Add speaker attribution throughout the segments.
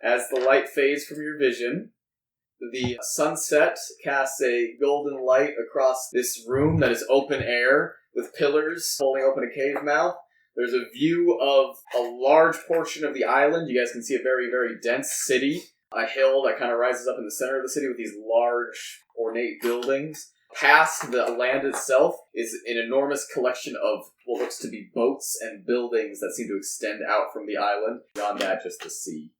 Speaker 1: As the light fades from your vision, the sunset casts a golden light across this room that is open air with pillars holding open a cave mouth. There's a view of a large portion of the island. You guys can see a very, very dense city. A hill that kind of rises up in the center of the city with these large, ornate buildings. Past the land itself is an enormous collection of what looks to be boats and buildings that seem to extend out from the island. Beyond that, just the sea.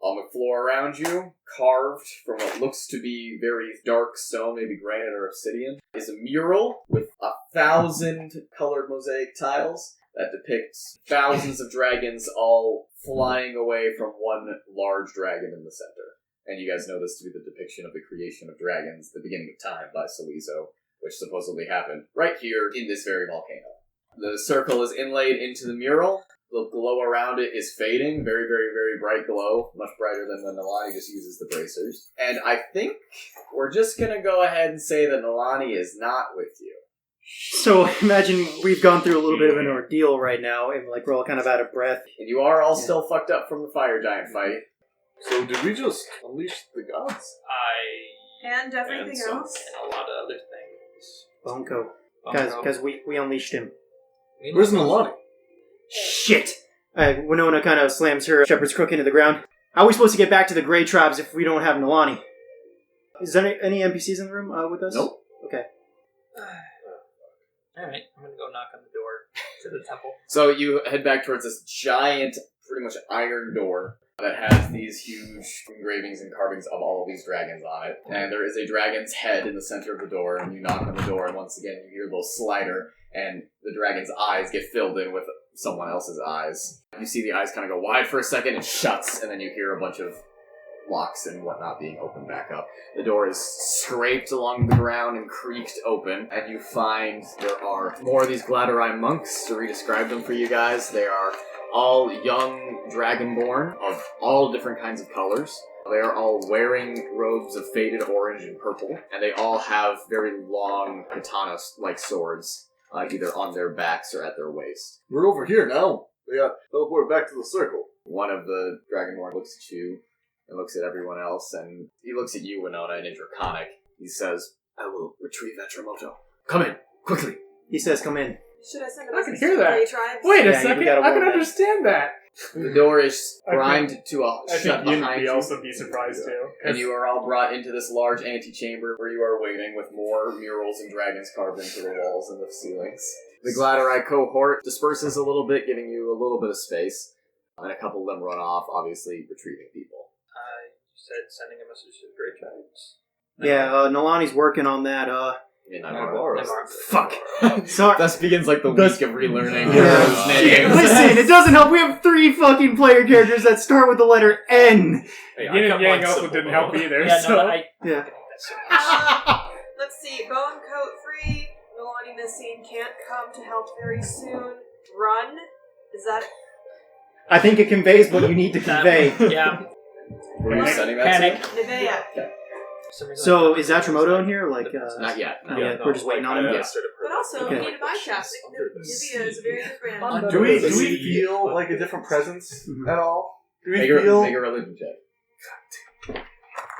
Speaker 1: On the floor around you, carved from what looks to be very dark stone, maybe granite or obsidian, is a mural with 1,000 colored mosaic tiles that depicts thousands of dragons all flying away from one large dragon in the center. And you guys know this to be the depiction of the creation of dragons, the beginning of time by Salizo, which supposedly happened right here in this very volcano. The circle is inlaid into the mural. The glow around it is fading. Very, very, very bright glow. Much brighter than when Nalani just uses the bracers. And I think we're just going to go ahead and say that Nalani is not with you.
Speaker 2: So imagine we've gone through a little bit of an ordeal right now, and like we're all kind of out of breath.
Speaker 1: And you are all still fucked up from the fire giant fight.
Speaker 3: So did we just unleash the gods?
Speaker 4: And everything else.
Speaker 5: And a lot of other things.
Speaker 2: Bunko. Because we unleashed him.
Speaker 3: Where's Nalani?
Speaker 2: Shit! Winona kind of slams her shepherd's crook into the ground. How are we supposed to get back to the Grey Tribes if we don't have Nalani? Is there any NPCs in the room with us?
Speaker 3: Nope.
Speaker 2: Okay.
Speaker 5: Alright, I'm gonna go knock on the door to the temple.
Speaker 1: So you head back towards this giant, pretty much iron door that has these huge engravings and carvings of all of these dragons on it. And there is a dragon's head in the center of the door, and you knock on the door, and once again you hear a little slider, and the dragon's eyes get filled in with someone else's eyes. You see the eyes kind of go wide for a second, it shuts, and then you hear a bunch of locks and whatnot being opened back up. The door is scraped along the ground and creaked open, and you find there are more of these Gladorine monks. To re-describe them for you guys, they are all young dragonborn of all different kinds of colors. They are all wearing robes of faded orange and purple, and they all have very long katana-like swords, either on their backs or at their waist.
Speaker 3: We're over here now. We got teleported back to the circle.
Speaker 1: One of the dragonborn looks at you and looks at everyone else, and he looks at you, Winona, and in Draconic. He says, "I will retrieve Atramoto. Come in, quickly."
Speaker 2: He says, "Come in."
Speaker 4: Should I send a
Speaker 6: I can
Speaker 4: message
Speaker 6: hear
Speaker 4: to the
Speaker 6: that.
Speaker 4: Grey Tribes?
Speaker 6: Wait a
Speaker 2: Yeah,
Speaker 6: second,
Speaker 2: we gotta
Speaker 6: I can
Speaker 2: warn that.
Speaker 6: understand that.
Speaker 1: The door is
Speaker 6: I
Speaker 1: primed to a
Speaker 6: I
Speaker 1: shut
Speaker 6: think
Speaker 1: behind
Speaker 6: you'd
Speaker 1: you,
Speaker 6: also be surprised too.
Speaker 1: and you are all brought into this large antechamber where you are waiting with more murals and dragons carved into the walls and the ceilings. The Gladorite cohort disperses a little bit, giving you a little bit of space, and a couple of them run off, obviously retrieving people.
Speaker 5: You said sending a message to the Grey Tribes.
Speaker 2: Yeah, Nalani's working on that,
Speaker 1: In
Speaker 3: Navarro.
Speaker 2: Fuck. Sorry.
Speaker 1: Thus begins like the
Speaker 2: Thus-
Speaker 1: week of relearning
Speaker 2: Yeah.
Speaker 1: heroes' names.
Speaker 2: Listen, it doesn't help. We have 3 fucking player characters that start with the letter N.
Speaker 5: Hey,
Speaker 6: Yin and Yang
Speaker 5: one
Speaker 6: also
Speaker 5: syllable.
Speaker 6: didn't help either.
Speaker 5: Yeah,
Speaker 6: so.
Speaker 5: no, I...
Speaker 2: Yeah.
Speaker 4: Let's see. Bone coat free. Nalani Missing can't come to help very soon. Run. Is that...
Speaker 2: I think it conveys what you need to convey.
Speaker 5: Yeah.
Speaker 1: Were you sending that
Speaker 5: Panic.
Speaker 1: to me?
Speaker 4: Nevea.
Speaker 2: So, is Atramoto in here? Like,
Speaker 1: Not yet.
Speaker 2: not yet. We're just waiting on him.
Speaker 1: Yeah.
Speaker 4: But also,
Speaker 2: Okay.
Speaker 4: we need a mind cast. Nivea is a very good brand.
Speaker 3: Do we feel like a different presence at all? Do we
Speaker 1: Make
Speaker 3: feel?
Speaker 1: a religion check.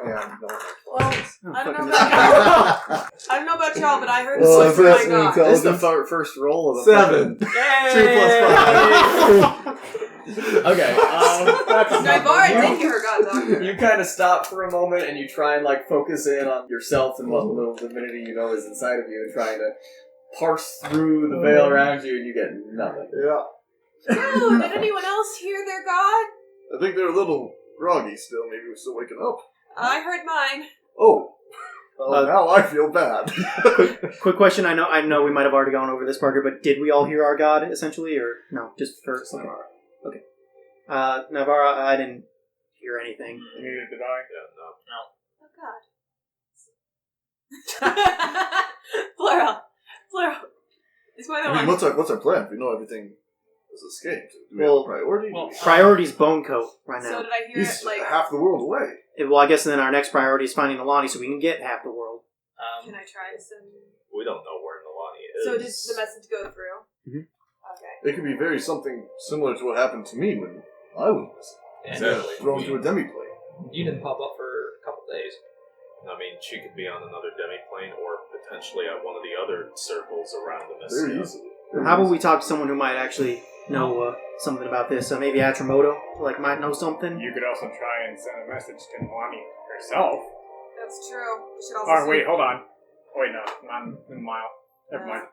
Speaker 3: Yeah, no.
Speaker 4: Well,
Speaker 2: Oh,
Speaker 4: I don't know
Speaker 2: fucking-
Speaker 4: about y'all. I don't know about y'all, but I heard
Speaker 3: Well,
Speaker 4: this
Speaker 3: if
Speaker 4: from
Speaker 3: that's
Speaker 4: my
Speaker 3: an
Speaker 4: god.
Speaker 1: This is the first roll of the
Speaker 3: 7. 2 plus 5.
Speaker 1: Okay.
Speaker 4: Navarra did hear her god talk.
Speaker 1: You kind of stop for a moment and you try and like focus in on yourself and what little divinity you know is inside of you, and trying to parse through the veil around you, and you get nothing.
Speaker 3: Yeah.
Speaker 4: Oh, did anyone else hear their god?
Speaker 3: I think they're a little groggy still. Maybe we're still waking up.
Speaker 4: I heard mine.
Speaker 3: Oh. Well, now I feel bad.
Speaker 2: Quick question. I know we might have already gone over this, Parker, but did we all hear our god, essentially, or no? Just for okay. Navarra, I didn't hear anything.
Speaker 6: Neither did I.
Speaker 4: Oh god. Plural. It's my
Speaker 3: I mean, what's our plan? If we know everything has escaped, do we have
Speaker 2: Well-
Speaker 3: a priority?
Speaker 5: well,
Speaker 2: Priority's Bone Coat right now.
Speaker 4: So did I hear
Speaker 3: He's
Speaker 4: it like...
Speaker 3: half the world away.
Speaker 2: Well, I guess then our next priority is finding Nalani so we can get half the world.
Speaker 4: Can I try to send...
Speaker 7: We don't know where Nalani is.
Speaker 4: So did the message go through?
Speaker 2: Mhm.
Speaker 4: Okay.
Speaker 3: It could be very something similar to what happened to me when I was missing.
Speaker 7: Exactly.
Speaker 3: Thrown to a demi-plate.
Speaker 5: You didn't pop up for a couple days.
Speaker 7: I mean, she could be on another demiplane or potentially at one of the other circles around the
Speaker 3: Very
Speaker 7: Messiah.
Speaker 3: easily.
Speaker 2: How about we talk to someone who might actually know something about this? Maybe Atramoto, might know something.
Speaker 6: You could also try and send a message to Nalani herself.
Speaker 4: That's true. We should also
Speaker 6: Or
Speaker 4: see-
Speaker 6: wait, hold on. Oh, wait, no, not in a mile. Never mind.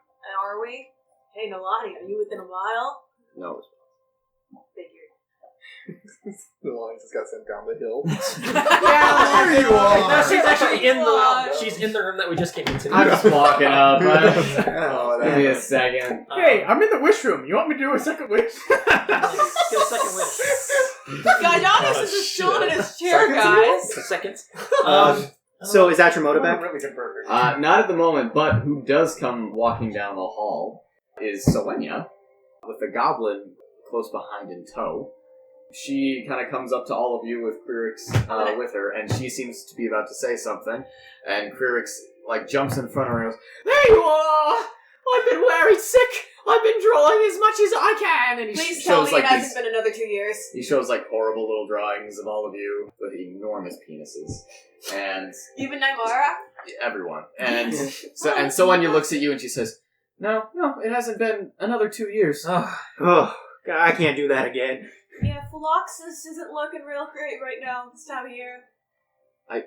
Speaker 4: Are we? Hey, Nalani, are you within a mile?
Speaker 1: No.
Speaker 4: Figured.
Speaker 3: The line just got sent down the hill.
Speaker 4: There
Speaker 3: you are.
Speaker 5: No, she's actually in
Speaker 4: What?
Speaker 5: the room that we just came into.
Speaker 1: I'm just walking up.
Speaker 3: Oh,
Speaker 1: Give me a second.
Speaker 6: Hey, I'm in the wish room. You want me to do a second wish?
Speaker 5: Get a second wish.
Speaker 4: Guy is still in his chair, guys.
Speaker 5: A second.
Speaker 2: So is Atramoto
Speaker 6: I'm
Speaker 2: back?
Speaker 6: a really good burger.
Speaker 1: Not at the moment, but who does come walking down the hall is Selenia, with the goblin close behind in tow. She kind of comes up to all of you with Quirix with her, and she seems to be about to say something, and Quirix, jumps in front of her and goes, "There you are! I've been very sick! I've been drawing as much as I can!" And he
Speaker 4: Please tell
Speaker 1: shows,
Speaker 4: me it hasn't
Speaker 1: these,
Speaker 4: been another 2 years.
Speaker 1: he shows, horrible little drawings of all of you with enormous penises. And
Speaker 4: Even Nymara?
Speaker 1: everyone. And Selenia looks at you and she says, No, it hasn't been another 2 years.
Speaker 2: Oh, God, I can't do that again.
Speaker 4: Yeah, Phloxus isn't looking real great right now this time of year.
Speaker 1: I'm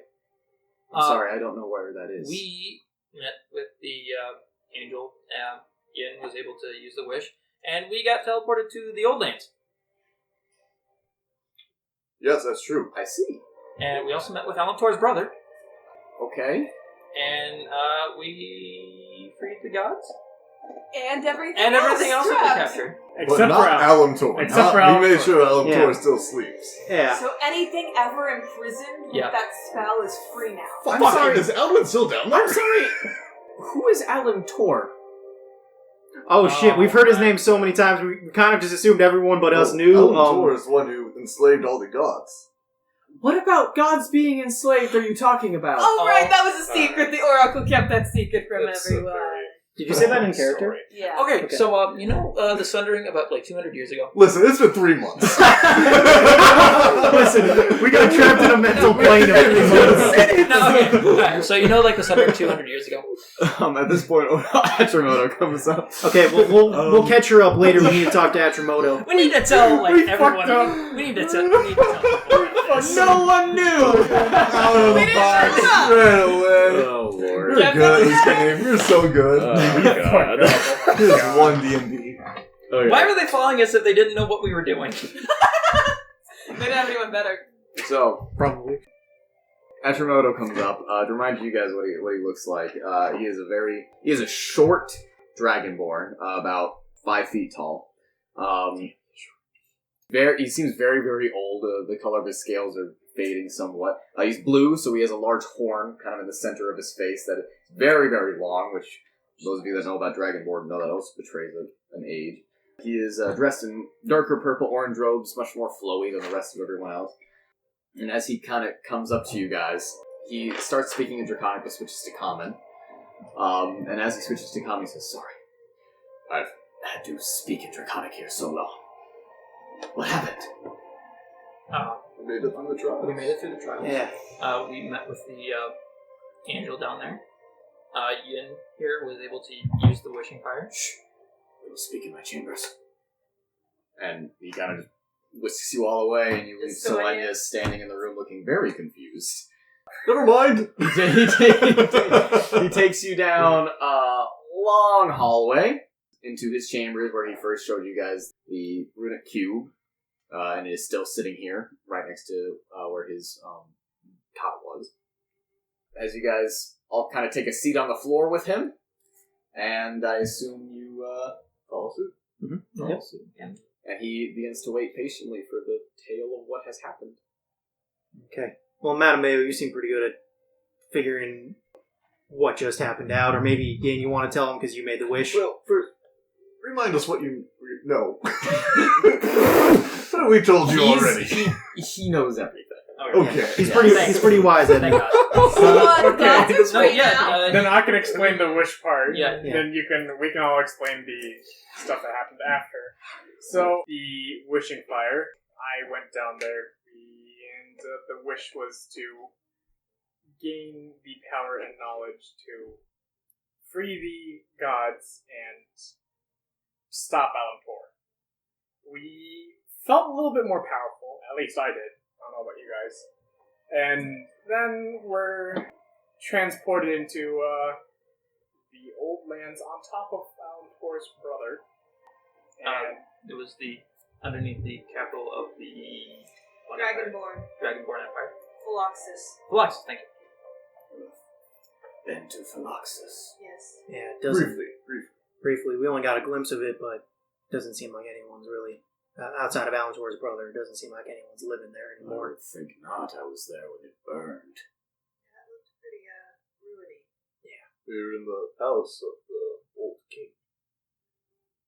Speaker 1: sorry, I don't know where that is.
Speaker 5: We met with the angel. Yin was able to use the wish, and we got teleported to the old lands.
Speaker 3: Yes, that's true.
Speaker 1: I see.
Speaker 5: And we also met with Alantor's brother,
Speaker 1: Okay.
Speaker 5: and we freed the gods.
Speaker 4: And everything
Speaker 5: And everything else that we
Speaker 4: trapped.
Speaker 5: captured.
Speaker 3: But
Speaker 6: Except
Speaker 3: not
Speaker 6: for Al.
Speaker 3: Alamtor.
Speaker 6: Except for
Speaker 3: We made
Speaker 6: Alamtor.
Speaker 3: sure Alamtor
Speaker 2: Yeah.
Speaker 3: still sleeps.
Speaker 2: Yeah.
Speaker 4: So anything ever imprisoned with
Speaker 5: Yeah.
Speaker 4: that spell is free now.
Speaker 1: I'm sorry.
Speaker 3: Is Alwyn still down there?
Speaker 1: I'm sorry. Who is Alan Tor?
Speaker 2: Oh, shit, we've heard his name so many times, we kind of just assumed everyone but us knew.
Speaker 3: Alamtor is the one who enslaved all the gods.
Speaker 1: What about gods being enslaved are you talking about?
Speaker 4: Oh, right, that was a secret. The Oracle kept that secret from
Speaker 7: It's a
Speaker 4: everyone.
Speaker 7: very
Speaker 2: Did you say that in character?
Speaker 7: story.
Speaker 4: Yeah.
Speaker 5: Okay,
Speaker 2: Okay.
Speaker 5: so the Sundering about 200 years ago.
Speaker 3: Listen, it's been 3 months.
Speaker 2: Listen, we got trapped in a mental plane of 3 months.
Speaker 5: No, okay. Alright, so the Sundering 200 years ago.
Speaker 1: At this point, Atramoto comes up.
Speaker 2: Okay, we'll catch her up later. We need to talk to Atramoto.
Speaker 5: We need to tell
Speaker 6: We
Speaker 5: everyone.
Speaker 6: fucked up.
Speaker 5: We need to tell people.
Speaker 1: No one knew!
Speaker 3: Out of
Speaker 4: We
Speaker 3: the
Speaker 4: didn't
Speaker 3: box,
Speaker 4: shut up.
Speaker 3: straight away.
Speaker 7: Oh, Lord.
Speaker 3: You're
Speaker 4: Yeah,
Speaker 3: good at
Speaker 4: that's
Speaker 3: this game. You're so good.
Speaker 7: Oh, God.
Speaker 3: Here's one D&D.
Speaker 5: Why were they following us if they didn't know what we were doing?
Speaker 4: They didn't have anyone better.
Speaker 1: So, probably. Atramoto comes up to remind you guys what he looks like. He is a short dragonborn, about 5 feet tall. He seems very, very old. The color of his scales are fading somewhat. He's blue, so he has a large horn kind of in the center of his face that is very, very long, which those of you that know about Dragonborn know that also betrays an age. He is dressed in darker purple-orange robes, much more flowy than the rest of everyone else. And as he kind of comes up to you guys, he starts speaking in Draconic, but switches to Common. And as he switches to Common, he says, "Sorry, I've had to speak in Draconic here so long. What happened?"
Speaker 3: We made it through the trial.
Speaker 5: We made it through the trial.
Speaker 2: Yeah.
Speaker 5: We met with the angel down there. Yin here was able to use the wishing fire.
Speaker 1: "Shh, we will speak in my chambers." And he kind of just whisks you all away, and you leave
Speaker 4: Just so I
Speaker 1: Selenia standing in the room looking very confused.
Speaker 3: Never mind.
Speaker 1: He takes you down a long hallway into his chambers where he first showed you guys the runic cube, and it is still sitting here right next to where his cot was. As you guys all kind of take a seat on the floor with him, and I assume you
Speaker 3: Follow suit.
Speaker 1: follow suit. And he begins to wait patiently for the tale of what has happened.
Speaker 2: Okay. Well, Madame Mayo, you seem pretty good at figuring what just happened out, or maybe, Dan, you want to tell him because you made the wish?
Speaker 3: Well, first, remind us what you know. We told you already.
Speaker 1: He knows everything.
Speaker 3: Okay.
Speaker 2: He's
Speaker 5: Thanks.
Speaker 2: pretty wise at
Speaker 5: Thank
Speaker 2: it.
Speaker 5: God.
Speaker 4: What? That's
Speaker 6: Okay.
Speaker 4: a
Speaker 5: No,
Speaker 4: tweet
Speaker 5: yeah.
Speaker 4: now?
Speaker 6: Then I can explain the wish part.
Speaker 5: Yeah.
Speaker 6: Then we can all explain the stuff that happened after. So the wishing fire, I went down there, and the wish was to gain the power and knowledge to free the gods and stop Alantor. We felt a little bit more powerful, at least I did. I don't know about you guys. And then we're transported into the old lands on top of Alantor's brother. And
Speaker 5: It was underneath the capital of the Dragonborn Empire. Philoxus, thank you.
Speaker 1: Been to Philoxus.
Speaker 4: Yes.
Speaker 2: Yeah, it doesn't.
Speaker 3: Briefly.
Speaker 2: We only got a glimpse of it, but it doesn't seem like anyone's really outside of Alantor's brother. It doesn't seem like anyone's living there
Speaker 1: I
Speaker 2: anymore.
Speaker 1: would think not. I was there when it burned.
Speaker 4: That looked pretty ruiny.
Speaker 3: We were in the palace of the old king.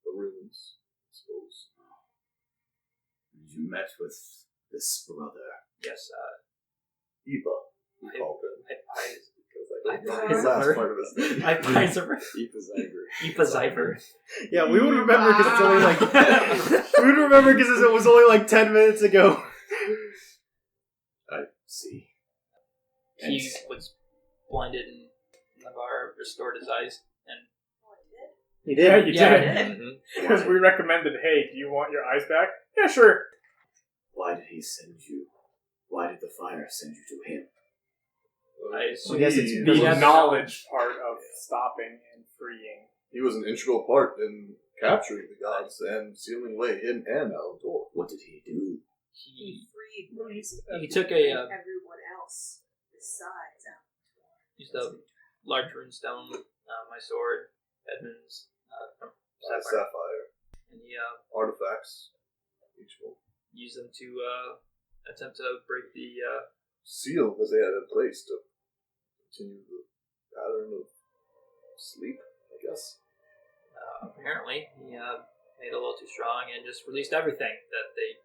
Speaker 3: The ruins, I suppose.
Speaker 1: You met with this brother.
Speaker 5: Yes,
Speaker 3: Eva, we called him.
Speaker 5: I
Speaker 3: The last part of his name.
Speaker 1: Eva's angry.
Speaker 5: Ipaziver.
Speaker 2: Yeah, we would remember because it's only like we would remember because it was only like 10 minutes ago.
Speaker 1: I see.
Speaker 5: He was blinded and Navarre restored his eyes. And
Speaker 4: Oh, it did?
Speaker 2: You
Speaker 6: yeah,
Speaker 2: did.
Speaker 6: you
Speaker 5: Yeah,
Speaker 6: did.
Speaker 5: mhm.
Speaker 6: Because we recommended, hey, do you want your eyes back? Yeah, sure.
Speaker 1: Why did he send you? Why did the fire send you to him?
Speaker 5: I
Speaker 2: I guess it's
Speaker 6: The
Speaker 2: because-
Speaker 6: knowledge part of stopping and freeing.
Speaker 3: He was an integral part in capturing the gods and sealing away him and Alantor.
Speaker 1: What did he do?
Speaker 5: He
Speaker 4: Freed
Speaker 5: took a
Speaker 4: everyone else besides
Speaker 5: used a large runestone, my sword, Edmund's from
Speaker 3: Sapphire.
Speaker 5: Sapphire, and he
Speaker 3: Artifacts. Each one.
Speaker 5: used them to attempt to break the
Speaker 3: Seal, because they had a place to continue the pattern of sleep, I guess.
Speaker 5: apparently he made it a little too strong and just released everything that they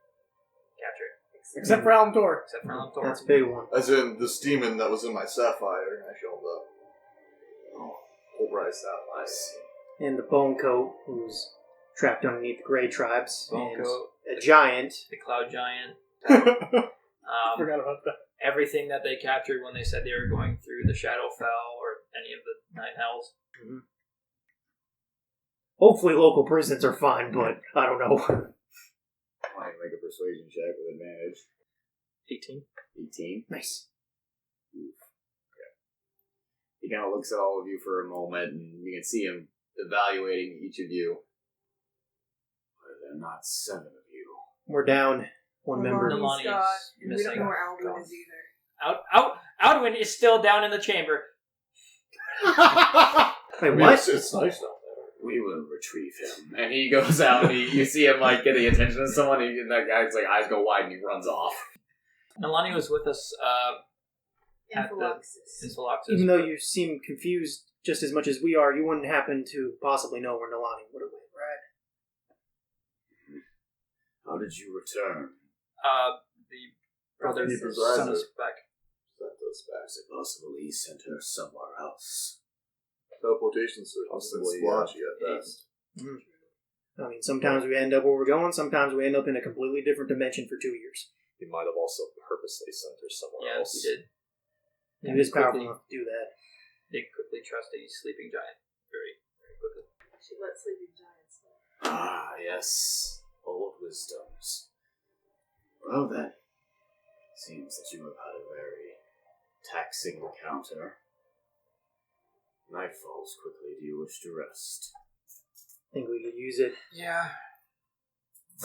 Speaker 5: captured
Speaker 6: Except for Alantor.
Speaker 5: except for Alantor.
Speaker 2: That's a big one.
Speaker 3: As in, this demon that was in my sapphire, I showed up. Oh, pulverized sapphire.
Speaker 1: I see.
Speaker 2: And the bone coat, who's trapped underneath the Grey Tribes,
Speaker 5: Bone
Speaker 2: and
Speaker 5: Coat,
Speaker 2: a giant.
Speaker 5: the Cloud Giant.
Speaker 6: Forgot about that.
Speaker 5: Everything that they captured when they said they were going through the Shadowfell or any of the Nine Hells.
Speaker 2: Hopefully, local prisons are fine, but I don't know.
Speaker 1: I can make a persuasion check with advantage.
Speaker 5: 18.
Speaker 1: 18.
Speaker 2: Nice.
Speaker 1: He kind of looks at all of you for a moment, and you can see him evaluating each of you. But there are not 7 of you.
Speaker 2: We're down one member.
Speaker 5: Nalani
Speaker 4: Scott,
Speaker 5: is
Speaker 4: and we
Speaker 5: missing.
Speaker 4: don't know where Alduin is either.
Speaker 5: Outwin is still down in the chamber.
Speaker 2: Wait, what?
Speaker 3: It's nice down there.
Speaker 1: We will retrieve him. And he goes out, and you see him like get the attention of someone, and that guy's like eyes go wide, and he runs off.
Speaker 5: Nalani was with us
Speaker 4: In
Speaker 5: at the
Speaker 4: Philoxus.
Speaker 5: Philoxus.
Speaker 2: Even though you seem confused just as much as we are, you wouldn't happen to possibly know where Nalani would have went, right?
Speaker 1: How did you return?
Speaker 5: the brothers
Speaker 3: Ipaziver.
Speaker 5: sent us back.
Speaker 3: Sent us back.
Speaker 1: Is it possible he sent her somewhere else?
Speaker 3: Teleportation circles and
Speaker 1: Possibly,
Speaker 3: splotchy at best.
Speaker 2: I mean, sometimes we end up where we're going, sometimes we end up in a completely different dimension for 2 years.
Speaker 7: He might have also purposely sent her somewhere
Speaker 5: Yeah,
Speaker 7: else.
Speaker 5: we did.
Speaker 2: He is powerful
Speaker 5: quickly-
Speaker 2: enough to do that.
Speaker 5: They quickly trust a sleeping giant very, very quickly.
Speaker 4: She let sleeping giants live.
Speaker 1: Ah, yes. Old wisdoms. Well then, seems that you have had a very taxing encounter. Night falls quickly. Do you wish to rest?
Speaker 2: Think we could use it.
Speaker 5: Yeah.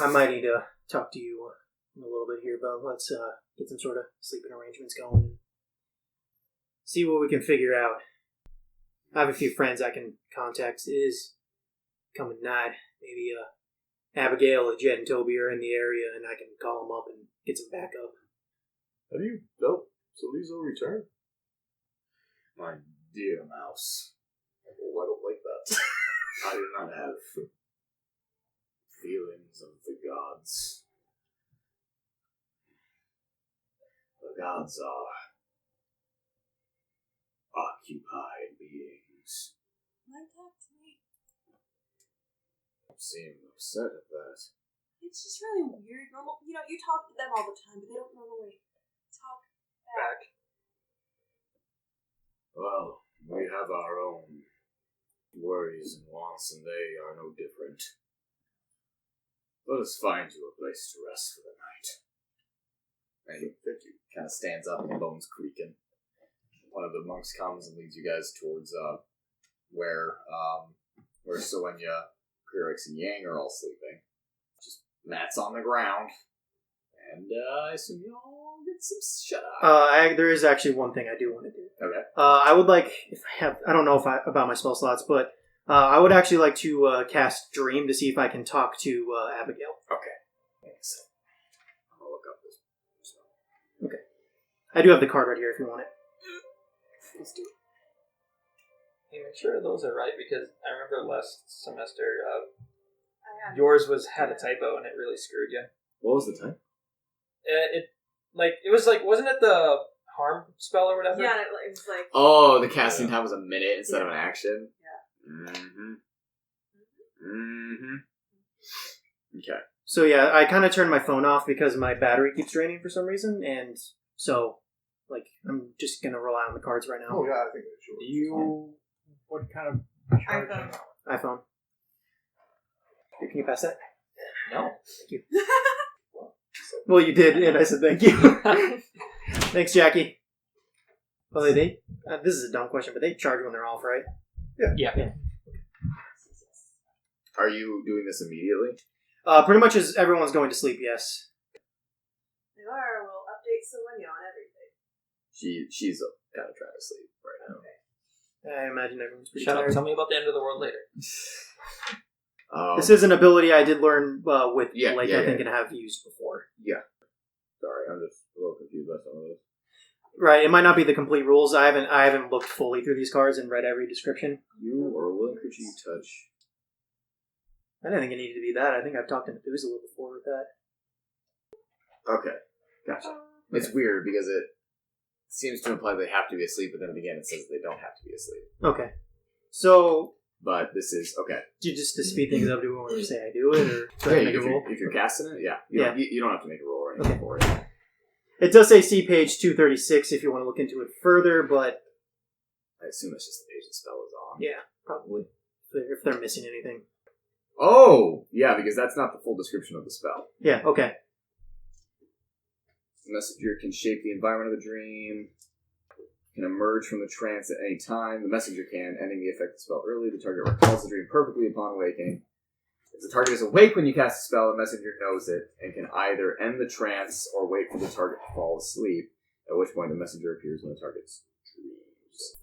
Speaker 2: I might need to talk to you in a little bit here, but let's get some sort of sleeping arrangements going and see what we can figure out. I have a few friends I can contact. It is coming night. Maybe Abigail or Jed and Toby are in the area, and I can call them up and get some backup.
Speaker 3: Have you felt Salizo return?
Speaker 1: My dear mouse,
Speaker 3: Oh, I don't like that.
Speaker 1: I do not have feelings of the gods. The gods are occupied beings.
Speaker 4: Like that to me.
Speaker 1: You seem upset at that.
Speaker 4: It's just really weird. Normal, you talk to them all the time, but they don't normally
Speaker 1: worries and wants, and they are no different. Let us find you a place to rest for the night. And he kind of stands up and bones creaking. One of the monks comes and leads you guys towards where Soenya, Kryrix, and Yang are all sleeping. Just mats on the ground. And I assume you all get some shut-eye.
Speaker 2: There is actually one thing I do want to do.
Speaker 1: Okay.
Speaker 2: I would like, I don't know about my spell slots, but I would actually like to cast Dream to see if I can talk to Abigail.
Speaker 1: Okay. Thanks. I'll look up this spell.
Speaker 2: Okay. I do have the card right here if you want it.
Speaker 1: Let's do it.
Speaker 5: Hey, make sure those are right, because I remember last semester
Speaker 4: I had
Speaker 5: yours had a typo and it really screwed you.
Speaker 1: What was the time?
Speaker 5: Wasn't it the harm spell or whatever?
Speaker 4: Yeah, it was like.
Speaker 1: Oh, the casting time was a minute instead of an action?
Speaker 4: Yeah.
Speaker 1: Okay.
Speaker 2: So yeah, I kind of turned my phone off because my battery keeps draining for some reason, and so, like, I'm just going to rely on the cards right now.
Speaker 3: Oh, yeah, I think it should.
Speaker 6: What kind of
Speaker 4: iPhone.
Speaker 2: iPhone. Here, can you pass that?
Speaker 5: No.
Speaker 2: Thank you. Well, you did, and I said thank you. Thanks, Jackie. Well, this is a dumb question, but they charge when they're off, right?
Speaker 5: Yeah.
Speaker 1: Are you doing this immediately?
Speaker 2: Pretty much as everyone's going to sleep, yes.
Speaker 4: They are. We'll update Soenya on everything.
Speaker 1: She's kind of trying to sleep right now.
Speaker 2: I imagine everyone's pretty
Speaker 5: Shut
Speaker 2: tired.
Speaker 5: up. Tell me about the end of the world later.
Speaker 2: This is an ability I did learn with
Speaker 1: Yeah,
Speaker 2: Blake,
Speaker 1: yeah,
Speaker 2: I think,
Speaker 1: yeah.
Speaker 2: and have used before.
Speaker 1: Sorry, I'm just a little confused by some of this.
Speaker 2: Right, it might not be the complete rules. I haven't looked fully through these cards and read every description.
Speaker 1: You or a willing creature you touch.
Speaker 2: I didn't think it needed to be that. I think I've talked to Methuselah before with that.
Speaker 1: Okay, gotcha. It's weird because it seems to imply they have to be asleep, but then again it says they don't have to be asleep.
Speaker 2: Okay. So,
Speaker 1: But this is, okay.
Speaker 2: just to speed things up, do we want to say I do it, or do I
Speaker 1: Yeah,
Speaker 2: make a roll?
Speaker 1: if you're casting it, yeah.
Speaker 2: Yeah.
Speaker 1: You don't have to make a roll or anything for it.
Speaker 2: It does say see page 236 if you want to look into it further, but
Speaker 1: I assume it's just the page the spell is on.
Speaker 2: yeah, probably. If they're missing anything.
Speaker 1: Oh! Yeah, because that's not the full description of the spell.
Speaker 2: Yeah, okay.
Speaker 1: The messenger can shape the environment of the dream, can emerge from the trance at any time. The messenger can, ending the effect of the spell early. The target recalls the dream perfectly upon waking. If the target is awake when you cast the spell, the messenger knows it and can either end the trance or wait for the target to fall asleep, at which point the messenger appears when the target's dreams.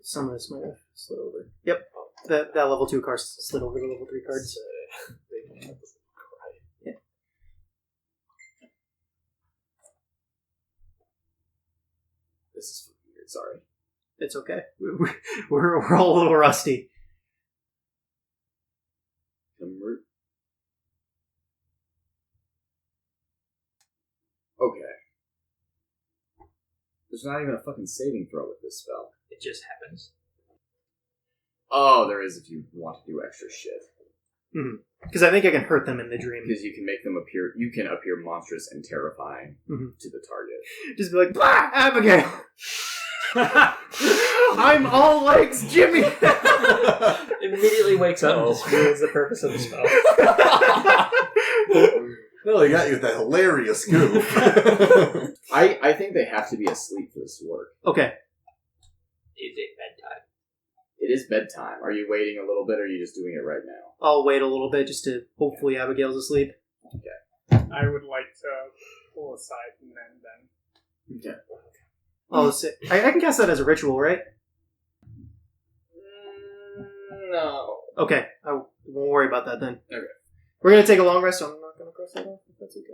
Speaker 2: Some of this might have slid over. Yep. That level 2 card slid over the level 3 cards. Yeah.
Speaker 1: This is weird, sorry.
Speaker 2: It's okay. We're all a little rusty.
Speaker 1: Okay. There's not even a fucking saving throw with this spell.
Speaker 5: It just happens.
Speaker 1: Oh, there is if you want to do extra shit.
Speaker 2: Because I think I can hurt them in the dream.
Speaker 1: Because you can make them appear, you can appear monstrous and terrifying to the target.
Speaker 2: Just be like, bah, Abigail! I'm all legs, Jimmy!
Speaker 5: Immediately wakes up and just ruins the purpose of the spell.
Speaker 3: No, they got you with that hilarious goof.
Speaker 1: I think they have to be asleep for this to work.
Speaker 2: Okay.
Speaker 5: Is it bedtime?
Speaker 1: It is bedtime. Are you waiting a little bit, or are you just doing it right now?
Speaker 2: I'll wait a little bit just to hopefully Abigail's asleep.
Speaker 6: I would like to pull aside and then.
Speaker 1: Okay.
Speaker 2: Oh, I can cast that as a ritual, right?
Speaker 1: No.
Speaker 2: Okay. I won't worry about that then.
Speaker 1: Okay.
Speaker 2: We're going to take a long rest, so I'm not going to cross that off if that's okay.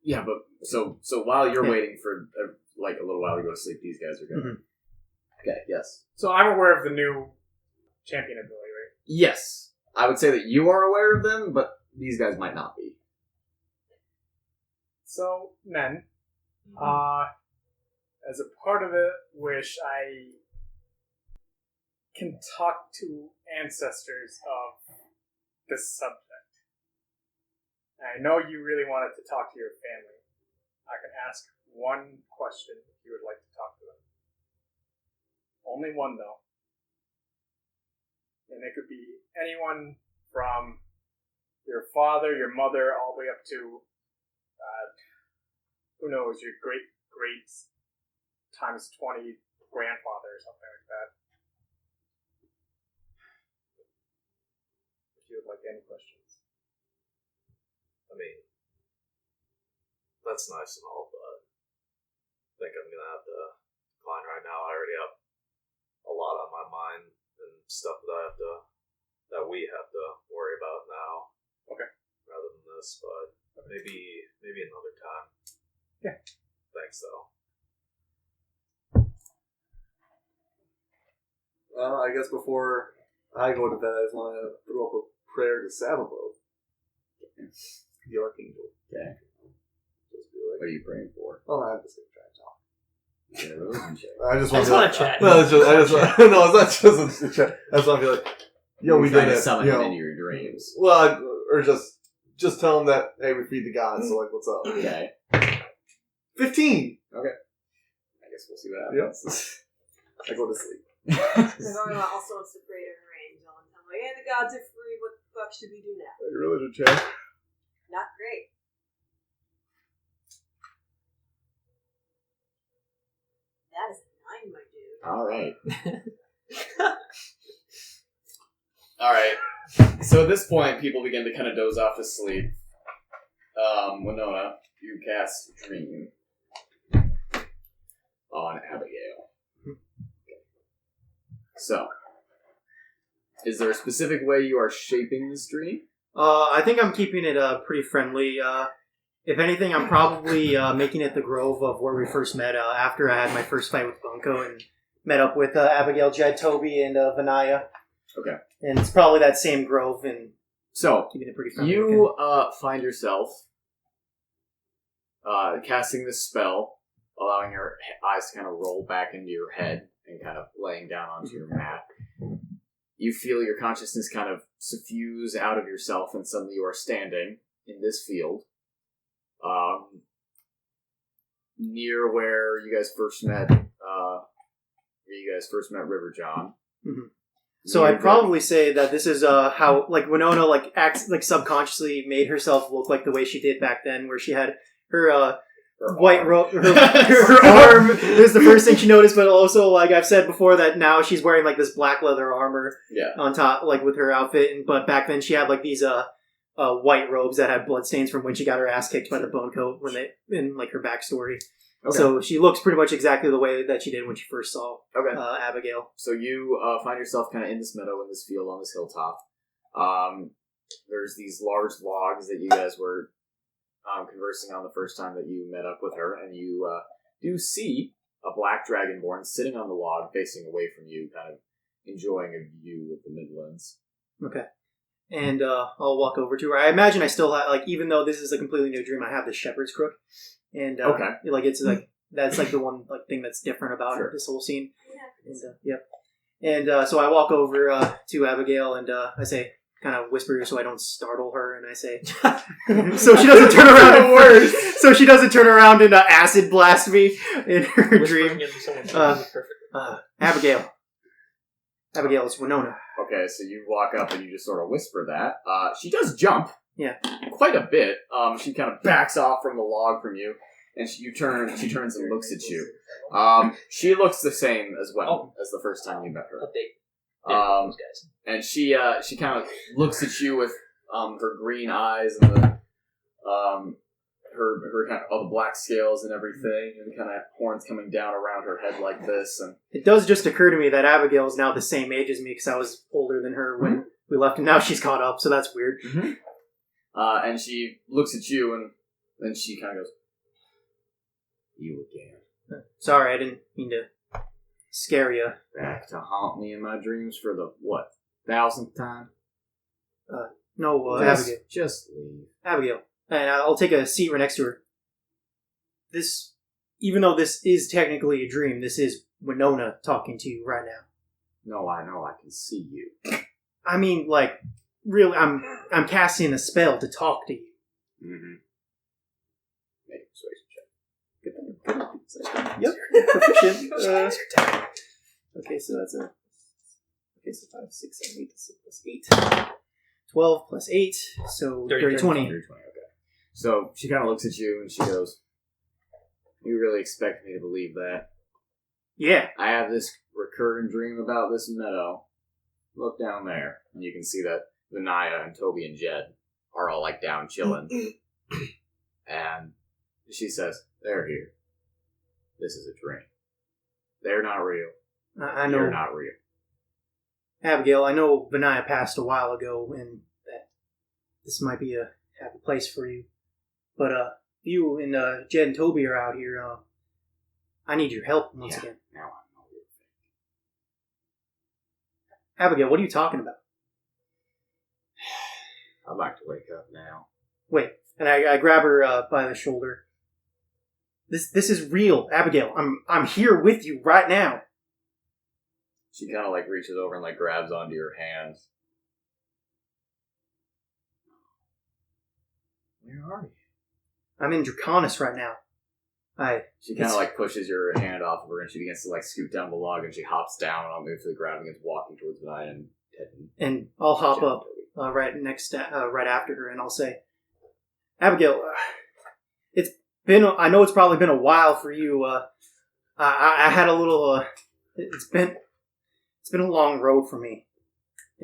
Speaker 1: Yeah, but so while you're
Speaker 2: Yeah.
Speaker 1: waiting for like a little while to go to sleep, these guys are going. Okay. Yes.
Speaker 6: So I'm aware of the new champion ability, right?
Speaker 1: Yes. I would say that you are aware of them, but these guys might not be.
Speaker 6: So, Nen, as a part of it, wish I can talk to ancestors of this subject. I know you really wanted to talk to your family. I can ask one question if you would like to talk to them. Only one, though. And it could be anyone from your father, your mother, all the way up to, who knows, your great times 20 grandfather or something like that. If you would like any questions.
Speaker 7: I mean, that's nice and all, but I think I'm gonna have to decline right now. I already have a lot on my mind and stuff that we have to worry about now.
Speaker 6: Okay.
Speaker 7: Rather than this, but maybe another time.
Speaker 6: Yeah.
Speaker 7: Thanks though.
Speaker 3: I guess before I go to bed, I just want to throw up a prayer to Sababoth, the Archangel.
Speaker 1: Okay.
Speaker 3: Just be like,
Speaker 1: What are you praying for?
Speaker 3: oh, I'm just going to try and talk.
Speaker 1: Yeah, relationship.
Speaker 3: I just
Speaker 5: I just want to chat.
Speaker 3: No, it's just, no, it's not just a chat. I just want to be like, yo, we
Speaker 1: You're
Speaker 3: did
Speaker 1: trying to
Speaker 3: it.
Speaker 1: summon
Speaker 3: You
Speaker 1: him
Speaker 3: know.
Speaker 1: into your dreams.
Speaker 3: Well, or just tell him that, hey, we feed the gods, so like, what's up?
Speaker 1: Okay.
Speaker 3: 15!
Speaker 1: I guess we'll see what happens.
Speaker 3: I go to sleep.
Speaker 4: Everyone also wants to pray to her angel and tell them, like, hey, the gods are free, what the fuck should we do now?
Speaker 3: Your religion check.
Speaker 4: Not great. That is a 9, my dude.
Speaker 1: All right. All right. So at this point, people begin to kind of doze off to sleep. Winona, you cast Dream on Abigail. So, is there a specific way you are shaping this dream?
Speaker 2: I think I'm keeping it pretty friendly. If anything, I'm probably making it the grove of where we first met after I had my first fight with Bunko and met up with Abigail, Jed, Toby, and Vanaya.
Speaker 1: Okay.
Speaker 2: And it's probably that same grove and
Speaker 1: So,
Speaker 2: keeping it pretty friendly.
Speaker 1: you find yourself casting this spell, allowing your eyes to kind of roll back into your head and kind of laying down onto your mat. You feel your consciousness kind of suffuse out of yourself, and suddenly you are standing in this field, near where you guys first met. River John.
Speaker 2: Mhm. So I'd probably say that this is how like Winona like acts like subconsciously made herself look like the way she did back then, where she had her white robe, her arm is the first thing she noticed, but also like I've said before that now she's wearing like this black leather armor on top, like with her outfit, but back then she had like these white robes that had bloodstains from when she got her ass kicked by the Bone Coat when they in like her backstory.
Speaker 1: Okay.
Speaker 2: So she looks pretty much exactly the way that she did when she first saw Abigail.
Speaker 1: So you find yourself kind of in this meadow, in this field, on this hilltop. There's these large logs that you guys were conversing on the first time that you met up with her, and you do see a black dragonborn sitting on the log facing away from you, kind of enjoying a view of the Midlands.
Speaker 2: Okay. And I'll walk over to her. I imagine I still have, like, even though this is a completely new dream, I have the shepherd's crook. And, like, it's, like, that's, like, the one, like, thing that's different about this whole scene. And, yep. And so I walk over to Abigail, and I say, kind of whisper so I don't startle her, and I say, so she doesn't turn around so she doesn't turn around and acid blast me in her dream. Abigail, it's Winona.
Speaker 1: Okay, so you walk up and you just sort of whisper that. She does jump.
Speaker 2: Yeah.
Speaker 1: Quite a bit. She kind of backs off from the log from you, and she turns and looks at you. She looks the same as well as the first time you met her.
Speaker 5: Update. Those guys.
Speaker 1: And she kind of looks at you with her green eyes and the her kind of all the black scales and everything, and kind of horns coming down around her head like this. And
Speaker 2: it does just occur to me that Abigail is now the same age as me because I was older than her when we left, and now she's caught up. So that's weird.
Speaker 1: Mm-hmm. And she looks at you, and then she kind of goes, "You again?
Speaker 2: Sorry, I didn't mean to scare you.
Speaker 1: Back to haunt me in my dreams for the, 1,000th time?
Speaker 2: No,
Speaker 1: Abigail. Just leave.
Speaker 2: Abigail. And I'll take a seat right next to her. This, even though this is technically a dream, this is Winona talking to you right now.
Speaker 1: No, I know. I can see you.
Speaker 2: I mean, like, really, I'm casting a spell to talk to you.
Speaker 1: Mm-hmm. Make a persuasion check.
Speaker 2: Yep, proficient. Okay, so that's a... Okay, so 5, 6, 7, 8, 6 plus 8. 12 plus 8, so 30, 20.
Speaker 1: 30, 20, okay. So she kind of looks at you and she goes, "You really expect me to believe that?
Speaker 2: Yeah.
Speaker 1: I have this recurring dream about this meadow. Look down there, and you can see that Vinaya and Toby and Jed are all like down chilling. And she says, "They're here. This is a dream. They're not real.
Speaker 2: I know.
Speaker 1: You're not real."
Speaker 2: Abigail, I know Vinaya passed a while ago, and that this might be a happy place for you. But you and Jed and Toby are out here. I need your help once again.
Speaker 1: Now I know what you think.
Speaker 2: Abigail, what are you talking about?
Speaker 1: I'd like to wake up now.
Speaker 2: Wait, and I grab her by the shoulder. This is real, Abigail. I'm here with you right now.
Speaker 1: She kind of like reaches over and like grabs onto your hand. Where are you?
Speaker 2: I'm in Draconis right now.
Speaker 1: She kind of like pushes your hand off of her and she begins to like scoot down the log and she hops down and I'll move to the ground and begins walking towards Vinaya and Ted.
Speaker 2: And I'll hop up right right after her and I'll say, Abigail, I know it's probably been a while for you. I had a little. It's been a long road for me,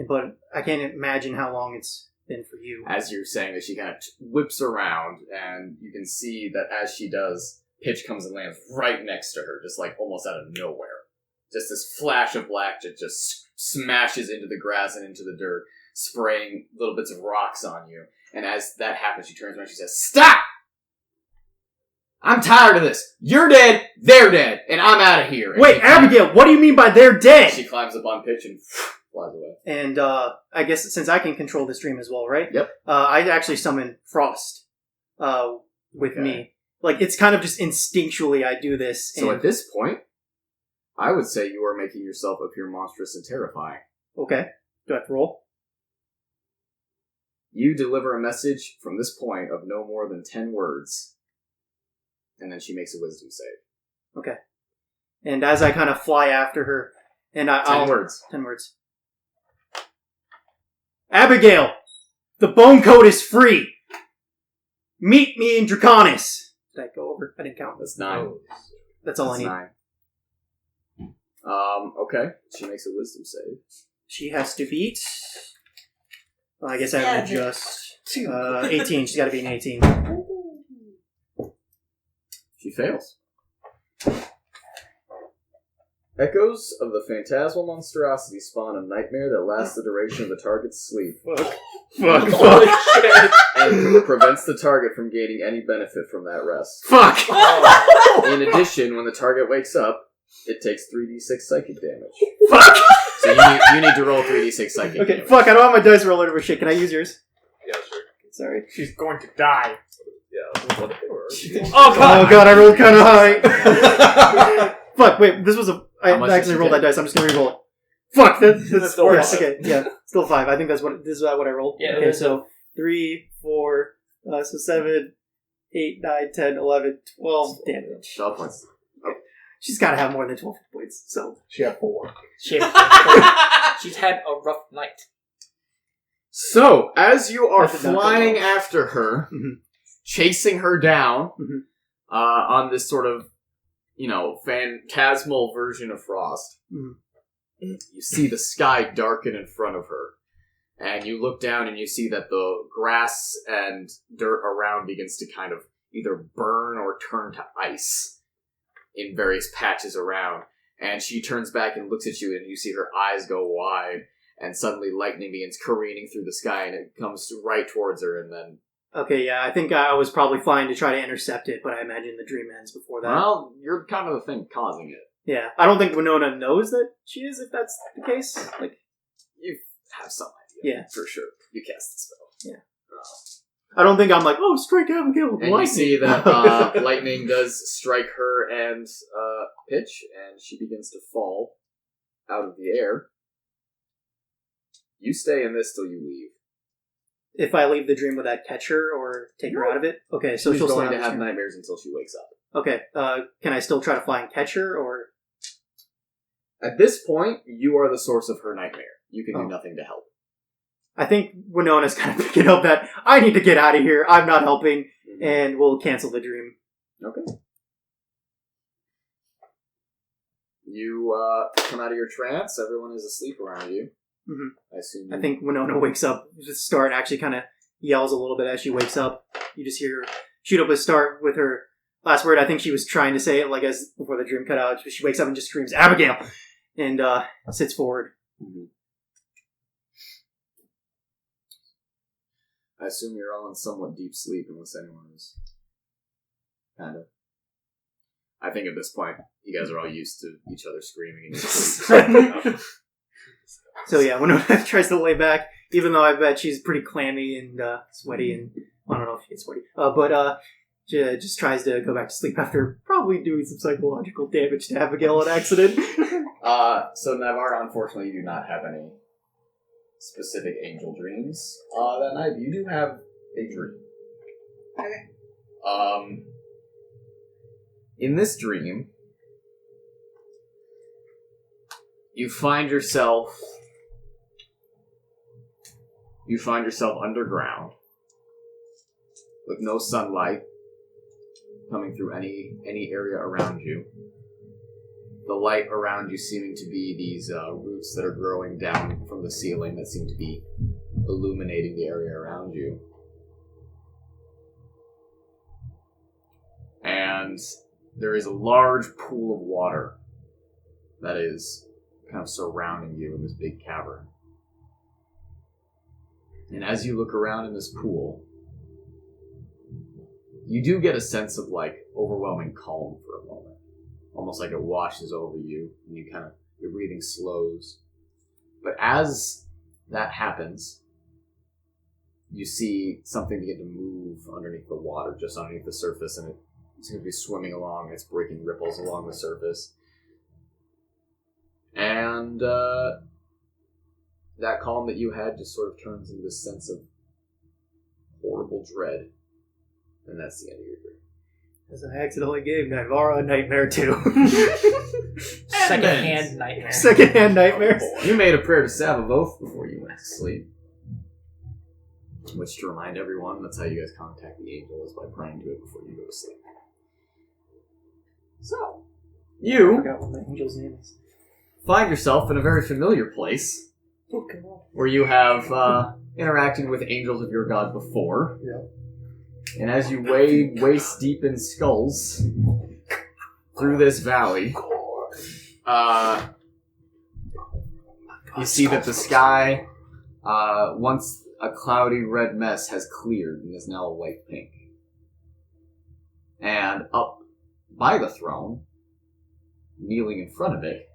Speaker 2: but I can't imagine how long it's been for you.
Speaker 1: As you're saying that, she kind of whips around, and you can see that as she does, Pitch comes and lands right next to her, just like almost out of nowhere. Just this flash of black that just smashes into the grass and into the dirt, spraying little bits of rocks on you. And as that happens, she turns around and she says, "Stop! I'm tired of this. You're dead, they're dead, and I'm out of here." And
Speaker 2: Wait, Abigail, what do you mean by they're dead?
Speaker 1: She climbs up on Pitch and flies away.
Speaker 2: And I guess since I can control this dream as well, right?
Speaker 1: Yep.
Speaker 2: I actually summon Frost with me. Like, it's kind of just instinctually I do this.
Speaker 1: So at this point, I would say you are making yourself appear monstrous and terrifying.
Speaker 2: Okay. Do I have to roll?
Speaker 1: You deliver a message from this point of no more than 10 words. And then she makes a wisdom save.
Speaker 2: Okay. And as I kind of fly after her, and
Speaker 1: 10 words.
Speaker 2: 10 words. Abigail, the bone coat is free. Meet me in Draconis. Did I go over? I didn't count.
Speaker 1: That's 9.
Speaker 2: That's all
Speaker 1: That's
Speaker 2: I need.
Speaker 1: 9. Okay. She makes a wisdom save.
Speaker 2: She has to beat. Well, I guess I have to adjust. 18. She's got to be an 18.
Speaker 1: She fails. Echoes of the phantasmal monstrosity spawn a nightmare that lasts the duration of the target's sleep.
Speaker 2: Fuck.
Speaker 1: And prevents the target from gaining any benefit from that rest.
Speaker 2: Fuck!
Speaker 1: In addition, when the target wakes up, it takes 3d6 psychic damage.
Speaker 2: Fuck!
Speaker 1: So you need to roll 3d6 psychic
Speaker 2: Okay,
Speaker 1: damage.
Speaker 2: fuck, I don't have my dice roller over shit. Can I use yours?
Speaker 7: Yeah, sure.
Speaker 2: Sorry.
Speaker 6: She's going to die.
Speaker 7: Yeah, what
Speaker 6: Oh god!
Speaker 2: I rolled kind of high. Fuck, wait, this was a... I
Speaker 1: How much
Speaker 2: actually
Speaker 1: did you
Speaker 2: rolled
Speaker 1: get?
Speaker 2: that dice, I'm just gonna re-roll it. Fuck, that's
Speaker 6: still
Speaker 2: worse.
Speaker 6: five.
Speaker 2: Okay, yeah, still 5. I think this is what I rolled.
Speaker 5: Yeah,
Speaker 2: okay,
Speaker 5: it
Speaker 2: so 3, 4, so 7, 8, 9, 10, 11, 12 damage.
Speaker 1: 12 points.
Speaker 2: She's gotta have more than 12 points, so...
Speaker 3: She had 4.
Speaker 5: She's had a rough night.
Speaker 1: So, as you are
Speaker 2: I did not
Speaker 1: flying
Speaker 2: go well.
Speaker 1: after her,
Speaker 2: Mhm.
Speaker 1: chasing her down
Speaker 2: Mhm.
Speaker 1: on this sort of, phantasmal version of Frost,
Speaker 2: Mhm.
Speaker 1: you see the sky darken in front of her. And you look down and you see that the grass and dirt around begins to kind of either burn or turn to ice in various patches around. And she turns back and looks at you and you see her eyes go wide. And suddenly lightning begins careening through the sky and it comes right towards her and then...
Speaker 2: Okay, yeah, I think I was probably fine to try to intercept it, but I imagine the dream ends before that.
Speaker 1: Well, you're kind of the thing causing it.
Speaker 2: Yeah, I don't think Winona knows that she is, if that's the case. Like,
Speaker 1: You have some idea.
Speaker 2: Yeah.
Speaker 1: For sure. You cast the spell.
Speaker 2: I don't think I'm like, oh, strike Abigail with
Speaker 1: And
Speaker 2: lightning.
Speaker 1: you see that lightning does strike her and Pitch, and she begins to fall out of the air. You stay in this till you leave.
Speaker 2: If I leave the dream, would that catch her or take her out of it? Okay, so
Speaker 1: She's
Speaker 2: she'll
Speaker 1: going
Speaker 2: stay
Speaker 1: to
Speaker 2: out
Speaker 1: have
Speaker 2: of the dream.
Speaker 1: nightmares until she wakes up.
Speaker 2: Okay, can I still try to fly and catch her, or...
Speaker 1: At this point, you are the source of her nightmare. You can do nothing to help.
Speaker 2: I think Winona's kind of picking up that I need to get out of here. I'm not helping, and we'll cancel the dream.
Speaker 1: Okay. You come out of your trance. Everyone is asleep around you.
Speaker 2: Mm-hmm.
Speaker 1: I assume.
Speaker 2: I think Winona wakes up. Start actually kind of yells a little bit as she wakes up. You just hear her shoot up a start with her last word. I think she was trying to say it like as before the dream cut out. She wakes up and just screams, "Abigail!" and sits forward.
Speaker 1: Mm-hmm. I assume you're all in somewhat deep sleep, unless anyone is kind of. I think at this point, you guys are all used to each other screaming in your sleep.
Speaker 2: So yeah, Winona tries to lay back, even though I bet she's pretty clammy and sweaty, and I don't know if she's sweaty, but she just tries to go back to sleep after probably doing some psychological damage to Abigail on accident.
Speaker 1: So Navarre, unfortunately, you do not have any specific angel dreams that night. You do have a dream.
Speaker 4: Okay.
Speaker 1: In this dream, you find yourself underground with no sunlight coming through any area around you. The light around you seeming to be these roots that are growing down from the ceiling that seem to be illuminating the area around you. And there is a large pool of water that is kind of surrounding you in this big cavern. And as you look around in this pool, you do get a sense of like overwhelming calm for a moment. Almost like it washes over you and your breathing slows. But as that happens, you see something begin to move underneath the water, just underneath the surface, and it seems to be swimming along, and it's breaking ripples along the surface. And that calm that you had just sort of turns into this sense of horrible dread. And that's the end of your dream.
Speaker 2: As I accidentally gave Navarre a nightmare too.
Speaker 5: Secondhand nightmare.
Speaker 2: Secondhand nightmares.
Speaker 1: You made a prayer to Savaboth before you went to sleep. Which, to remind everyone, that's how you guys contact the angel, is by praying to it before you go to sleep. So,
Speaker 2: I
Speaker 1: you
Speaker 2: forgot what the angel's name is.
Speaker 1: find yourself in a very familiar place, where you have interacted with angels of your god before.
Speaker 3: Yeah.
Speaker 1: And as you wade waist deep in skulls through this valley, you see that the sky, once a cloudy red mess, has cleared and is now a white pink. And up by the throne, kneeling in front of it,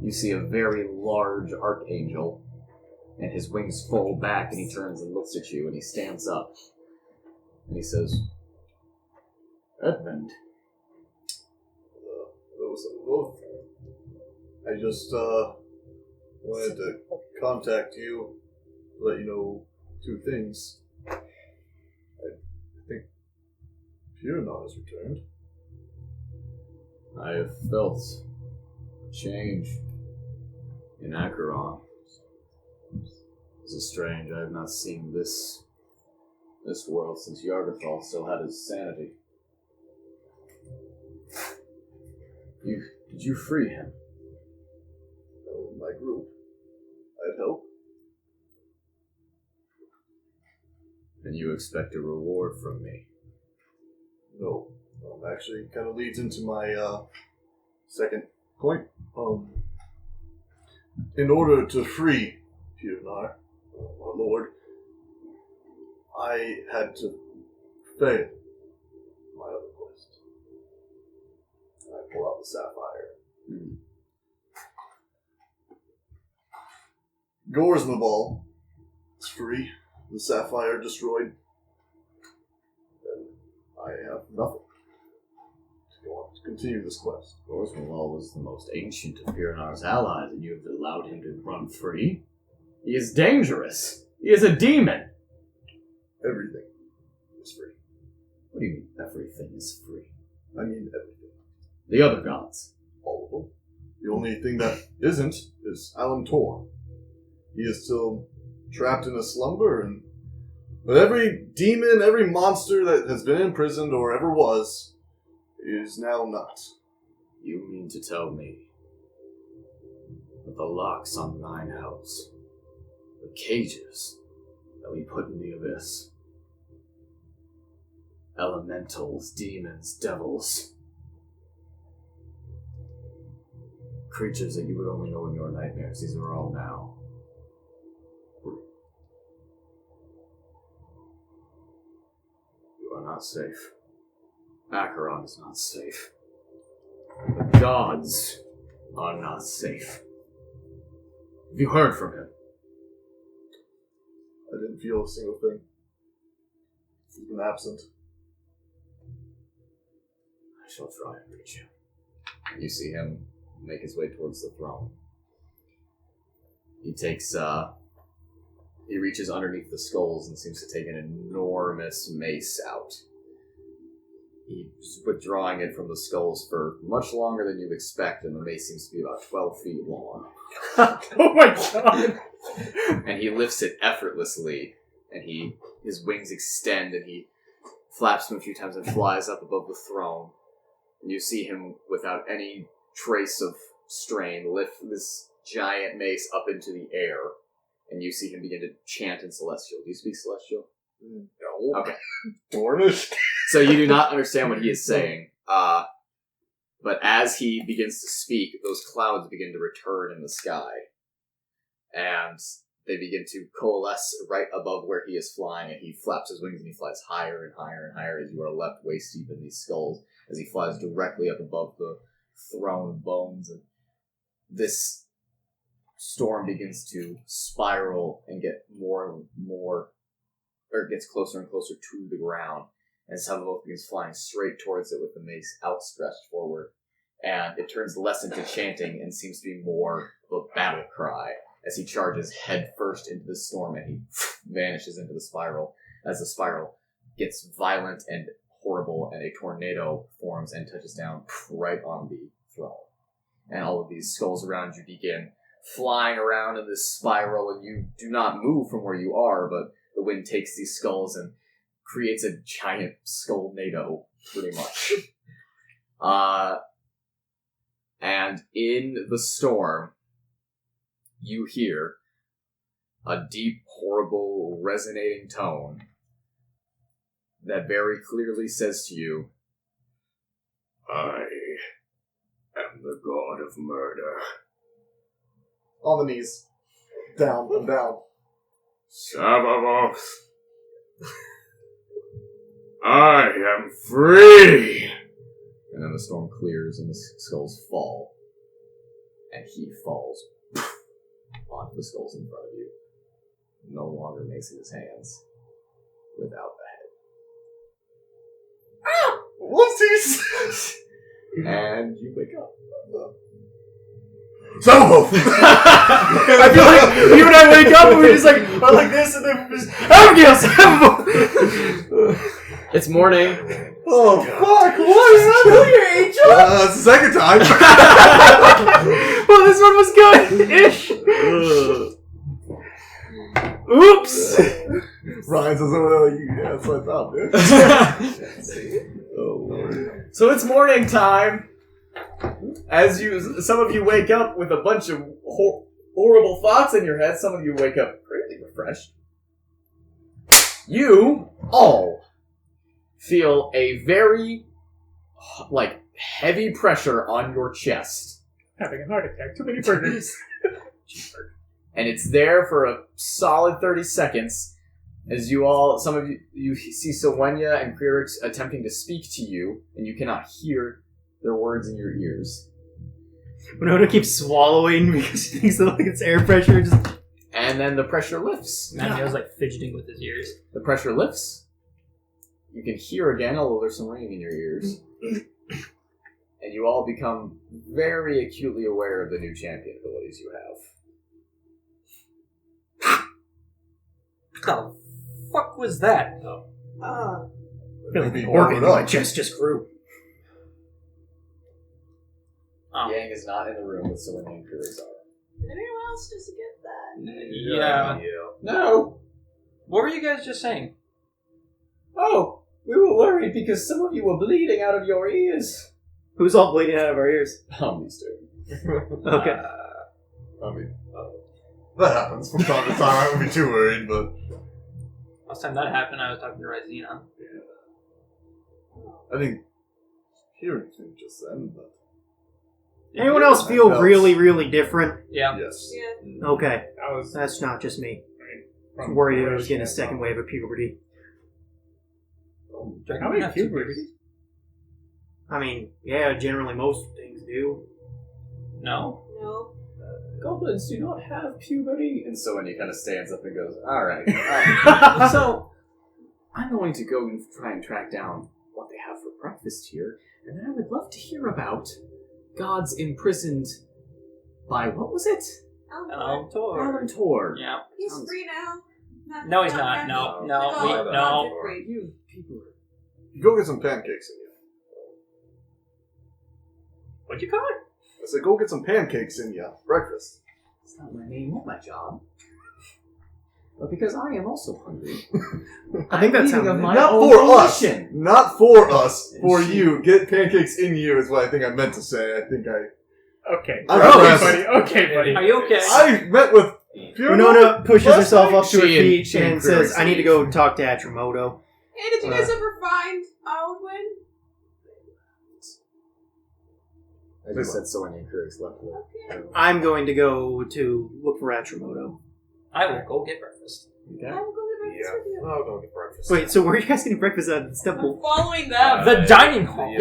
Speaker 1: you see a very large archangel, and his wings fold back, and he turns and looks at you, and he stands up. And he says, Edmund.
Speaker 3: I just wanted to contact you to let you know two things. I think Purinon has returned.
Speaker 1: I have felt change in Acheron. This is strange. I have not seen this world since Yargathal still had his sanity. Did you free him?
Speaker 3: My group. I'd help.
Speaker 1: And you expect a reward from me?
Speaker 3: No. Actually, kind of leads into my second point. In order to free Purinar, our lord, I had to fail my other quest. I pull out the sapphire. Gorsmabal is free. The sapphire destroyed. And I have nothing to go on to continue this quest.
Speaker 1: Gorsmabal was the most ancient of Piranar's allies, and you have allowed him to run free? He is dangerous. He is a demon.
Speaker 3: Everything is free.
Speaker 1: What do you mean everything is free?
Speaker 3: I mean everything.
Speaker 1: The other gods.
Speaker 3: All of them. The only thing that isn't is Alan Tor. He is still trapped in a slumber, but every demon, every monster that has been imprisoned or ever was, is now not.
Speaker 1: You mean to tell me that the locks on 9 hells, the cages that we put in the abyss, elementals, demons, devils, creatures that you would only know in your nightmares, these are all now free. You are not safe. Acheron is not safe. The gods are not safe. Have you heard from him?
Speaker 3: I didn't feel a single thing. He's been absent.
Speaker 1: I shall try and reach him. You see him make his way towards the throne. He takes, he reaches underneath the skulls and seems to take an enormous mace out. He's withdrawing it from the skulls for much longer than you'd expect, and the mace seems to be about 12 feet long.
Speaker 6: Oh my god!
Speaker 1: And he lifts it effortlessly, and his wings extend, and he flaps them a few times and flies up above the throne. And you see him, without any trace of strain, lift this giant mace up into the air, and you see him begin to chant in Celestial. Do you speak Celestial?
Speaker 3: No.
Speaker 1: Okay.
Speaker 3: Dornish.
Speaker 1: So you do not understand what he is saying, but as he begins to speak, those clouds begin to return in the sky, and they begin to coalesce right above where he is flying, and he flaps his wings and he flies higher and higher and higher as you are left waist deep in these skulls, as he flies directly up above the throne of bones, and this storm begins to spiral and get more and more, or it gets closer and closer to the ground. And Sabaoth begins flying straight towards it with the mace outstretched forward. And it turns less into chanting and seems to be more of a battle cry as he charges head first into the storm and he vanishes into the spiral. As the spiral gets violent and horrible and a tornado forms and touches down right on the throne. And all of these skulls around you begin flying around in this spiral, and you do not move from where you are, but the wind takes these skulls and creates a giant skull-nado, pretty much. And in the storm, you hear a deep, horrible, resonating tone that very clearly says to you, I am the god of murder.
Speaker 3: On the knees. Down and down.
Speaker 1: Sabaoth. I am free! And then the storm clears and the skulls fall. And he falls onto the skulls in front of you. No longer makes it his hands without the head.
Speaker 3: Whoopsies!
Speaker 1: And you wake up.
Speaker 3: Sabaoth!
Speaker 2: I feel like you and I wake up and we're just like this, and then we're just Abigail, Sabaoth!
Speaker 1: It's morning.
Speaker 3: Oh, fuck! What is that?
Speaker 2: Kill your angel?
Speaker 3: It's the second time.
Speaker 2: Well, this one was good-ish. Oops.
Speaker 3: Ryan says, oh, yeah, that's what I thought, dude. Oh, Lord.
Speaker 1: So it's morning time. As some of you wake up with a bunch of horrible thoughts in your head, some of you wake up greatly refreshed. You all feel a very, heavy pressure on your chest.
Speaker 6: Having a heart attack. Too many burgers.
Speaker 1: And it's there for a solid 30 seconds as some of you see Sowenya and Krierix attempting to speak to you, and you cannot hear their words in your ears.
Speaker 2: Winona keeps swallowing because she thinks that it's air pressure.
Speaker 1: And then the pressure lifts.
Speaker 5: Manio's fidgeting with his ears.
Speaker 1: The pressure lifts. You can hear again, although there's some ringing in your ears. And you all become very acutely aware of the new champion abilities you have.
Speaker 5: The fuck was that?
Speaker 2: I feel like the
Speaker 3: Maybe
Speaker 2: organ in
Speaker 3: warm it
Speaker 2: my
Speaker 3: up.
Speaker 2: chest just grew.
Speaker 1: Yang is not in the room with Soenia and Kurizar.
Speaker 4: Did anyone else just get that?
Speaker 5: Yeah.
Speaker 1: No.
Speaker 5: What were you guys just saying?
Speaker 1: Oh, we were worried because some of you were bleeding out of your ears.
Speaker 2: Who's all bleeding out of our ears?
Speaker 1: These two.
Speaker 2: Okay.
Speaker 3: I mean, that happens from time to time. I wouldn't be too worried, but
Speaker 5: Last time that happened, I was talking to Rysina.
Speaker 3: I think hearing things just then. But
Speaker 2: Anyone else feel really, really different?
Speaker 5: Yeah.
Speaker 3: yes,
Speaker 4: Yeah.
Speaker 2: Okay.
Speaker 6: That was
Speaker 2: That's not just me. I was
Speaker 6: from
Speaker 2: worried I was
Speaker 6: Wish
Speaker 2: getting a
Speaker 6: and
Speaker 2: second
Speaker 6: from-
Speaker 2: wave of puberty.
Speaker 5: Dragon
Speaker 6: How many
Speaker 5: have two
Speaker 6: puberties?
Speaker 5: babies?
Speaker 2: I mean, yeah, generally most things do.
Speaker 5: No.
Speaker 4: No.
Speaker 1: Goblins do not have puberty. And Soenia kind of stands up and goes, alright. So, I'm going to go and try and track down what they have for breakfast here. And then I would love to hear about gods imprisoned by, what was it?
Speaker 5: Tor.
Speaker 1: Alantor.
Speaker 5: Yeah.
Speaker 4: He's free now.
Speaker 5: No, he's not. No, no.
Speaker 1: You people are...
Speaker 3: go get some pancakes in you.
Speaker 5: What'd you call it?
Speaker 3: I said, go get some pancakes in you. Breakfast.
Speaker 1: It's not my name or my job. But because I am also hungry.
Speaker 2: I think that's
Speaker 1: I'm eating
Speaker 2: how-
Speaker 1: of my
Speaker 3: Not
Speaker 1: own
Speaker 3: for us.
Speaker 1: volition.
Speaker 3: Not for us. For you. Get pancakes in you is what I think I meant to say. I think
Speaker 6: Okay.
Speaker 3: I'm
Speaker 6: okay,
Speaker 3: impressed.
Speaker 6: buddy. Okay, buddy.
Speaker 5: Are you okay?
Speaker 3: I met with Fiona.
Speaker 2: Winona pushes
Speaker 3: last
Speaker 2: herself
Speaker 3: night?
Speaker 2: up to her
Speaker 1: She and-
Speaker 2: feet
Speaker 1: she and
Speaker 2: and says,
Speaker 1: Chris
Speaker 2: I need to
Speaker 1: leave.
Speaker 2: go talk to Atrimoto.
Speaker 4: Hey, did you guys ever find Aldwin?
Speaker 1: I just said Soenia and Kuris left.
Speaker 4: Okay.
Speaker 2: I'm going to go to look for Atrimoto.
Speaker 5: I will go get breakfast.
Speaker 4: I will go get breakfast with you.
Speaker 7: I'll go get breakfast.
Speaker 2: Wait, so where are you guys getting breakfast at this
Speaker 4: I'm
Speaker 2: temple?
Speaker 4: following them.
Speaker 5: The dining hall.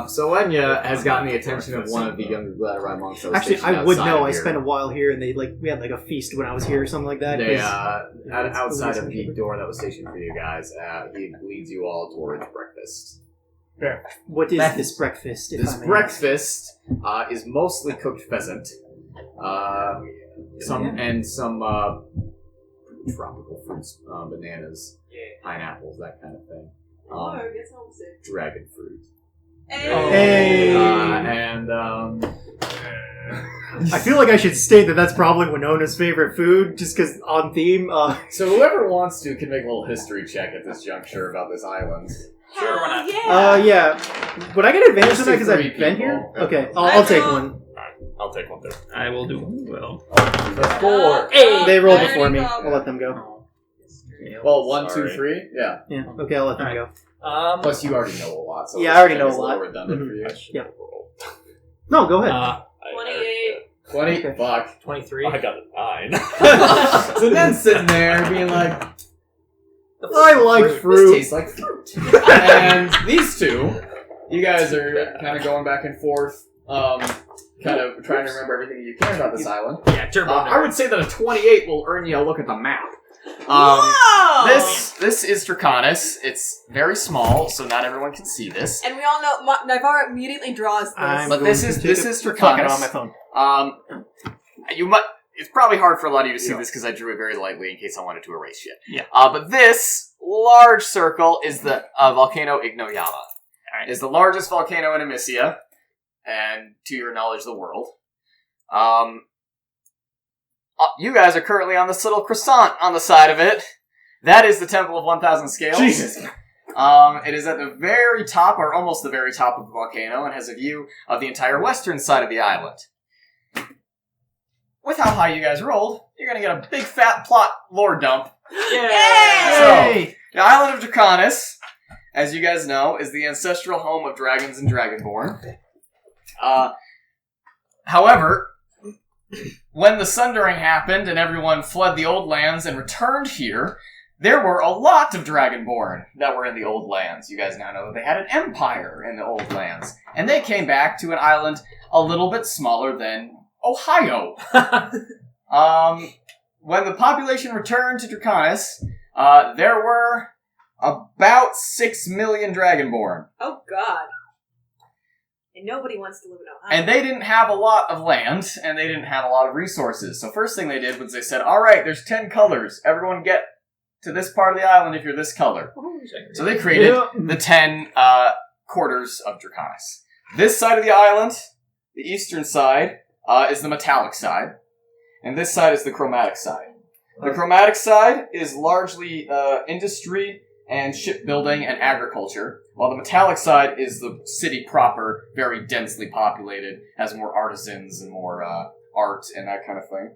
Speaker 1: Soenia has gotten the attention of one of the younger Gladrai monks that was
Speaker 2: Actually,
Speaker 1: stationed
Speaker 2: I would
Speaker 1: outside
Speaker 2: know.
Speaker 1: of
Speaker 2: I
Speaker 1: here.
Speaker 2: spent a while here, and we had like a feast when I was here or something like that.
Speaker 1: They,
Speaker 2: 'cause- it's
Speaker 1: outside of
Speaker 2: really
Speaker 1: the door that was stationed for you guys, he leads you all towards breakfast.
Speaker 2: What is
Speaker 1: That-
Speaker 2: this breakfast? If
Speaker 1: This
Speaker 2: I may
Speaker 1: breakfast is mostly cooked pheasant, some tropical fruits, bananas, pineapples, that kind of thing.
Speaker 4: Oh, it gets homesick.
Speaker 1: Dragon fruit,
Speaker 2: Hey!
Speaker 1: and
Speaker 2: I feel like I should state that that's probably Winona's favorite food, just because on theme.
Speaker 1: so whoever wants to can make a little history check at this juncture about this island.
Speaker 5: Sure, why not?
Speaker 4: Yeah.
Speaker 2: Yeah. Would I get advantage on that because
Speaker 1: Three
Speaker 2: I've been
Speaker 1: people.
Speaker 2: here? Okay, I'll take one.
Speaker 7: I'll take one too.
Speaker 5: I will do well.
Speaker 1: Four.
Speaker 5: Hey!
Speaker 2: They rolled
Speaker 4: there
Speaker 2: before
Speaker 4: you
Speaker 2: me.
Speaker 4: go.
Speaker 2: I'll let them go.
Speaker 1: Well, 1, 2,
Speaker 7: Sorry.
Speaker 1: 3, yeah.
Speaker 2: Yeah. Okay, I'll let them go.
Speaker 1: Plus, you already know a lot, so
Speaker 2: Yeah, I already know
Speaker 1: it's
Speaker 2: a
Speaker 1: little
Speaker 2: lot.
Speaker 1: redundant for you.
Speaker 2: Yeah. No, go ahead.
Speaker 4: 28.
Speaker 1: 20,
Speaker 2: Okay.
Speaker 1: fuck.
Speaker 5: 23.
Speaker 7: I got a 9.
Speaker 1: So then sitting there being like,
Speaker 2: I like
Speaker 1: this
Speaker 2: fruit.
Speaker 1: tastes like fruit. And these two, you guys are kind of going back and forth, kind of trying to remember everything you can about this island.
Speaker 5: Yeah, turbo.
Speaker 1: I would say that a 28 will earn you a look at the map.
Speaker 4: Whoa!
Speaker 1: This is Draconis. It's very small, so not everyone can see this.
Speaker 4: And we all know Navarre immediately draws this.
Speaker 2: I'm
Speaker 1: But
Speaker 2: going
Speaker 1: this
Speaker 2: to
Speaker 1: is-
Speaker 2: take
Speaker 1: this
Speaker 2: a-
Speaker 1: is
Speaker 2: Fuck it,
Speaker 1: Draconis.
Speaker 2: on my phone.
Speaker 1: You might. It's probably hard for a lot of you to see
Speaker 2: Yeah.
Speaker 1: this because I drew it very lightly in case I wanted to erase shit.
Speaker 5: Yeah.
Speaker 1: But this large circle is the volcano Ignoyama.
Speaker 5: Alright.
Speaker 1: Is the largest volcano in Amicia, and to your knowledge, the world. You guys are currently on this little croissant on the side of it. That is the Temple of 1,000 Scales.
Speaker 6: Jesus.
Speaker 1: It is at the very top, or almost the very top of the volcano, and has a view of the entire western side of the island. With how high you guys rolled, you're gonna get a big fat plot lore dump.
Speaker 5: Yeah.
Speaker 1: So, the island of Draconis, as you guys know, is the ancestral home of dragons and dragonborn. However, when the Sundering happened and everyone fled the old lands and returned here, there were a lot of dragonborn that were in the old lands. You guys now know that they had an empire in the old lands. And they came back to an island a little bit smaller than Ohio. When the population returned to Draconis, there were about 6 million dragonborn.
Speaker 4: Oh God. And nobody wants to live in Ohio.
Speaker 1: And they didn't have a lot of land, and they didn't have a lot of resources. So first thing they did was they said, alright, there's 10 colors. Everyone get to this part of the island if you're this color. So they created the 10 quarters of Draconis. This side of the island, the eastern side, is the metallic side, and this side is the chromatic side. The chromatic side is largely industry and shipbuilding and agriculture, while the metallic side is the city proper, very densely populated, has more artisans and more art and that kind of thing.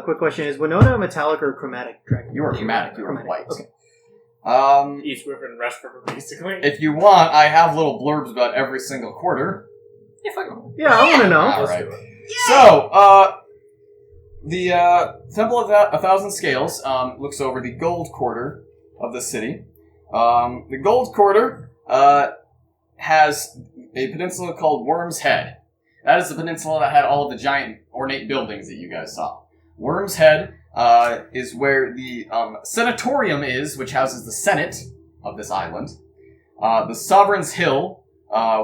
Speaker 2: Quick question, is Winona a metallic or chromatic dragon?
Speaker 1: You are chromatic, you are white.
Speaker 2: Okay.
Speaker 6: East River and West River, basically.
Speaker 1: If you want, I have little blurbs about every single quarter.
Speaker 5: Yeah, fuck 'em.
Speaker 2: Yeah, I want to know.
Speaker 1: Alright. So, the Temple of a Thousand Scales looks over the gold quarter of the city. The gold quarter has a peninsula called Worm's Head. That is the peninsula that had all of the giant ornate buildings that you guys saw. Worm's Head is where the Senatorium is, which houses the Senate of this island. The Sovereign's Hill,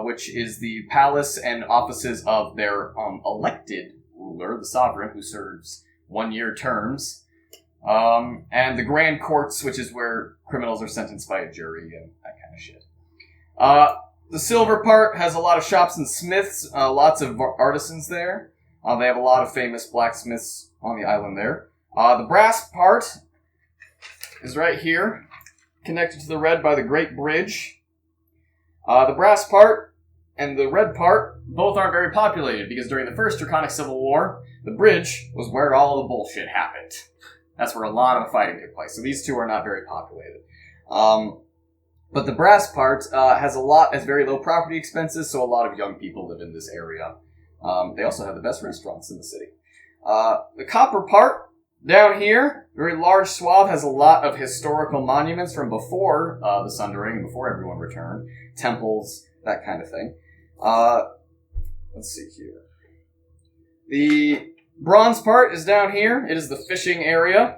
Speaker 1: which is the palace and offices of their elected ruler, the Sovereign, who serves 1-year terms. And the Grand Courts, which is where criminals are sentenced by a jury and that kind of shit. The silver part has a lot of shops and smiths, lots of artisans there. They have a lot of famous blacksmiths on the island there. The brass part is right here, connected to the red by the Great Bridge. The brass part and the red part both aren't very populated, because during the First Draconic Civil War, the bridge was where all of the bullshit happened. That's where a lot of the fighting took place. So these two are not very populated. But the brass part has very low property expenses, so a lot of young people live in this area. They also have the best restaurants in the city. The copper part, down here, very large swath, has a lot of historical monuments from before the Sundering and before everyone returned. Temples, that kind of thing. Let's see here. The bronze part is down here. It is the fishing area.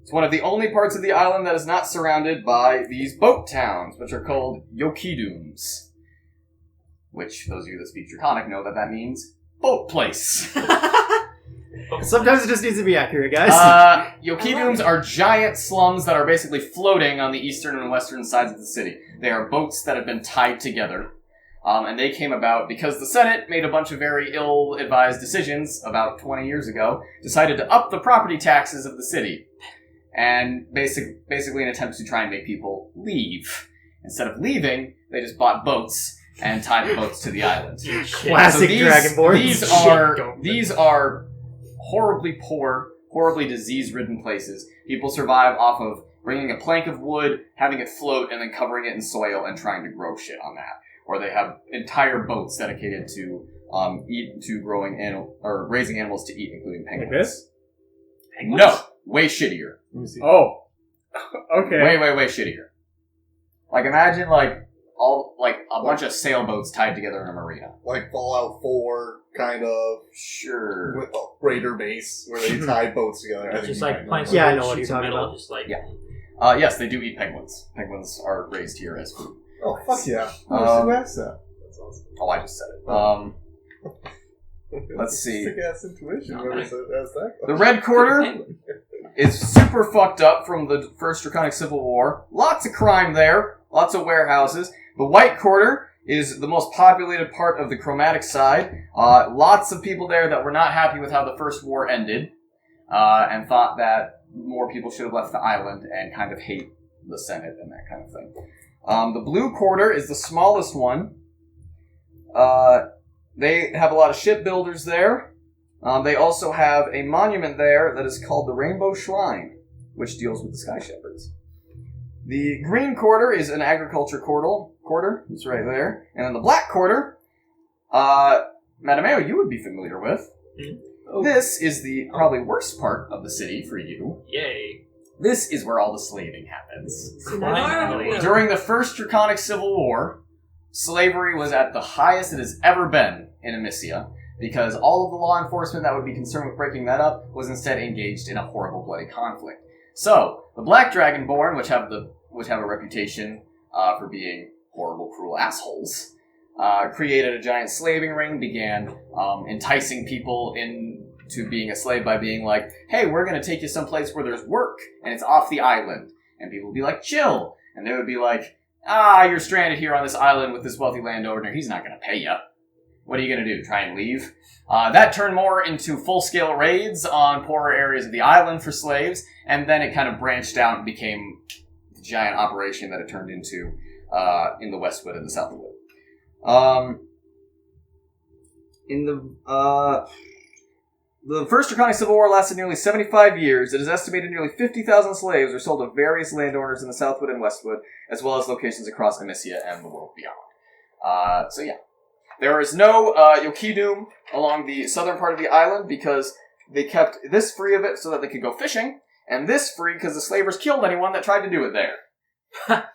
Speaker 1: It's one of the only parts of the island that is not surrounded by these boat towns, which are called Yokidums. Which, those of you that speak Draconic know that means boat place.
Speaker 2: Sometimes it just needs to be accurate, guys.
Speaker 1: Yokidums are giant slums that are basically floating on the eastern and western sides of the city. They are boats that have been tied together. And they came about because the Senate made a bunch of very ill-advised decisions about 20 years ago, decided to up the property taxes of the city. And basically an attempt to try and make people leave. Instead of leaving, they just bought boats and tied the boats to the island.
Speaker 2: Classic Dragonborn.
Speaker 1: These are horribly poor, horribly disease-ridden places. People survive off of bringing a plank of wood, having it float, and then covering it in soil and trying to grow shit on that. Or they have entire boats dedicated to raising animals to eat, including penguins.
Speaker 6: Like this?
Speaker 1: No, way shittier.
Speaker 3: Let me see.
Speaker 6: Oh. Okay.
Speaker 1: Way shittier. Like, imagine, a bunch of sailboats tied together in a marina.
Speaker 3: Like Fallout 4, kind of,
Speaker 1: Sure.
Speaker 3: with a raider base, where they tie boats together. I
Speaker 5: It's
Speaker 3: think
Speaker 5: just
Speaker 3: you
Speaker 5: like
Speaker 3: might know
Speaker 5: planks
Speaker 3: that.
Speaker 2: Yeah, I
Speaker 5: of
Speaker 2: know what
Speaker 5: sheets
Speaker 2: you're
Speaker 5: of
Speaker 2: talking
Speaker 5: metal,
Speaker 2: about.
Speaker 5: just like
Speaker 1: Yeah. Yes, they do eat penguins. Penguins are raised here as food.
Speaker 3: Oh, fuck yeah. Who asked that? That's awesome.
Speaker 1: Oh, I just said it. Let's see.
Speaker 3: Sick-ass intuition.
Speaker 5: No,
Speaker 3: Whoever
Speaker 5: I-
Speaker 3: said asked that
Speaker 1: The
Speaker 3: question.
Speaker 1: Red Quarter
Speaker 5: penguin.
Speaker 1: is super fucked up from the First Draconic Civil War. Lots of crime there. Lots of warehouses. The White Quarter is the most populated part of the chromatic side. Lots of people there that were not happy with how the First War ended, and thought that more people should have left the island and kind of hate the Senate and that kind of thing. The Blue Quarter is the smallest one. They have a lot of shipbuilders there. They also have a monument there that is called the Rainbow Shrine, which deals with the Sky Shepherds. The Green Quarter is an agriculture quarter. It's right there. And then the Black Quarter, Madameo, you would be familiar with.
Speaker 5: Oh.
Speaker 1: This is the probably worst part of the city for you.
Speaker 5: Yay.
Speaker 1: This is where all the slaving happens.
Speaker 5: Finally.
Speaker 1: During the First Draconic Civil War, slavery was at the highest it has ever been in Amicia, because all of the law enforcement that would be concerned with breaking that up was instead engaged in a horrible bloody conflict. So, the Black Dragonborn, which have a reputation for being horrible, cruel assholes, created a giant slaving ring, began enticing people into being a slave by being like, hey, we're going to take you someplace where there's work, and it's off the island. And people would be like, chill. And they would be like, You're stranded here on this island with this wealthy landowner. He's not going to pay you. What are you going to do? Try and leave? That turned more into full-scale raids on poorer areas of the island for slaves, and then it kind of branched out and became the giant operation that it turned into in the Westwood and the Southwood. The First Draconic Civil War lasted nearly 75 years. It is estimated nearly 50,000 slaves were sold to various landowners in the Southwood and Westwood, as well as locations across Amicia and the world beyond. So yeah. There is no Yokidum along the southern part of the island because they kept this free of it so that they could go fishing, and this free because the slavers killed anyone that tried to do it there.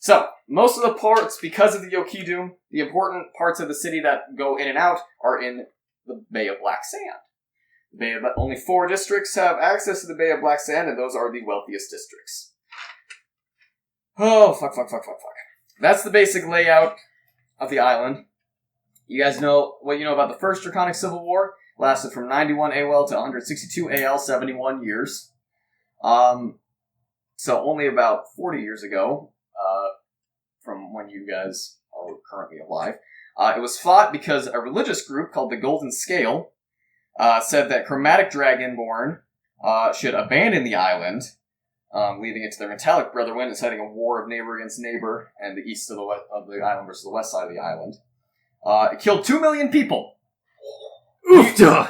Speaker 1: So, most of the parts, because of the Yokidum, the important parts of the city that go in and out are in the Bay of Black Sand. Only 4 districts have access to the Bay of Black Sand, and those are the wealthiest districts. Oh, fuck. That's the basic layout of the island. You guys know what you know about the First Draconic Civil War? Lasted from 91 AL to 162 AL, 71 years. So only about 40 years ago, from when you guys are currently alive. It was fought because a religious group called the Golden Scale said that Chromatic Dragonborn should abandon the island, leaving it to their metallic brethren, inciting a war of neighbor against neighbor, and the east of the island versus the west side of the island. It killed 2 million people.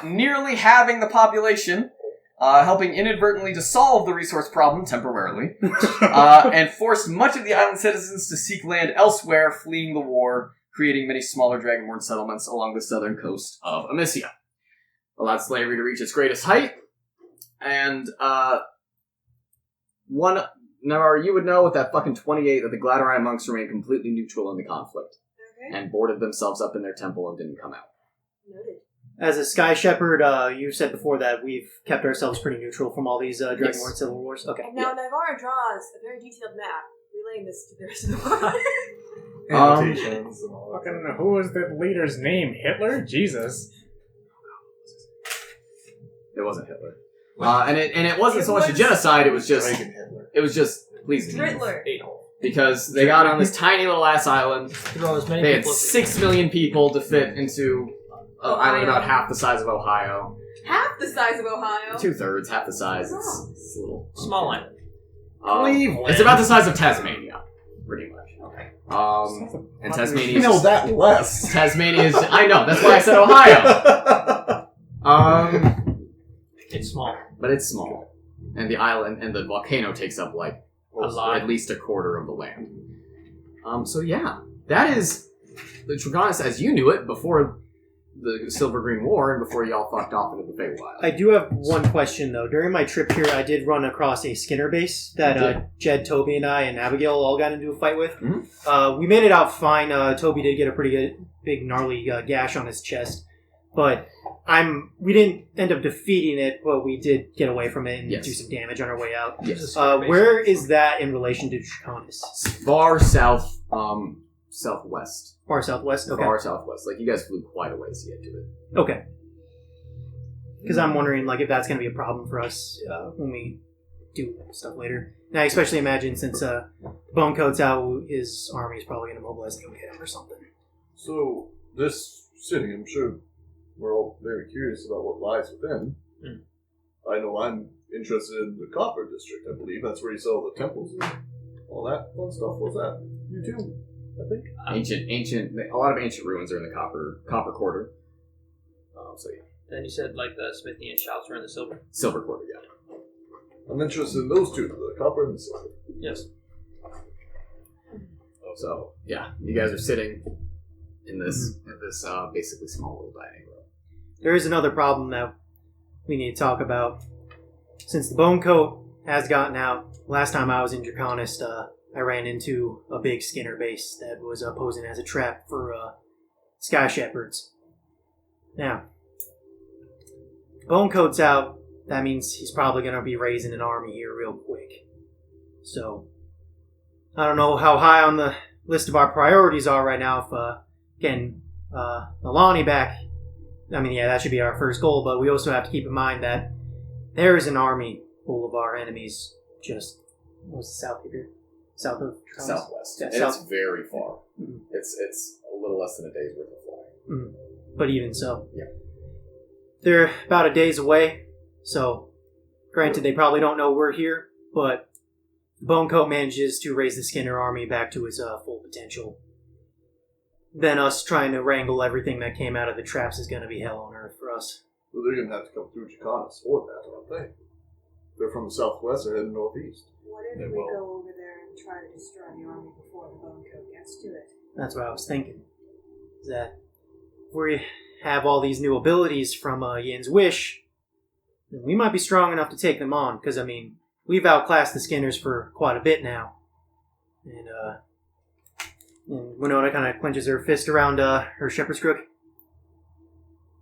Speaker 1: Nearly halving the population, helping inadvertently to solve the resource problem temporarily, and forced much of the island citizens to seek land elsewhere, fleeing the war, creating many smaller Dragonborn settlements along the southern coast of Amicia. Allowed slavery to reach its greatest height, and Navarre, you would know with that fucking 28 that the Gladorine monks remained completely neutral in the conflict. And boarded themselves up in their temple and didn't come out.
Speaker 4: Noted.
Speaker 2: As a Sky Shepherd, you said before that we've kept ourselves pretty neutral from all these Dragonborn Civil Wars. Okay.
Speaker 4: And now Navarre draws a very detailed map, relaying this to the rest of the world.
Speaker 3: Annotations and all that.
Speaker 6: Fucking, who was the leader's name? Hitler? Jesus.
Speaker 1: It wasn't Hitler. And it wasn't so much a genocide, it was just...
Speaker 3: Reagan Hitler.
Speaker 1: It was just pleasing.
Speaker 4: Hitler.
Speaker 1: Because they got on this tiny little ass island.
Speaker 5: Throw as many
Speaker 1: They had
Speaker 5: people as
Speaker 1: 6 million people to fit into an island about half the size of Ohio.
Speaker 4: Half the size of Ohio.
Speaker 1: 2/3, half the size. It's a little...
Speaker 5: small island.
Speaker 1: It's about the size of Tasmania, pretty much. Okay. And Tasmania is...
Speaker 3: You know that less.
Speaker 1: Tasmania is... I know, that's why I said Ohio.
Speaker 5: It's small.
Speaker 1: But it's small. And the island and the volcano takes up, like, at least a quarter of the land. So yeah. That is the Dragonus as you knew it before the Silver Green War and before y'all fucked off into the Feywild.
Speaker 2: I do have one question, though. During my trip here, I did run across a Skinner base that Jed, Toby, and I, and Abigail all got into a fight with.
Speaker 1: Mm-hmm.
Speaker 2: We made it out fine. Toby did get a pretty good, big, gnarly gash on his chest. But we didn't end up defeating it, but we did get away from it and do some damage on our way out.
Speaker 1: Yes.
Speaker 2: Where is that in relation to Draconis?
Speaker 1: Far south, southwest.
Speaker 2: Far southwest? Okay.
Speaker 1: Far southwest. Like, you guys flew quite a ways to get to it.
Speaker 2: Okay. Because I'm wondering, like, if that's going to be a problem for us when we do stuff later. And I especially imagine since Bonecoat's out, his army is probably going to mobilize to go get him or something.
Speaker 3: So, this city, I'm sure we're all very curious about what lies within. I know I'm interested in the Copper District, I believe. That's where you sell the temples and all that fun stuff. What's that? You too, I think.
Speaker 1: A lot of ancient ruins are in the Copper Quarter. So yeah.
Speaker 5: Then you said, like, the Smithian shops were in the silver?
Speaker 1: Silver Quarter, yeah.
Speaker 3: I'm interested in those two, the copper and the silver.
Speaker 5: Yes.
Speaker 1: So, yeah, you guys are sitting in this basically small little dining room.
Speaker 2: There is another problem that we need to talk about. Since the Bonecoat has gotten out, last time I was in Draconis, I ran into a big Skinner base that was posing as a trap for Sky Shepherds. Now, Bonecoat's out. That means he's probably going to be raising an army here real quick. So, I don't know how high on the list of our priorities are right now if getting Alani back. I mean, yeah, that should be our first goal, but we also have to keep in mind that there is an army full of our enemies just... What was the south here? South of Travis?
Speaker 1: Southwest.
Speaker 2: Yeah,
Speaker 1: And
Speaker 2: south.
Speaker 1: it's very far.
Speaker 2: Mhm.
Speaker 1: It's a little less than a day's worth of flying.
Speaker 2: But even so.
Speaker 1: Yeah.
Speaker 2: They're about a day's away, so granted they probably don't know we're here, but Bonecoat manages to raise the Skinner army back to its full potential. Then us trying to wrangle everything that came out of the traps is going to be hell on earth for us.
Speaker 3: Well, they're gonna have to come through Chicanas for that, aren't they? They're from the southwest, they're heading northeast.
Speaker 4: What if
Speaker 7: They
Speaker 4: we
Speaker 7: will.
Speaker 4: go over there and try to destroy the army before the Bone Coat gets to it?
Speaker 2: That's what I was thinking. Is that if we have all these new abilities from Yin's Wish, then we might be strong enough to take them on. Because, I mean, we've outclassed the Skinners for quite a bit now. And Winona kind of clenches her fist around her shepherd's crook.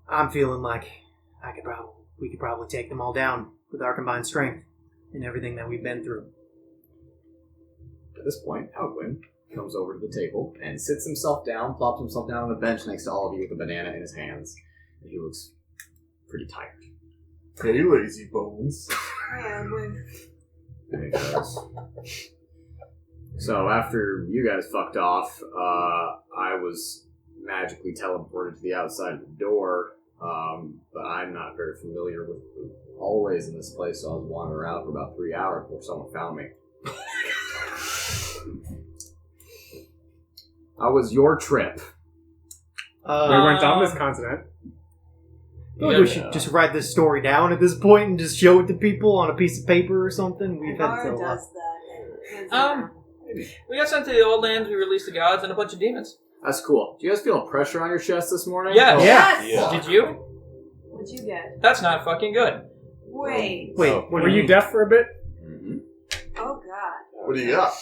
Speaker 2: I'm feeling like we could probably take them all down with our combined strength and everything that we've been through.
Speaker 1: At this point, Algwin comes over to the table and sits himself down, plops himself down on the bench next to all of you with a banana in his hands. And he looks pretty tired.
Speaker 3: Hey, lazy bones.
Speaker 4: I am when
Speaker 1: And he goes, so after you guys fucked off, I was magically teleported to the outside of the door, but I'm not very familiar with the hallways in this place, so I was wandering around for about 3 hours before someone found me. How was your trip?
Speaker 6: We weren't on this continent.
Speaker 2: I feel like we should just write this story down at this point and just show it to people on a piece of paper or something. We've had
Speaker 4: Ibarra
Speaker 2: to
Speaker 4: does that. And hands it
Speaker 5: Um,
Speaker 4: around.
Speaker 5: We got sent to the old lands, we released the gods and a bunch of demons.
Speaker 1: That's cool. Do you guys feel pressure on your chest this morning?
Speaker 5: Yes.
Speaker 2: Yeah.
Speaker 4: Yes!
Speaker 5: Did you?
Speaker 4: What'd you get?
Speaker 5: That's not fucking good.
Speaker 4: Wait.
Speaker 2: Wait,
Speaker 7: Oh,
Speaker 2: what do
Speaker 6: Were you
Speaker 2: mean?
Speaker 6: deaf for a bit?
Speaker 1: Mm-hmm.
Speaker 4: Oh god.
Speaker 3: What do you got?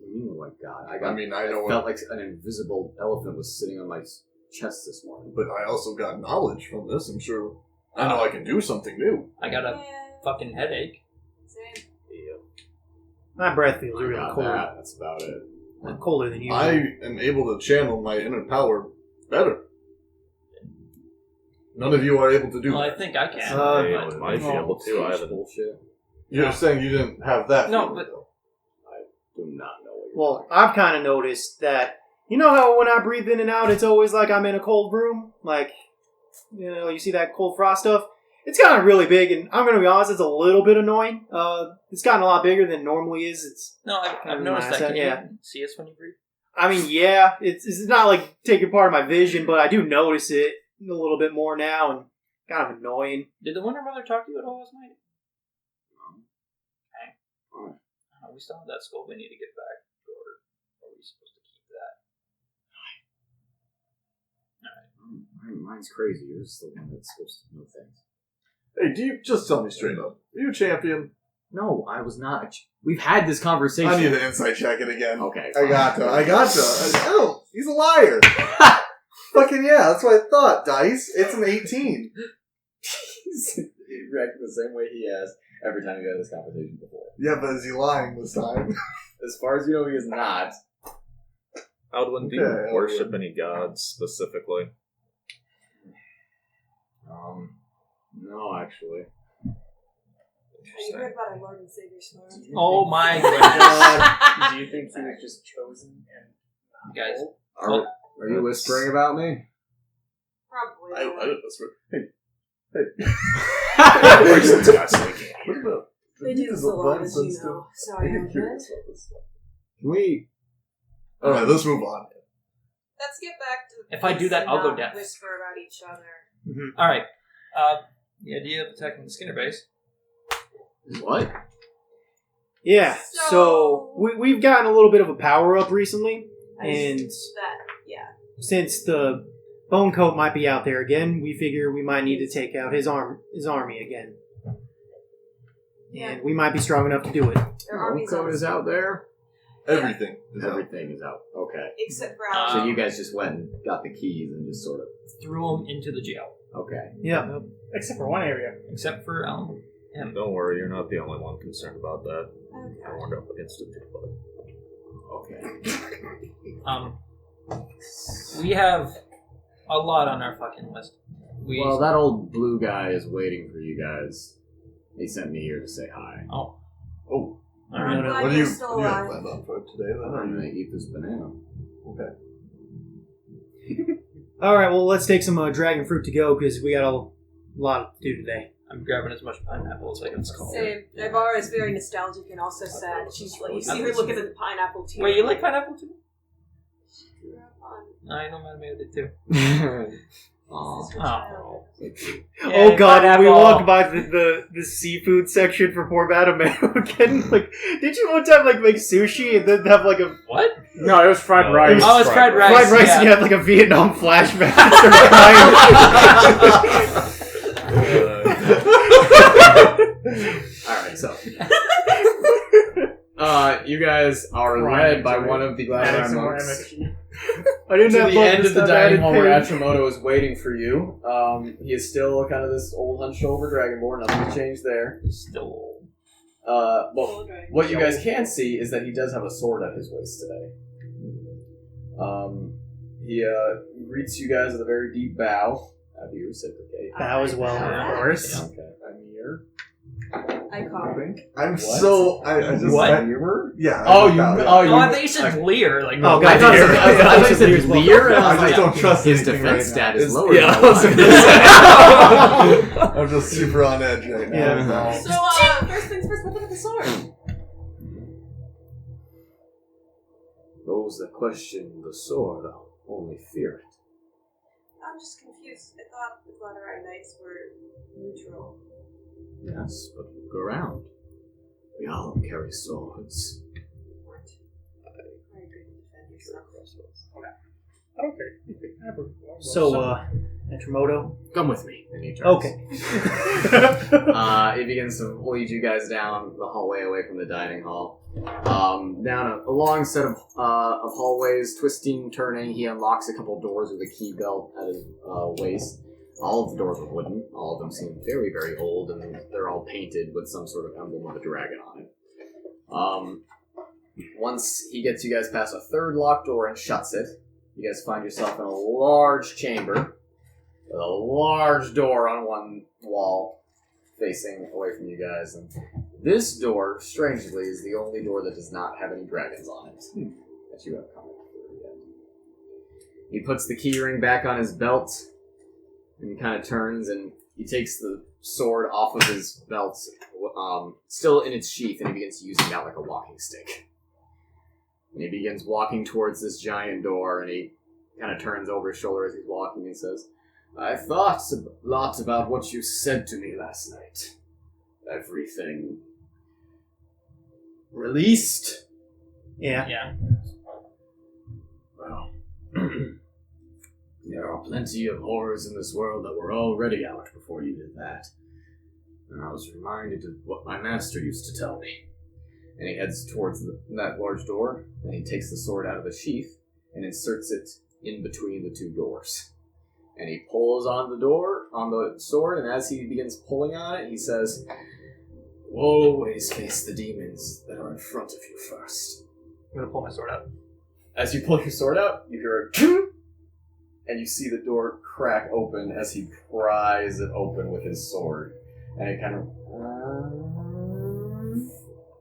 Speaker 1: Oh my god.
Speaker 3: I mean, I know
Speaker 1: felt
Speaker 3: what,
Speaker 1: like an invisible elephant was sitting on my chest this morning.
Speaker 3: but I also got knowledge from this. I'm sure I know I can do something new.
Speaker 5: I got a
Speaker 4: Yeah.
Speaker 5: fucking headache.
Speaker 4: Same.
Speaker 2: My breath feels
Speaker 1: I
Speaker 2: really
Speaker 1: got
Speaker 2: cold.
Speaker 1: that. That's about it.
Speaker 2: I'm colder than usual.
Speaker 3: I am able to channel my inner power better. None of you are able to do
Speaker 5: Well, I
Speaker 3: that.
Speaker 5: think I can.
Speaker 7: Hey, I might be able to. I haven't.
Speaker 1: Bullshit.
Speaker 3: You're saying you didn't have that.
Speaker 5: No,
Speaker 3: feeling,
Speaker 5: but-
Speaker 3: though.
Speaker 1: Do not know what you're
Speaker 2: Well,
Speaker 1: talking about.
Speaker 2: I've kind of noticed that, you know how when I breathe in and out, it's always like I'm in a cold room? Like, you know, you see that cold frost stuff? It's gotten really big, and I'm going to be honest, it's a little bit annoying. It's gotten a lot bigger than it normally is. It's,
Speaker 5: No, I've
Speaker 2: Never
Speaker 5: noticed
Speaker 2: mind,
Speaker 5: that. Can
Speaker 2: yeah.
Speaker 5: you see us when you breathe?
Speaker 2: I mean, yeah, it's not like taking part of my vision, but I do notice it a little bit more now, and kind of annoying.
Speaker 5: Did the Wonder Mother talk to you at all last night? Okay.
Speaker 1: Alright.
Speaker 5: We still have that skull we need to get back to order. Or are we supposed to keep that?
Speaker 1: Mine's crazy. Yours is the one that's supposed to know things.
Speaker 3: Hey, do you just tell me straight up? Are you a champion?
Speaker 1: No, I was not. We've had this conversation.
Speaker 3: I need to insight check it again.
Speaker 1: Okay.
Speaker 3: I gotcha. Oh, he's a liar. Fucking yeah, that's what I thought, Dice. It's an 18.
Speaker 1: He reacted the same way he has every time we had this conversation before.
Speaker 3: Yeah, but is he lying this time?
Speaker 1: As far as you know, he is not.
Speaker 7: Alduin, do you
Speaker 3: Okay,
Speaker 7: worship
Speaker 3: Alduin.
Speaker 7: any gods specifically?
Speaker 1: No, actually.
Speaker 4: Have you heard about our Lord and Savior Smart?
Speaker 5: Oh my goodness.
Speaker 6: Do you think he was just chosen and
Speaker 5: Guys.
Speaker 1: Are you whispering about me?
Speaker 4: Probably.
Speaker 3: I
Speaker 4: not.
Speaker 3: did this for. Hey. What about?
Speaker 4: They do this a lot, as you know.
Speaker 3: I
Speaker 4: Sorry,
Speaker 3: get
Speaker 4: I'm
Speaker 3: curious about this stuff.
Speaker 1: Can we?
Speaker 3: Alright, let's move on.
Speaker 4: Let's get back to the
Speaker 5: If I do
Speaker 4: piece
Speaker 5: that,
Speaker 4: and
Speaker 5: I'll go
Speaker 4: not
Speaker 5: deaf.
Speaker 4: whisper about each other.
Speaker 5: Alright. The idea of attacking the Skinner base.
Speaker 1: What?
Speaker 2: Yeah, so we've gotten a little bit of a power up recently, and
Speaker 4: Yeah.
Speaker 2: since the Bone Coat might be out there again, we figure we might need to take out his army again. And we might be strong enough to do it.
Speaker 4: Their armies
Speaker 1: Code
Speaker 4: on
Speaker 1: is out there.
Speaker 3: Everything is out.
Speaker 1: Everything is out. Okay.
Speaker 4: except for
Speaker 5: Uh,
Speaker 4: Alex.
Speaker 1: So you guys just went and got the keys and just sort of.
Speaker 5: Threw him into the jail.
Speaker 1: Okay.
Speaker 2: Yeah.
Speaker 6: except for one area.
Speaker 5: Except for Him.
Speaker 7: Don't worry, you're not the only one concerned about that.
Speaker 4: Okay.
Speaker 7: I warned up against it too, but
Speaker 1: Okay.
Speaker 5: We have a lot on our fucking list.
Speaker 1: Well, that old blue guy is waiting for you guys. He sent me here to say hi.
Speaker 5: Oh.
Speaker 3: Oh,
Speaker 4: I'm glad
Speaker 3: What do
Speaker 4: you're
Speaker 3: you
Speaker 4: still
Speaker 3: what do you have
Speaker 4: alive.
Speaker 3: planned on for today then?
Speaker 1: I'm gonna eat this banana.
Speaker 3: Okay.
Speaker 2: All right, well, let's take some dragon fruit to go because we got a lot to do today.
Speaker 5: I'm grabbing as much pineapple as I can.
Speaker 4: Same. Navarra is very nostalgic and also sad. She's like, you see her looking at the pineapple too.
Speaker 5: Wait, you like pineapple too?
Speaker 4: Grew up on-
Speaker 5: I know my made it too.
Speaker 1: Aw.
Speaker 4: This is her
Speaker 5: Oh.
Speaker 4: childhood.
Speaker 2: Oh god, when we
Speaker 5: pineapple.
Speaker 2: walked by the seafood section for poor Madame again, like, did you one time, like, make sushi and then have, like, a
Speaker 5: What?
Speaker 6: No, it was fried
Speaker 3: No,
Speaker 6: rice.
Speaker 5: Oh, it's fried rice.
Speaker 2: fried rice
Speaker 5: yeah.
Speaker 2: and you had, like, a Vietnam flashback?
Speaker 1: Alright, so. You guys are
Speaker 6: Right,
Speaker 1: led by
Speaker 6: right.
Speaker 1: one of the
Speaker 6: Adding
Speaker 1: Gladiator
Speaker 6: some more
Speaker 1: monks
Speaker 6: MSG.
Speaker 2: I didn't
Speaker 1: to
Speaker 2: have
Speaker 1: the
Speaker 2: both
Speaker 1: end of the
Speaker 2: stuff
Speaker 1: dining
Speaker 2: added
Speaker 1: hall where
Speaker 2: page.
Speaker 1: Atrimoto is waiting for you. He is still kind of this old hunched over dragonborn, nothing's changed there.
Speaker 5: It's still old.
Speaker 1: But what you guys can see is that he does have a sword at his waist today. He greets you guys with a very deep bow. Have you reciprocate?
Speaker 2: Bow as well, of course.
Speaker 1: Okay, I'm here.
Speaker 4: I caught.
Speaker 3: I'm
Speaker 1: What?
Speaker 3: so I just
Speaker 5: What?
Speaker 1: Mirror?
Speaker 3: Yeah.
Speaker 1: Oh,
Speaker 3: I
Speaker 1: you.
Speaker 3: found it.
Speaker 1: Oh, you.
Speaker 5: Oh, I thought you said leer. Like,
Speaker 2: Oh,
Speaker 1: I
Speaker 2: God,
Speaker 1: thought
Speaker 2: Lear.
Speaker 1: I thought you said Lear, and I
Speaker 3: I
Speaker 1: was
Speaker 3: just
Speaker 1: like,
Speaker 3: don't trust
Speaker 1: his
Speaker 3: anything
Speaker 1: defense
Speaker 3: right
Speaker 1: stat
Speaker 3: now.
Speaker 1: is
Speaker 3: It's-
Speaker 1: lower.
Speaker 3: Yeah,
Speaker 1: than
Speaker 3: I was
Speaker 1: mine.
Speaker 3: gonna say. I'm just super on edge right now.
Speaker 2: Yeah.
Speaker 4: So, first things first, we'll look at the sword.
Speaker 1: Those that question the sword only fear it.
Speaker 4: I'm just confused. I thought the Gladorite Knights were neutral.
Speaker 1: Yes, but look around. We all carry swords.
Speaker 4: Weren't. Very good to defend yourself.
Speaker 6: Okay.
Speaker 2: So, Atrimoto?
Speaker 1: Come with me. And he turns.
Speaker 2: Okay.
Speaker 1: He begins to lead you guys down the hallway away from the dining hall. Down a long set of hallways, twisting, turning. He unlocks a couple doors with a key belt at his waist. All of the doors are wooden. All of them seem very, very old, and they're all painted with some sort of emblem of a dragon on it. Once he gets you guys past a third locked door and shuts it, you guys find yourself in a large chamber with a large door on one wall facing away from you guys. And this door, strangely, is the only door that does not have any dragons on it that you have come through yet. He puts the key ring back on his belt and he kind of turns and he takes the sword off of his belt, still in its sheath, and he begins using that like a walking stick. And he begins walking towards this giant door, and he kind of turns over his shoulder as he's walking and says, I thought a lot about what you said to me last night. Everything released?
Speaker 2: Yeah.
Speaker 5: Yeah.
Speaker 1: Well, there are plenty of horrors in this world that were already out before you did that. And I was reminded of what my master used to tell me. And he heads towards that large door, and he takes the sword out of the sheath and inserts it in between the two doors. And he pulls on the sword, and as he begins pulling on it, he says, always face the demons that are in front of you first.
Speaker 5: I'm gonna pull my sword out.
Speaker 1: As you pull your sword out, you hear a toot, and you see the door crack open as he pries it open with his sword. And it kind of...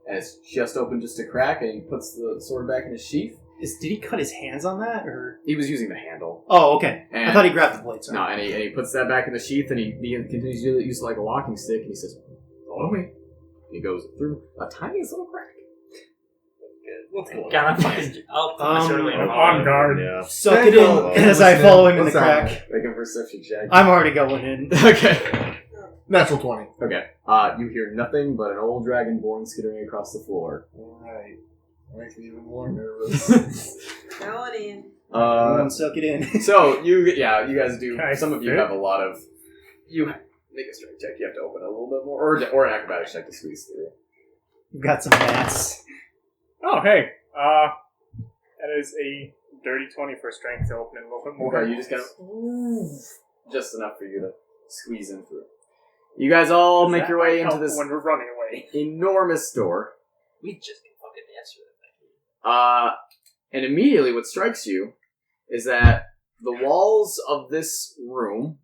Speaker 1: and it's just open just a crack, and he puts the sword back in his sheath.
Speaker 2: Did he cut his hands on that, or?
Speaker 1: He was using the handle.
Speaker 2: Oh, okay.
Speaker 1: And
Speaker 2: I thought he grabbed the blade. Sorry.
Speaker 1: No, and he puts that back in the sheath, and he continues to use it like a walking stick, and he says, follow me. And he goes through a tiniest little crack.
Speaker 5: God, I'm fucking. I'll put my sword away. and follow
Speaker 6: On
Speaker 5: him.
Speaker 6: guard.
Speaker 3: Yeah.
Speaker 2: Suck it in as I follow him in the
Speaker 3: What's that?
Speaker 2: crack.
Speaker 1: Make a perception check.
Speaker 2: I'm already going in.
Speaker 1: Okay.
Speaker 3: Natural 20.
Speaker 1: Okay. You hear nothing but an old dragonborn skittering across the floor.
Speaker 3: Alright. Makes me even more nervous.
Speaker 4: Going in.
Speaker 2: Suck it in.
Speaker 1: So you guys do.
Speaker 6: Can I
Speaker 1: Some of you
Speaker 6: fit?
Speaker 1: have a lot of. Make a strength check. You have to open it a little bit more, or an acrobatics check to squeeze through.
Speaker 2: You've got some mass.
Speaker 6: Oh, hey. That is a dirty 20 for strength to open it a little bit more.
Speaker 1: Okay, you just kind of just enough for you to squeeze in through. You guys all make your way into this
Speaker 6: when we're running away.
Speaker 1: enormous door.
Speaker 5: We just can fucking dance through that thing.
Speaker 1: And immediately what strikes you is that the walls of this room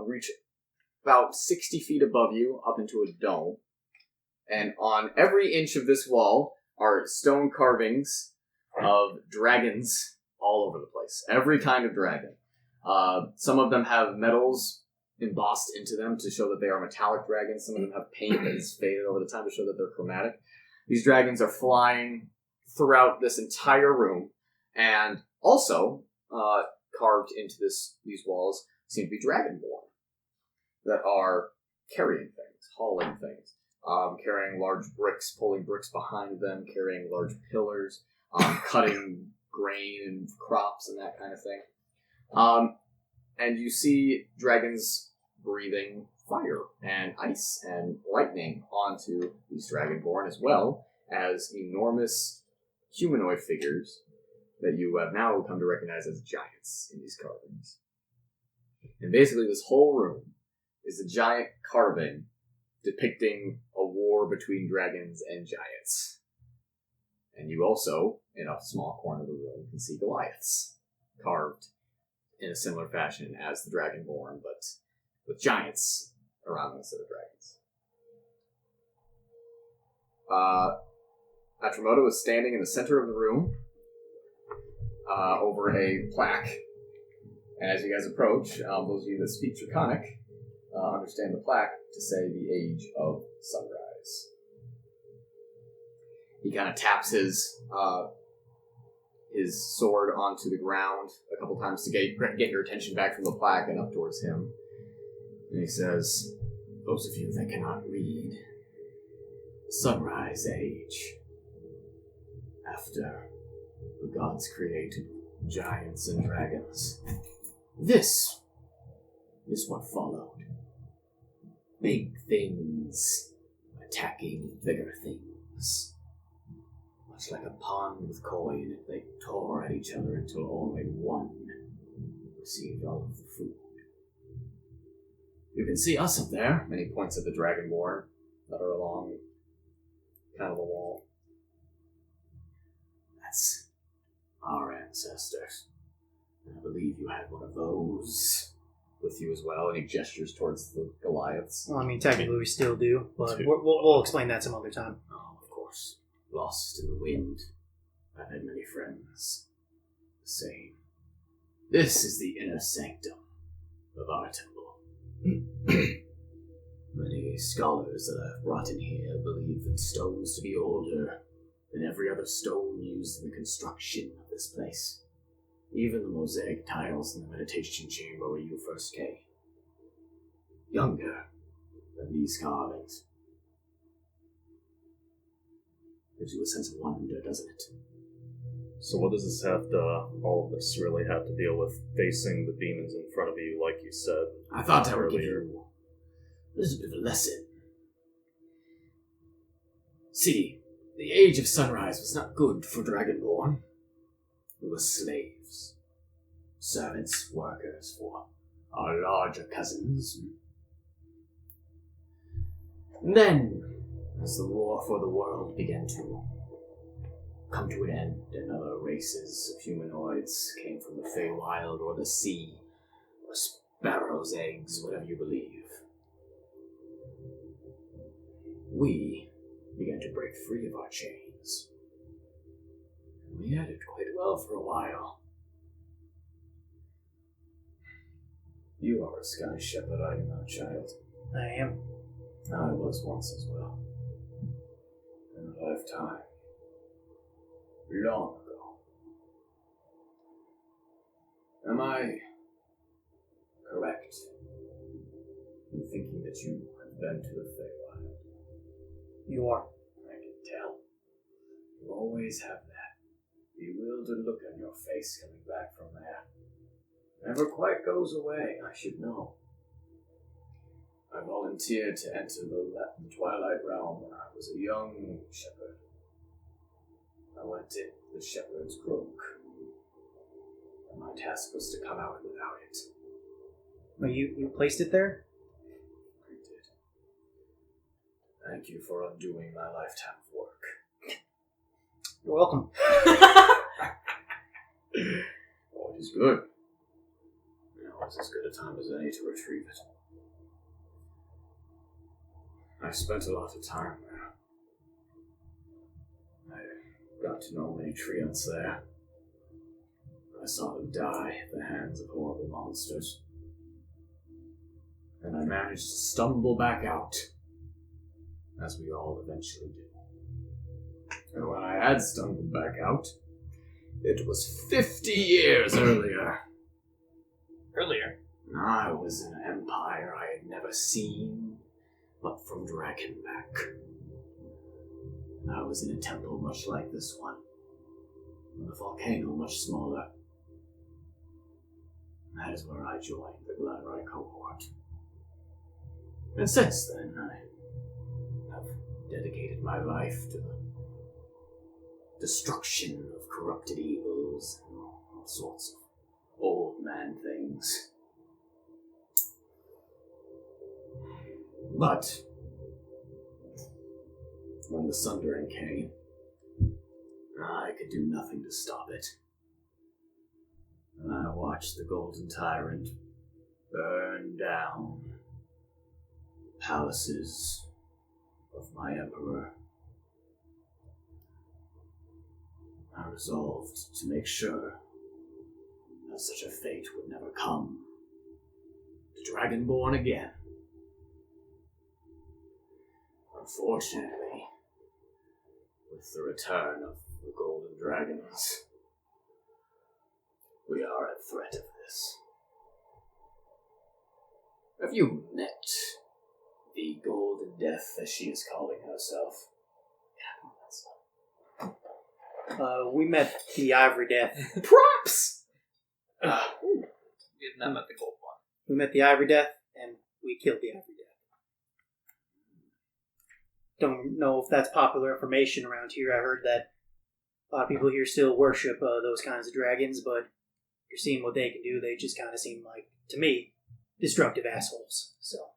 Speaker 1: reach about 60 feet above you up into a dome. And on every inch of this wall are stone carvings of dragons all over the place. Every kind of dragon. Some of them have metals embossed into them to show that they are metallic dragons. Some of them have paint that has faded over the time to show that they're chromatic. These dragons are flying throughout this entire room, and also carved into these walls seem to be dragonborn that are carrying things, hauling things, carrying large bricks, pulling bricks behind them, carrying large pillars, cutting grain and crops and that kind of thing. And you see dragons breathing fire and ice and lightning onto these dragonborn, as well as enormous humanoid figures that you have now come to recognize as giants in these carvings. And basically this whole room is a giant carving depicting a war between dragons and giants. And you also, in a small corner of the room, can see Goliaths carved in a similar fashion as the Dragonborn, but with giants around them instead of dragons. Atramoto is standing in the center of the room over a plaque. And as you guys approach, those of you that speak Draconic understand the plaque to say the Age of Sunrise. He kind of taps his sword onto the ground a couple times to get your attention back from the plaque and up towards him. And he says, "Those of you that cannot read, Sunrise Age. After the gods created giants and dragons, this is what followed. Big things attacking bigger things. Much like a pond with koi in it, they tore at each other until only one received all of the food. You can see us up there," and he points at the Dragonborn that are along kind of the wall. "That's our ancestors. And I believe you had one of those with you as well," and he gestures towards the Goliaths.
Speaker 2: Well, I mean, technically we still do, but we'll explain that some other time.
Speaker 1: "Oh, of course. Lost in the wind. I've had many friends. The same. This is the inner sanctum of our temple. Many scholars that I've brought in here believe that stones to be older than every other stone used in the construction of this place. Even the mosaic tiles in the meditation chamber where you first came. Younger than these carvings. Gives you a sense of wonder, doesn't it?"
Speaker 7: So what does this have to, all of this really have to deal with facing the demons in front of you, like you said?
Speaker 1: I thought I would give
Speaker 7: earlier?
Speaker 1: you a little bit of a lesson. See, the Age of Sunrise was not good for Dragonborn. We were slaves. Servants, workers for our larger cousins. And then, as the war for the world began to come to an end, and other races of humanoids came from the Feywild or the sea, or sparrows' eggs, whatever you believe, we began to break free of our chains. And we had it quite well for a while. You are a Sky Shepherd, are you not, child?
Speaker 2: I am.
Speaker 1: I was once as well. In a lifetime. Long ago. Am I correct in thinking that you have been to the Feywild?
Speaker 2: You are.
Speaker 1: I can tell. You always have that bewildered look on your face coming back from there. Never quite goes away, I should know. I volunteered to enter the Twilight Realm when I was a young shepherd. I went in the Shepherd's Croak, and my task was to come out without it.
Speaker 2: Well, you placed it there?
Speaker 1: I did. Thank you for undoing my lifetime of work.
Speaker 2: You're welcome.
Speaker 1: Oh, it is good. Now is as good a time as any to retrieve it. I spent a lot of time there. I got to know many treants there. I saw them die at the hands of horrible monsters. And I managed to stumble back out, as we all eventually do. And when I had stumbled back out, it was 50 years earlier.
Speaker 5: Earlier.
Speaker 1: I was in an empire I had never seen, but from Dragonback. I was in a temple much like this one, with a volcano much smaller. That is where I joined the Gladrai cohort. And since then, I have dedicated my life to the destruction of corrupted evils and all sorts of old man things. But when the Sundering came, I could do nothing to stop it. And I watched the Golden Tyrant burn down the palaces of my emperor. I resolved to make sure that such a fate would never come to Dragonborn again. Unfortunately, with the return of the Golden Dragons, we are at threat of this. Have you met the Golden Death, as she is calling herself? Yeah, that's
Speaker 2: We met the Ivory Death.
Speaker 1: props!
Speaker 5: We have not met the gold one.
Speaker 2: We met the Ivory Death, and we killed the Ivory Death. Don't know if that's popular information around here. I heard that a lot of people here still worship those kinds of dragons, but you're seeing what they can do. They just kind of seem like, to me, destructive assholes. So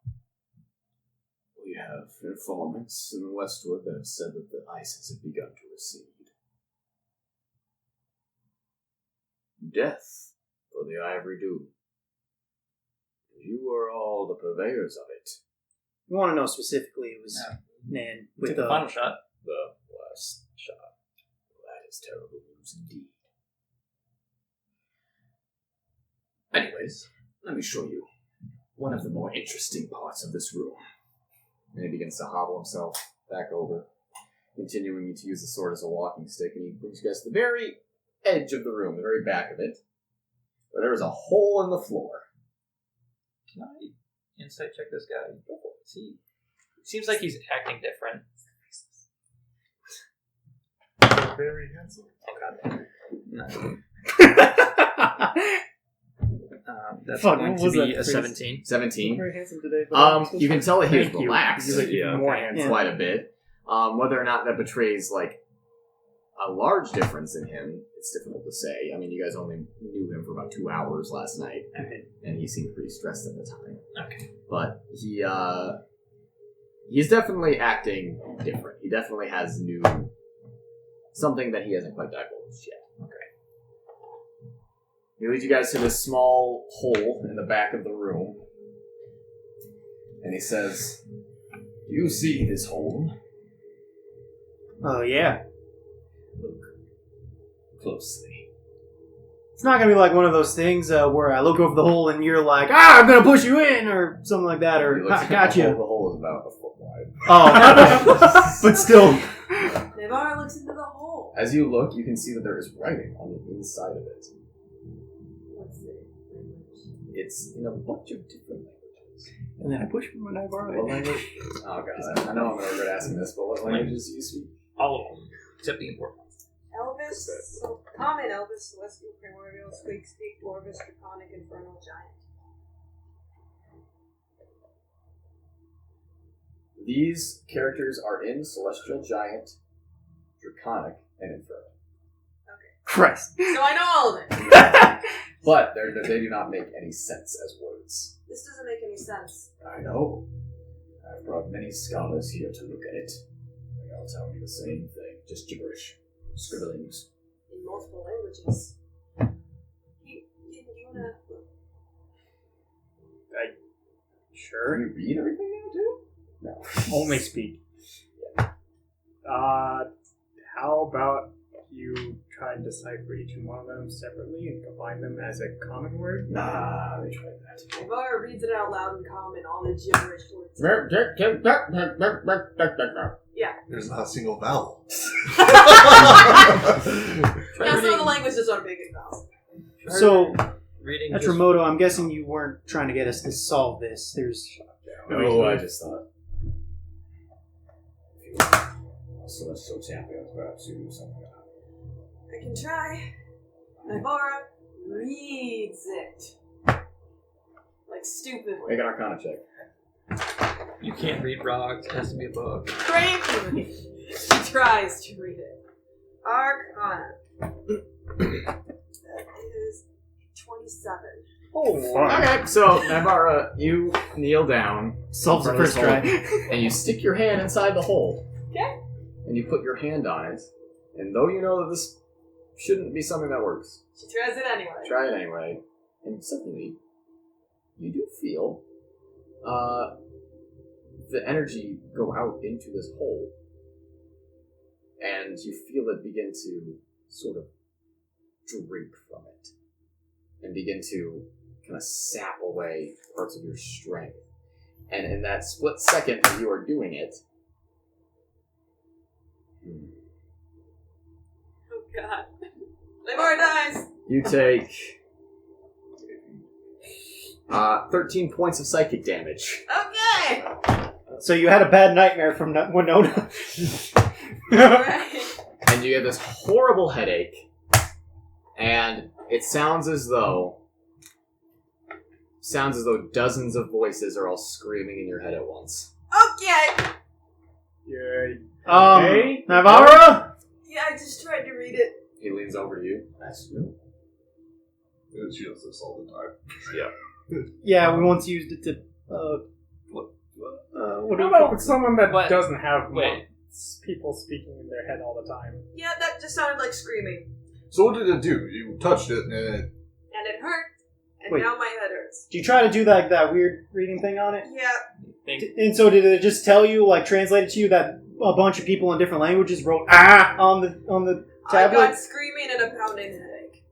Speaker 1: We have informants in the Westwood that have said that the ices have begun to recede. Death for the Ivory Doom. You are all the purveyors of it.
Speaker 2: you want to know specifically, it was Nan with
Speaker 5: Took the final shot.
Speaker 1: The last shot. That is terrible news indeed. Anyways, let me show you one of the more interesting parts of this room. And he begins to hobble himself back over, continuing to use the sword as a walking stick, and he brings you guys to the very edge of the room, the very back of it, where there is a hole in the floor.
Speaker 5: Can I insight check this guy? See, seems like he's acting different.
Speaker 3: Very handsome.
Speaker 5: Oh god. No. That's
Speaker 2: Fuck,
Speaker 5: going
Speaker 2: what
Speaker 5: to
Speaker 2: was
Speaker 5: be
Speaker 2: that
Speaker 5: a
Speaker 2: phrase?
Speaker 5: 17.
Speaker 1: 17.
Speaker 6: Very handsome today.
Speaker 1: You can tell that he's
Speaker 2: Thank you.
Speaker 1: relaxed.
Speaker 2: He's like, more handsome.
Speaker 1: Quite a bit. Whether or not that betrays, like, a large difference in him, it's difficult to say. I mean, you guys only knew him for about 2 hours last night, and he seemed pretty stressed at the time.
Speaker 5: Okay.
Speaker 1: But he's definitely acting different. He definitely has something that he hasn't quite divulged yet. Okay. He leads you guys to this small hole in the back of the room, and he says, "Do you see this hole?
Speaker 2: Oh, yeah.
Speaker 1: Look closely."
Speaker 2: It's not going to be like one of those things where I look over the hole and you're like, I'm going to push you in, or something like that, or
Speaker 1: He looks
Speaker 2: I
Speaker 1: at
Speaker 2: got
Speaker 1: the hole.
Speaker 2: you.
Speaker 1: The hole is about a foot wide.
Speaker 2: Oh, but still.
Speaker 4: Navarre looks into the hole.
Speaker 1: As you look, you can see that there is writing on the inside of it.
Speaker 4: What's the language?
Speaker 1: It's in a bunch of different languages.
Speaker 2: And then I push from my
Speaker 1: What
Speaker 2: knife.
Speaker 1: language? Oh god, I know I'm gonna regret asking this, but what languages do you speak?
Speaker 5: All of them, except the important ones.
Speaker 4: Elvis, Common, Elvis, Celestial, Primordial, Squeak, Speak, Dwarvish, Draconic, Infernal, Giant.
Speaker 1: These characters are in Celestial, Giant, Draconic, and Infernal.
Speaker 2: Christ.
Speaker 4: So I know all of it.
Speaker 1: But they do not make any sense as words.
Speaker 4: This doesn't make any sense.
Speaker 1: I know. I've brought many scholars here to look at it. They all tell me the same thing. Just gibberish. Scribblings.
Speaker 4: In multiple languages. You wanna...
Speaker 2: Sure.
Speaker 1: Can you read everything now, too? No.
Speaker 6: Only speak. How about you try and decipher each one of them separately and combine them as a common word?
Speaker 1: Nah, they tried that.
Speaker 4: Ivara reads it out loud in common, all the gibberish words.
Speaker 3: There's not a single vowel.
Speaker 4: Yeah, some of the languages are big and vowels.
Speaker 2: So,
Speaker 5: Reading
Speaker 2: Atramoto, I'm guessing you weren't trying to get us to solve this. There's
Speaker 1: No, I just thought. Celestial champions, perhaps you do something about it.
Speaker 4: I can try. Ivara reads it. Like stupidly.
Speaker 1: Make an Arcana check.
Speaker 5: You can't read rocks. It has to be a book.
Speaker 4: Bravely. She tries to read it. Arcana. That is 27.
Speaker 1: Okay, so Navara, you kneel down,
Speaker 2: solves the
Speaker 1: in front
Speaker 2: first
Speaker 1: of
Speaker 2: try.
Speaker 1: this hole, and you stick your hand inside the hole.
Speaker 4: Okay.
Speaker 1: And you put your hand on it, and though you know that this shouldn't be something that works,
Speaker 4: She tries it anyway.
Speaker 1: try it anyway, and suddenly, you do feel the energy go out into this hole, and you feel it begin to sort of drink from it, and begin to kind of sap away parts of your strength. And in that split second that you are doing it,
Speaker 4: Oh god. Ivara dies.
Speaker 1: you take 13 points of psychic damage.
Speaker 4: Okay.
Speaker 2: So you had a bad nightmare from Winona.
Speaker 4: Alright.
Speaker 1: And you have this horrible headache, and it sounds as though dozens of voices are all screaming in your head at once.
Speaker 4: Okay.
Speaker 6: Hey?
Speaker 2: Navarra?
Speaker 4: Yeah, I just tried to read it.
Speaker 1: He leans over to you. That's you.
Speaker 3: She does this all the time.
Speaker 2: Yeah, we once used it to, what do
Speaker 6: How
Speaker 2: you call
Speaker 6: about
Speaker 2: it?
Speaker 6: someone that
Speaker 5: What?
Speaker 6: doesn't have
Speaker 5: Wait.
Speaker 6: people speaking in their head all the time?
Speaker 4: Yeah, that just sounded like screaming.
Speaker 3: So what did it do? You touched it and it...
Speaker 4: And it hurt. And
Speaker 2: Wait.
Speaker 4: now my head hurts.
Speaker 2: Do you try to do that weird reading thing on it?
Speaker 4: Yeah.
Speaker 5: Think
Speaker 2: And so did it just tell you, like, translate it to you that a bunch of people in different languages wrote "ah" on the
Speaker 4: I
Speaker 2: tablet?
Speaker 4: got screaming and a pounding headache.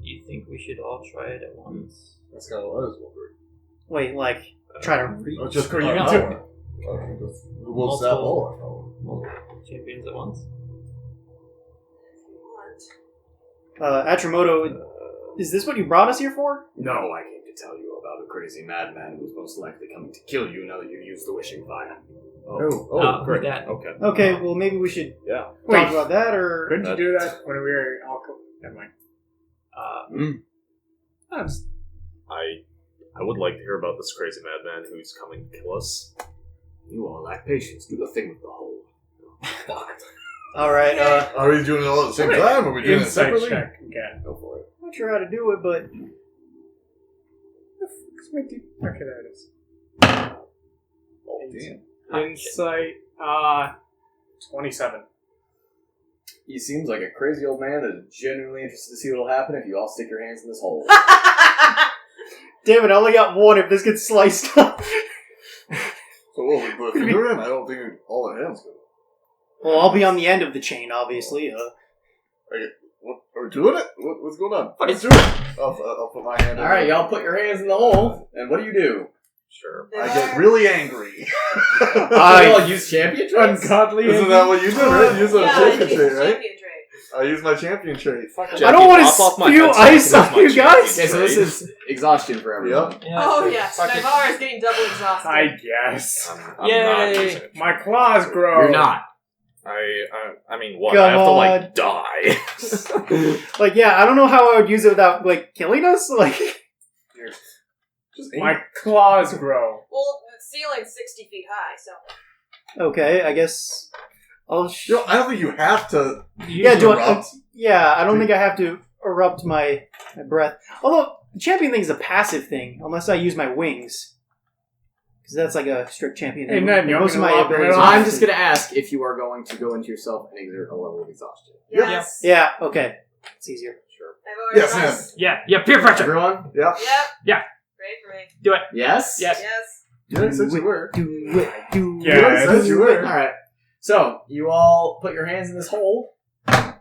Speaker 5: you think we should all try it at once?
Speaker 3: That's kind of what I was wondering.
Speaker 2: Wait, like, try to read?
Speaker 3: Oh, just
Speaker 6: Screw you
Speaker 3: an
Speaker 6: too.
Speaker 3: hour. We'll zap all our power.
Speaker 5: Multiple champions at once?
Speaker 4: What?
Speaker 2: Atramoto, is this what you brought us here for?
Speaker 1: No, I came to tell you about a crazy madman who's most likely coming to kill you now that you've used the wishing fire.
Speaker 5: Great. That.
Speaker 1: Okay.
Speaker 2: Okay, well, maybe we should
Speaker 1: Yeah.
Speaker 2: talk
Speaker 6: Wait.
Speaker 2: about that, or...
Speaker 6: Couldn't you do that when we were all... Never mind.
Speaker 7: I would like to hear about this crazy madman who's coming to kill us.
Speaker 1: You all lack patience. Do the thing with the hole.
Speaker 2: Alright,
Speaker 3: Are we doing it all at the same time, or are we doing it
Speaker 6: Insight
Speaker 3: separately?
Speaker 6: check again.
Speaker 1: Go for it.
Speaker 2: not sure how to do it, but...
Speaker 6: Okay, there it is.
Speaker 3: Oh, damn.
Speaker 6: Insight, 27.
Speaker 1: He seems like a crazy old man that is genuinely interested to see what will happen if you all stick your hands in this hole.
Speaker 2: Damn it, I only got one if this gets sliced up.
Speaker 3: So what, we put a finger in? I don't think all our hands go.
Speaker 2: Well, I'll be on the end of the chain, obviously.
Speaker 3: What, are we doing it? What's going on?
Speaker 1: Let's
Speaker 3: do it! I'll put my hand in.
Speaker 1: Alright, y'all put your hands in the hole, and what do?
Speaker 7: Sure.
Speaker 3: I get really angry.
Speaker 1: You all use champion traits?
Speaker 6: Ungodly.
Speaker 3: Isn't that what you do, right? You use a
Speaker 4: Yeah,
Speaker 3: champion
Speaker 4: it's
Speaker 3: trait,
Speaker 4: a
Speaker 3: right?
Speaker 4: champion trait.
Speaker 3: I use my champion trait.
Speaker 2: I don't want to
Speaker 7: Jackie, off my
Speaker 2: spew
Speaker 7: head so
Speaker 2: ice
Speaker 7: I can
Speaker 2: on you
Speaker 7: use my
Speaker 2: guys!
Speaker 1: Okay, so this is exhaustion for everyone.
Speaker 3: Yep.
Speaker 5: Yeah,
Speaker 4: Oh
Speaker 5: sure.
Speaker 4: yes,
Speaker 5: Fuck it.
Speaker 4: Navarre is getting double exhausted.
Speaker 6: I guess.
Speaker 7: I'm
Speaker 5: Yay.
Speaker 7: not using it.
Speaker 6: My claws grow.
Speaker 1: You're not.
Speaker 7: I mean, what?
Speaker 2: Come
Speaker 7: I have to,
Speaker 2: on.
Speaker 7: like, die.
Speaker 2: Like, yeah, I don't know how I would use it without, like, killing us. Like,
Speaker 3: Just
Speaker 6: My claws grow.
Speaker 4: Well, the ceiling's 60 feet high, so.
Speaker 2: okay, I guess I'll...
Speaker 3: Yo, I don't think you have to.
Speaker 2: yeah, do I...
Speaker 3: erupt.
Speaker 2: yeah, I don't think I have to erupt my breath. Although, the champion thing is a passive thing, unless I use my wings. Because that's like a strict champion thing.
Speaker 6: And then you're
Speaker 2: most of my
Speaker 6: gonna walk
Speaker 2: abilities
Speaker 6: around.
Speaker 2: are
Speaker 1: I'm just
Speaker 2: passive.
Speaker 1: going to ask if you are going to go into yourself and exert a level of exhaustion.
Speaker 4: Yes.
Speaker 2: Yeah, okay. It's easier.
Speaker 7: Sure.
Speaker 3: Yes,
Speaker 4: Navarre.
Speaker 5: Yeah, peer pressure.
Speaker 1: Everyone?
Speaker 3: Yep.
Speaker 4: Yep.
Speaker 5: Yeah.
Speaker 4: Great for me.
Speaker 5: Do it.
Speaker 1: Yes?
Speaker 5: Yes.
Speaker 4: Yes.
Speaker 3: Yeah, I said you were.
Speaker 2: Do it. Do
Speaker 6: Yeah,
Speaker 2: it.
Speaker 3: I said you were.
Speaker 1: Alright. So, you all put your hands in this hole,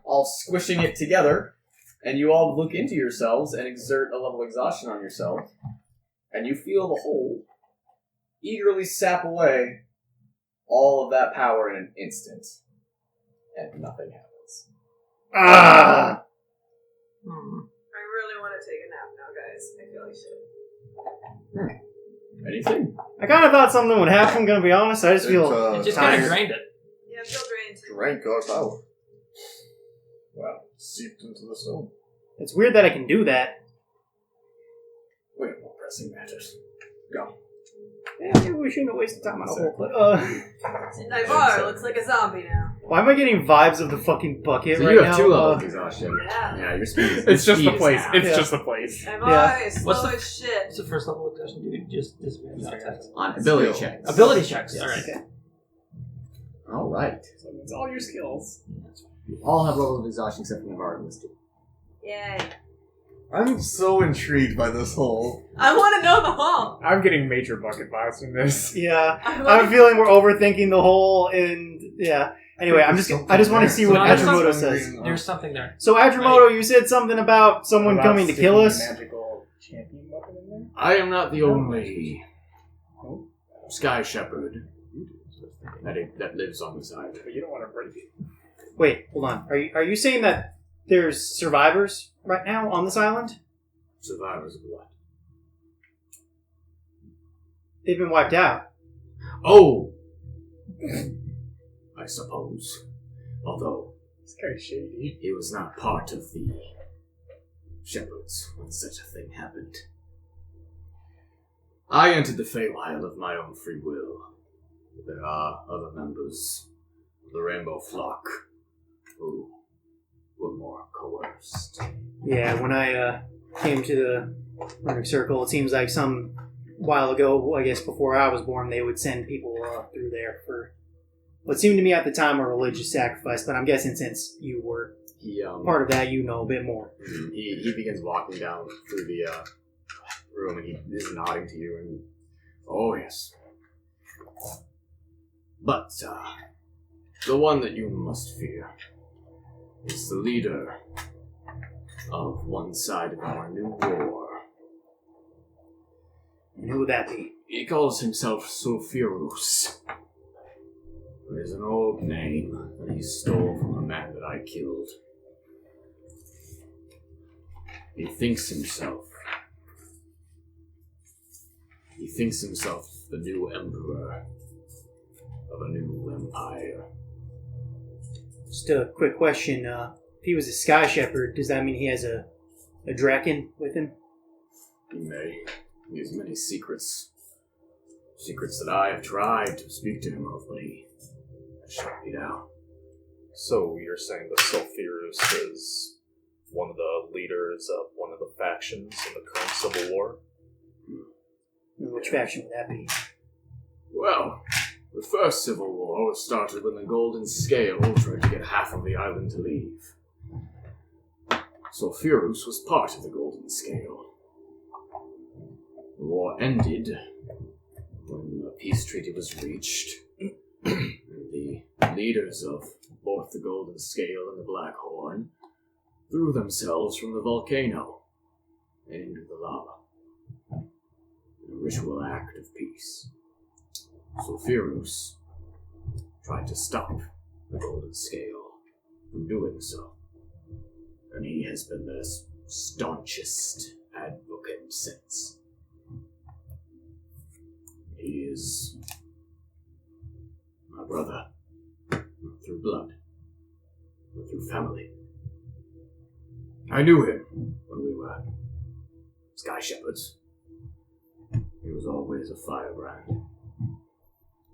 Speaker 1: all squishing it together, and you all look into yourselves and exert a level of exhaustion on yourself, and you feel the hole eagerly sap away all of that power in an instant. And nothing happens.
Speaker 2: Ah!
Speaker 4: I really want to take a nap now, guys. I feel like shit.
Speaker 1: Anything?
Speaker 2: I kind of thought something would happen, gonna be honest. I just feel...
Speaker 5: It just kind of
Speaker 2: tired.
Speaker 5: drained it.
Speaker 4: Yeah, I feel drained.
Speaker 3: Drank our power.
Speaker 1: Well,
Speaker 3: Seeped into the stone.
Speaker 2: It's weird that I can do that.
Speaker 1: we have more pressing matters. Go.
Speaker 2: Yeah, maybe we shouldn't have wasted time on a hole, but,
Speaker 4: Naivar looks like a zombie now.
Speaker 2: why am I getting vibes of the fucking bucket
Speaker 1: So
Speaker 2: right
Speaker 1: you have
Speaker 2: now?
Speaker 1: 2 levels of exhaustion.
Speaker 4: Yeah.
Speaker 1: Yeah, your speed is...
Speaker 6: It's just
Speaker 1: speed
Speaker 6: the
Speaker 1: is
Speaker 6: place.
Speaker 1: half.
Speaker 6: It's
Speaker 2: Yeah.
Speaker 6: just the place.
Speaker 4: Naivar
Speaker 2: Yeah.
Speaker 4: is
Speaker 5: What's
Speaker 4: slow
Speaker 5: the-
Speaker 4: as shit.
Speaker 5: What's the first level of discussion? Dude, just attacks.
Speaker 1: On ability
Speaker 3: Skill.
Speaker 1: checks.
Speaker 5: Ability checks.
Speaker 1: Yes.
Speaker 5: All right.
Speaker 2: Okay.
Speaker 1: All right.
Speaker 6: So it's all your skills.
Speaker 1: You all have levels of exhaustion except for Navarre listed.
Speaker 4: Yay.
Speaker 3: I'm so intrigued by this hole.
Speaker 4: I want to know the hall.
Speaker 6: I'm getting major bucket vibes from this.
Speaker 2: Yeah.
Speaker 4: I
Speaker 2: I'm
Speaker 4: want
Speaker 2: feeling we're overthinking the whole, and yeah. Anyway, I just want to see
Speaker 5: So
Speaker 2: what
Speaker 5: there's
Speaker 2: Adromoto
Speaker 5: something-
Speaker 2: says.
Speaker 5: There's something there.
Speaker 2: So Adromoto, you said something about someone
Speaker 6: About
Speaker 2: coming to kill
Speaker 6: sticking
Speaker 2: us.
Speaker 6: a magical champion weapon in there?
Speaker 1: I am not the only Sky Shepherd that lives on the side.
Speaker 6: But you don't want to break it.
Speaker 2: Wait, hold on. Are you saying that there's survivors right now on this island?
Speaker 1: Survivors of what?
Speaker 2: They've been wiped out.
Speaker 1: Oh! I suppose. Although,
Speaker 6: It's kind of shady.
Speaker 1: he was not part of the Shepherds when such a thing happened. I entered the Feywild of my own free will. There are other members of the Rainbow Flock who were more coerced.
Speaker 2: Yeah, when I came to the Runic Circle, it seems like some while ago, I guess before I was born, they would send people through there for what seemed to me at the time a religious sacrifice, but I'm guessing since you were
Speaker 1: He
Speaker 2: part of that, you know a bit more.
Speaker 1: he begins walking down through the room, and he is nodding to you, and oh yes. But the one that you must fear is the leader of one side of our new war.
Speaker 2: And who would that be?
Speaker 1: He calls himself Sulfurus. It is an old name that he stole from a man that I killed. He thinks himself the new emperor of a new empire.
Speaker 2: Just a quick question. If he was a Sky Shepherd, does that mean he has a Draken with him?
Speaker 1: He may. He has many secrets. Secrets that I have tried to speak to him of, but he has shut me down.
Speaker 7: So you're saying that Sulfurus is one of the leaders of one of the factions in the current civil war?
Speaker 2: And which faction would that be?
Speaker 1: Well, the first civil war was started when the Golden Scale tried to get half of the island to leave. Sulfurus was part of the Golden Scale. The war ended when a peace treaty was reached. The leaders of both the Golden Scale and the Black Horn threw themselves from the volcano and into the lava. In a ritual act of peace. Sulfurus tried to stop the Golden Scale from doing so. And he has been their staunchest advocate since. He is my brother, not through blood, but through family. I knew him when we were Sky Shepherds. He was always a firebrand,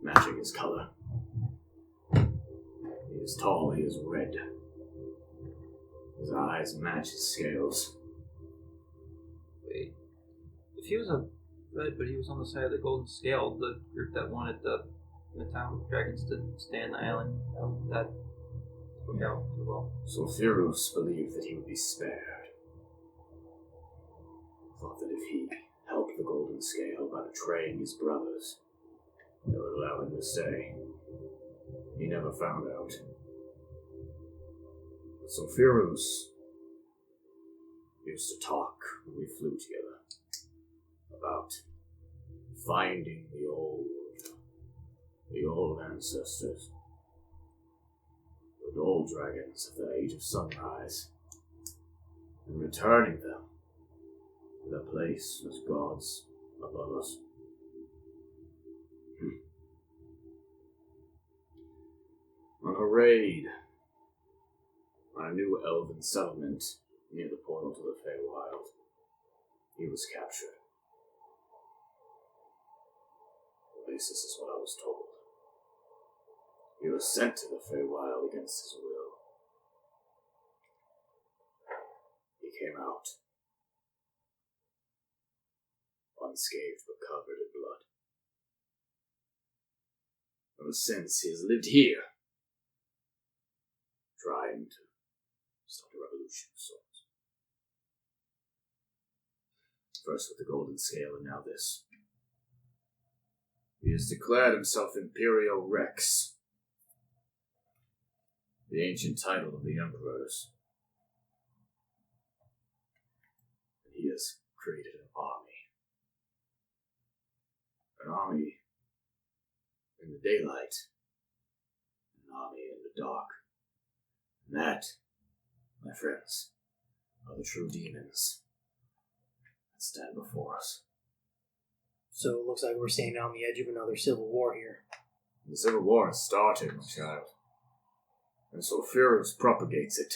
Speaker 1: matching his color. He is tall, he is red. His eyes match his scales.
Speaker 5: Wait. If he was a red, but he was on the side of the Golden Scale, the group that wanted the town dragons to stay on the island, that worked out pretty well.
Speaker 1: Sulfurus believed that he would be spared. Thought that if he helped
Speaker 8: the Golden Scale by betraying his brothers. They would allow him to stay. He never found out. But Sulfurus used to talk when we flew together about finding the old ancestors, the old dragons of the Age of Sunrise, and returning them to their place as gods above us. On a raid on a new elven settlement near the portal to the Feywild, he was captured. At least this is what I was told. He was sent to the Feywild against his will. He came out, unscathed but covered in blood. Ever since, he has lived here, trying to start a revolution of sorts. First with the Golden Scale, and now this. He has declared himself Imperial Rex, the ancient title of the Emperors. And he has created an army. An army in the daylight, an army in the dark. And that, my friends, are the true demons that stand before us.
Speaker 2: So it looks like we're standing on the edge of another civil war here.
Speaker 8: The civil war has started, my child. And Sulfurus propagates it.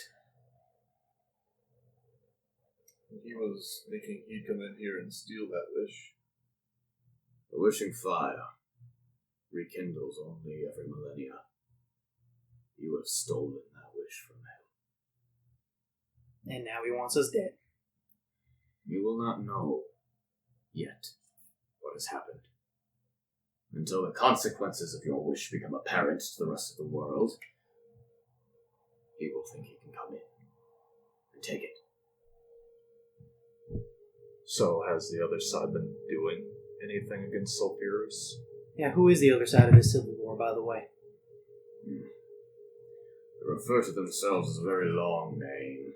Speaker 3: He was thinking he'd come in here and steal that wish.
Speaker 8: The wishing fire rekindles only every millennia. You have stolen that wish from him.
Speaker 2: And now he wants us dead.
Speaker 8: You will not know yet what has happened until the consequences of your wish become apparent to the rest of the world. He will think he can come in and take it.
Speaker 7: So has the other side been doing anything against Sulfurus?
Speaker 2: Yeah, who is the other side of this civil war, by the way?
Speaker 8: They refer to themselves as a very long name.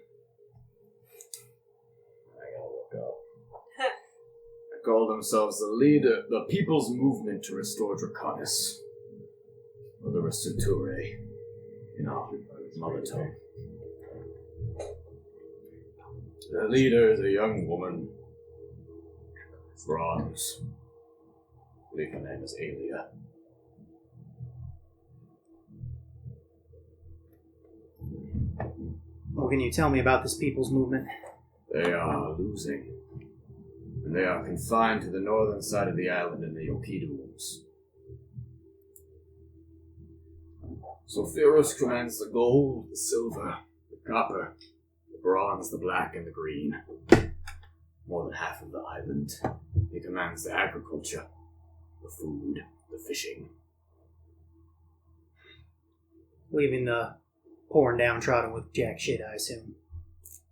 Speaker 8: I gotta look up. They call themselves the People's Movement to Restore Draconis. Or the Restiture, in our mother tongue. Their leader is a young woman, Bronze. I believe her name is Aelia.
Speaker 2: What can you tell me about this people's movement?
Speaker 8: They are losing, and they are confined to the northern side of the island in the Yokidums. Sulfurus commands the gold, the silver, the copper, the bronze, the black, and the green. More than half of the island. He commands the agriculture, the food, the fishing.
Speaker 2: Leaving the poor and downtrodden with jack shit, I assume.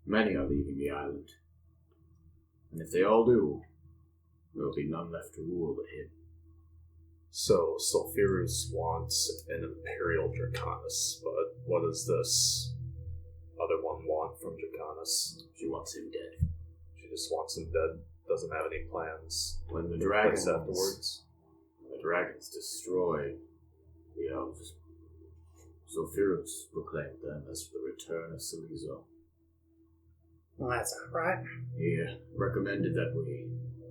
Speaker 8: Many are leaving the island. And if they all do, there will be none left to rule but him.
Speaker 7: So Sulfurus wants an Imperial Draconis, but what does this other one want from Draconis?
Speaker 8: She wants him dead.
Speaker 7: She just wants him dead, doesn't have any plans.
Speaker 8: When the
Speaker 7: in
Speaker 8: dragons
Speaker 7: place afterwards.
Speaker 8: The dragons destroyed the elves. Sulfurus proclaimed them as the return of Salizo.
Speaker 2: Well, that's not right.
Speaker 8: He recommended that we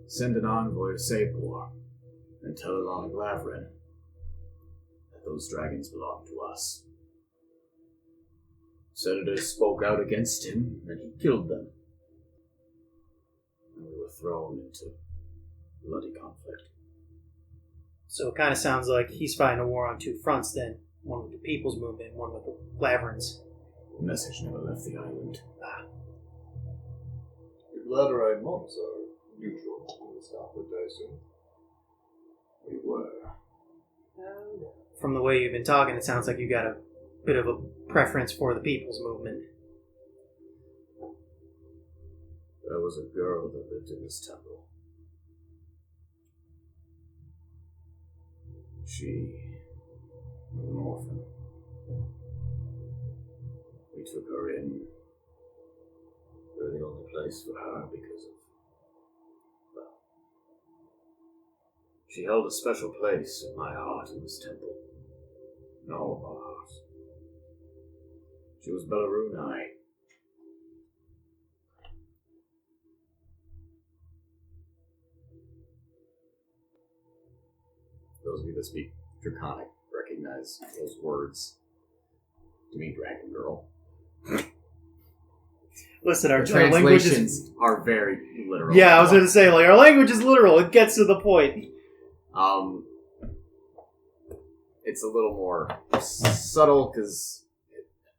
Speaker 8: send an envoy to Sapor and tell Ilana Glavrin that those dragons belong to us. Senators spoke out against him, and he killed them. And we were thrown into bloody conflict.
Speaker 2: So it kind of sounds like he's fighting a war on two fronts then. One with the People's Movement, one with the Glavrins.
Speaker 8: The message never left the island.
Speaker 3: The Gladorite monks are neutral in this conflict, I assume.
Speaker 8: We were.
Speaker 2: From the way you've been talking, it sounds like you got a bit of a preference for the People's Movement.
Speaker 8: There was a girl that lived in this temple. She was an orphan. We took her in. We were the only place for her because of, well, she held a special place in my heart in this temple. In all of our hearts. She was Bellarunai. Those of you that speak Draconic recognize those words to mean Dragon Girl.
Speaker 2: Listen, our language
Speaker 8: Translations
Speaker 2: is...
Speaker 8: are very literal.
Speaker 2: Yeah, I was going to say, like, our language is literal. It gets to the point.
Speaker 8: It's a little more subtle because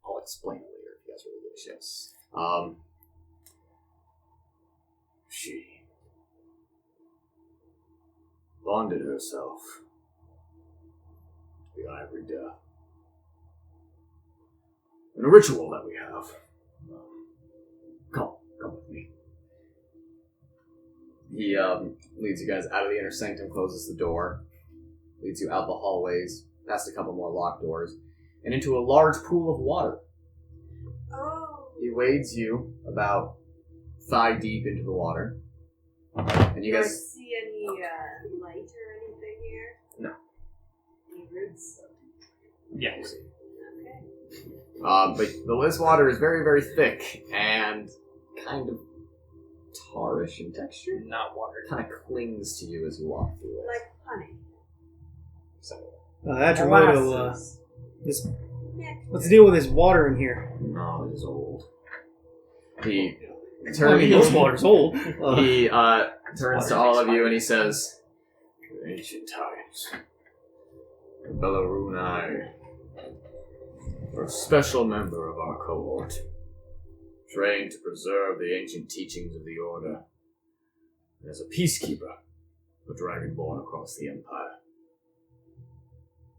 Speaker 8: I'll explain it later if you guys really give a shit. She bonded herself to the Ivory Death in a ritual that we have. Come with me. He leads you guys out of the inner sanctum, closes the door, leads you out the hallways, past a couple more locked doors, and into a large pool of water.
Speaker 4: Oh.
Speaker 8: He wades you about thigh deep into the water. And you
Speaker 4: Do I
Speaker 8: guys...
Speaker 4: see any light or anything here?
Speaker 8: No.
Speaker 4: Any roots?
Speaker 6: Yeah.
Speaker 4: Okay.
Speaker 8: But this water is very, very thick and kind of tarish in texture.
Speaker 6: Not water.
Speaker 8: Kind of clings to you as you walk through it.
Speaker 4: Like honey.
Speaker 2: Atrimoto,
Speaker 4: Molasses.
Speaker 2: what's the deal with this water in here?
Speaker 8: No, it is old. He
Speaker 2: I mean, this water's old.
Speaker 8: He turns to all of you and he says, "In ancient times, the Bellarunai were a special member of our cohort, trained to preserve the ancient teachings of the Order, and as a peacekeeper for Dragonborn across the Empire.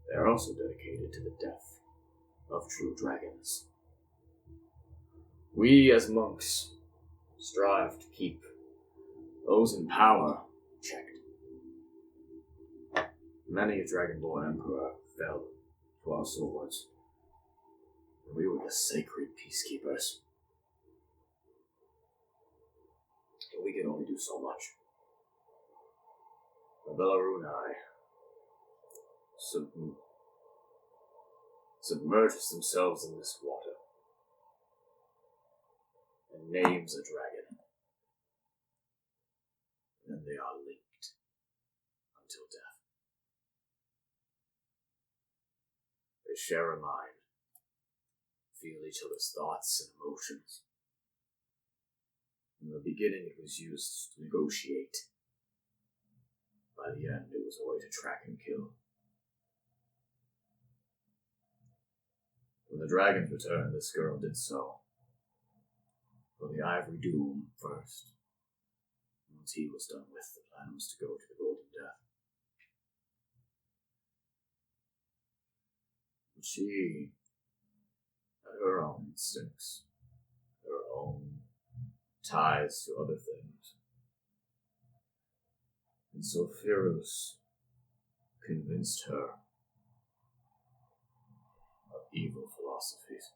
Speaker 8: They are also dedicated to the death of true dragons. We, as monks, strive to keep those in power checked. Many a Dragonborn Emperor fell to our swords. We were the sacred peacekeepers. But we can only do so much. The Bellarunai submerges themselves in this water and names a dragon. And they are linked until death. They share a mind, feel each other's thoughts and emotions. In the beginning, it was used to negotiate. By the end, it was a way to track and kill. When the dragons returned, this girl did so. For the Ivory Doom first. Once he was done with, the plan was to go to the Golden Death. But she had her own instincts, her own ties to other things. And so Pharaohs convinced her of evil philosophies.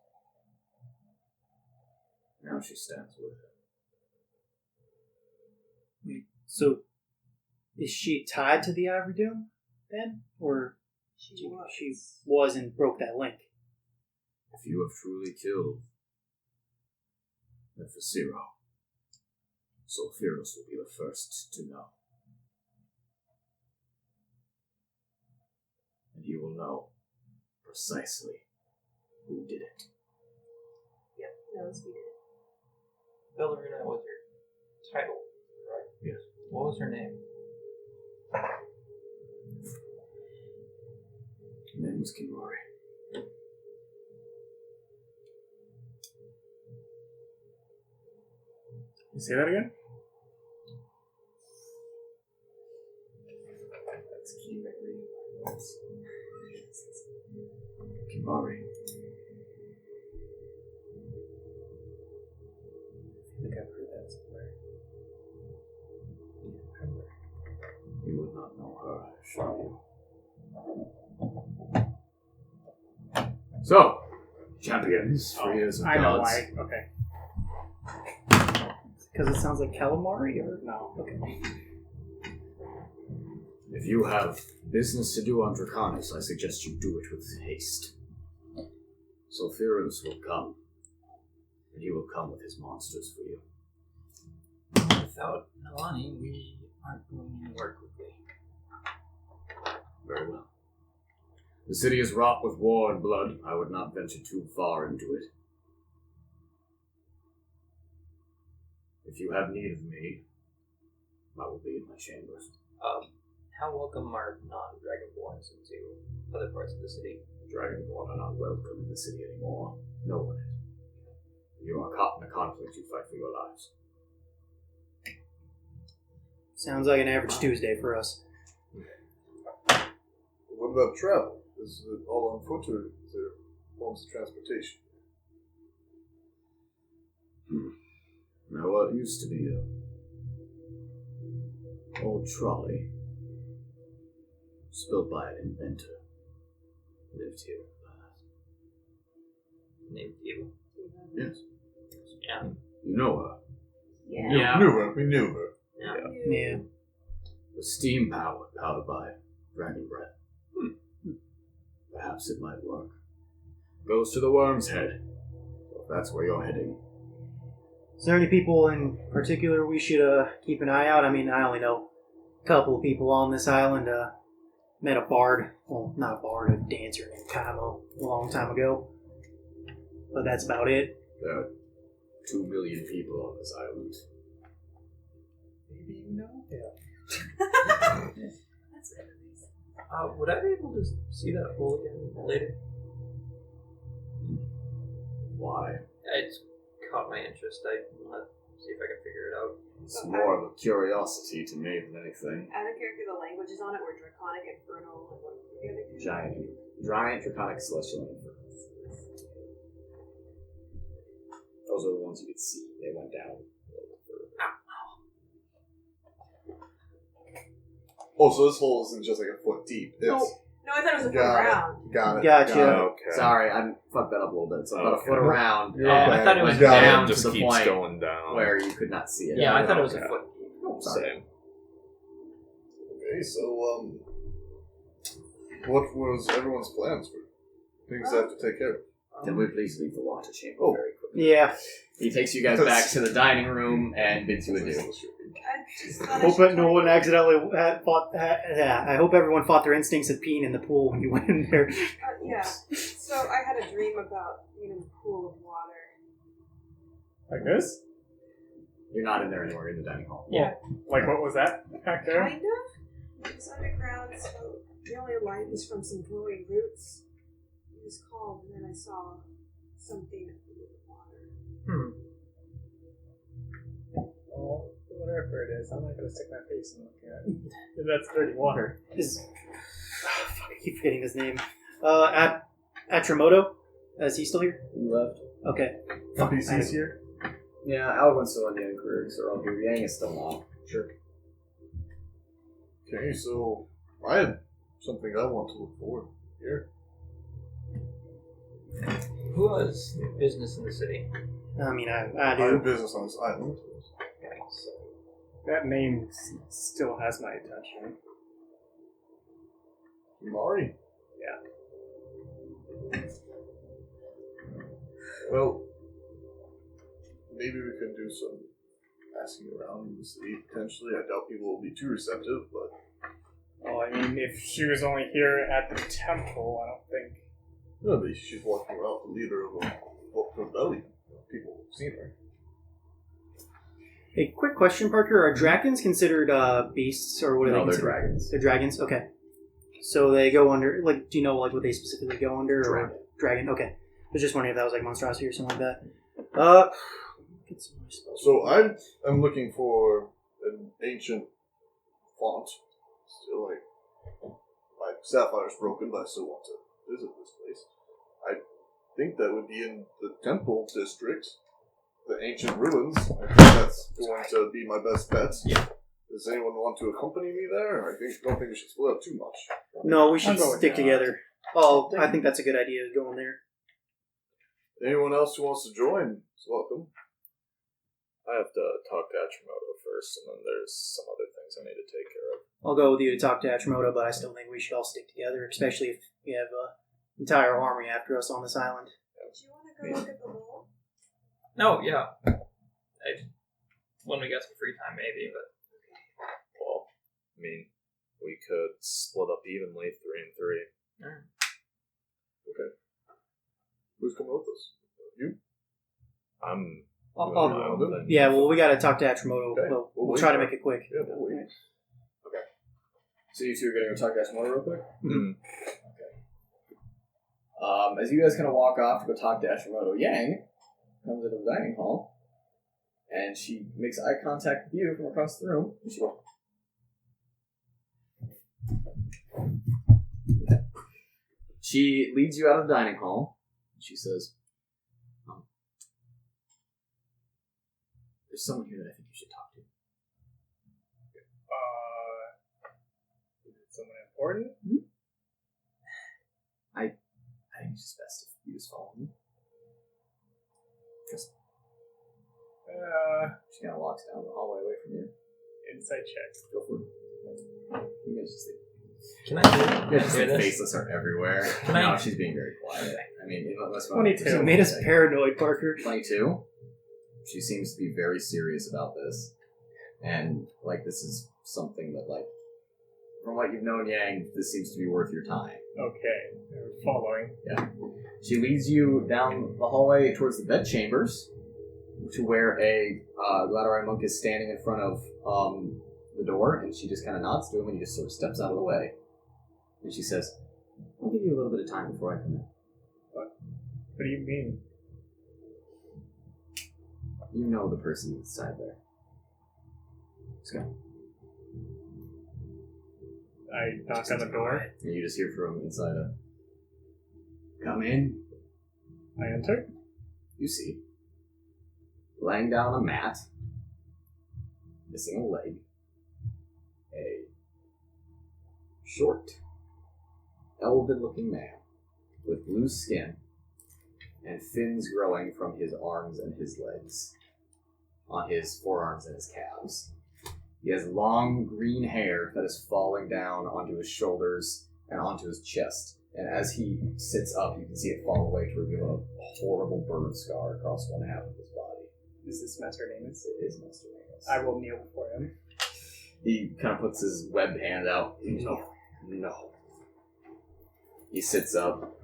Speaker 8: Now she stands with him.
Speaker 2: So, is she tied to the Ivory Dome then? Or
Speaker 4: She
Speaker 2: she was and broke that link?
Speaker 8: If you have truly killed Nephesiro, Sulfuros will be the first to know. And he will know precisely who did it.
Speaker 4: Yep, knows we did it.
Speaker 5: Bellarina was her title, right?
Speaker 8: Yes.
Speaker 5: What was her name?
Speaker 8: His name was Kimori.
Speaker 6: You say that again?
Speaker 8: That's Kimori. Kimori.
Speaker 2: I think I've heard that somewhere.
Speaker 8: You would not know her, I assure you. So, champions, free as of
Speaker 6: I know
Speaker 8: gods.
Speaker 6: why. Okay.
Speaker 2: Because it sounds like calamari, or
Speaker 6: No.
Speaker 2: okay.
Speaker 8: If you have business to do on Draconis, I suggest you do it with haste. Sulfurus will come, and he will come with his monsters for you.
Speaker 5: Without Nalani, we aren't going anywhere quickly.
Speaker 8: Very well. The city is wrought with war and blood. I would not venture too far into it. If you have need of me, I will be in my chambers.
Speaker 5: How welcome are non-dragonborns into other parts of the city?
Speaker 8: Dragonborn are not welcome in the city anymore. No one is. You are caught in a conflict, you fight for your lives.
Speaker 2: Sounds like an average Tuesday for us.
Speaker 3: What about travel? Is it all on foot or is there forms of transportation?
Speaker 8: Now, what used to be a old trolley, was built by an inventor, lived here.
Speaker 5: Named Eva.
Speaker 8: Yes,
Speaker 5: Yeah.
Speaker 8: you know her.
Speaker 5: Yeah.
Speaker 3: We knew her.
Speaker 2: Yeah.
Speaker 8: The steam powered by dragon breath. Perhaps it might work. Goes to the Worm's Head. So if that's where you're heading.
Speaker 2: Is there any people in particular we should keep an eye out? I mean, I only know a couple of people on this island. Met a bard. Well, not a bard, a dancer named Kamo a long time ago. But that's about it.
Speaker 8: There are 2 million people on this island.
Speaker 6: Maybe you know.
Speaker 4: That's it.
Speaker 5: Would I be able to see that hole again later?
Speaker 8: Why?
Speaker 5: It's caught my interest. I want to see if I can figure it out.
Speaker 8: It's more of a curiosity to me than anything.
Speaker 4: Out of character, the languages on it were Draconic, Infernal, and what were the other two?
Speaker 1: Giant, Draconic, Celestial, and Infernal. Those are the ones you could see. They went down a little bit further.
Speaker 3: Oh, so this hole isn't just like a foot deep. It's
Speaker 4: No, I thought it was a foot
Speaker 3: Got it.
Speaker 4: around.
Speaker 3: got it.
Speaker 2: Gotcha.
Speaker 3: Got it.
Speaker 7: Okay.
Speaker 1: Sorry, I fucked that up a little bit. So about a
Speaker 7: Okay.
Speaker 1: foot around.
Speaker 3: Yeah,
Speaker 5: I thought it was
Speaker 1: went
Speaker 3: got it.
Speaker 1: down
Speaker 7: It
Speaker 1: to
Speaker 7: just
Speaker 1: the
Speaker 7: keeps
Speaker 1: point
Speaker 7: going down.
Speaker 1: where you could not see it.
Speaker 5: Yeah, I thought it was a
Speaker 7: okay.
Speaker 5: foot.
Speaker 7: Same.
Speaker 3: Okay, so what was everyone's plans for things they have to take care of?
Speaker 1: Can we please leave the water chamber
Speaker 3: Oh.
Speaker 1: very quickly?
Speaker 2: Yeah.
Speaker 1: He takes you guys back to the dining room and bids you adieu.
Speaker 4: I just thought I
Speaker 2: Hope
Speaker 4: should
Speaker 2: that no
Speaker 4: tell
Speaker 2: one
Speaker 4: you.
Speaker 2: accidentally I hope everyone fought their instincts of peeing in the pool when you went in there.
Speaker 4: Yeah. So I had a dream about being in a pool of water.
Speaker 6: Like this?
Speaker 1: You're not in there anymore. You're in the dining hall.
Speaker 6: Yeah. Like what was that back there?
Speaker 4: Kind of. It was underground, so the only light was from some glowing roots. It was calm, and then I saw something under the water.
Speaker 6: Well, whatever it is, I'm not going to stick my face in looking at it. That's dirty water.
Speaker 2: Fuck, I keep forgetting his name. Atramoto? Is he still here?
Speaker 1: You left.
Speaker 2: Okay.
Speaker 3: NPC's here?
Speaker 1: Yeah, Alvin, so and Yang Kriegs are all here. Yang is still on. Sure.
Speaker 3: Okay, so I had something I want to look forward to here.
Speaker 5: Who has business in the city?
Speaker 2: I mean, I
Speaker 3: I
Speaker 2: do.
Speaker 3: have business on this island.
Speaker 5: Okay, so
Speaker 6: That name still has my attention.
Speaker 3: Mari?
Speaker 6: Yeah.
Speaker 3: Well, maybe we can do some asking around in the city, potentially. I doubt people will be too receptive, but
Speaker 6: Well, I mean, if she was only here at the temple, I don't think.
Speaker 3: no, but she's walking around the leader of a rebellion. People have seen her.
Speaker 2: A quick question, Parker. Are dragons considered beasts, or what are they
Speaker 1: No, they're
Speaker 2: considered?
Speaker 1: dragons.
Speaker 2: They're dragons? Okay. So they go under, like, do you know, like, what they specifically go under?
Speaker 1: Dragon.
Speaker 2: Or dragon, okay. I was just wondering if that was, like, monstrosity or something like that. Get some more spells.
Speaker 3: So I'm looking for an ancient font. Still, like, my sapphire's broken, but I still want to visit this place. I think that would be in the temple district, the ancient ruins. I think that's going to be my best bet.
Speaker 5: Yeah.
Speaker 3: Does anyone want to accompany me there? Don't think we should split up too much.
Speaker 2: No, we should
Speaker 6: I'll go with
Speaker 2: stick
Speaker 6: that.
Speaker 2: together. Oh, I think that's a good idea, going there.
Speaker 3: Anyone else who wants to join is welcome. I have to talk to Achimoto first, and then there's some other things I need to take care of.
Speaker 2: I'll go with you to talk to Achimoto, but I still think we should all stick together, especially if we have an entire army after us on this island.
Speaker 4: Do you want to go look at the wall?
Speaker 5: No, yeah. When we get some free time, maybe, but.
Speaker 7: Well, I mean, we could split up evenly, 3 and 3.
Speaker 5: Alright.
Speaker 3: Okay. Who's coming with us? You?
Speaker 7: I'm
Speaker 2: I'll-
Speaker 7: doing
Speaker 2: I'll-
Speaker 7: my own thing.
Speaker 2: Yeah, well, we got to talk to Achimoto.
Speaker 3: Okay.
Speaker 2: We'll
Speaker 3: wait
Speaker 2: try to
Speaker 3: for
Speaker 2: make it quick.
Speaker 3: Yeah, we'll wait.
Speaker 1: So you two are going to go talk to Ashimoto real quick?
Speaker 7: Mm.
Speaker 1: As you guys kind of walk off to go talk to Ashimoto, Yang comes into the dining hall, and she makes eye contact with you from across the room. And she goes, she leads you out of the dining hall. She says, "There's someone here that I think you should talk to."
Speaker 6: Is it someone important?
Speaker 1: I think it's just best if you just follow me. Just she kind of walks down the hallway away from you.
Speaker 6: Insight check.
Speaker 1: Go for it. You guys just
Speaker 5: Can I
Speaker 1: You guys just
Speaker 5: hear
Speaker 1: think
Speaker 5: this?
Speaker 1: faceless are everywhere.
Speaker 5: Can
Speaker 1: No,
Speaker 5: I-
Speaker 1: she's being very quiet. I mean, unless
Speaker 6: 22.
Speaker 2: It made us paranoid, Parker.
Speaker 1: 22. She seems to be very serious about this, and like this is something that, like, from what you've known, Yang, this seems to be worth your time.
Speaker 6: Okay, we're following.
Speaker 1: She leads you down the hallway towards the bed chambers, to where a Gladorite monk is standing in front of the door, and she just kind of nods to him, and he just sort of steps out of the way. And she says, "I'll give you a little bit of time before I come in."
Speaker 6: What do you mean?
Speaker 1: You know the person inside there. Let's go.
Speaker 6: I knock on the door.
Speaker 1: And you just hear from inside a, "Come in."
Speaker 6: I enter.
Speaker 1: You see, laying down on a mat, missing a leg, a short, elven-looking man with blue skin and fins growing from his arms and his legs, on his forearms and his calves. He has long green hair that is falling down onto his shoulders and onto his chest. And as he sits up, you can see it fall away to reveal a horrible burn scar across one half of his body.
Speaker 6: Is this Master Namus?
Speaker 1: It is Mr. Nagus.
Speaker 6: I will kneel before him.
Speaker 1: He kind of puts his webbed hand out. No. He sits up.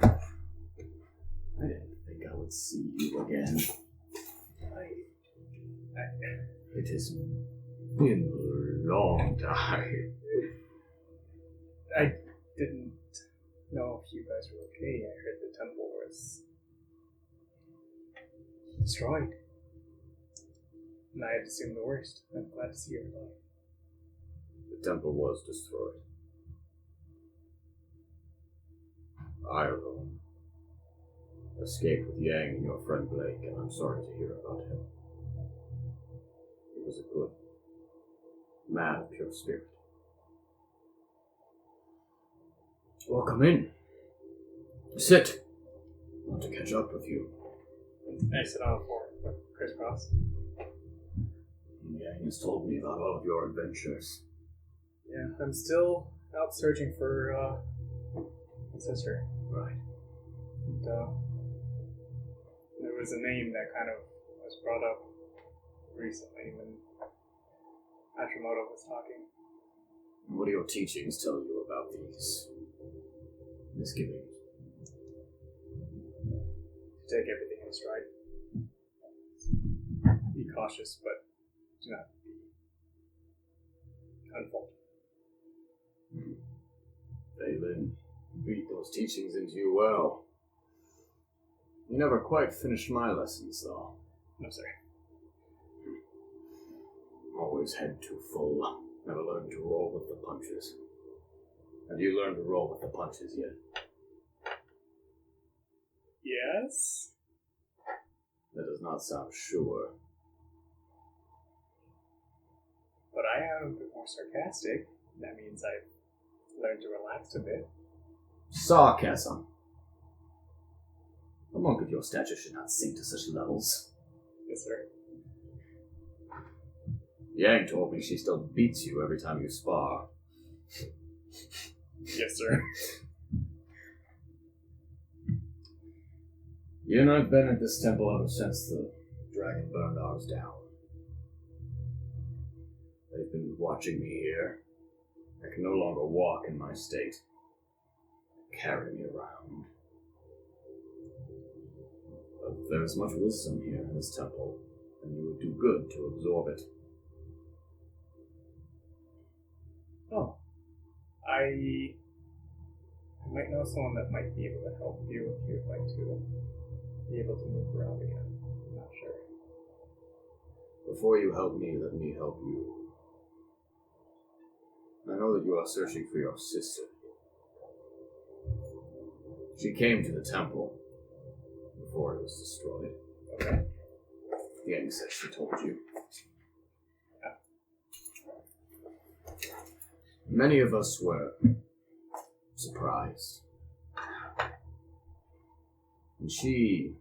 Speaker 1: I didn't think I would see you again. It has been a long time.
Speaker 6: I didn't know if you guys were okay. I heard the temple was destroyed. And I had assumed the worst. I'm glad to see you alive.
Speaker 8: The temple was destroyed. I alone escaped with Yang and your friend Blake, and I'm sorry to hear about him. He was a good man of pure spirit. Well, come in. Sit. I want to catch up with you.
Speaker 6: I sit on the floor with crisscross.
Speaker 8: Yang has told me about all of your adventures.
Speaker 6: Yeah, I'm still out searching for my sister.
Speaker 8: Right.
Speaker 6: And, there was a name that kind of was brought up recently when Ashimoto was talking.
Speaker 8: What do your teachings tell you about these misgivings?
Speaker 6: Take everything in stride. Be cautious, but do not be unfolded.
Speaker 8: Phelan beat those teachings into you well. You never quite finished my lessons, though.
Speaker 6: No, sir.
Speaker 8: Always head too full. Never learned to roll with the punches. Have you learned to roll with the punches yet?
Speaker 6: Yes?
Speaker 8: That does not sound sure.
Speaker 6: But I am a bit more sarcastic. That means I've learned to relax a bit.
Speaker 8: Sarcasm. A monk of your stature should not sink to such levels.
Speaker 6: Yes, sir.
Speaker 8: Yang told me she still beats you every time you spar.
Speaker 6: Yes, sir.
Speaker 8: You and I've been at this temple ever since the dragon burned ours down. They've been watching me here. I can no longer walk in my state. Carry me around. But there is much wisdom here in this temple, and you would do good to absorb it.
Speaker 6: Oh. I might know someone that might be able to help you if you'd like to be able to move around again. I'm not sure.
Speaker 8: Before you help me, let me help you. I know that you are searching for your sister. She came to the temple before it was destroyed.
Speaker 6: Okay.
Speaker 8: Yang said she told you. Many of us were surprised. And she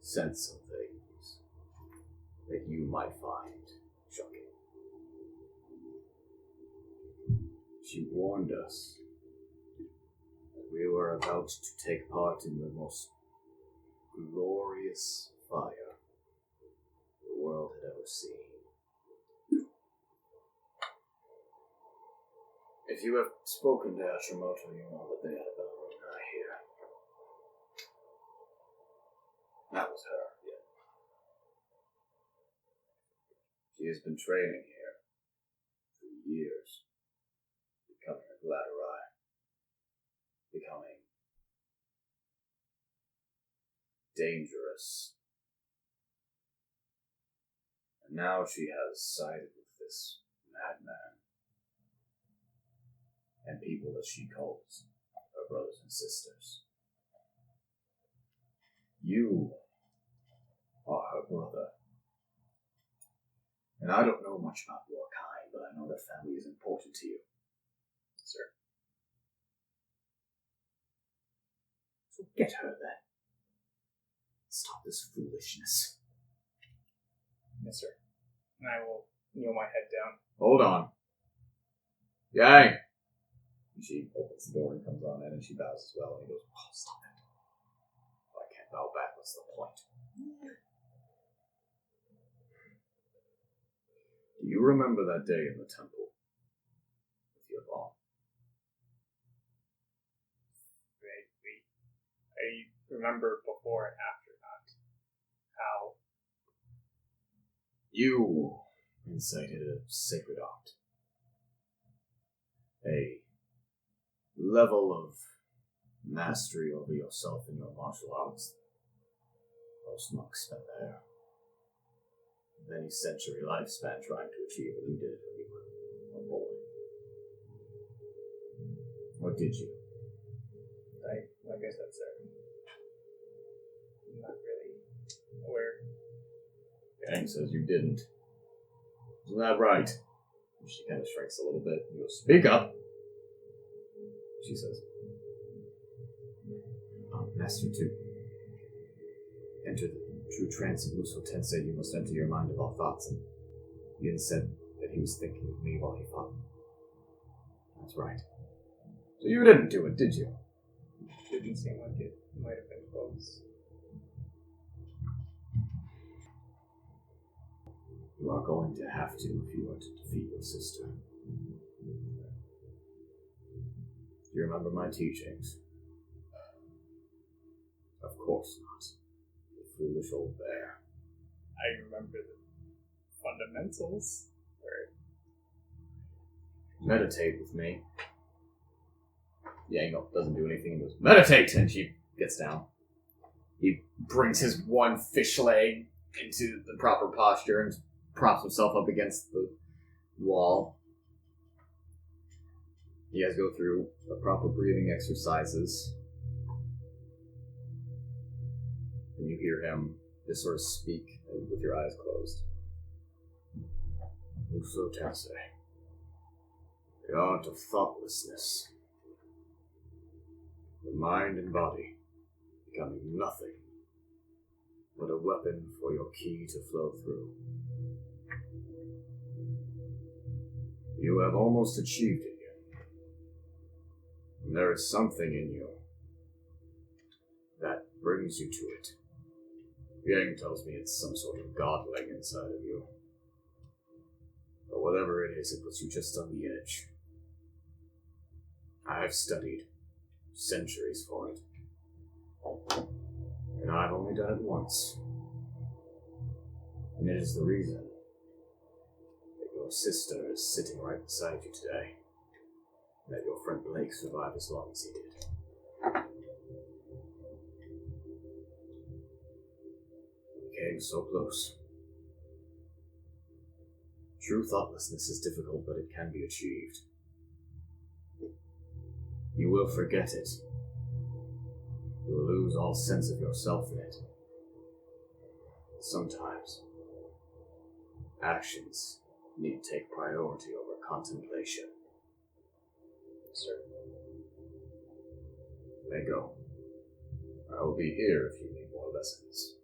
Speaker 8: said some things that you might find shocking. She warned us that we were about to take part in the most glorious fire the world had ever seen. If you have spoken to Hashimoto, you know that they had a Ballerina here. That was her, yeah. She has been training here for years, becoming a Gladderai, becoming dangerous. And now she has sided with this madman and people that she calls her brothers and sisters. You are her brother. And I don't know much about your kind, but I know that family is important to you.
Speaker 6: Sir.
Speaker 8: So get her then. Stop this foolishness.
Speaker 6: Yes, sir. And I will kneel my head down.
Speaker 8: Hold on. Yang! And she opens the door and comes on in, and she bows as well, and he goes, oh, stop it. I can't bow back, what's the point? Do you remember that day in the temple with your mom?
Speaker 6: Vaguely. I remember before and after that. How?
Speaker 8: You incited a sacred art. A level of mastery over yourself in your martial arts. Most monks spend their many century lifespan trying to achieve what you did when you were a boy. What did you?
Speaker 6: Like I said, sir, I'm not really aware.
Speaker 8: Yang says you didn't. Isn't that right? And she kind of shrinks a little bit. You go, speak up. She says, Master 2, enter the true trance of Musou Tensei. You must enter your mind of all thoughts. And Yin said that he was thinking of me while he fought. That's right. So you didn't do it, did you?
Speaker 6: It didn't seem like it might have been close.
Speaker 8: You are going to have to if you are to defeat your sister. Do you remember my teachings? Of course not. The foolish old bear.
Speaker 6: I remember the fundamentals.
Speaker 8: Meditate with me. Yang doesn't do anything and goes, meditate! And she gets down. He brings his one fish leg into the proper posture and props himself up against the wall. You guys go through the proper breathing exercises. And you hear him just sort of speak with your eyes closed. Musou Tensei. The art of thoughtlessness. The mind and body becoming nothing but a weapon for your ki to flow through. You have almost achieved it yet. And there is something in you that brings you to it. Yang tells me it's some sort of godling inside of you. But whatever it is, it puts you just on the edge. I've studied centuries for it. And I've only done it once. And it is the reason that your sister is sitting right beside you today. And that your friend Blake survived as long as he did. We came so close. True thoughtlessness is difficult, but it can be achieved. You will forget it. You will lose all sense of yourself in it. Sometimes, actions need to take priority over contemplation. Sir. You may go. I will be here if you need more lessons.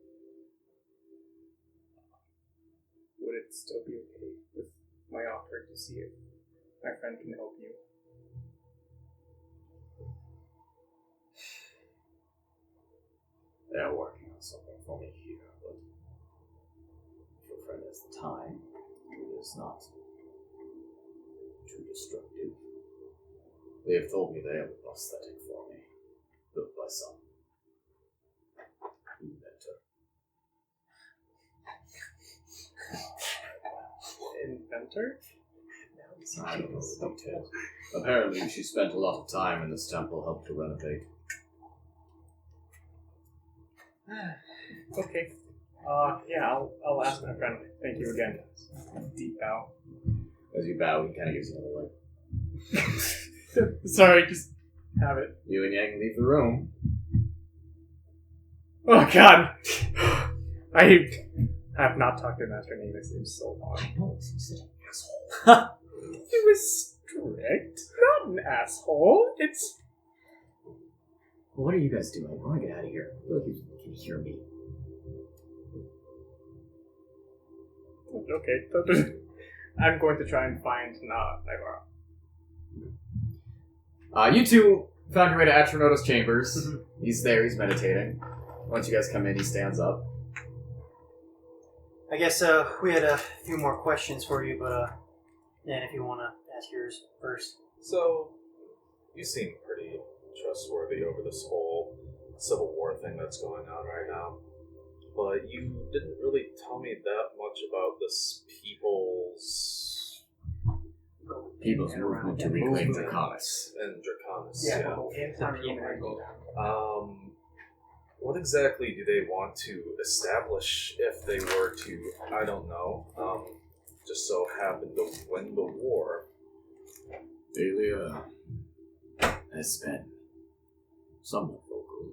Speaker 6: Would it still be okay with my offer to see if my friend can help you?
Speaker 8: They are working on something for me here, but if your friend has the time, it is not too destructive. They have told me they have a prosthetic for me, built by some inventor.
Speaker 6: Inventor?
Speaker 8: I don't know the details. Apparently, she spent a lot of time in this temple, helped to renovate.
Speaker 6: Okay. Yeah, I'll ask my friend. Thank you again. Deep bow.
Speaker 8: As you bow, he kind of gives you another look.
Speaker 6: Sorry, just have it.
Speaker 8: You and Yang leave the room.
Speaker 6: Oh god! I have not talked to Master Namus in so long.
Speaker 2: I know, he's an asshole.
Speaker 6: He was strict. Not an asshole. It's...
Speaker 2: Well, what are you guys doing? I want to get out of here. Look, you can hear me.
Speaker 6: Okay. I'm going to try and find Nigara.
Speaker 1: You two found your way to Atronota's chambers. He's there, he's meditating. Once you guys come in, he stands up.
Speaker 2: I guess we had a few more questions for you, but Dan, if you want to ask yours first.
Speaker 7: So, you seem pretty trustworthy over this whole Civil War thing that's going on right now. But you didn't really tell me that much about this people's
Speaker 8: movement to reclaim Draconis.
Speaker 7: And Draconis,
Speaker 6: Yeah.
Speaker 7: What exactly do they want to establish if they were to, I don't know, just so happen to win the war?
Speaker 8: Delia has been somewhat vocal.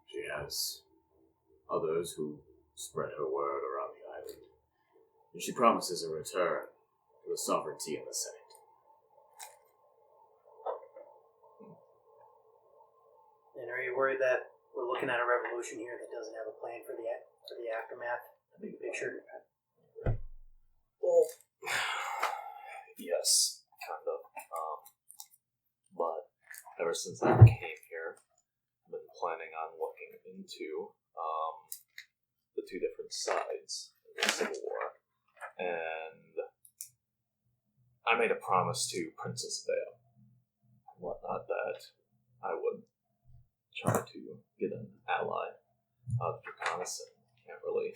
Speaker 8: She has others who spread her word around the island. And she promises a return to the sovereignty in the Senate.
Speaker 2: And are you worried that we're looking at a revolution here that doesn't have a plan for the aftermath, the big picture?
Speaker 7: Well, yes, kind of. But ever since I came here, I've been planning on looking into the two different sides of the Civil War, and I made a promise to Princess Vale and whatnot that I would try to get an ally out of Draconis, and can't really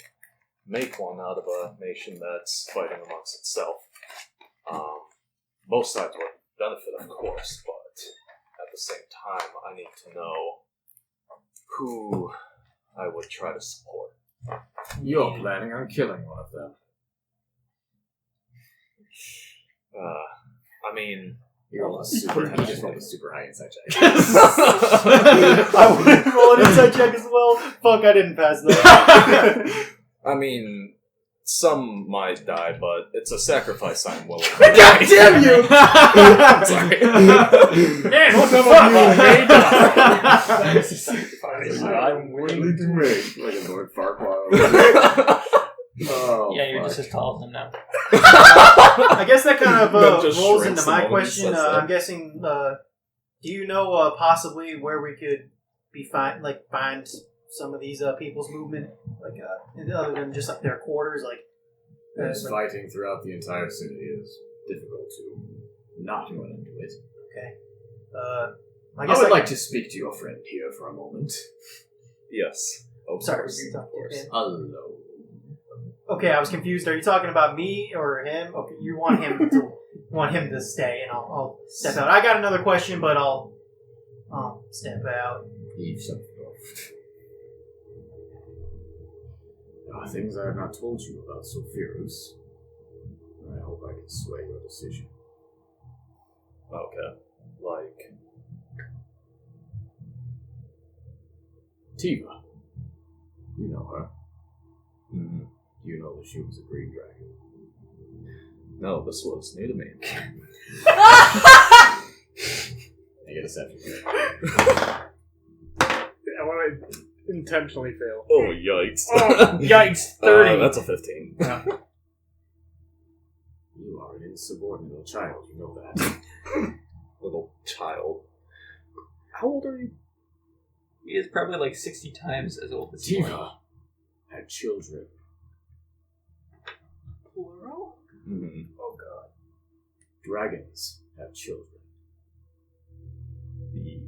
Speaker 7: make one out of a nation that's fighting amongst itself. Both sides would benefit, of course, but at the same time, I need to know who I would try to support.
Speaker 8: You're planning on killing one of them.
Speaker 7: I mean...
Speaker 8: He just rolled a super high insight check.
Speaker 2: I would roll an insight check as well. Fuck, I didn't pass that.
Speaker 7: I mean, some might die, but it's a sacrifice I'm willing to
Speaker 1: God damn you!
Speaker 7: Sorry.
Speaker 6: Man, what the fuck?
Speaker 1: That is a sacrifice I'm willing to make. Like a Lord Farquaad. Oh,
Speaker 5: Yeah, you're
Speaker 1: fuck.
Speaker 5: just as tall as him now.
Speaker 2: I guess that kind of
Speaker 7: That just
Speaker 2: rolls
Speaker 7: shrinks
Speaker 2: into
Speaker 7: the
Speaker 2: my
Speaker 7: moment he
Speaker 2: question.
Speaker 7: says that.
Speaker 2: I'm guessing. Do you know possibly where we could be find some of these people's movement, like other than just like their quarters, like?
Speaker 8: There's fighting throughout the entire city is difficult to not run into it.
Speaker 2: Okay. I
Speaker 8: I
Speaker 2: guess
Speaker 8: would like to speak to your friend here for a moment.
Speaker 7: Yes. Of
Speaker 2: Sorry,
Speaker 7: course.
Speaker 2: you're talking
Speaker 7: Of course.
Speaker 2: to him.
Speaker 8: Hello.
Speaker 2: Okay, I was confused. Are you talking about me or him? Okay, you want him to stay, and I'll step out. I got another question, but I'll step out.
Speaker 8: Leave something off. There are things I have not told you about Sulfurus. I hope I can sway your decision.
Speaker 7: Okay. Like,
Speaker 8: Tiva. You know her.
Speaker 7: mm-hmm.
Speaker 8: You know that she was a green dragon.
Speaker 7: No, this was new to me.
Speaker 8: I get a seven.
Speaker 6: I want to intentionally fail.
Speaker 7: Oh, yikes.
Speaker 6: Oh, yikes! 30.
Speaker 7: That's a 15.
Speaker 8: You are an insubordinate little child, you know that.
Speaker 7: Little child. How old are you?
Speaker 5: He is probably like 60 times as old as you are.
Speaker 8: Tiva had children.
Speaker 5: Plural?
Speaker 7: Mm-hmm.
Speaker 5: Oh god.
Speaker 8: Dragons have children.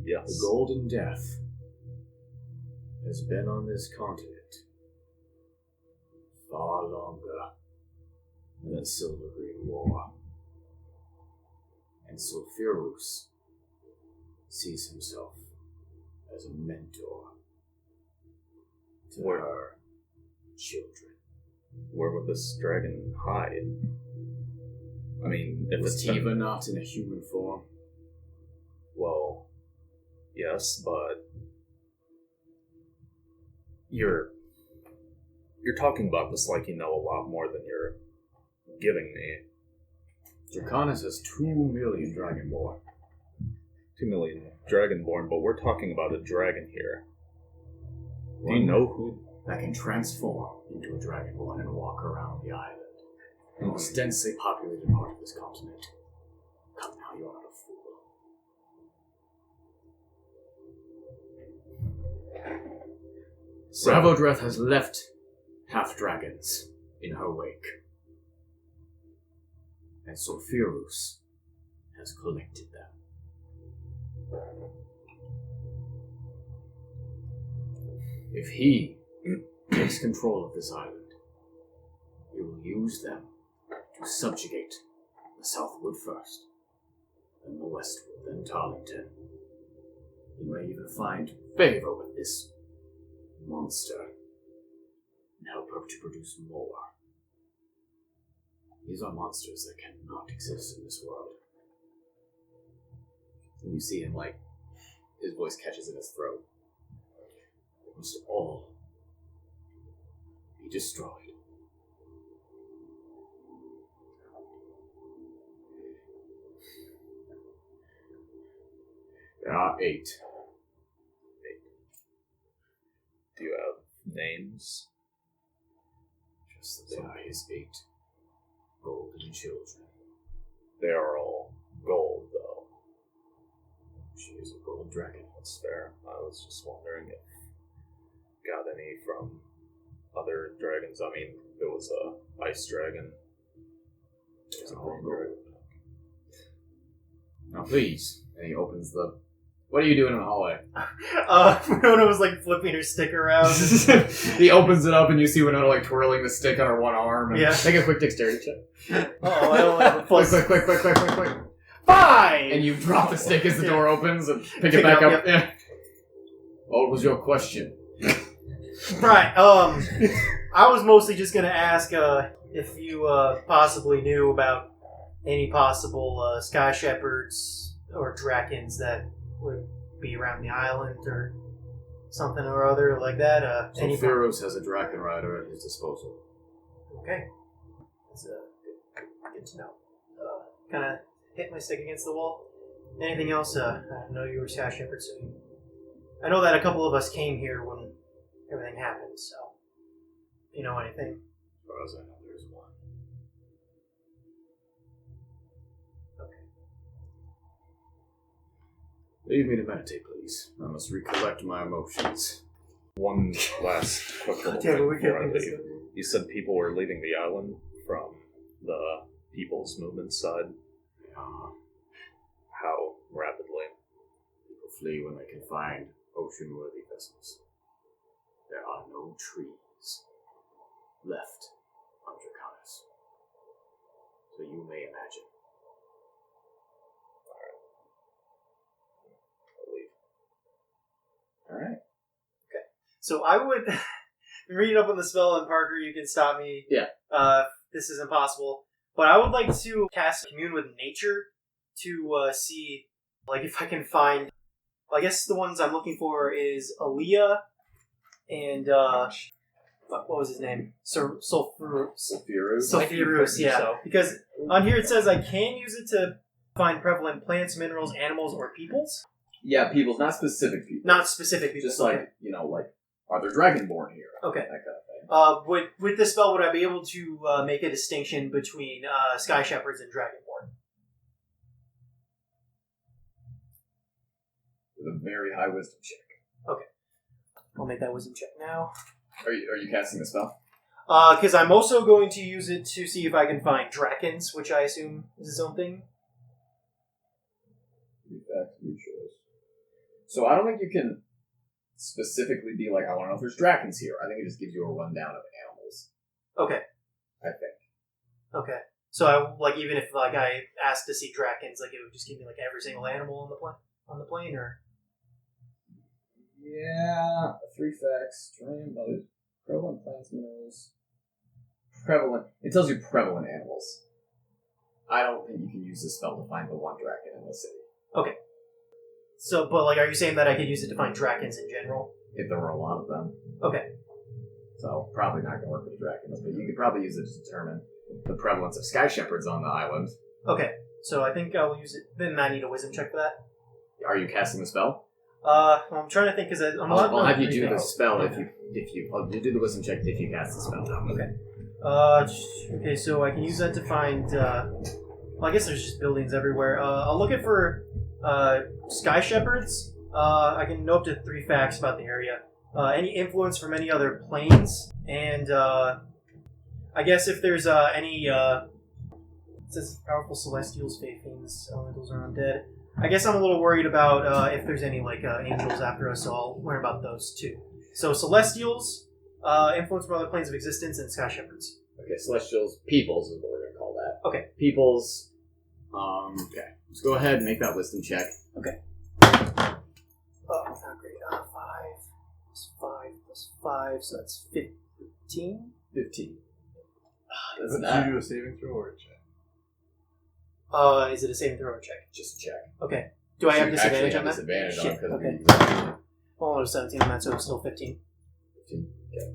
Speaker 7: Yes.
Speaker 8: The Golden Death has been on this continent far longer than the Silver Green War. And Sulfurus sees himself as a mentor to
Speaker 7: Where-
Speaker 8: her children.
Speaker 7: Where would this dragon hide? I mean, if
Speaker 8: Was
Speaker 7: it's
Speaker 8: Tiva not in a human form?
Speaker 7: well, yes, but you're talking about this like you know a lot more than you're giving me.
Speaker 8: Draconis has 2 million Dragonborn.
Speaker 7: 2 million dragonborn, but we're talking about a dragon here. Do you know who?
Speaker 8: That can transform into a Dragonborn and walk around the island. The most densely populated part of this continent. Come now, you're not a fool. Ravodreth has left half-dragons in her wake. And Sulfurus has collected them. If he takes control of this island, he will use them to subjugate the Southwood first, then the Westwood, then Tarlington. He may even find favor with this monster and help her to produce more. These are monsters that cannot exist in this world. And you see him, like, his voice catches in his throat. They must all be destroyed. There are 8.
Speaker 7: Do you have names?
Speaker 8: Just that they are his 8 golden children.
Speaker 7: They are all gold, though.
Speaker 8: She is a gold dragon.
Speaker 7: That's fair. I was just wondering if got any from other dragons. I mean, it was a ice dragon. It was a green dragon.
Speaker 8: Now please. And he opens the... What are you doing in the hallway?
Speaker 2: Winona was like flipping her stick around.
Speaker 1: He opens it up and you see Winona like twirling the stick on her one arm. And
Speaker 2: Yeah.
Speaker 1: Make a quick dexterity check.
Speaker 2: Oh, I only have a
Speaker 1: Quick,
Speaker 2: plus.
Speaker 1: quick.
Speaker 2: 5!
Speaker 1: And you drop the stick as the door opens and pick
Speaker 2: Pick
Speaker 1: it
Speaker 2: it
Speaker 1: back
Speaker 2: up,
Speaker 1: up. Yeah. What was your question?
Speaker 2: Right, I was mostly just gonna ask, if you, possibly knew about any possible, Sky Shepherds or Drakens that would be around the island or something or other like that,
Speaker 8: Sulfurus has a Draken Rider at his disposal.
Speaker 2: Okay. That's good to know. Kind of hit my stick against the wall. Anything else? I know you were Sky Shepherd, so I know that a couple of us came here when everything happened, so if you know anything.
Speaker 7: As far as I know, there's one.
Speaker 8: Leave me to meditate, please. I must recollect my emotions.
Speaker 7: One last quick little
Speaker 2: Yeah, but
Speaker 7: thing
Speaker 2: we
Speaker 7: before I
Speaker 2: can't
Speaker 7: leave. You said people were leaving the island from the People's Movement side. How rapidly?
Speaker 8: People flee when they can find ocean-worthy vessels. There are no trees left on Draconis. So you may imagine.
Speaker 7: I'll leave.
Speaker 1: Alright.
Speaker 2: So I would read up on the spell, and Parker, you can stop me.
Speaker 1: Yeah.
Speaker 2: This is impossible. But I would like to cast Commune with Nature to see, like, if I can find. I guess the ones I'm looking for is Aaliyah and what was his name? Sulfurus, yeah.
Speaker 5: So.
Speaker 2: Because on here it says I can use it to find prevalent plants, minerals, animals, or peoples.
Speaker 1: Yeah, peoples, not specific people.
Speaker 2: Not specific people.
Speaker 1: Just like, are there dragonborn here?
Speaker 2: Okay.
Speaker 1: That kind of thing.
Speaker 2: With this spell, would I be able to make a distinction between Sky Shepherds and Dragonborn?
Speaker 1: With a very high wisdom check.
Speaker 2: Okay. I'll make that wisdom check now.
Speaker 1: Are you casting the spell?
Speaker 2: Because I'm also going to use it to see if I can find Drakens, which I assume is its own thing.
Speaker 1: That's your choice. So I don't think you can specifically be like, I want to know if there's Drakens here. I think it just gives you a rundown of animals.
Speaker 2: Okay.
Speaker 1: I think.
Speaker 2: Okay. So even if I asked to see Drakens, it would just give me every single animal on the plane, or.
Speaker 1: Yeah, 3 facts. Terrain, both. Prevalent plants, minerals. Prevalent. It tells you prevalent animals. I don't think you can use this spell to find the one Draken in the city.
Speaker 2: Okay. So, but are you saying that I could use it to find Drakens in general?
Speaker 1: If there were a lot of them.
Speaker 2: Okay.
Speaker 1: So, probably not going to work with the Drakens, but you could probably use it to determine the prevalence of Sky Shepherds on the island.
Speaker 2: Okay. So I think I'll use it. Then I need a wisdom check for that.
Speaker 1: Are you casting the spell?
Speaker 2: I'm trying to think because
Speaker 1: I'll have you do the spell if you I'll do the wisdom check if you cast the spell.
Speaker 2: Okay. Okay, so I can use that to find. I guess there's just buildings everywhere. I'll look it for Sky Shepherds. I can know up to 3 facts about the area. Any influence from any other planes, and I guess if there's any. It says powerful celestials, fey fiends, elementals, are undead. I guess I'm a little worried about if there's any angels after us, so I'll learn about those too. So celestials, influence from other planes of existence, and Sky Shepherds.
Speaker 1: Okay, Celestials, Peoples is what we're going to call that.
Speaker 2: Okay.
Speaker 1: Peoples, okay. Let's go ahead and make that wisdom check.
Speaker 2: Okay. Oh, not great. 5 plus 5 plus 5, so that's 15.
Speaker 1: 15. That's
Speaker 3: Did
Speaker 1: not
Speaker 3: you do a saving throw or a check?
Speaker 2: Is it a saving throw or check?
Speaker 1: just a check.
Speaker 2: Okay. Do I have disadvantage on that?
Speaker 1: Disadvantage on
Speaker 2: Shit,
Speaker 1: it because
Speaker 2: okay.
Speaker 1: of
Speaker 2: Well, it was 17 on that, so it's still 15.
Speaker 1: 15. Okay.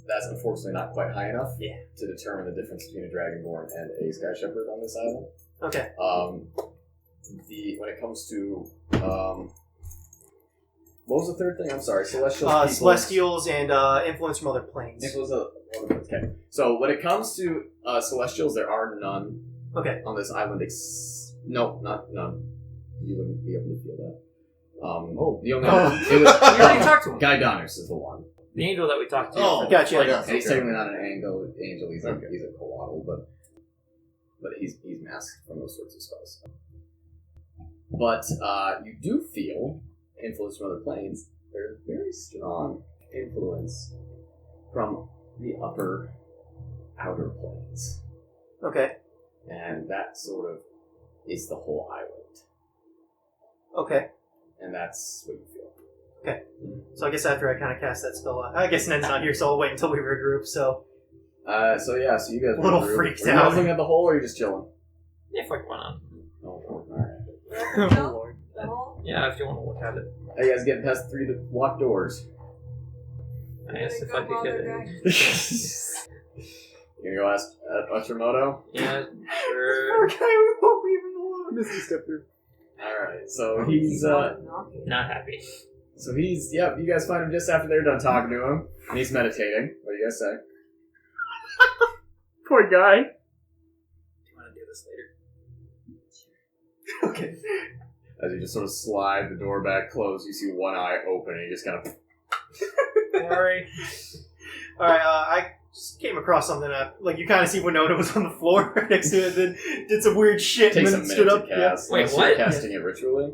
Speaker 1: That's unfortunately not quite high enough to determine the difference between a Dragonborn and a Sky Shepherd on this island.
Speaker 2: Okay.
Speaker 1: When it comes to what was the third thing? I'm sorry, Celestials.
Speaker 2: Celestials and influence from other planes.
Speaker 1: Okay. So when it comes to Celestials, there are none.
Speaker 2: Okay.
Speaker 1: On this island, no, not none. You wouldn't be able to feel that. The only
Speaker 5: We already talked to him.
Speaker 1: Guy Donners is the one.
Speaker 5: The angel that we talked to.
Speaker 3: Oh,
Speaker 2: Gotcha.
Speaker 1: And he's technically not an angel. He's a Coatl, but he's masked from those sorts of spells. But you do feel influence from other planes. There's very strong influence from the outer planes,
Speaker 2: Okay.
Speaker 1: and that sort of is the whole island,
Speaker 2: Okay.
Speaker 1: and that's what you feel.
Speaker 2: So I guess after I kind of cast that spell, I guess Ned's not here, so I'll wait until we regroup. So.
Speaker 1: So you guys
Speaker 2: A little
Speaker 1: regroup.
Speaker 2: freaked
Speaker 1: Are you
Speaker 2: out.
Speaker 1: guys looking at the hole, or are you just chilling?
Speaker 5: Yeah, fuck, why not?
Speaker 1: Oh, alright.
Speaker 2: Oh, Lord.
Speaker 4: The hole?
Speaker 5: Yeah, if you want to look at it.
Speaker 1: Hey, you guys getting past 3 locked doors.
Speaker 5: I asked if I could get it.
Speaker 1: You gonna go ask Utramoto?
Speaker 5: Yeah, sure.
Speaker 2: Poor guy, we won't leave him alone.
Speaker 3: Mr. Stepper.
Speaker 1: Alright, so he's
Speaker 5: Not happy.
Speaker 1: yep, you guys find him just after they're done talking to him. And he's meditating. What do you guys say?
Speaker 6: Poor guy.
Speaker 5: Do you want to do this later?
Speaker 2: Okay.
Speaker 1: As you just sort of slide the door back closed, you see one eye open and you just kind of
Speaker 6: Sorry.
Speaker 2: Alright, I just came across something. Like, you kind of see Winona was on the floor next to it, then did some weird shit
Speaker 1: takes a
Speaker 2: and then
Speaker 1: minute
Speaker 2: stood up.
Speaker 1: to cast.
Speaker 5: Wait,
Speaker 1: Unless you're
Speaker 5: what?
Speaker 1: casting it ritually,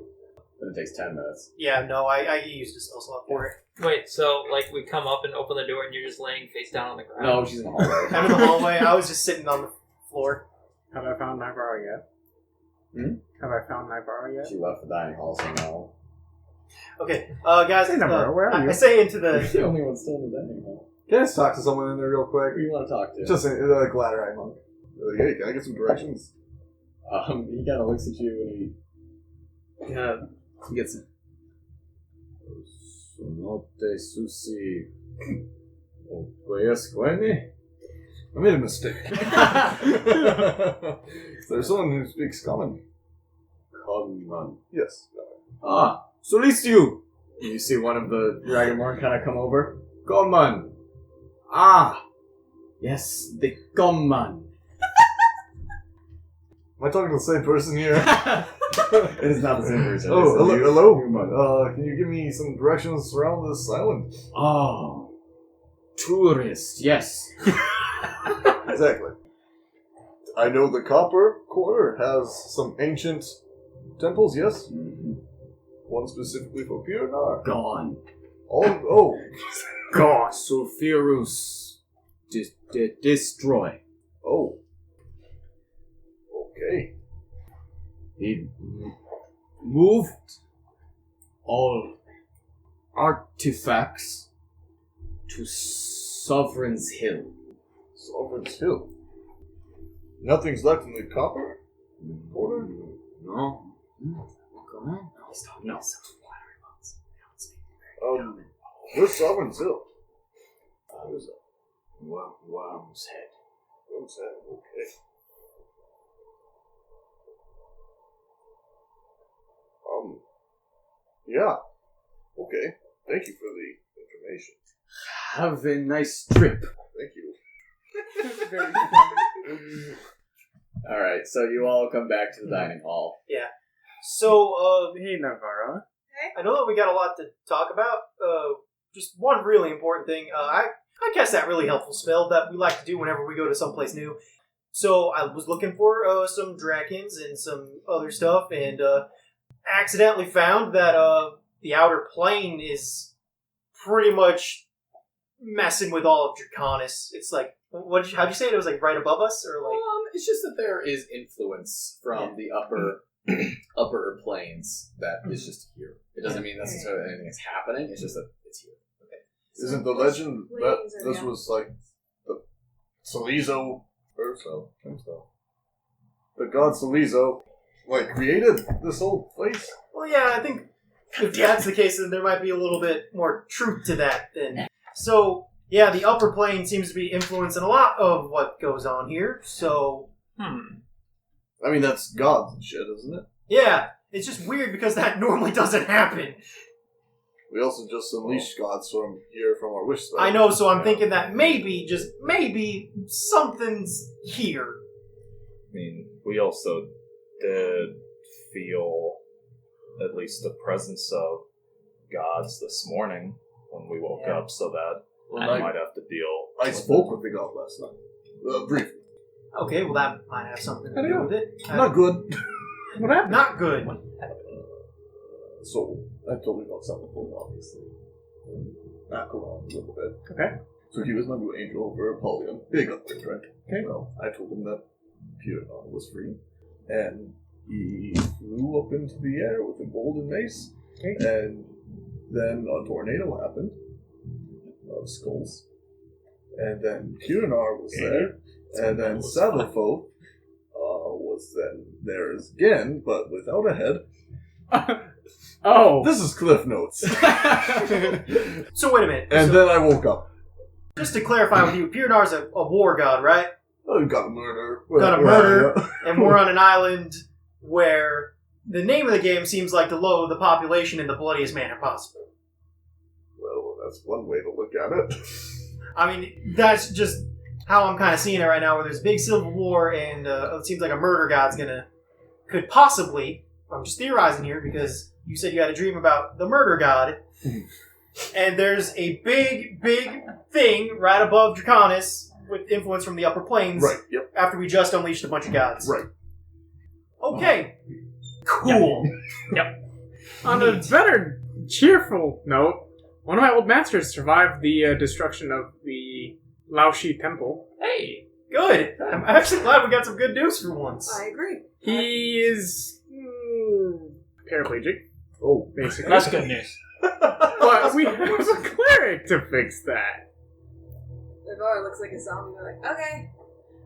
Speaker 1: then it takes 10 minutes.
Speaker 2: Yeah, no, I used a spell slot for it.
Speaker 5: Wait, so, like, we come up and open the door and you're just laying face down on the ground?
Speaker 1: No, she's in the hallway.
Speaker 2: I'm in the hallway, I was just sitting on the floor.
Speaker 6: Have I found Nybara yet? Have I found Nybara yet?
Speaker 1: She left the dining hall, so no.
Speaker 2: Okay, guys,
Speaker 6: Hey, Nybara, where are you?
Speaker 2: I say into
Speaker 1: You're the
Speaker 2: the...
Speaker 1: only one still in the dining hall.
Speaker 3: Can I just talk to someone in there real quick?
Speaker 1: Who do you want to talk to?
Speaker 3: Just a Gladderite monk. Like, hey, can I get some directions?
Speaker 1: He kind of looks at you and he gets it. Sonote susi. Okoyasquene?
Speaker 3: I made a mistake. There's someone who speaks common.
Speaker 1: Common.
Speaker 3: Yes.
Speaker 1: Ah, Solistio! You see one of the Dragonborn kind of come over. Common. Ah, yes, the common.
Speaker 3: Am I talking to the same person here?
Speaker 1: It is not the same person.
Speaker 3: Oh,
Speaker 1: It's a
Speaker 3: hello.
Speaker 1: human.
Speaker 3: Can you give me some directions around this island?
Speaker 1: Oh, tourist, yes.
Speaker 3: Exactly. I know the Copper Quarter has some ancient temples, yes? One specifically for Pirinar.
Speaker 1: Gone.
Speaker 3: Oh,
Speaker 1: God, Sulfurus. Destroy.
Speaker 3: oh. Okay.
Speaker 1: He moved all artifacts to Sovereign's Hill.
Speaker 3: Sovereign's Hill. Nothing's left in the Copper Quarter?
Speaker 1: No. Come on. No.
Speaker 3: Where's Sovereign's Hill? Where's that?
Speaker 1: Worm's Head.
Speaker 3: Where's that? Okay. Yeah. Okay. Thank you for the information.
Speaker 1: Have a nice trip.
Speaker 3: Thank you.
Speaker 1: Alright, so you all come back to the dining hall.
Speaker 2: So,
Speaker 6: Hey, Nybara.
Speaker 2: I know that we got a lot to talk about. Just one really important thing. I cast that really helpful spell that we like to do whenever we go to someplace new. So I was looking for some Drakens and some other stuff, and accidentally found that the outer plane is pretty much messing with all of Draconis. It's like, how'd you say it? It was like right above us, or like?
Speaker 1: It's just that there is influence from the upper planes that is just here. It doesn't mean necessarily anything is happening. It's just that it's here.
Speaker 3: Isn't the legend that this was like the Salizo Urso? The god Salizo, like, created this whole place?
Speaker 2: Well, yeah, I think if that's the case, then there might be a little bit more truth to that. Then, so yeah, the upper plane seems to be influencing a lot of what goes on here. So,
Speaker 3: I mean, that's gods and shit, isn't it?
Speaker 2: yeah, it's just weird because that normally doesn't happen.
Speaker 3: We also just unleashed gods from here from our wish spell.
Speaker 2: I know, so I'm thinking that maybe, just maybe, something's here.
Speaker 7: I mean, we also did feel at least the presence of gods this morning when we woke up, so that I might have to deal.
Speaker 3: I spoke with the god last night. Briefly.
Speaker 2: Okay, well that might have something to do with it.
Speaker 3: Not good.
Speaker 6: What happened?
Speaker 2: Not good.
Speaker 3: So, I told him about something before, obviously. Back around a little bit.
Speaker 6: Okay.
Speaker 3: So he was my new angel over Apollyon. Big upgrade, right?
Speaker 6: Okay.
Speaker 3: Well, I told him that Pirinar was free. And he flew up into the air with a golden mace.
Speaker 6: Okay.
Speaker 3: And then a tornado happened. Of skulls. And then Pirinar was there. And then Savapho was then there again, but without a head.
Speaker 6: Oh.
Speaker 3: This is Cliff Notes.
Speaker 2: So wait a minute.
Speaker 3: And then I woke up.
Speaker 2: Just to clarify with you, Pirnar's a war god, right?
Speaker 3: Oh, you got a murder.
Speaker 2: Got a murder, and we're on an island where the name of the game seems like to load the population in the bloodiest manner possible.
Speaker 3: Well, that's one way to look at it.
Speaker 2: I mean, that's just how I'm kind of seeing it right now, where there's a big civil war, and it seems like a murder god's could possibly, I'm just theorizing here, because you said you had a dream about the murder god, and there's a big, big thing right above Draconis with influence from the upper planes.
Speaker 3: Right, yep.
Speaker 2: After we just unleashed a bunch of gods.
Speaker 3: Right.
Speaker 2: Okay. Cool.
Speaker 6: Yep. On a better cheerful note, one of my old masters survived the destruction of the Laoshi temple.
Speaker 5: Hey!
Speaker 2: Good. I'm actually glad we got some good news for once.
Speaker 4: I agree.
Speaker 6: He is paraplegic,
Speaker 3: Oh.
Speaker 6: basically.
Speaker 5: That's good news.
Speaker 6: But we have a cleric to fix that.
Speaker 4: Navarre looks like a zombie. We're like, okay.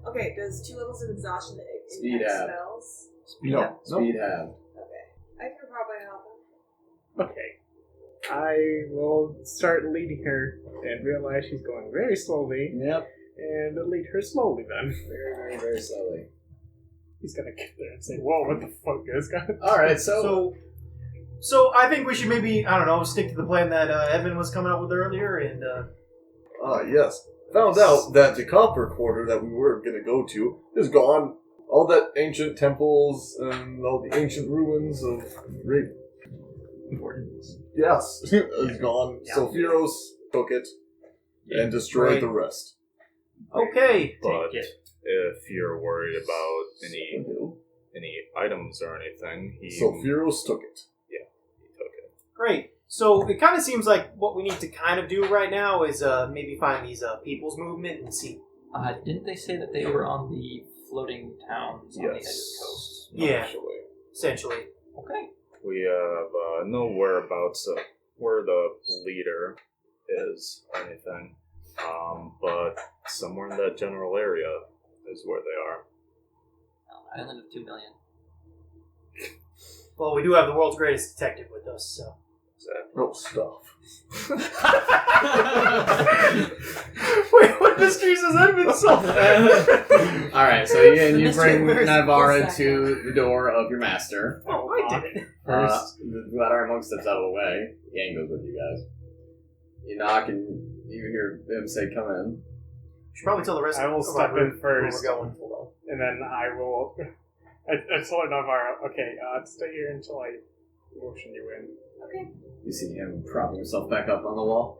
Speaker 4: Okay, does 2 levels of exhaustion
Speaker 1: Speed
Speaker 4: impact
Speaker 1: ab.
Speaker 4: spells?
Speaker 3: No.
Speaker 1: Speed have.
Speaker 4: Okay. I can probably help him.
Speaker 6: Okay. I will start leading her and realize she's going very slowly,
Speaker 1: Yep.
Speaker 6: and lead her slowly then.
Speaker 1: Very, very, very slowly.
Speaker 6: He's gonna get there and say, whoa, what the fuck is going on?
Speaker 1: Alright, so
Speaker 2: So I think we should maybe, I don't know, stick to the plan that Evan was coming up with earlier, and
Speaker 3: Yes. Found out that the copper quarter that we were going to go to is gone. All that ancient temples and all the ancient ruins of great
Speaker 5: Importance.
Speaker 3: yes is gone.
Speaker 2: Yeah.
Speaker 3: So Firos took it and destroyed
Speaker 2: Right.
Speaker 3: the rest.
Speaker 2: okay.
Speaker 7: But
Speaker 5: Take it.
Speaker 7: if you're worried about any items or anything, he
Speaker 3: So Firos took it.
Speaker 7: took it.
Speaker 2: Great. So it kind of seems like what we need to kind of do right now is maybe find these people's movement and see.
Speaker 5: Didn't they say that they were on the floating towns on the edge of the coast?
Speaker 2: Yeah,
Speaker 3: Actually.
Speaker 2: essentially.
Speaker 5: Okay.
Speaker 7: We have no whereabouts of where the leader is or anything. But somewhere in that general area is where they are.
Speaker 5: Island of 2 million.
Speaker 2: Well, we do have the world's greatest detective with us, so.
Speaker 3: No stuff.
Speaker 2: Wait, what mysteries has that been solved?
Speaker 1: Alright, so you
Speaker 4: The mystery
Speaker 1: bring
Speaker 4: verse
Speaker 1: Navara
Speaker 4: is
Speaker 1: to the door of your master.
Speaker 2: Oh, I did it.
Speaker 1: Gladar Monk steps out of the way. Yang goes with you guys. You knock and you hear him say, come in.
Speaker 2: Should probably tell the rest
Speaker 6: I will
Speaker 2: of
Speaker 6: step
Speaker 2: our
Speaker 6: in
Speaker 2: group where
Speaker 6: first.
Speaker 2: we're going. Hold on.
Speaker 6: And then I will... I told Navarro, okay, stay here until I motion you in.
Speaker 4: Okay.
Speaker 1: You see him propping himself back up on the wall.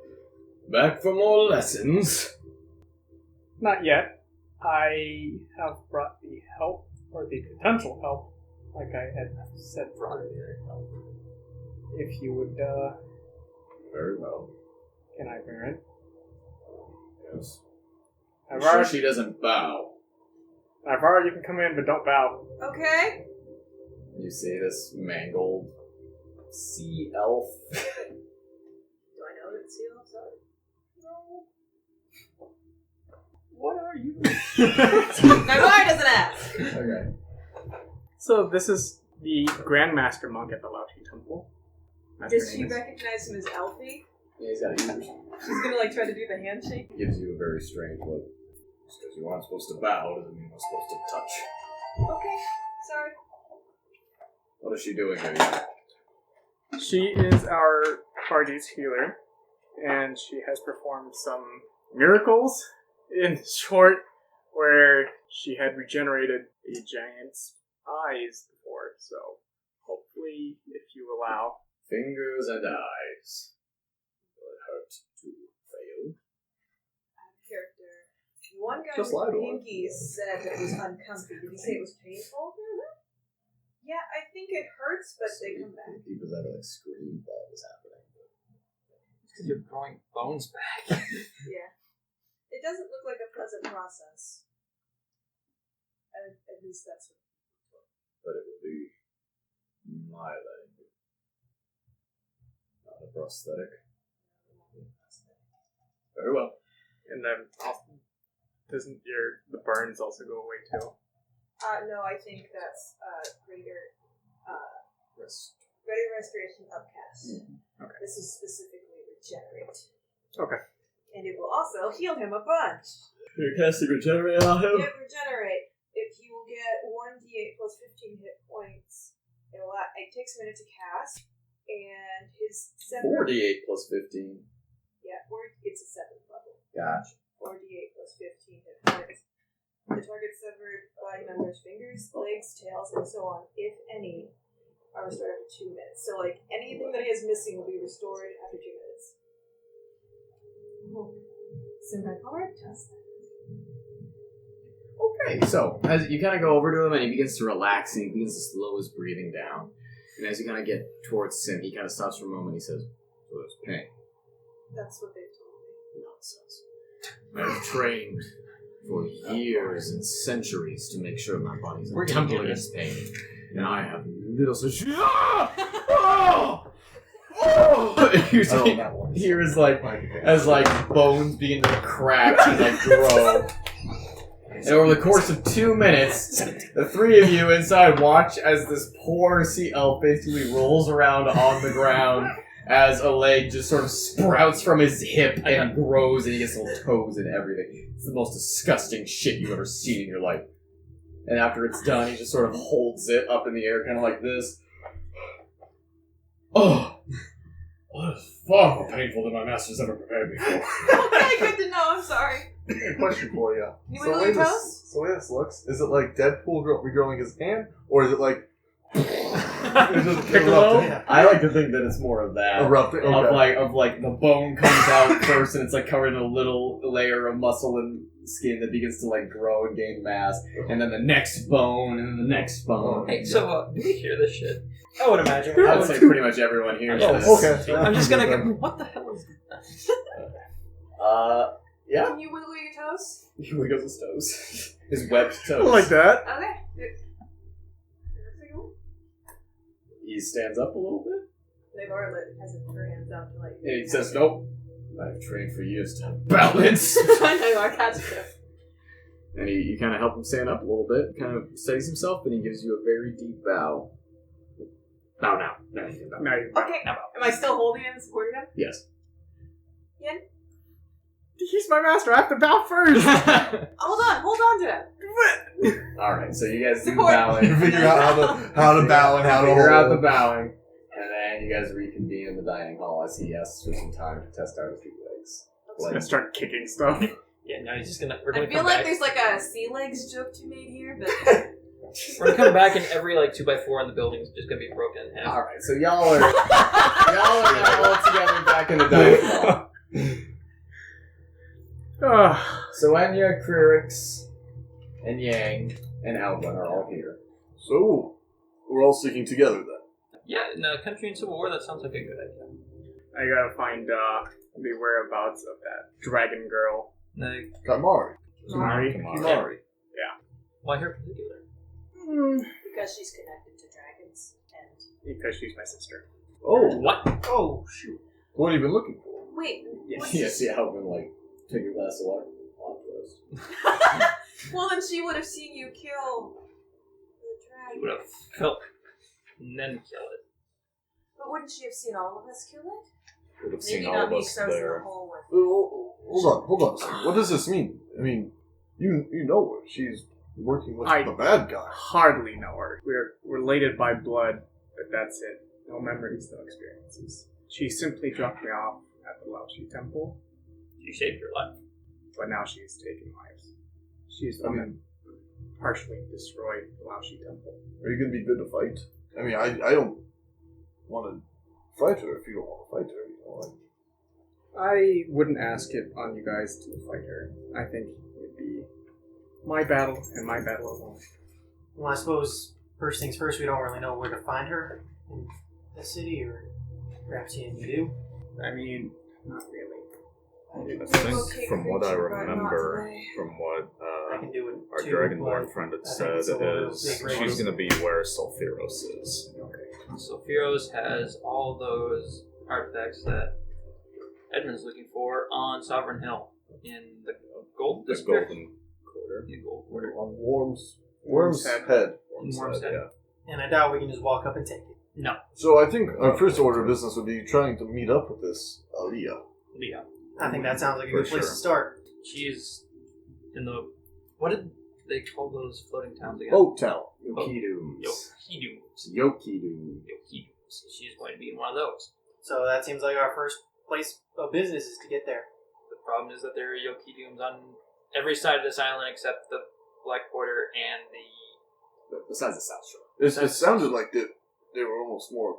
Speaker 1: Back for more lessons.
Speaker 6: Not yet. I have brought the help, or the potential help, like I had said earlier. If you would,
Speaker 1: Very well.
Speaker 6: can I bring her in?
Speaker 1: Yes.
Speaker 6: I've
Speaker 1: Sure
Speaker 6: already,
Speaker 1: she doesn't bow.
Speaker 6: you can come in, but don't bow.
Speaker 4: Okay.
Speaker 1: You see this mangled sea elf.
Speaker 4: Do I know that sea elves are? No.
Speaker 6: What are you?
Speaker 4: Navarre doesn't ask.
Speaker 1: Okay.
Speaker 6: So this is the Grandmaster Monk at the Laoshi Temple. That's
Speaker 4: Does
Speaker 6: her
Speaker 4: she
Speaker 6: name is.
Speaker 4: recognize him as Elfie?
Speaker 1: Yeah, he's got a huge.
Speaker 4: She's gonna try to do the handshake.
Speaker 1: Gives you a very strange look. Just because you aren't supposed to bow doesn't mean you're supposed to touch.
Speaker 4: Okay. Sorry.
Speaker 1: What is she doing here?
Speaker 6: She is our party's healer, and she has performed some miracles. In short, where she had regenerated a giant's eyes before, so hopefully, if you allow.
Speaker 1: Fingers and eyes. Will it hurt to fail?
Speaker 4: Character. One guy
Speaker 3: Just
Speaker 4: with
Speaker 3: lie to her.
Speaker 4: pinkies said it was uncomfy. Did he say it was painful? Yeah, I think it hurts, but they come back.
Speaker 1: He was ever like scream while it was happening.
Speaker 5: Because you're growing bones back.
Speaker 4: Yeah. It doesn't look like a pleasant process. At least that's what.
Speaker 1: But it would be my leg. Not a prosthetic. Very well.
Speaker 6: And then, doesn't the burns also go away too?
Speaker 4: No, I think that's greater Ready restoration upcast.
Speaker 6: Okay.
Speaker 4: This is specifically regenerate.
Speaker 6: Okay.
Speaker 4: And it will also heal him a bunch.
Speaker 1: You're casting regenerate on him?
Speaker 4: Yep, regenerate. If he will get 1d8 plus 15 hit points, it takes a minute to cast, and his
Speaker 1: 48 plus 15.
Speaker 4: Yeah, or it's a 7th level.
Speaker 1: Gotcha.
Speaker 4: 4d8 plus 15 hit points. The target severed body members, fingers, legs, tails, and so on, if any, are restored after 2 minutes. So, like, anything that he is missing will be restored after 2 minutes. So, my power test.
Speaker 1: Okay, so as you kind of go over to him and he begins to relax and he begins to slow his breathing down. And as you kind of get towards him, he kind of stops for a moment and he says, "So there's pain."
Speaker 4: That's what they told me.
Speaker 1: Nonsense. I have trained for years and centuries to make sure my body's
Speaker 5: We're
Speaker 1: a
Speaker 5: gonna
Speaker 1: temple
Speaker 5: do
Speaker 1: against pain. And I have little such. Oh! Here is like as like bones begin to crack and like grow. And over the course of 2 minutes, the three of you inside watch as this poor sea elf basically rolls around on the ground as a leg just sort of sprouts from his hip and grows and he gets little toes and everything. It's the most disgusting shit you've ever seen in your life. And after it's done, he just sort of holds it up in the air, kind of like this. Oh! That is far more painful than my master's ever prepared me for.
Speaker 4: Okay, good to know. I'm sorry.
Speaker 3: A question for you.
Speaker 4: You
Speaker 3: So
Speaker 4: wiggle
Speaker 3: the
Speaker 4: your
Speaker 3: way
Speaker 4: toes?
Speaker 3: this, so the way this looks, is it like Deadpool regrowing his hand, or is it like it's just
Speaker 1: Piccolo?
Speaker 3: erupting?
Speaker 1: I like to think that it's more of that.
Speaker 3: Erupting. Okay.
Speaker 1: Of like the bone comes out first and it's like covered in a little layer of muscle and skin that begins to like grow and gain mass, and then the next bone and then the next bone.
Speaker 5: Hey, so do we hear this shit?
Speaker 2: I would imagine.
Speaker 1: I would say pretty much everyone hears
Speaker 3: Oh,
Speaker 1: this.
Speaker 3: okay.
Speaker 5: I'm just gonna go, what the hell is that?
Speaker 1: Yeah.
Speaker 4: Can you wiggle your toes?
Speaker 1: He wiggles his toes. His webbed toes.
Speaker 6: Like that.
Speaker 4: Okay.
Speaker 1: He stands up a little bit.
Speaker 4: Laura has her hands out to like.
Speaker 1: And he says, "Nope. I've trained for years to have balance."
Speaker 4: I know, I catch you.
Speaker 1: And you kind of help him stand up a little bit, kind of steadies himself, and he gives you a very deep bow. Bow now. No, you can bow.
Speaker 6: No, you're
Speaker 4: Okay. Am I still holding him and supporting him?
Speaker 1: Yes.
Speaker 6: He's my master. I have to bow first.
Speaker 4: Hold on to him.
Speaker 1: Alright, so you guys do the
Speaker 4: Support.
Speaker 1: bowing.
Speaker 3: You figure out how to bow and how to
Speaker 1: Figure out the
Speaker 3: hold.
Speaker 1: bowing. And then you guys reconvene in the dining hall as he asks for some time to test out his few legs.
Speaker 6: I'm gonna start kicking stuff.
Speaker 5: Yeah, no, he's just gonna. We're
Speaker 4: I
Speaker 5: gonna
Speaker 4: feel
Speaker 5: come
Speaker 4: like
Speaker 5: back.
Speaker 4: there's like a sea legs joke to be made here, but
Speaker 5: We're gonna come back, and every like 2x4 in the building is just gonna be broken in half.
Speaker 1: Alright, so y'all are all together back in the dining hall. So Enya, Kryrix, and Yang, and Alvin are all here.
Speaker 3: So we're all sticking together then.
Speaker 5: Yeah, in a country in civil war, that sounds like a good idea.
Speaker 6: I gotta find the whereabouts of that dragon girl.
Speaker 5: No,
Speaker 3: Kamari.
Speaker 6: Mari.
Speaker 3: Kamari.
Speaker 5: why her in particular?
Speaker 4: because she's connected to dragons and.
Speaker 6: Because she's my sister.
Speaker 3: Oh,
Speaker 5: What?
Speaker 2: Oh, shoot.
Speaker 3: what have you been looking for?
Speaker 4: Wait. what's
Speaker 1: Yeah,
Speaker 4: this-
Speaker 1: see Alvin, like, take a glass of water. Plot twist.
Speaker 4: Well, then she would have seen you kill the
Speaker 5: She would
Speaker 4: dragon.
Speaker 5: have killed and then kill it.
Speaker 4: But wouldn't she have seen all of us kill it?
Speaker 7: Would have
Speaker 4: Maybe
Speaker 7: seen all
Speaker 4: not
Speaker 7: of
Speaker 4: me,
Speaker 7: us
Speaker 4: because I was in the
Speaker 7: there.
Speaker 4: hole with.
Speaker 3: Hold on a second. What does this mean? I mean, you know her. She's working with
Speaker 6: I-
Speaker 3: the bad guy.
Speaker 6: Hardly know her. We're related by blood, but that's it. No memories, no experiences. She simply dropped me off at the Laoshi Temple,
Speaker 5: She saved your life.
Speaker 6: but now she's taken lives. She's the one that partially destroyed the Laoshi Temple.
Speaker 3: Are you going to be good to fight? I mean, I don't want to fight her if you don't want to fight her. You know, like,
Speaker 6: I wouldn't ask it on you guys to fight her. I think it'd be my battle and my battle alone.
Speaker 2: Well, I suppose first things first, we don't really know where to find her in the city, or perhaps you do.
Speaker 6: I mean, not really.
Speaker 7: I think from what I remember, from what
Speaker 2: I can do it
Speaker 7: our
Speaker 2: too,
Speaker 7: Dragonborn
Speaker 2: but
Speaker 7: friend had
Speaker 2: I think
Speaker 7: said,
Speaker 2: it's a little
Speaker 7: is
Speaker 2: big range.
Speaker 7: she's going to be where Sulfuros is.
Speaker 5: So Firos has all those artifacts that Edmund's looking for on Sovereign Hill in the Gold
Speaker 7: The
Speaker 5: District.
Speaker 7: Golden Quarter.
Speaker 5: In the Gold Quarter.
Speaker 3: on Worm's
Speaker 6: Worm's
Speaker 3: head.
Speaker 6: head.
Speaker 5: Worm's head.
Speaker 7: Yeah.
Speaker 2: And I doubt we can just walk up and take it.
Speaker 5: No.
Speaker 3: So I think our first order of business would be trying to meet up with this Aliyah.
Speaker 5: Leah.
Speaker 2: I think that sounds like a
Speaker 3: For
Speaker 2: good place
Speaker 3: sure.
Speaker 2: to start.
Speaker 5: She's in the... What did they call those floating towns again?
Speaker 3: Boat Town.
Speaker 8: Yokidums.
Speaker 5: Yokidums.
Speaker 8: Yokidums.
Speaker 5: Yokidums. She's going to be in one of those.
Speaker 2: So that seems like our first place of business is to get there.
Speaker 5: The problem is that there are Yokidums on every side of this island except the Black Border and the...
Speaker 1: Besides the South Shore.
Speaker 3: It sounded like they were almost more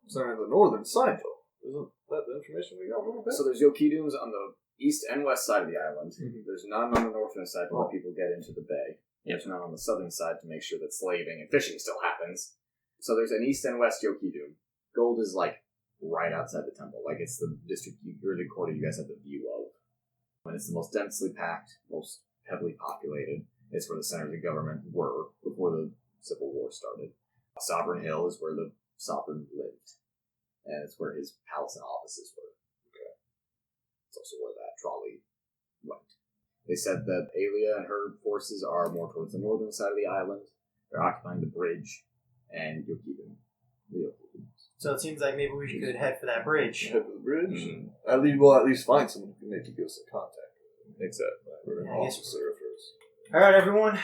Speaker 3: centered on the northern side, though. Isn't that the information we got a little bit?
Speaker 1: So there's Yokidums on the east and west side of the island.
Speaker 3: Mhm.
Speaker 1: There's none on the northern side to let people get into the bay. There's none on the southern side to make sure that slaving and fishing still happens. So there's an east and west Yokidum. Gold is like right outside the temple. Like it's the district or the quarter you guys have the view of. When it's the most densely packed, most heavily populated. It's where the centers of government were before the Civil War started. Sovereign Hill is where the sovereign lived. And it's where his palace and offices were. It's also where that trolley went. They said that Alia and her forces are more towards the northern side of the island. They're occupying the bridge and Yokidum. The Yokidums.
Speaker 2: So it seems like maybe we could head for that bridge.
Speaker 3: Head to the bridge.
Speaker 1: Mhm.
Speaker 3: We'll at least find someone who can maybe give us a contact.
Speaker 7: Exactly.
Speaker 3: Or an
Speaker 2: Yeah, I guess-
Speaker 3: officer first.
Speaker 2: All right, everyone.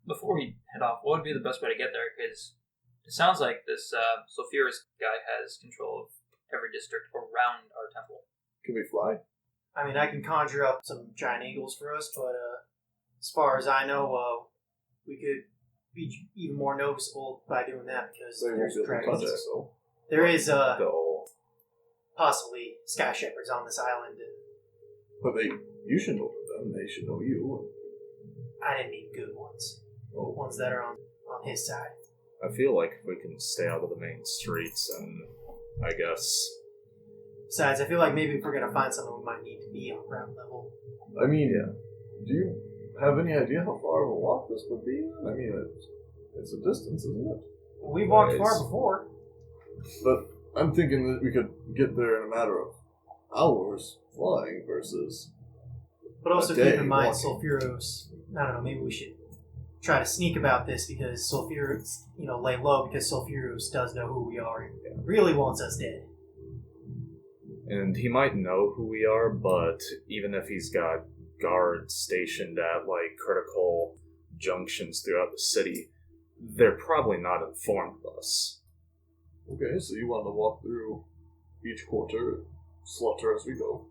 Speaker 5: Before we head off, what would be the best way to get there? Because it sounds like this Sulfurus guy has control of every district around our temple.
Speaker 3: Can we fly?
Speaker 2: I mean, I can conjure up some giant eagles for us, but as far as I know, we could be even more noticeable by doing that because
Speaker 3: They won't
Speaker 2: there's
Speaker 3: be able to touch
Speaker 2: dragons.
Speaker 3: us, though.
Speaker 2: There is
Speaker 7: Go.
Speaker 2: possibly sky shepherds on this island, and
Speaker 3: But you should know them. They should know you.
Speaker 2: I didn't mean good ones.
Speaker 3: Oh,
Speaker 2: Ones that are on his side.
Speaker 7: I feel like we can stay out of the main streets and, I guess...
Speaker 2: Besides, I feel like maybe if we're gonna find someone, we might need to be on ground level.
Speaker 3: I mean, do you have any idea how far of a walk this would be? I mean, it's a distance, isn't it?
Speaker 2: We've walked
Speaker 7: Nice.
Speaker 2: far before.
Speaker 3: But I'm thinking that we could get there in a matter of hours flying versus...
Speaker 2: But also
Speaker 3: A day
Speaker 2: keep in mind,
Speaker 3: walking.
Speaker 2: Sulfuros. I don't know. Maybe we should try to sneak about this because Sulfuros, lay low because Sulfuros does know who we are and really wants us dead.
Speaker 7: And he might know who we are, but even if he's got guards stationed at, critical junctions throughout the city, they're probably not informed of us.
Speaker 3: Okay, so you want to walk through each quarter, slaughter as we go.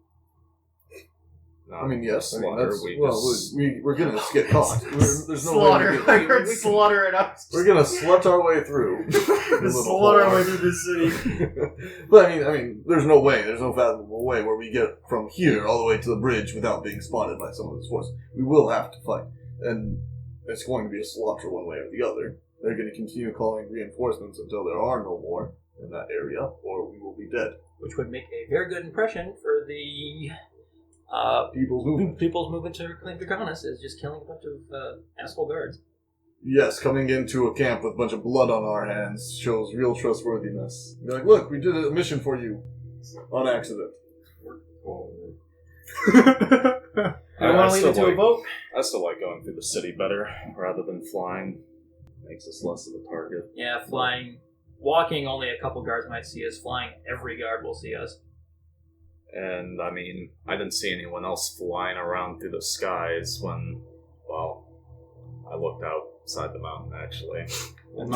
Speaker 7: Not
Speaker 3: I mean, yes. I mean,
Speaker 7: slaughter,
Speaker 3: that's,
Speaker 7: we
Speaker 3: well,
Speaker 7: just...
Speaker 3: we're gonna get caught. There's no
Speaker 2: Slaughter.
Speaker 3: way
Speaker 2: I
Speaker 3: we
Speaker 2: heard
Speaker 3: can,
Speaker 2: slaughter it up.
Speaker 3: we're gonna slut our way through.
Speaker 2: Slaughter our way through this city.
Speaker 3: But I mean, there's no way. There's no fathomable way where we get from here all the way to the bridge without being spotted by some of this force. We will have to fight, and it's going to be a slaughter one way or the other. They're going to continue calling reinforcements until there are no more in that area, or we will be dead.
Speaker 5: Which would make a very good impression for the
Speaker 3: People's movement.
Speaker 5: people's movement to reclaim Draconis is just killing a bunch of asshole guards.
Speaker 3: Yes, coming into a camp with a bunch of blood on our hands shows real trustworthiness. You're like, look, we did a mission for you on accident.
Speaker 2: You want to leave it to a vote?
Speaker 7: I still like going through the city better rather than flying. Makes us less of a target.
Speaker 5: Yeah, flying, walking, only a couple guards might see us. Flying, every guard will see us.
Speaker 7: And, I mean, I didn't see anyone else flying around through the skies when, well, I looked outside the mountain, actually.
Speaker 5: When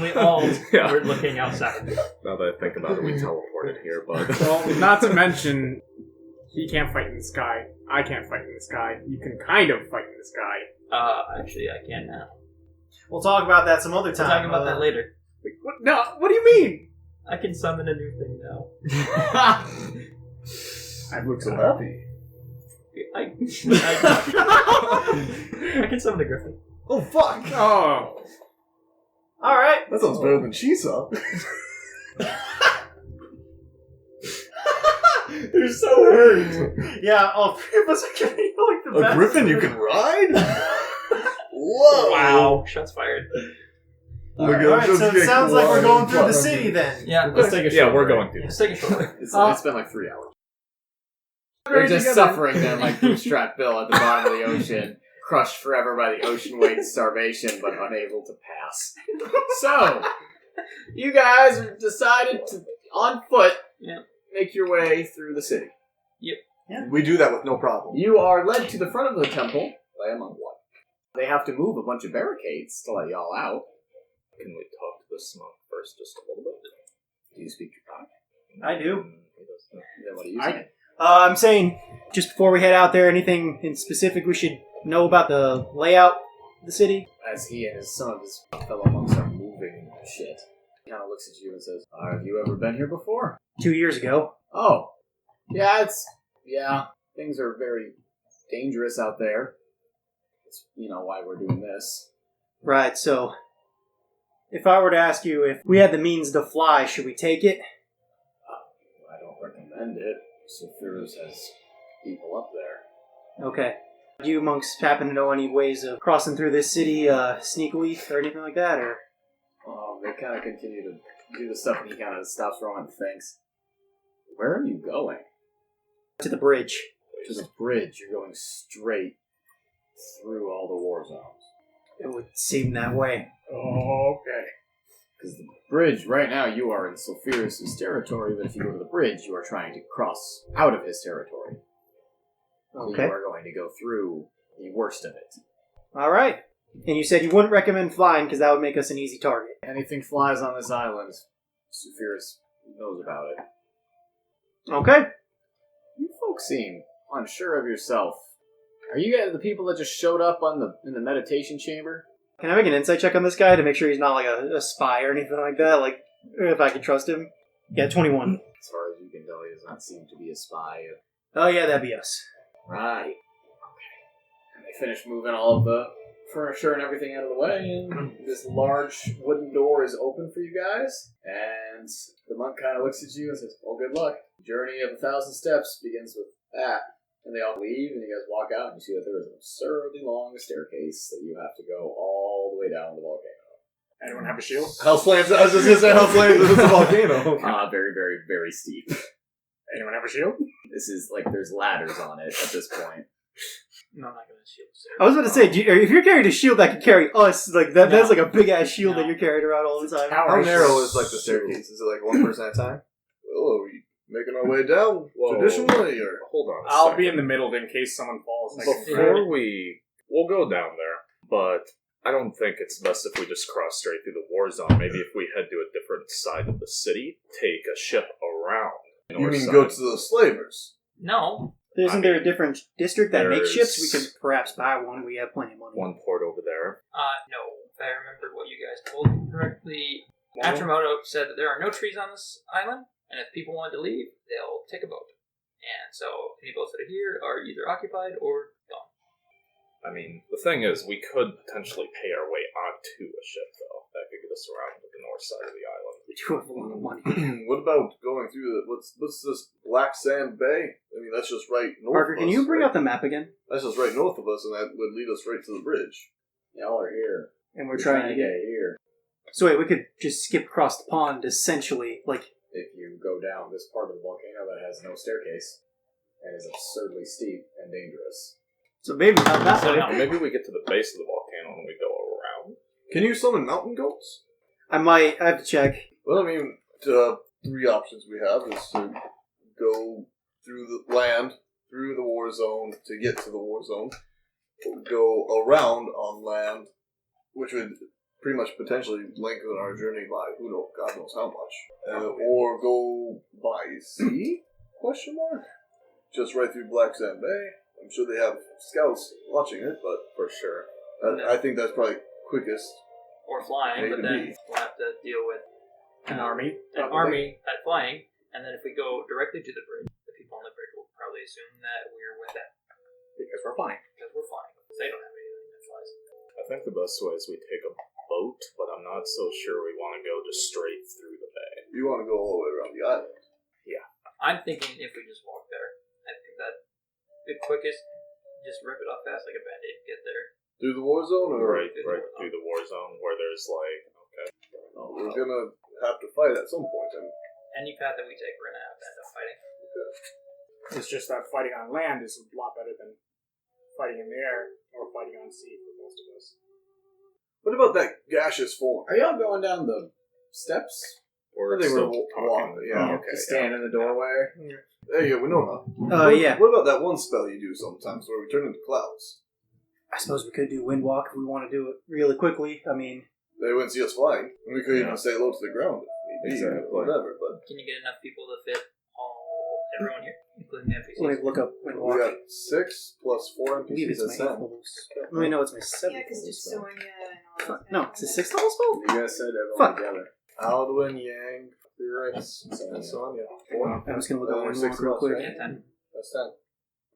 Speaker 5: we all
Speaker 7: Yeah.
Speaker 5: were looking outside.
Speaker 7: Now that I think about it, we teleported here, but...
Speaker 6: Well, not to mention, he can't fight in the sky. I can't fight in the sky. You can kind of fight in the sky.
Speaker 5: Actually, I can now.
Speaker 2: We'll talk about that some other
Speaker 5: We'll
Speaker 2: time.
Speaker 5: talk about that later.
Speaker 6: Like, what? No, what do you mean?
Speaker 5: I can summon a new thing now.
Speaker 3: I look so happy.
Speaker 5: I can summon a griffin.
Speaker 3: Oh, fuck!
Speaker 6: Oh.
Speaker 2: All right.
Speaker 3: That sounds better than Chisa.
Speaker 1: They're so hurt.
Speaker 2: Yeah, all three of us are getting like the
Speaker 3: A
Speaker 2: best.
Speaker 3: griffin you can ride? Whoa!
Speaker 5: Wow, shots fired.
Speaker 3: Look at
Speaker 2: All right,
Speaker 3: him
Speaker 2: so
Speaker 3: just
Speaker 2: it
Speaker 3: get
Speaker 2: sounds like we're going through the
Speaker 3: flying.
Speaker 2: city then.
Speaker 5: Yeah,
Speaker 1: Let's take a
Speaker 7: Yeah,
Speaker 1: short
Speaker 7: we're
Speaker 1: break.
Speaker 7: going through
Speaker 5: let's
Speaker 7: this.
Speaker 5: take a short.
Speaker 1: It's been like 3 hours. They're just suffering then like Bootstrap Bill at the bottom of the ocean, crushed forever by the ocean weight starvation, but unable to pass. So, You guys have decided to, on foot,
Speaker 5: Yeah.
Speaker 1: make your way through the city.
Speaker 3: We do that with no problem.
Speaker 1: You are led to the front of the temple by a monk. They have to move a bunch of barricades to let y'all out.
Speaker 7: Can we talk to this monk first just a little bit?
Speaker 1: Do you speak your tongue?
Speaker 2: I do.
Speaker 7: He does that.
Speaker 1: Then what are you
Speaker 2: I-
Speaker 1: saying?
Speaker 2: I'm saying, just before we head out there, anything in specific we should know about the layout of the city?
Speaker 1: As he and some of his fellow monks are moving shit, he kind of looks at you and says, have you ever been here before?
Speaker 2: 2 years ago.
Speaker 1: Oh. Yeah, things are very dangerous out there. It's, why we're doing this.
Speaker 2: Right, so if I were to ask you if we had the means to fly, should we take it?
Speaker 1: I don't recommend it. Sephiroth has people up there.
Speaker 2: Okay. Do you monks happen to know any ways of crossing through this city sneakily or anything like that, or?
Speaker 1: They kind of continue to do the stuff, and he kind of stops for a moment and thinks, where are you going?
Speaker 2: To the bridge.
Speaker 1: To the bridge. You're going straight through all the war zones.
Speaker 2: It would seem that way.
Speaker 1: Oh, okay. Because the bridge, right now, you are in Sulfuris' territory, but if you go to the bridge, you are trying to cross out of his territory. So
Speaker 2: Okay.
Speaker 1: you are going to go through the worst of it.
Speaker 2: All right. And you said you wouldn't recommend flying because that would make us an easy target.
Speaker 1: Anything flies on this island, Sulfuris knows about it.
Speaker 2: Okay.
Speaker 1: You folks seem unsure of yourself. Are you guys the people that just showed up in the meditation chamber?
Speaker 2: Can I make an insight check on this guy to make sure he's not like a spy or anything like that? Like, if I can trust him? Yeah, 21.
Speaker 1: As far as you can tell, he does not seem to be a spy.
Speaker 2: Oh, yeah, that'd be us.
Speaker 1: Right. Okay. And they finish moving all of the furniture and everything out of the way, and this large wooden door is open for you guys. And the monk kind of looks at you and says, well, good luck. The journey of 1,000 steps begins with that. And they all leave, and you guys walk out, and you see that there is an absurdly long staircase that you have to go all the way down the volcano.
Speaker 6: Anyone have a shield?
Speaker 3: House flames. I was just gonna say house flames. It's a volcano.
Speaker 1: Very, very, very steep.
Speaker 6: Anyone have a shield?
Speaker 1: This is like there's ladders on it at this point.
Speaker 5: No, I'm not going to shield Sarah.
Speaker 2: I was about to say, if you're carrying a shield that can carry us, like that,
Speaker 5: No.
Speaker 2: that's like a big ass shield
Speaker 5: No.
Speaker 2: that you're carrying around all the time.
Speaker 3: How narrow is like the staircase? Is it like one person at a time? Well, are we making our way down
Speaker 7: Whoa.
Speaker 3: traditionally, or
Speaker 7: Hold on. a
Speaker 6: I'll
Speaker 7: second.
Speaker 6: be in the middle in case someone falls. I can-
Speaker 7: Before we'll go down there, but I don't think it's best if we just cross straight through the war zone. Maybe if we head to a different side of the city, take a ship around.
Speaker 3: you
Speaker 7: north
Speaker 3: mean
Speaker 7: side.
Speaker 3: go to the slavers?
Speaker 5: No.
Speaker 2: Isn't there a different district that makes
Speaker 7: there's-
Speaker 2: ships? We could perhaps buy one. We have plenty of money.
Speaker 7: one port over there?
Speaker 5: No. If I remember what you guys told me correctly, Atramoto said that there are no trees on this island, and if people wanted to leave, they'll take a boat. And so any boats that are here are either occupied or gone.
Speaker 7: I mean, the thing is, we could potentially pay our way onto a ship, though. That could get us around to the north side of the island.
Speaker 2: We do have a lot of money.
Speaker 3: What about going through the what's this Black Sand Bay? I mean, that's just right north.
Speaker 2: Parker,
Speaker 3: of
Speaker 2: can
Speaker 3: us,
Speaker 2: you bring
Speaker 3: right?
Speaker 2: up the map again?
Speaker 3: That's just right north of us, and that would lead us right to the bridge.
Speaker 1: Y'all are here.
Speaker 2: And we're trying to get.
Speaker 1: here.
Speaker 2: So wait, we could just skip across the pond, essentially. Like,
Speaker 1: If you go down this part of the volcano that has no staircase and is absurdly steep and dangerous.
Speaker 2: so maybe not that
Speaker 5: So
Speaker 2: way.
Speaker 5: no.
Speaker 7: Maybe we get to the base of the volcano and we go around.
Speaker 3: Can you summon mountain goats?
Speaker 2: I have to check.
Speaker 3: Well, I mean, three options we have is to go through the land, through the war zone to get to the war zone, or go around on land, which would pretty much potentially lengthen our journey by God knows how much, or go by sea? Question mark. Just right through Black Sand Bay. I'm sure they have scouts watching it, but
Speaker 7: For sure.
Speaker 3: I think that's probably quickest.
Speaker 5: Or flying,
Speaker 3: A
Speaker 5: but
Speaker 3: to
Speaker 5: then
Speaker 3: B.
Speaker 5: we'll have to deal with
Speaker 6: An army.
Speaker 5: an army at flying, and then if we go directly to the bridge, the people on the bridge will probably assume that we're with them
Speaker 6: Because we're flying.
Speaker 5: because we're flying. Because they don't have anything that flies.
Speaker 7: I think the best way is we take a boat, but I'm not so sure we want to go just straight through the bay.
Speaker 3: You want to go all the way around the island.
Speaker 5: I'm thinking if we just walk there, I think that the quickest, just rip it off fast like a band-aid, get there.
Speaker 3: Through the war zone, or
Speaker 7: Right through the war zone where there's like, okay.
Speaker 3: we're gonna have to fight at some point. And
Speaker 5: Any path that we take, we're gonna have to end up fighting.
Speaker 6: It's just that fighting on land is a lot better than fighting in the air or fighting on sea for most of us.
Speaker 3: what about that gaseous form?
Speaker 1: Are y'all going down the steps?
Speaker 3: I think we're
Speaker 7: still
Speaker 3: walking. Yeah, okay.
Speaker 1: Just stand in the doorway.
Speaker 3: There you go, we know now.
Speaker 2: Yeah.
Speaker 3: What about that one spell you do sometimes where we turn into clouds?
Speaker 2: I suppose we could do wind walk if we want to do it really quickly. I mean,
Speaker 3: They wouldn't see us flying. And we could even say hello to the ground if need be,
Speaker 1: Exactly.
Speaker 3: or whatever, but
Speaker 5: Can you get enough people to fit everyone here, including the NPCs?
Speaker 2: let me look up wind
Speaker 3: we
Speaker 2: walk.
Speaker 3: got 6 plus 4
Speaker 2: I believe
Speaker 3: NPCs.
Speaker 2: it's
Speaker 3: That's
Speaker 2: my
Speaker 3: 10.
Speaker 2: 8th level spell. No, no, it's my 7th
Speaker 4: Yeah, because
Speaker 2: level
Speaker 4: just
Speaker 2: spell.
Speaker 4: Sonya and all
Speaker 2: Fuck,
Speaker 4: that.
Speaker 2: no, it's a 6th level spell?
Speaker 1: You guys said everyone
Speaker 2: Fuck.
Speaker 1: together.
Speaker 3: Alduin, Yang, Felix, and Sonya. 4.
Speaker 2: I'm just going to look up wind
Speaker 3: 6
Speaker 2: walk real
Speaker 3: plus,
Speaker 2: quick.
Speaker 3: right?
Speaker 5: Yeah, 10.
Speaker 3: That's 10.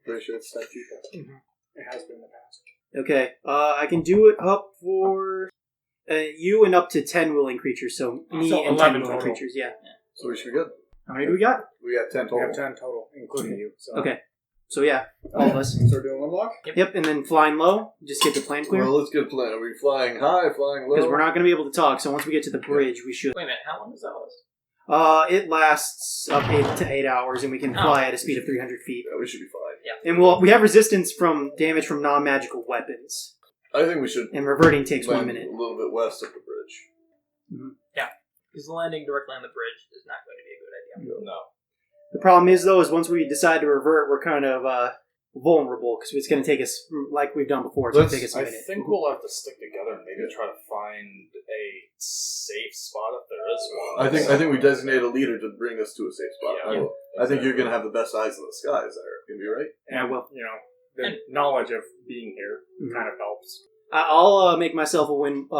Speaker 3: Pretty sure it's 10 people.
Speaker 6: It has been in the past.
Speaker 2: Okay, I can do it up for you and up to 10 willing creatures, so me
Speaker 6: So
Speaker 2: and 10
Speaker 6: 11
Speaker 2: willing
Speaker 6: total.
Speaker 2: creatures, yeah.
Speaker 3: So we should be good.
Speaker 2: How many do we got?
Speaker 3: We got 10
Speaker 6: We
Speaker 3: total.
Speaker 6: have 10 total, including you. So.
Speaker 2: Okay, so yeah, all of us.
Speaker 1: So we're doing one walk?
Speaker 2: Yep, and then flying low, just get the plan clear.
Speaker 3: Well, let's get a plan. Are we flying high, flying low?
Speaker 2: Because we're not going to be able to talk, so once we get to the bridge, we should.
Speaker 5: Wait a minute, how long does that last?
Speaker 2: It lasts up 8 to 8 hours, and we can fly at a speed of 300 feet.
Speaker 3: Yeah, we should be fine.
Speaker 2: And we have resistance from damage from non-magical weapons.
Speaker 3: I think we should
Speaker 2: And reverting takes 1
Speaker 3: land
Speaker 2: minute.
Speaker 3: a little bit west of the bridge.
Speaker 5: Because landing directly on the bridge is not going to be a good idea.
Speaker 7: No.
Speaker 2: The problem is, though, is once we decide to revert, we're kind of vulnerable, because it's going to take us, like we've done before, it's going to take us a
Speaker 7: I
Speaker 2: minute.
Speaker 7: think we'll have to stick together and maybe try to find a safe spot if there is one.
Speaker 3: I think we designate a leader to bring us to a safe spot.
Speaker 7: Yeah.
Speaker 3: I think you're going to have the best eyes in the skies there. Can be right?
Speaker 2: Yeah, well,
Speaker 6: You know, the knowledge of being here kind of helps.
Speaker 2: I'll make myself a wind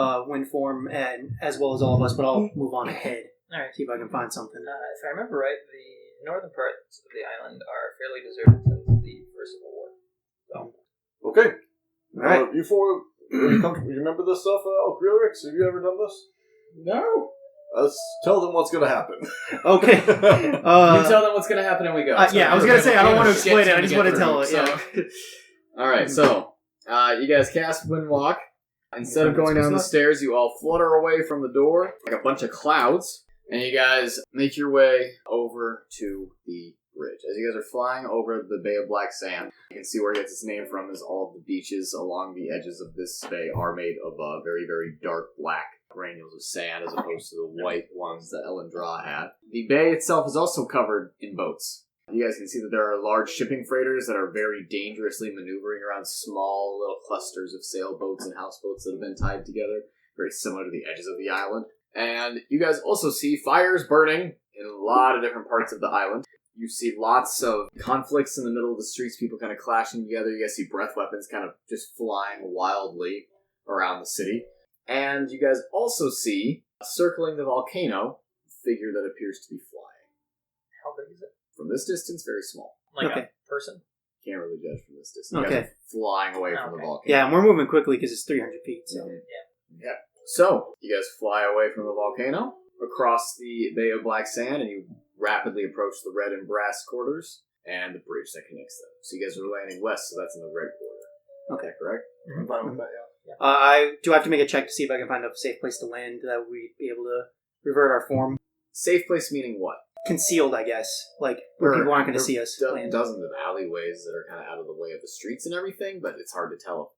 Speaker 2: form, and as well as all of us, but I'll move on ahead.
Speaker 5: Alright.
Speaker 2: See if I can find something.
Speaker 5: If I remember right, the northern parts of the island are fairly deserted since the First Civil War. So,
Speaker 3: Okay.
Speaker 2: All right.
Speaker 3: You four, you remember this stuff, Grillrix? Have you ever done this?
Speaker 1: No.
Speaker 3: Let's tell them what's going to happen.
Speaker 2: Okay.
Speaker 1: You tell them what's going to happen and we go.
Speaker 2: Yeah, I was going to say, I don't want to explain it, I just want to
Speaker 1: get
Speaker 2: tell it,
Speaker 1: through,
Speaker 2: yeah.
Speaker 1: so- Alright, so, you guys cast Wind Walk. Instead of going down the stairs, you all flutter away from the door like a bunch of clouds, and you guys make your way over to the bridge. As you guys are flying over the Bay of Black Sand, you can see where it gets its name from, is all of the beaches along the edges of this bay are made of very, very dark black granules of sand as opposed to the white ones that Elendra had. The bay itself is also covered in boats. You guys can see that there are large shipping freighters that are very dangerously maneuvering around small little clusters of sailboats and houseboats that have been tied together, very similar to the edges of the island. And you guys also see fires burning in a lot of different parts of the island. You see lots of conflicts in the middle of the streets, people kind of clashing together. You guys see breath weapons kind of just flying wildly around the city. And you guys also see, circling the volcano, a figure that appears to be flying.
Speaker 5: how big is it?
Speaker 1: From this distance, very small.
Speaker 5: Like
Speaker 2: Okay.
Speaker 5: a person?
Speaker 1: Can't really judge from this distance. You
Speaker 2: Okay.
Speaker 1: guys are flying away from the
Speaker 5: Okay.
Speaker 1: volcano.
Speaker 2: Yeah, and we're moving quickly because it's 300 feet, so.
Speaker 1: So, you guys fly away from the volcano, across the Bay of Black Sand, and you rapidly approach the red and brass quarters, and the bridge that connects them. So you guys are landing west, so that's in the red quarter.
Speaker 2: Okay.
Speaker 1: Is that correct?
Speaker 3: I'm fine with that, yeah.
Speaker 2: I do have to make a check to see if I can find a safe place to land that we'd be able to revert our form.
Speaker 1: Safe place meaning what?
Speaker 2: Concealed, I guess. Like, where people aren't going to see us land.
Speaker 1: Dozens of alleyways that are kind of out of the way of the streets and everything, but it's hard to tell.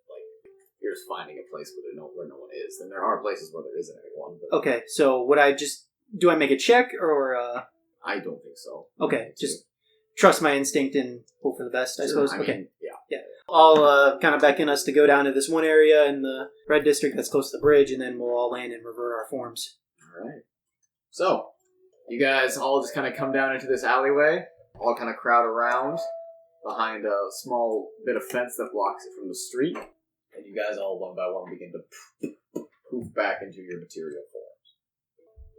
Speaker 1: Like, you're just finding a place where no one is. And there are places where there isn't anyone. But
Speaker 2: Okay, so would I just... Do I make a check, or...
Speaker 1: I don't think so.
Speaker 2: Okay, just trust my instinct and hope for the best, I suppose.
Speaker 1: I mean,
Speaker 2: Okay.
Speaker 1: yeah.
Speaker 2: I'll kind of beckon us to go down to this one area in the red district that's close to the bridge, and then we'll all land and revert our forms.
Speaker 1: Alright. So, you guys all just kind of come down into this alleyway, all kind of crowd around behind a small bit of fence that blocks it from the street, and you guys all one by one begin to poof back into your material forms.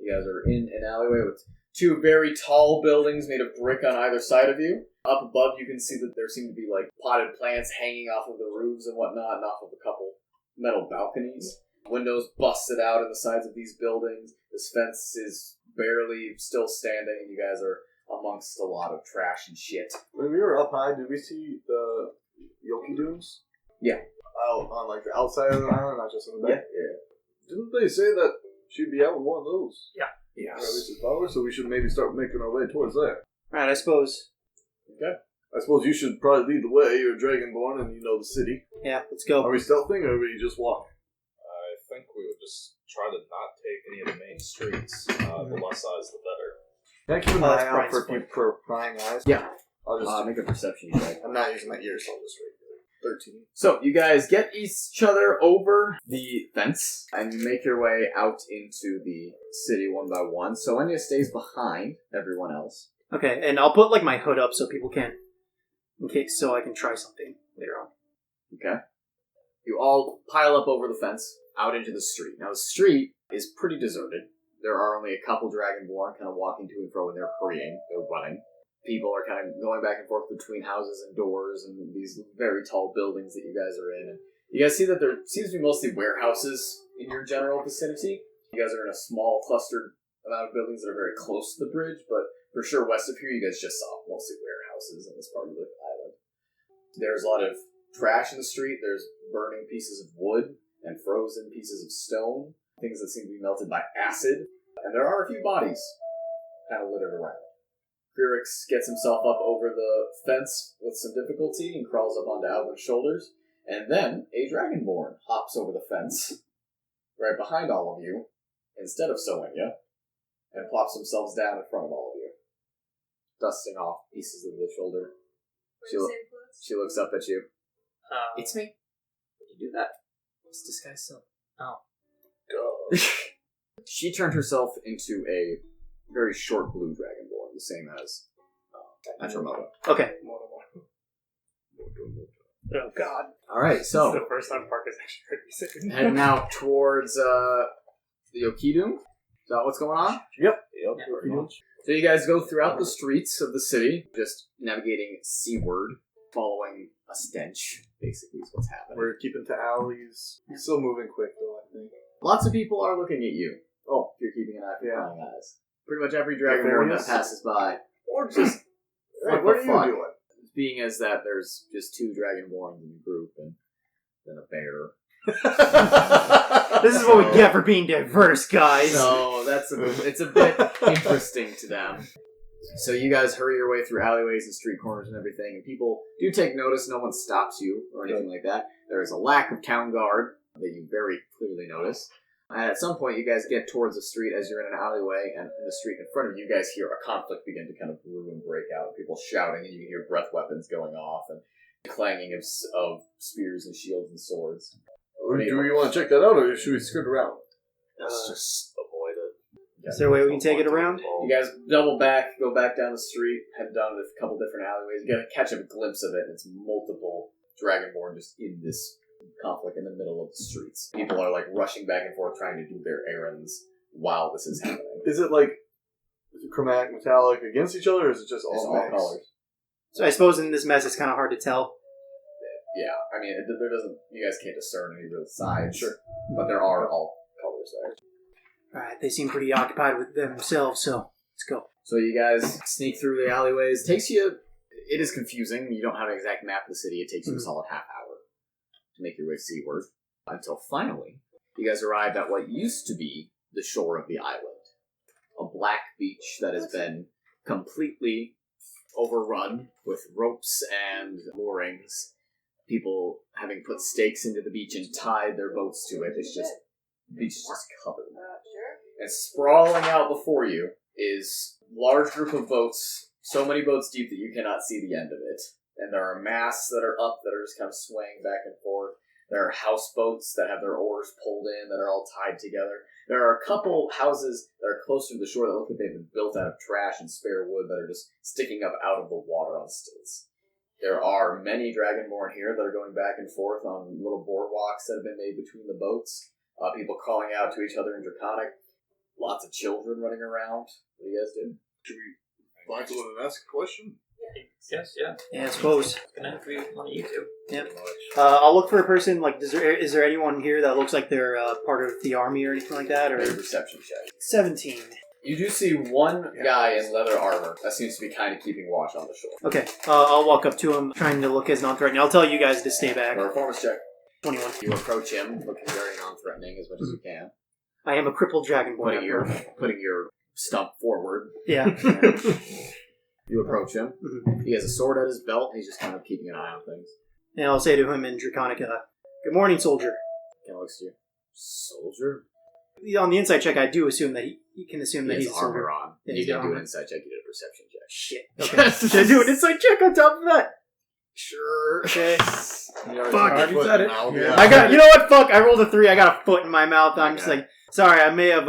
Speaker 1: You guys are in an alleyway with two very tall buildings made of brick on either side of you. Up above, you can see that there seem to be like potted plants hanging off of the roofs and whatnot, and off of a couple metal balconies. Windows busted out in the sides of these buildings. This fence is barely still standing, and you guys are amongst a lot of trash and shit.
Speaker 3: When we were up high, did we see the Yoki Dunes?
Speaker 1: Yeah.
Speaker 3: Out on like the outside of the island, not just in the back?
Speaker 1: Yeah.
Speaker 3: Didn't they say that she'd be out with one of those?
Speaker 5: Yeah.
Speaker 3: Or at least his power, so we should maybe start making our way towards there.
Speaker 2: Alright, I suppose.
Speaker 1: Okay.
Speaker 3: I suppose you should probably lead the way. You're Dragonborn and you know the city.
Speaker 2: Yeah, let's go.
Speaker 3: Are we stealthing or are we just walking?
Speaker 7: I think we would just try to not take any of the main streets. The less eyes, the better.
Speaker 3: Can I keep an
Speaker 2: Oh,
Speaker 3: eye
Speaker 2: that's
Speaker 3: out
Speaker 2: Brian's
Speaker 3: for
Speaker 2: point.
Speaker 3: for prying eyes?
Speaker 1: Yeah.
Speaker 3: I'll just.
Speaker 1: Make a perception check.
Speaker 3: I'm not using my ears, so I'll just read. 13.
Speaker 1: So, you guys get each other over the fence, and you make your way out into the city one by one. So, Enya stays behind everyone else.
Speaker 2: Okay, and I'll put like my hood up so people can't, in case, so I can try something later on.
Speaker 1: Okay. You all pile up over the fence, out into the street. Now, the street is pretty deserted. There are only a couple Dragonborn kind of walking to and fro, and they're hurrying. They're running. People are kind of going back and forth between houses and doors and these very tall buildings that you guys are in. And you guys see that there seems to be mostly warehouses in your general vicinity. You guys are in a small clustered amount of buildings that are very close to the bridge, but for sure west of here you guys just saw mostly warehouses in this part of the island. There's a lot of trash in the street. There's burning pieces of wood and frozen pieces of stone, things that seem to be melted by acid. And there are a few bodies kind of littered around. Kryrix gets himself up over the fence with some difficulty and crawls up onto Alvin's shoulders. And then a Dragonborn hops over the fence right behind all of you, instead of Soenya, and plops themselves down in front of all of you, dusting off pieces of the shoulder. She looks up at you.
Speaker 5: It's me. Did you do that? It's disguised self. Oh.
Speaker 1: She turned herself into a very short blue Dragonborn, the same as Atramoto.
Speaker 2: Okay.
Speaker 6: Oh god.
Speaker 1: Alright,
Speaker 6: This
Speaker 1: so
Speaker 6: is the first time Park has actually heard me say it.
Speaker 1: heading out towards the Okidum. Is that what's going on?
Speaker 3: Yep.
Speaker 5: Yeah.
Speaker 1: So you guys go throughout the streets of the city, just navigating seaward, following a stench, basically is what's happening.
Speaker 3: We're keeping to alleys. He's still moving quick, though, I think.
Speaker 1: Lots of people are looking at you. Oh, if you're keeping an eye for
Speaker 3: Yeah.
Speaker 1: prying eyes. Pretty much every Dragonborn that
Speaker 3: Nefarious?
Speaker 1: passes by. Or just,
Speaker 3: Hey,
Speaker 1: what
Speaker 3: what
Speaker 1: the
Speaker 3: are
Speaker 1: fuck?
Speaker 3: you doing?
Speaker 1: Being as that there's just two Dragonborns in the group and then a bear.
Speaker 2: This is what we get for being diverse, guys.
Speaker 1: So it's a bit interesting to them. So you guys hurry your way through alleyways and street corners and everything, and people do take notice. No one stops you or anything like that. There is a lack of town guard that you very clearly notice. And at some point, you guys get towards the street as you're in an alleyway, and in the street in front of you, you guys hear a conflict begin to kind of brew and break out. People shouting, and you can hear breath weapons going off, and clanging of spears and shields and swords.
Speaker 3: Do you want to check that out, or should we skirt around?
Speaker 7: Let's just avoid it.
Speaker 2: Is there a way we can take it around?
Speaker 1: You guys double back, go back down the street, head down a couple different alleyways. You gotta catch a glimpse of it. It's multiple Dragonborn just in this conflict in the middle of the streets. People are like rushing back and forth trying to do their errands while this is happening.
Speaker 3: Is it chromatic, metallic against each other, or is it just
Speaker 1: It's
Speaker 3: all
Speaker 1: all
Speaker 3: mixed?
Speaker 1: colors.
Speaker 2: So I suppose in this mess it's kind of hard to tell.
Speaker 1: Yeah, I mean, there doesn't. You guys can't discern any real sides.
Speaker 3: Sure.
Speaker 1: But there are all colors there.
Speaker 2: Alright, they seem pretty occupied with themselves, so let's go.
Speaker 1: So you guys sneak through the alleyways. It is confusing. You don't have an exact map of the city. It takes you a solid half hour to make your way seaward. Until finally, you guys arrived at what used to be the shore of the island. A black beach that has been completely overrun with ropes and moorings. People having put stakes into the beach and tied their boats to it. It's just, the beach is just covered.
Speaker 4: Sure.
Speaker 1: And sprawling out before you is a large group of boats, so many boats deep that you cannot see the end of it. And there are masts that are up that are just kind of swaying back and forth. There are houseboats that have their oars pulled in that are all tied together. There are a couple houses that are closer to the shore that look like they've been built out of trash and spare wood that are just sticking up out of the water on stilts. There are many Dragonborn here that are going back and forth on little boardwalks that have been made between the boats. People calling out to each other in Draconic. Lots of children running around. What do you guys do?
Speaker 3: Should we find someone and ask a question?
Speaker 5: Yes, yeah.
Speaker 2: Yeah, I suppose.
Speaker 5: Gonna have to be one of you two.
Speaker 2: Yep. I'll look for a person, like, is there anyone here that looks like they're part of the army or anything like that? Or
Speaker 1: Make a perception check.
Speaker 2: 17.
Speaker 1: You do see one guy in leather armor that seems to be kind of keeping watch on the shore.
Speaker 2: Okay, I'll walk up to him, trying to look as non-threatening. I'll tell you guys to stay back.
Speaker 1: Performance check.
Speaker 2: 21.
Speaker 1: You approach him, looking very non-threatening as much as you can.
Speaker 2: I am a crippled dragonborn.
Speaker 1: Putting your stump forward.
Speaker 2: Yeah.
Speaker 1: You approach him.
Speaker 2: Mhm.
Speaker 1: He has a sword at his belt, and he's just kind of keeping an eye on things.
Speaker 2: And I'll say to him in Draconica, "Good morning, soldier."
Speaker 1: Kind of looks to you.
Speaker 8: Soldier?
Speaker 2: On the inside check, I do assume that you can assume that
Speaker 8: He
Speaker 2: he's
Speaker 8: has
Speaker 2: a soldier.
Speaker 8: armor on.
Speaker 2: Yeah,
Speaker 8: You
Speaker 2: he's got
Speaker 8: didn't do
Speaker 2: armor.
Speaker 8: an inside check, you did a perception check.
Speaker 2: Shit. Okay. Should I do an insight check on top of that?
Speaker 8: Sure.
Speaker 2: Okay.
Speaker 3: You
Speaker 2: Fuck,
Speaker 3: already
Speaker 1: you said it.
Speaker 3: now,
Speaker 1: Yeah.
Speaker 2: I got. You know what? Fuck. I rolled a 3. I got a foot in my mouth. I'm just
Speaker 8: Okay.
Speaker 2: like, sorry. I may have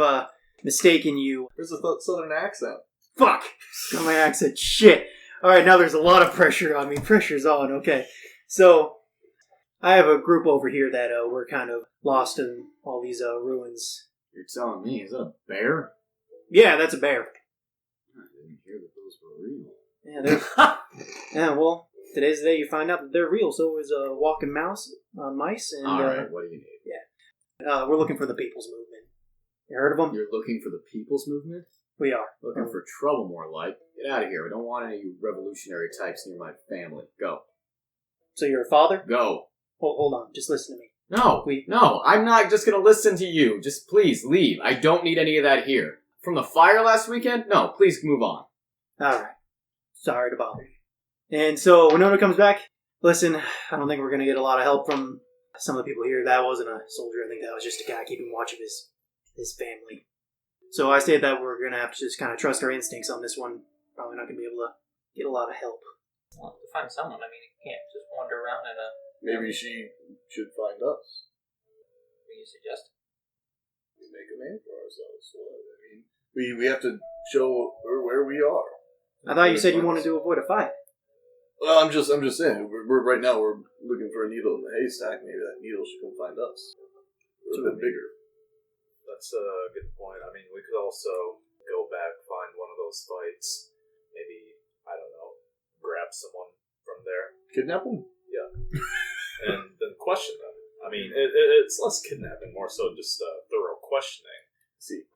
Speaker 2: mistaken you.
Speaker 3: Where's the southern accent?
Speaker 2: Fuck. Got my accent. Shit. All right. Now there's a lot of pressure on me. Pressure's on. Okay. So I have a group over here that we're kind of lost in all these ruins.
Speaker 8: You're telling me, is that a bear?
Speaker 2: Yeah, that's a bear.
Speaker 8: I didn't hear that those were real.
Speaker 2: Yeah. They're, yeah. Well, today's the day you find out that they're real. So is a walking mice, and
Speaker 8: Alright, what do you need?
Speaker 2: we're looking for the People's Movement. You heard of them?
Speaker 8: You're looking for the People's Movement?
Speaker 2: We are.
Speaker 8: Looking for trouble, more like. Get out of here. We don't want any revolutionary types near my family. Go.
Speaker 2: So you're a father?
Speaker 8: Go.
Speaker 2: Hold on. Just listen to me.
Speaker 8: No, I'm not just gonna listen to you. Just please leave. I don't need any of that here. From the fire last weekend? No, please move on.
Speaker 2: Alright. Sorry to bother you. And so, when Oda comes back, listen, I don't think we're going to get a lot of help from some of the people here. That wasn't a soldier. I think that was just a guy keeping watch of his family. So I say that we're going to have to just kind of trust our instincts on this one. Probably not going to be able to get a lot of help.
Speaker 5: Well, to find someone, I mean, you can't just wander around in a...
Speaker 3: Maybe she should find us.
Speaker 5: What do you suggest?
Speaker 3: We make a name for ourselves. What? I mean, we have to show her where we are.
Speaker 2: I thought you said you wanted to avoid a fight.
Speaker 3: Well, I'm just saying. We're right now. We're looking for a needle in the haystack. Maybe that needle should come find us. We're a bit bigger.
Speaker 7: That's a good point. I mean, we could also go back, find one of those fights, maybe, I don't know, grab someone from there,
Speaker 3: Kidnap them?
Speaker 7: and then question them. I mean, it's less kidnapping, more so just thorough questioning.
Speaker 3: See.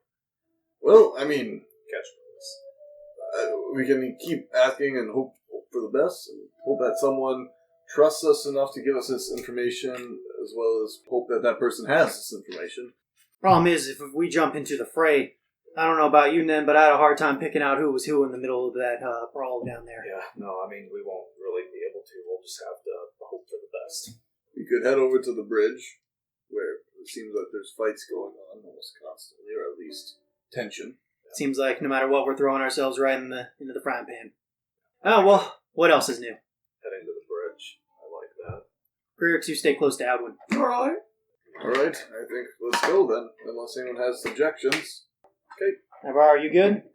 Speaker 3: Well, I mean,
Speaker 7: Catch release.
Speaker 3: we can keep asking and hope for the best, and hope that someone trusts us enough to give us this information, as well as hope that that person has this information.
Speaker 2: Problem is, if we jump into the fray, I don't know about you, Nen, but I had a hard time picking out who was who in the middle of that brawl down there.
Speaker 7: Yeah, no, I mean, we won't really be able to. We'll just have to hope for the best.
Speaker 3: We could head over to the bridge, where it seems like there's fights going on almost constantly, or at least tension.
Speaker 2: Seems like no matter what, we're throwing ourselves right into the frying pan. Oh, well, what else is new?
Speaker 7: Heading to the bridge. I like that.
Speaker 2: Grierix, you stay close to Adwin.
Speaker 3: Alright, I think let's go then, unless anyone has objections.
Speaker 2: Navarro, are you good?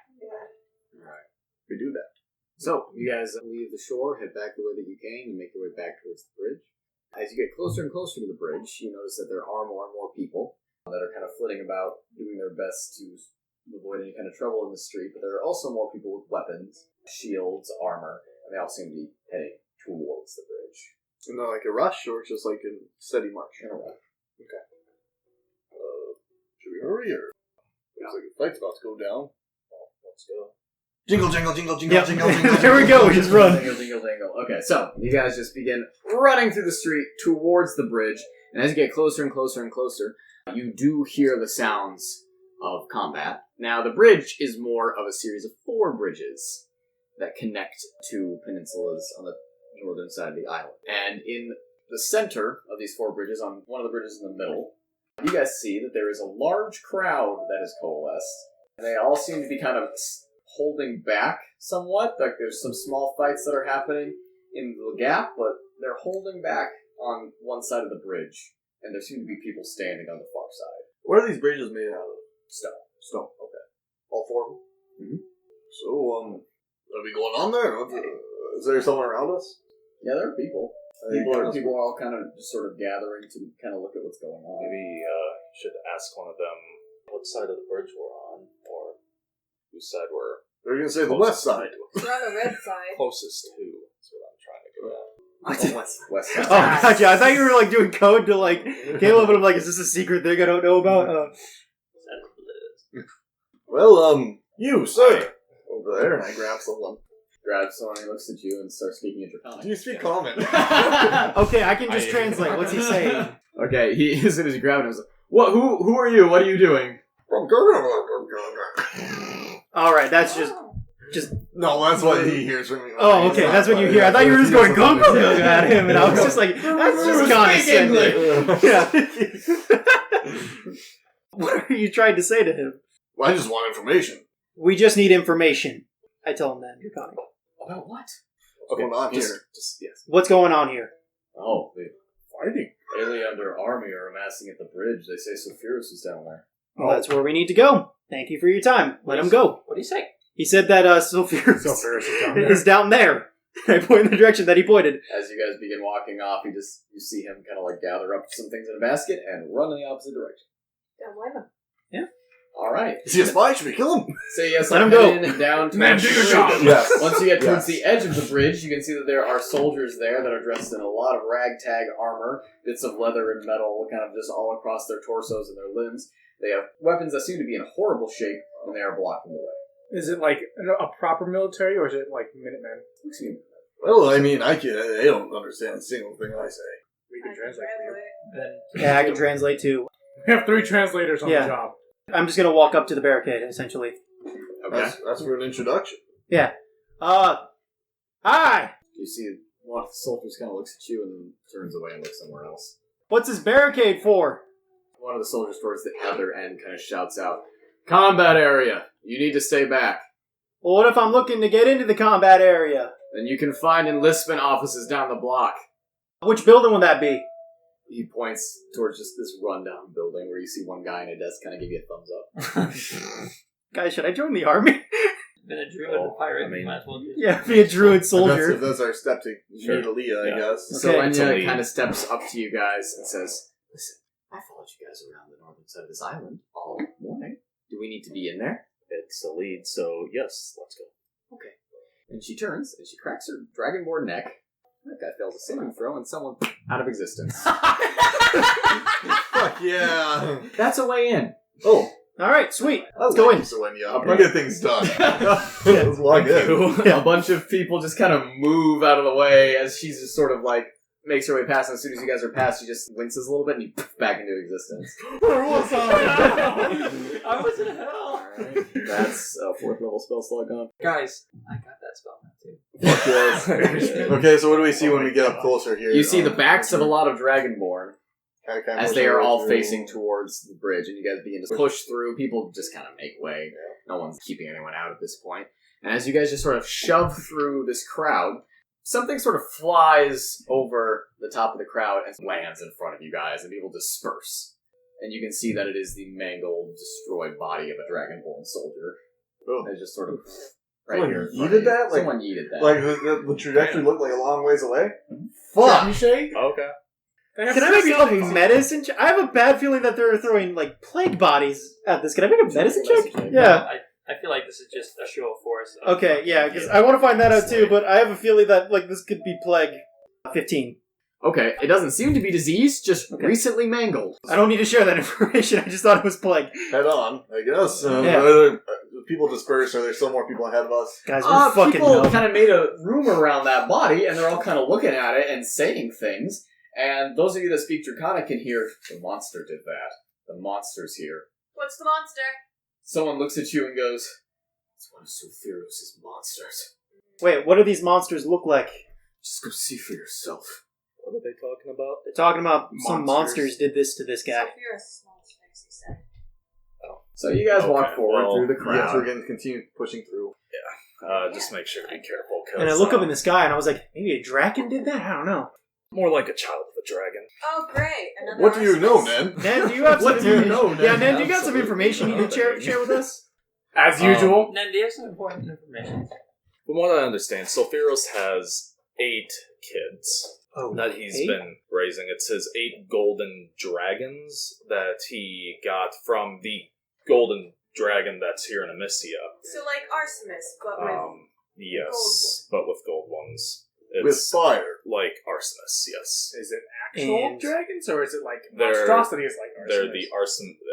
Speaker 8: Alright. We do that. So, you guys leave the shore, head back the way that you came, and make your way back towards the bridge. As you get closer and closer to the bridge, you notice that there are more and more people that are kind of flitting about, doing their best to avoid any kind of trouble in the street, but there are also more people with weapons, shields, armor, and they all seem to be heading towards the bridge.
Speaker 3: And not like a rush, or just like a steady march?
Speaker 8: In a row.
Speaker 3: Okay. Should we hurry, or? Looks like the fight's about to go down.
Speaker 7: Well, let's go.
Speaker 3: Jingle, jingle, jingle, jingle,
Speaker 2: Yep.
Speaker 3: jingle, jingle.
Speaker 2: There we go, we just run.
Speaker 8: Dingle, dingle, dingle. Okay, so you guys just begin running through the street towards the bridge, and as you get closer and closer and closer, you do hear the sounds of combat. Now, the bridge is more of a series of 4 bridges that connect to peninsulas on the northern side of the island. And in the center of these 4 bridges, on one of the bridges in the middle, you guys see that there is a large crowd that has coalesced. And they all seem to be kind of holding back somewhat. Like there's some small fights that are happening in the gap, but they're holding back on one side of the bridge. And there seem to be people standing on the far side.
Speaker 3: What are these bridges made out of?
Speaker 8: Stone.
Speaker 3: Stone. Okay. All 4 of them?
Speaker 8: Mhm.
Speaker 3: So, what are we going on there? Is there someone around us?
Speaker 8: Yeah, there are people. People are all kind of just sort of gathering to kind of look at what's going on.
Speaker 7: Maybe should ask one of them what side of the bridge we're on, or whose side we're
Speaker 3: They're going to say the west side.
Speaker 4: We're on the red side.
Speaker 7: closest to. That's what I'm trying to get at.
Speaker 8: West side.
Speaker 2: Oh, gotcha. I thought you were like doing code to like Caleb, and I'm like, is this a secret thing I don't know about?
Speaker 3: Well, you, sir. Over there, and I grab someone.
Speaker 8: Grabs someone, he looks at you and starts speaking in Draconic.
Speaker 3: Do you speak common?
Speaker 2: Okay, I can just translate. What's he saying?
Speaker 8: Okay, he as soon as you grab him, he's like, "What? Who are you? What are you doing?"
Speaker 2: All right, that's just.
Speaker 3: No, that's what he hears from me.
Speaker 2: Oh, okay, that's what you hear. I thought you were just going go go go at him, and I was just like, that's just condescending. Yeah. What are you trying to say to him?
Speaker 3: Well, I just want information.
Speaker 2: We just need information. I tell him that, Draconic.
Speaker 1: About what?
Speaker 3: What's going on
Speaker 8: just,
Speaker 3: here?
Speaker 8: yes.
Speaker 2: What's going on here?
Speaker 1: Oh, the
Speaker 3: Fighting.
Speaker 1: Aleander army are amassing at the bridge. They say Sulfurus is down there.
Speaker 2: Well, that's where we need to go. Thank you for your time. Let him go.
Speaker 5: What do you say?
Speaker 2: He said that Sulfurus
Speaker 3: Sulfurus is down there.
Speaker 2: is down there. I point in the direction that he pointed.
Speaker 1: As you guys begin walking off, you see him kind of like gather up some things in a basket and run in the opposite direction.
Speaker 4: Don't blame him.
Speaker 1: All right.
Speaker 3: Is he a spy? Should we kill him?
Speaker 1: So yes,
Speaker 2: Let him go.
Speaker 1: down to
Speaker 6: Man, do your job.
Speaker 3: Yes.
Speaker 1: Once you get towards
Speaker 3: Yes.
Speaker 1: the edge of the bridge, you can see that there are soldiers there that are dressed in a lot of ragtag armor, bits of leather and metal kind of just all across their torsos and their limbs. They have weapons that seem to be in horrible shape, and they are blocking the way.
Speaker 6: Is it like a proper military, or is it like Minutemen?
Speaker 1: Excuse me.
Speaker 3: Well, I mean, they don't understand a single thing I say.
Speaker 6: We can
Speaker 4: I can
Speaker 6: translate.
Speaker 4: translate.
Speaker 5: Then
Speaker 2: Yeah, I can translate too.
Speaker 6: We have 3 translators on
Speaker 2: Yeah.
Speaker 6: the job.
Speaker 2: I'm just gonna walk up to the barricade, essentially.
Speaker 1: Okay.
Speaker 3: That's for an introduction.
Speaker 2: Yeah. Hi!
Speaker 1: You see one of the soldiers kind of looks at you and then turns away and looks somewhere else.
Speaker 2: What's this barricade for?
Speaker 1: One of the soldiers towards the other end kind of shouts out, "Combat area! You need to stay back.
Speaker 2: Well, what if I'm looking to get into the combat area?
Speaker 1: Then you can find enlistment offices down the block."
Speaker 2: Which building would that be?
Speaker 1: He points towards just this rundown building where you see one guy in a desk kind of give you a thumbs up.
Speaker 2: Guys, should I join the army?
Speaker 5: been a druid and pirate.
Speaker 7: I mean-
Speaker 5: might as well just
Speaker 2: Yeah, be a druid
Speaker 3: If
Speaker 2: soldier.
Speaker 3: that's our step to
Speaker 7: Sure.
Speaker 3: meet Aaliyah,
Speaker 7: Yeah.
Speaker 3: I guess.
Speaker 1: So
Speaker 2: Okay.
Speaker 7: It's a
Speaker 1: Enya
Speaker 7: lead.
Speaker 1: kind of steps up to you guys and says, "Listen, I followed you guys around the northern side of this island all morning. Do we need to be in there?"
Speaker 7: It's a lead, so yes, let's go.
Speaker 1: Okay. And she turns and she cracks her dragonborn neck. That guy fails a saving throw and someone out of existence.
Speaker 3: Fuck yeah.
Speaker 1: That's a way in.
Speaker 3: Oh,
Speaker 2: Alright, sweet.
Speaker 3: let's
Speaker 2: go in.
Speaker 3: Soenya. We get things done. Let's log in.
Speaker 1: A bunch of people just kind of move out of the way as she's just sort of like makes her way past, and as soon as you guys are past, she just winces a little bit and you poof back into existence.
Speaker 5: I was in hell.
Speaker 1: Alright, that's a 4th level spell slot gone.
Speaker 5: Guys, I got that spell now too.
Speaker 3: Fuck yes. Okay, so what do we see when we get up closer here?
Speaker 1: You see the backs of a lot of Dragonborn
Speaker 3: Kinda
Speaker 1: as
Speaker 3: push
Speaker 1: they
Speaker 3: our
Speaker 1: are
Speaker 3: way
Speaker 1: all
Speaker 3: through.
Speaker 1: facing towards the bridge, and you guys begin to push through. People just kind of make way. No one's keeping anyone out at this point. And as you guys just sort of shove through this crowd, something sort of flies over the top of the crowd and lands in front of you guys, and people disperse. And you can see that it is the mangled, destroyed body of a Dragonborn soldier.
Speaker 3: Oh.
Speaker 1: It's just sort of right
Speaker 3: Someone
Speaker 1: here. in front
Speaker 3: yeeted
Speaker 1: of you.
Speaker 3: that? Like-
Speaker 1: Someone yeeted that.
Speaker 3: Like, the trajectory looked like a long ways away?
Speaker 6: Fuck.
Speaker 3: Fuck!
Speaker 7: Okay.
Speaker 2: Can I make a medicine check? I have a bad feeling that they're throwing, like, plague bodies at this. Can I make a medicine check? Yeah.
Speaker 5: I feel like this is just a show of force.
Speaker 2: Okay, yeah, because I want to find that out too, but I have a feeling that, like, this could be plague. 15.
Speaker 1: Okay, it doesn't seem to be diseased, just
Speaker 2: Okay.
Speaker 1: recently mangled.
Speaker 2: I don't need to share that information, I just thought it was plague.
Speaker 3: Head on, I guess.
Speaker 2: Yeah.
Speaker 3: People disperse, or there's still more people ahead of us?
Speaker 2: Guys, we're fucking
Speaker 1: people
Speaker 2: dumb.
Speaker 1: kind of made a room around that body, and they're all kind of looking at it and saying things. And those of you that speak Draconic can hear, "The monster did that. The monster's here."
Speaker 4: What's the monster?
Speaker 1: Someone looks at you and goes, "It's one of Sulfurus' monsters.
Speaker 2: Wait, what do these monsters look like?
Speaker 1: Just go see for yourself."
Speaker 7: What are they talking about?
Speaker 2: They're talking about some
Speaker 1: Monsters.
Speaker 2: monsters did this to this guy.
Speaker 4: Sulfurous monsters, he said.
Speaker 1: So you guys walk
Speaker 7: Okay,
Speaker 1: forward
Speaker 7: well,
Speaker 1: through the
Speaker 3: Yes,
Speaker 1: crowd.
Speaker 3: we're going to continue pushing through.
Speaker 7: Just make sure to be careful. 'Cause,
Speaker 2: And I look up in the sky and I was like, maybe a dragon did that? I don't know.
Speaker 7: more like a child of a dragon.
Speaker 4: Oh, great. Another
Speaker 3: What do you know,
Speaker 4: arsonist.
Speaker 3: Nan?
Speaker 2: Nan, do you have some
Speaker 3: What do you
Speaker 2: information?
Speaker 3: know, Nan?
Speaker 2: Yeah, Nan, do you got some
Speaker 1: Absolutely
Speaker 2: information you
Speaker 1: not.
Speaker 2: can share with us?
Speaker 6: As usual.
Speaker 5: Nen, do you have some important information?
Speaker 7: From what I understand, Sulfuros has 8 kids
Speaker 2: Oh,
Speaker 7: that he's
Speaker 2: 8?
Speaker 7: been raising. It says 8 golden dragons that he got from the golden dragon that's here in Amicia.
Speaker 4: So, like Arsemus, but with...
Speaker 7: Yes, but with gold ones.
Speaker 3: With
Speaker 7: It's
Speaker 3: fire.
Speaker 7: like Arsemus, yes.
Speaker 6: Is it actual
Speaker 2: And-
Speaker 6: dragons, or is it like
Speaker 7: They're-
Speaker 6: monstrosities like Arsemus?
Speaker 7: They're the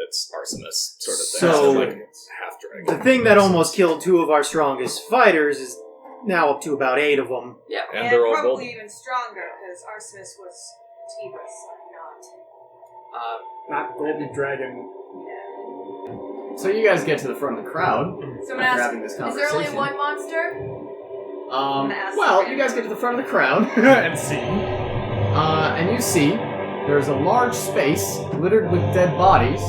Speaker 7: it's Arsemus sort of thing.
Speaker 2: So-
Speaker 7: They're like half
Speaker 2: The
Speaker 7: dragon.
Speaker 2: thing that almost killed 2 of our strongest fighters is now up to about 8 of them.
Speaker 5: Yeah.
Speaker 7: And
Speaker 4: And
Speaker 7: they're all
Speaker 4: probably
Speaker 7: golden.
Speaker 4: even stronger, because Arsemus was Tiba's son, not.
Speaker 6: Not golden dragon.
Speaker 1: So you guys get to the front of the crowd.
Speaker 4: Someone
Speaker 1: after
Speaker 4: asked,
Speaker 1: having this
Speaker 4: is there
Speaker 1: conversation.
Speaker 4: only one monster?
Speaker 1: Um,
Speaker 4: I'm gonna ask
Speaker 1: well,
Speaker 4: the
Speaker 1: you guys get to the front of the crowd,
Speaker 6: and see.
Speaker 1: and you see there's a large space littered with dead bodies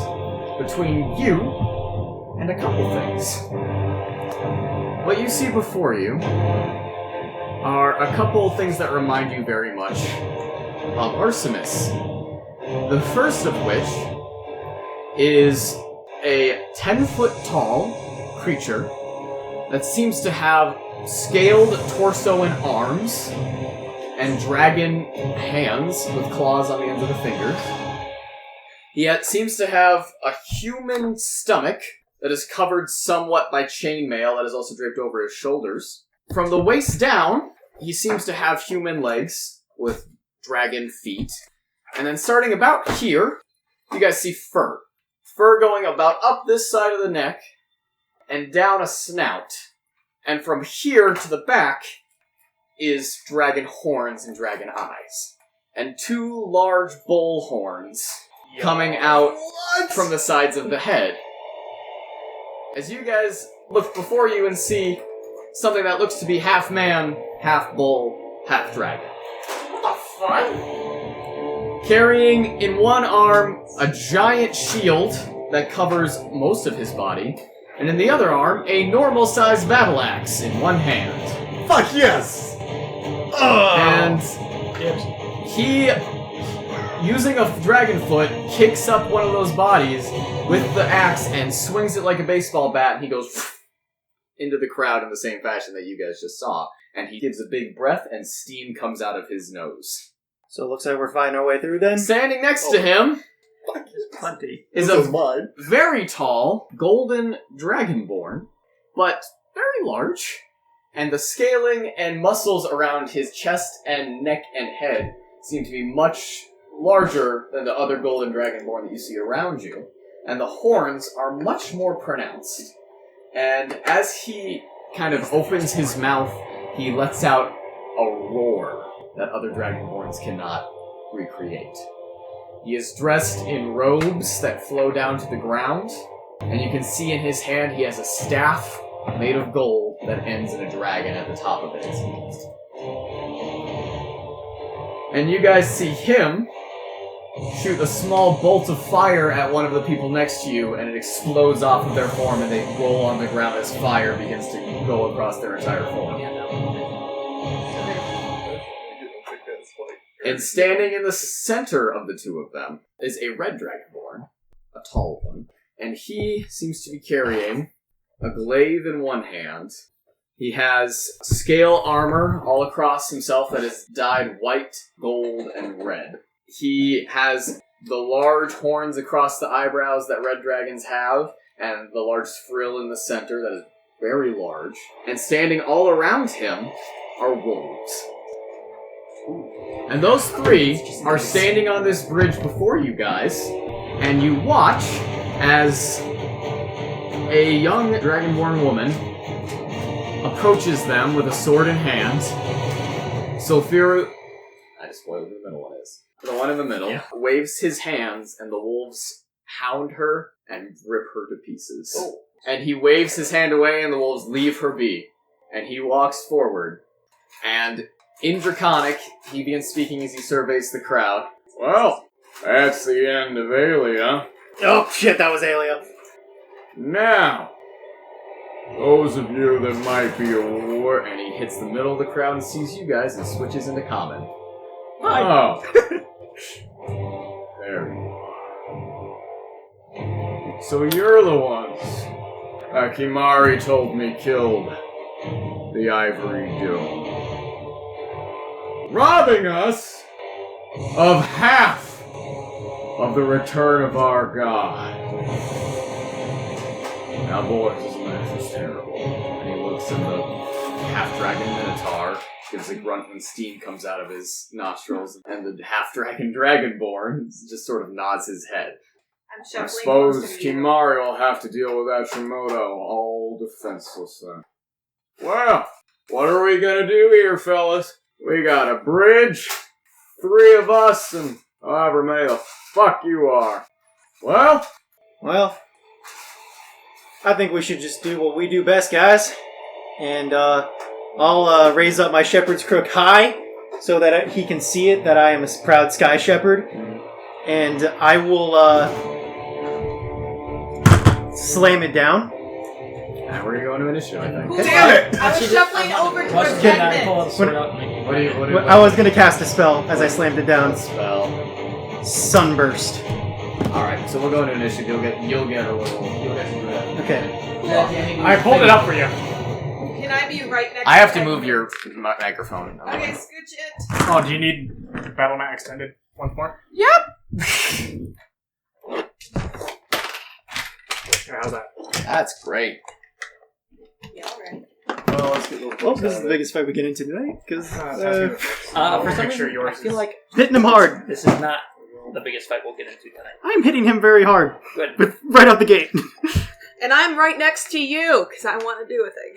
Speaker 1: between you and a couple things. What you see before you are a couple things that remind you very much of Arsemis. The first of which is a 10-foot tall creature that seems to have scaled torso and arms and dragon hands with claws on the ends of the fingers. Yet seems to have a human stomach that is covered somewhat by chainmail that is also draped over his shoulders. From the waist down, he seems to have human legs with dragon feet. And then starting about here, you guys see fur. Fur going about up this side of the neck and down a snout. And from here to the back is dragon horns and dragon eyes. And 2 large bull horns coming out from the sides of the head. As you guys look before you and see something that looks to be half man, half bull, half dragon.
Speaker 6: What the fuck?
Speaker 1: Carrying in one arm a giant shield that covers most of his body, and in the other arm a normal-sized battle axe in one hand.
Speaker 3: Fuck yes!
Speaker 1: And he, using a dragon foot, kicks up one of those bodies with the axe and swings it like a baseball bat, and he goes into the crowd in the same fashion that you guys just saw. And he gives a big breath, and steam comes out of his nose.
Speaker 2: So it looks like we're finding our way through then?
Speaker 1: Standing next to him
Speaker 5: Plenty.
Speaker 1: is
Speaker 3: This
Speaker 1: a
Speaker 3: mine.
Speaker 1: very tall golden dragonborn, but very large. And the scaling and muscles around his chest and neck and head seem to be much larger than the other golden dragonborn that you see around you. And the horns are much more pronounced. And as he kind of opens his mouth, he lets out a roar that other dragonborns cannot recreate. He is dressed in robes that flow down to the ground, and you can see in his hand he has a staff made of gold that ends in a dragon at the top of it. And you guys see him shoot a small bolt of fire at one of the people next to you, and it explodes off of their form, and they roll on the ground as fire begins to go across their entire form. And standing in the center of the two of them is a red dragonborn, a tall one, and he seems to be carrying a glaive in one hand. He has scale armor all across himself that is dyed white, gold, and red. He has the large horns across the eyebrows that red dragons have, and the large frill in the center that is very large. And standing all around him are wolves. And those 3 are standing on this bridge before you guys, and you watch as a young dragonborn woman approaches them with a sword in hand. Sulfuru... I just spoiled who the middle one is. The one in the middle waves his hands, and the wolves hound her and rip her to pieces. Oh. And he waves his hand away, and the wolves leave her be. And he walks forward, and in Draconic, he begins speaking as he surveys the crowd. Well, that's the end of Aelia.
Speaker 2: Oh, shit, that was Aelia.
Speaker 1: Now, those of you that might be aware... And he hits the middle of the crowd and sees you guys and switches into common. Hi. Oh. There you are. So you're the ones Akimari told me killed the Ivory Dome. Robbing us of half of the return of our god. Now, boys, this math is terrible. And he looks at the half-dragon Minotaur, gives a grunt when steam comes out of his nostrils, and the half-dragon Dragonborn just sort of nods his head.
Speaker 4: I'm shuffling.
Speaker 1: I suppose Kimari will have to deal with Achimoto, all defenseless then. Well, what are we gonna do here, fellas? We got a bridge, 3 of us, and however many the fuck you are. Well,
Speaker 2: I think we should just do what we do best, guys. And I'll raise up my shepherd's crook high so that he can see it that I am a proud Sky Shepherd, and I will slam it down.
Speaker 8: We're gonna go into initiative, I think.
Speaker 4: Damn it! I was shuffling over to
Speaker 5: Watch the
Speaker 4: protect
Speaker 5: kid pull
Speaker 4: it.
Speaker 5: the sword out and make it.
Speaker 8: What do you?
Speaker 2: I was going to cast a spell as I slammed it down.
Speaker 8: Spell.
Speaker 2: Sunburst.
Speaker 8: All right, so we'll go into initiative. You'll get a little. You'll get to do that.
Speaker 2: Okay.
Speaker 6: I pulled it up for you.
Speaker 4: Can I be right next
Speaker 8: I have to
Speaker 4: him?
Speaker 8: move your microphone.
Speaker 4: Okay, scooch it.
Speaker 6: Oh, do you need Battle Mat extended once more?
Speaker 4: Yep.
Speaker 6: Okay, how's that?
Speaker 8: That's great.
Speaker 4: Yeah, alright.
Speaker 3: Well, let's get those
Speaker 2: Well,
Speaker 3: books
Speaker 2: this
Speaker 3: out
Speaker 2: is
Speaker 3: of
Speaker 2: the
Speaker 3: it.
Speaker 2: biggest fight we get into tonight, because
Speaker 5: For some
Speaker 6: Make sure
Speaker 5: reason,
Speaker 6: yours
Speaker 5: I feel
Speaker 6: is-
Speaker 5: like
Speaker 2: hitting him hard.
Speaker 5: this is not the biggest fight we'll get into tonight.
Speaker 2: I'm hitting him very hard,
Speaker 5: Good.
Speaker 2: with right out the gate.
Speaker 4: And I'm right next to you, because I want to do a thing.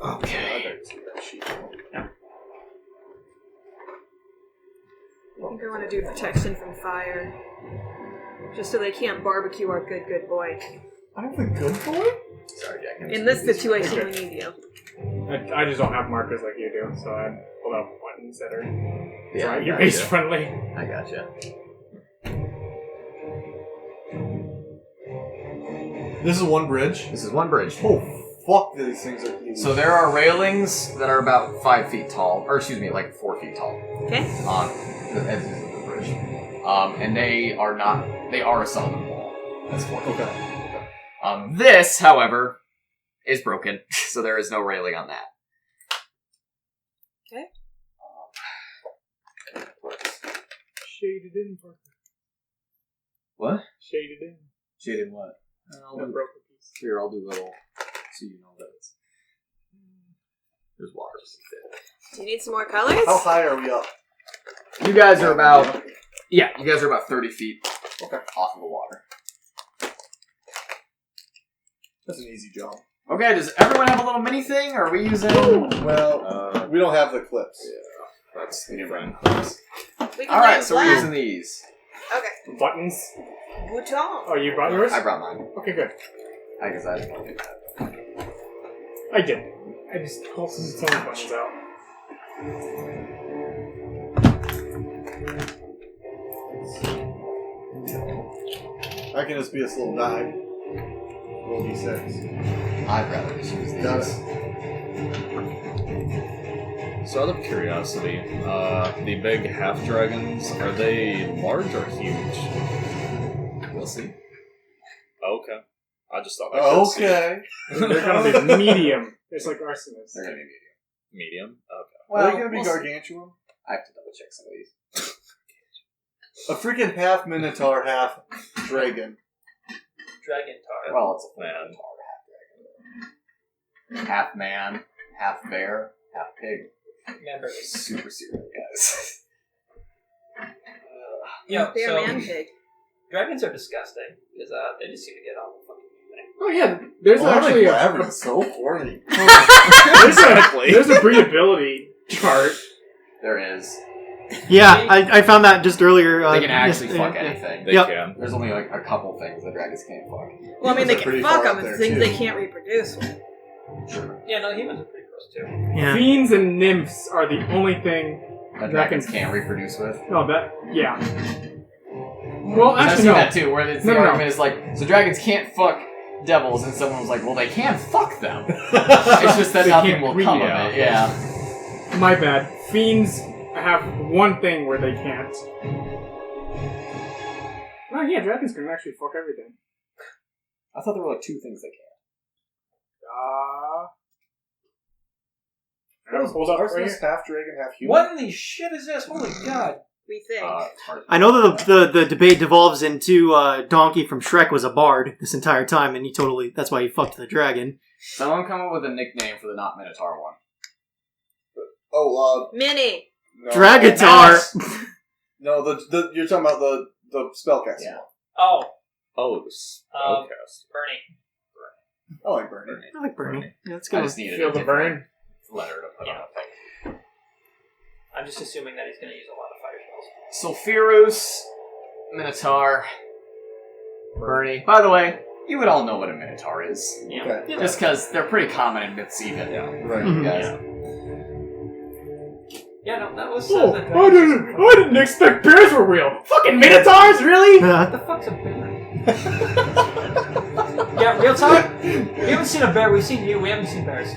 Speaker 3: Okay. I better see that sheet.
Speaker 4: I think I want to do protection from fire. Just so they can't barbecue our good boy.
Speaker 3: I'm the good boy?
Speaker 8: Sorry, Jack.
Speaker 4: In this situation, we need you.
Speaker 6: I just don't have markers like you do, so I pulled out buttons that are
Speaker 8: Yeah, I
Speaker 6: you're
Speaker 8: gotcha.
Speaker 6: base friendly.
Speaker 8: I gotcha.
Speaker 3: This is one bridge.
Speaker 8: This is one bridge.
Speaker 3: Oh, fuck, these things are huge.
Speaker 8: So there are railings that are about 5 feet tall, or excuse me, like 4 feet tall.
Speaker 4: Okay?
Speaker 8: On the edges of the bridge, and they are not. They are a solid wall. That's 4 feet tall. This, however, is broken, so there is no railing on that.
Speaker 4: Okay.
Speaker 6: Shaded in, Parker.
Speaker 8: What?
Speaker 6: Shaded in.
Speaker 8: Shaded what?
Speaker 6: The broken piece.
Speaker 8: Here, I'll do little, so you know that it's. There's water.
Speaker 4: Do you need some more colors?
Speaker 3: How high are we up?
Speaker 8: You guys are about. Yeah, you guys are about 30 feet off of the water.
Speaker 3: That's an easy jump.
Speaker 8: Okay, does everyone have a little mini thing, or are we using...
Speaker 3: Well, we don't have the clips.
Speaker 8: That's different.
Speaker 4: We can
Speaker 8: Alright,
Speaker 4: leave
Speaker 8: so we're
Speaker 4: black.
Speaker 8: using these.
Speaker 4: Okay.
Speaker 6: Buttons.
Speaker 4: Bouton.
Speaker 6: Oh, you brought yours?
Speaker 8: I brought mine.
Speaker 6: Okay, good.
Speaker 8: I guess I didn't want to do that.
Speaker 6: I did. I just pulled some buttons out.
Speaker 3: I can just be this little die. Roll d6.
Speaker 8: I'd rather just use these.
Speaker 3: Got it.
Speaker 7: So out of curiosity, the big half dragons, are they large or huge?
Speaker 8: We'll see.
Speaker 7: Okay. I just thought I could see.
Speaker 3: Okay.
Speaker 6: They're gonna be medium. It's like arsonists.
Speaker 8: They're going to be medium.
Speaker 7: Medium? Okay.
Speaker 3: Are they going to be gargantuan?
Speaker 8: I have to double check some of these.
Speaker 3: A freaking half minotaur, half dragon.
Speaker 5: Dragon Tar.
Speaker 8: Well, it's a full
Speaker 7: Man.
Speaker 8: minotaur, half dragon. Half man, half bear, half pig.
Speaker 5: Remember.
Speaker 8: Super serious, guys.
Speaker 5: Yeah,
Speaker 4: Bear
Speaker 5: so
Speaker 4: man pig.
Speaker 5: dragons are disgusting because they just seem to get on the fucking thing.
Speaker 6: Oh yeah, there's actually a
Speaker 3: so horny.
Speaker 6: there's a breedability chart.
Speaker 8: There is.
Speaker 2: Yeah, I found that just earlier.
Speaker 8: They can actually
Speaker 2: yes,
Speaker 8: fuck
Speaker 2: yeah.
Speaker 8: anything.
Speaker 7: They
Speaker 2: Yep.
Speaker 7: can.
Speaker 8: There's only like a couple things that dragons can't fuck.
Speaker 4: Well, I mean, they
Speaker 3: They're pretty
Speaker 4: can fuck
Speaker 3: far
Speaker 4: them.
Speaker 3: up
Speaker 4: It's
Speaker 3: there,
Speaker 4: things
Speaker 3: too.
Speaker 4: they can't reproduce with.
Speaker 8: Sure.
Speaker 5: Yeah, no, humans are pretty gross too.
Speaker 2: Yeah.
Speaker 6: Fiends and nymphs are the only thing.
Speaker 8: That dragons can't reproduce with.
Speaker 6: No, that yeah. Well,
Speaker 8: I've
Speaker 6: actually
Speaker 8: seen
Speaker 6: no.
Speaker 8: that too, where it's
Speaker 6: No,
Speaker 8: the
Speaker 6: no.
Speaker 8: argument is like, so dragons can't fuck devils, and someone was like, well, they can fuck them. It's just that
Speaker 6: They
Speaker 8: nothing
Speaker 6: can't
Speaker 8: will
Speaker 6: breed,
Speaker 8: come
Speaker 7: yeah.
Speaker 8: of it. Yeah.
Speaker 6: My bad. Fiends have one thing where they can't. Oh yeah, dragons can actually fuck everything.
Speaker 8: I thought there were like two things they can't.
Speaker 6: I have it pulled up right here.
Speaker 3: half dragon, half human?
Speaker 5: What in the shit is this? Holy god!
Speaker 4: We think.
Speaker 8: It's hard.
Speaker 2: I know that the debate devolves into Donkey from Shrek was a bard this entire time, and that's why he fucked the dragon.
Speaker 8: Someone come up with a nickname for the not Minotaur one.
Speaker 3: Oh,
Speaker 4: Mini.
Speaker 3: no.
Speaker 2: Dragatar!
Speaker 3: No, the you're talking about the spellcasting
Speaker 8: Yeah.
Speaker 3: one.
Speaker 5: Oh,
Speaker 7: Oh, the spellcast.
Speaker 5: Bernie.
Speaker 3: I like Bernie.
Speaker 2: I like Bernie. Yeah, that's
Speaker 8: I
Speaker 2: good.
Speaker 8: just needed
Speaker 6: Feel
Speaker 8: a
Speaker 6: the
Speaker 8: different
Speaker 6: burn.
Speaker 8: letter to put on a thing.
Speaker 5: I'm just assuming that he's going to use a lot of fire spells.
Speaker 8: Sulfurus, Minotaur, Bernie. By the way, You would all know what a Minotaur is.
Speaker 5: Yeah.
Speaker 3: Okay.
Speaker 8: Just because they're pretty common in myths even. Yeah.
Speaker 3: Right.
Speaker 2: Mhm.
Speaker 8: Yes.
Speaker 5: Yeah, no, that was.
Speaker 6: Oh,
Speaker 5: that
Speaker 6: I didn't expect bears were real. Fucking minotaurs, really?
Speaker 5: What the fuck's a bear? Yeah, real talk. We haven't seen a bear. We've seen you. We haven't seen bears.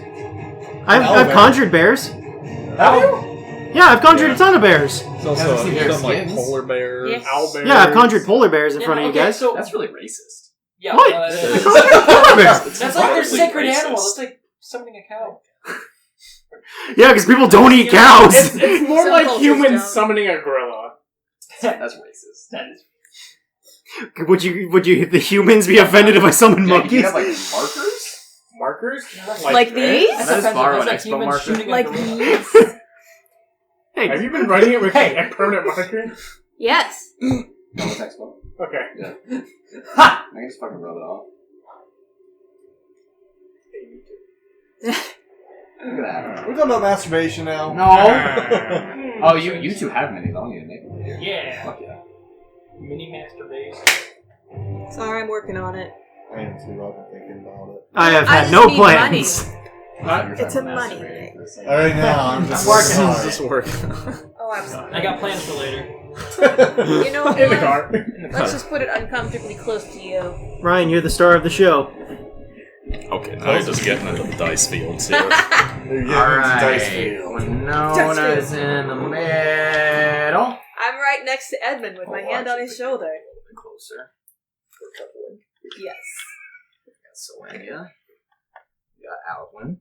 Speaker 2: I've conjured bears.
Speaker 6: Have you?
Speaker 2: Yeah, I've conjured a ton of bears.
Speaker 7: It's also
Speaker 8: Hasn't seen their
Speaker 7: some like
Speaker 8: skins?
Speaker 7: polar bears.
Speaker 4: Yes.
Speaker 6: Owlbears.
Speaker 2: Yeah, I've conjured polar bears in front of you guys.
Speaker 5: So
Speaker 8: That's really racist.
Speaker 5: yeah,
Speaker 2: What?
Speaker 5: it
Speaker 2: I
Speaker 5: is.
Speaker 2: conjured polar bears.
Speaker 5: That's like their
Speaker 7: It's
Speaker 5: sacred
Speaker 7: racist.
Speaker 5: animal. It's like summoning a cow.
Speaker 2: Yeah, because people don't eat cows.
Speaker 6: It's more
Speaker 4: Some
Speaker 6: like
Speaker 4: cultures
Speaker 6: humans
Speaker 4: don't.
Speaker 6: summoning a gorilla.
Speaker 8: That's racist.
Speaker 5: That is.
Speaker 2: Would the humans be offended if I summoned
Speaker 8: Yeah, you
Speaker 2: monkeys?
Speaker 8: have like markers?
Speaker 6: Markers?
Speaker 4: Like these?
Speaker 8: That is far of an
Speaker 5: That's like
Speaker 8: expo
Speaker 5: humans
Speaker 8: marker.
Speaker 5: shooting a
Speaker 4: Like
Speaker 5: gorilla.
Speaker 4: these?
Speaker 2: Hey,
Speaker 6: Have you been writing it with a permanent marker?
Speaker 4: Yes.
Speaker 8: No, it's expo.
Speaker 6: Okay.
Speaker 8: Ha! I can just fucking rub it off. Look at that.
Speaker 3: We're talking about masturbation now.
Speaker 8: No. Oh, you two have minis. I don't need to make them here.
Speaker 5: Yeah.
Speaker 8: Fuck yeah.
Speaker 5: Mini masturbation.
Speaker 4: Sorry, I'm working on it.
Speaker 3: I am too. I've been thinking about it.
Speaker 2: I have
Speaker 4: I
Speaker 2: had
Speaker 4: just
Speaker 2: no
Speaker 4: need
Speaker 2: plans.
Speaker 4: It's a money thing.
Speaker 3: All right, now I'm just
Speaker 5: working.
Speaker 7: This work.
Speaker 4: Oh, absolutely.
Speaker 5: I got plans for later.
Speaker 4: You know what?
Speaker 6: In the car.
Speaker 4: Let's just put it uncomfortably close to you.
Speaker 2: Ryan, you're the star of the show.
Speaker 7: Okay, now you're just getting into the dice fields here.
Speaker 3: You're getting into dice field.
Speaker 8: Winona's in the middle.
Speaker 4: I'm right next to Edmund with my hand on his shoulder.
Speaker 8: Closer.
Speaker 4: Yes.
Speaker 8: Got Selenia. You got Alwyn.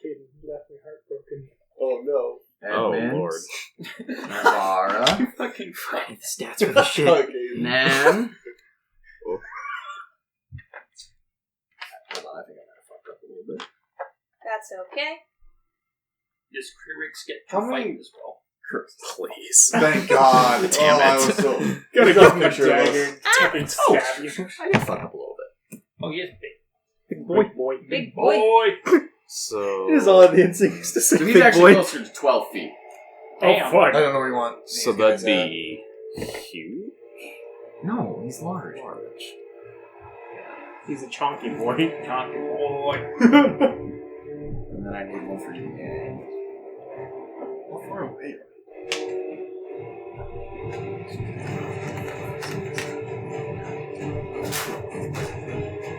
Speaker 6: Caden left me heartbroken.
Speaker 3: Oh no.
Speaker 8: Edmund.
Speaker 7: Oh, Lord.
Speaker 8: Navarra.
Speaker 2: Fucking the stats for the shit.
Speaker 3: Okay.
Speaker 8: Nan.
Speaker 7: Oh.
Speaker 8: Hold on, I think I might have fucked up a little bit.
Speaker 4: That's okay.
Speaker 5: Does Kryrix get
Speaker 3: How
Speaker 5: to
Speaker 3: many-
Speaker 5: fight as well?
Speaker 7: Please.
Speaker 3: Thank God.
Speaker 7: Damn
Speaker 3: I
Speaker 7: it.
Speaker 3: was so.
Speaker 6: Gotta
Speaker 3: There's
Speaker 6: give
Speaker 3: a
Speaker 6: him a
Speaker 3: picture of us.
Speaker 6: dagger. Fucking stab you.
Speaker 8: I did fuck up a little bit.
Speaker 5: Oh, he is big.
Speaker 2: Big boy.
Speaker 6: boy.
Speaker 4: Big boy.
Speaker 7: So.
Speaker 2: It is all the instincts to say
Speaker 8: So he's
Speaker 2: big
Speaker 8: actually
Speaker 2: boy.
Speaker 8: closer to 12 feet.
Speaker 6: Oh,
Speaker 5: Damn.
Speaker 3: I
Speaker 6: fuck.
Speaker 3: don't know where you want.
Speaker 7: So
Speaker 3: these
Speaker 7: that'd
Speaker 3: guys
Speaker 7: be huge.
Speaker 8: No, he's large.
Speaker 6: He's a chonky boy.
Speaker 5: Chonky boy.
Speaker 8: And then I need one for you. And
Speaker 3: at. How far away?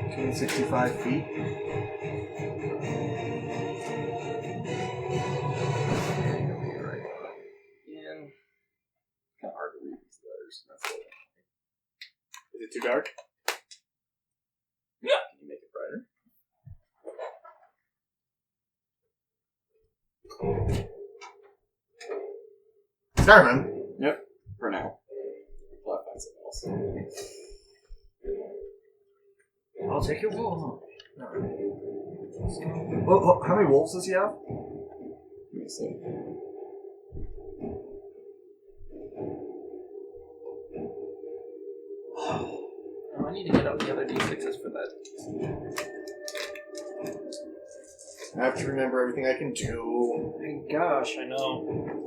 Speaker 3: Between 65 feet.
Speaker 8: kind of hard to read these letters. That's all.
Speaker 6: Is it too dark?
Speaker 8: Can you make it brighter?
Speaker 3: Starman.
Speaker 8: For now. I'll find something else.
Speaker 5: I'll take your wool.
Speaker 3: Oh, how many wolves does he have?
Speaker 8: Let me see.
Speaker 5: Oh, I need to get out the other D6s for that.
Speaker 3: I have to remember everything I can do.
Speaker 5: Thank gosh, I know.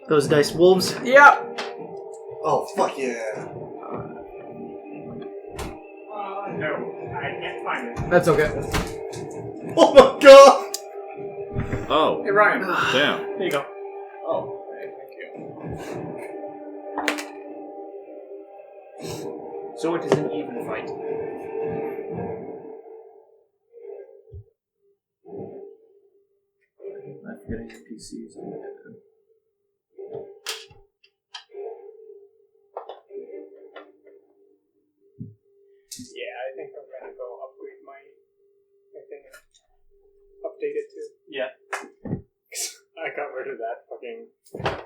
Speaker 2: Those dice wolves.
Speaker 8: Yep.
Speaker 3: Oh, fuck yeah.
Speaker 6: No. I can't find it.
Speaker 8: That's okay.
Speaker 3: Oh my god!
Speaker 7: Oh,
Speaker 6: Hey, Ryan.
Speaker 7: damn.
Speaker 6: There you go.
Speaker 8: Oh, okay, thank you.
Speaker 5: So it is an even fight.
Speaker 8: I'm forgetting your PCs.
Speaker 6: Yeah, I think I'm gonna go upgrade my thing and update it too.
Speaker 5: Yeah.
Speaker 6: I got rid of that fucking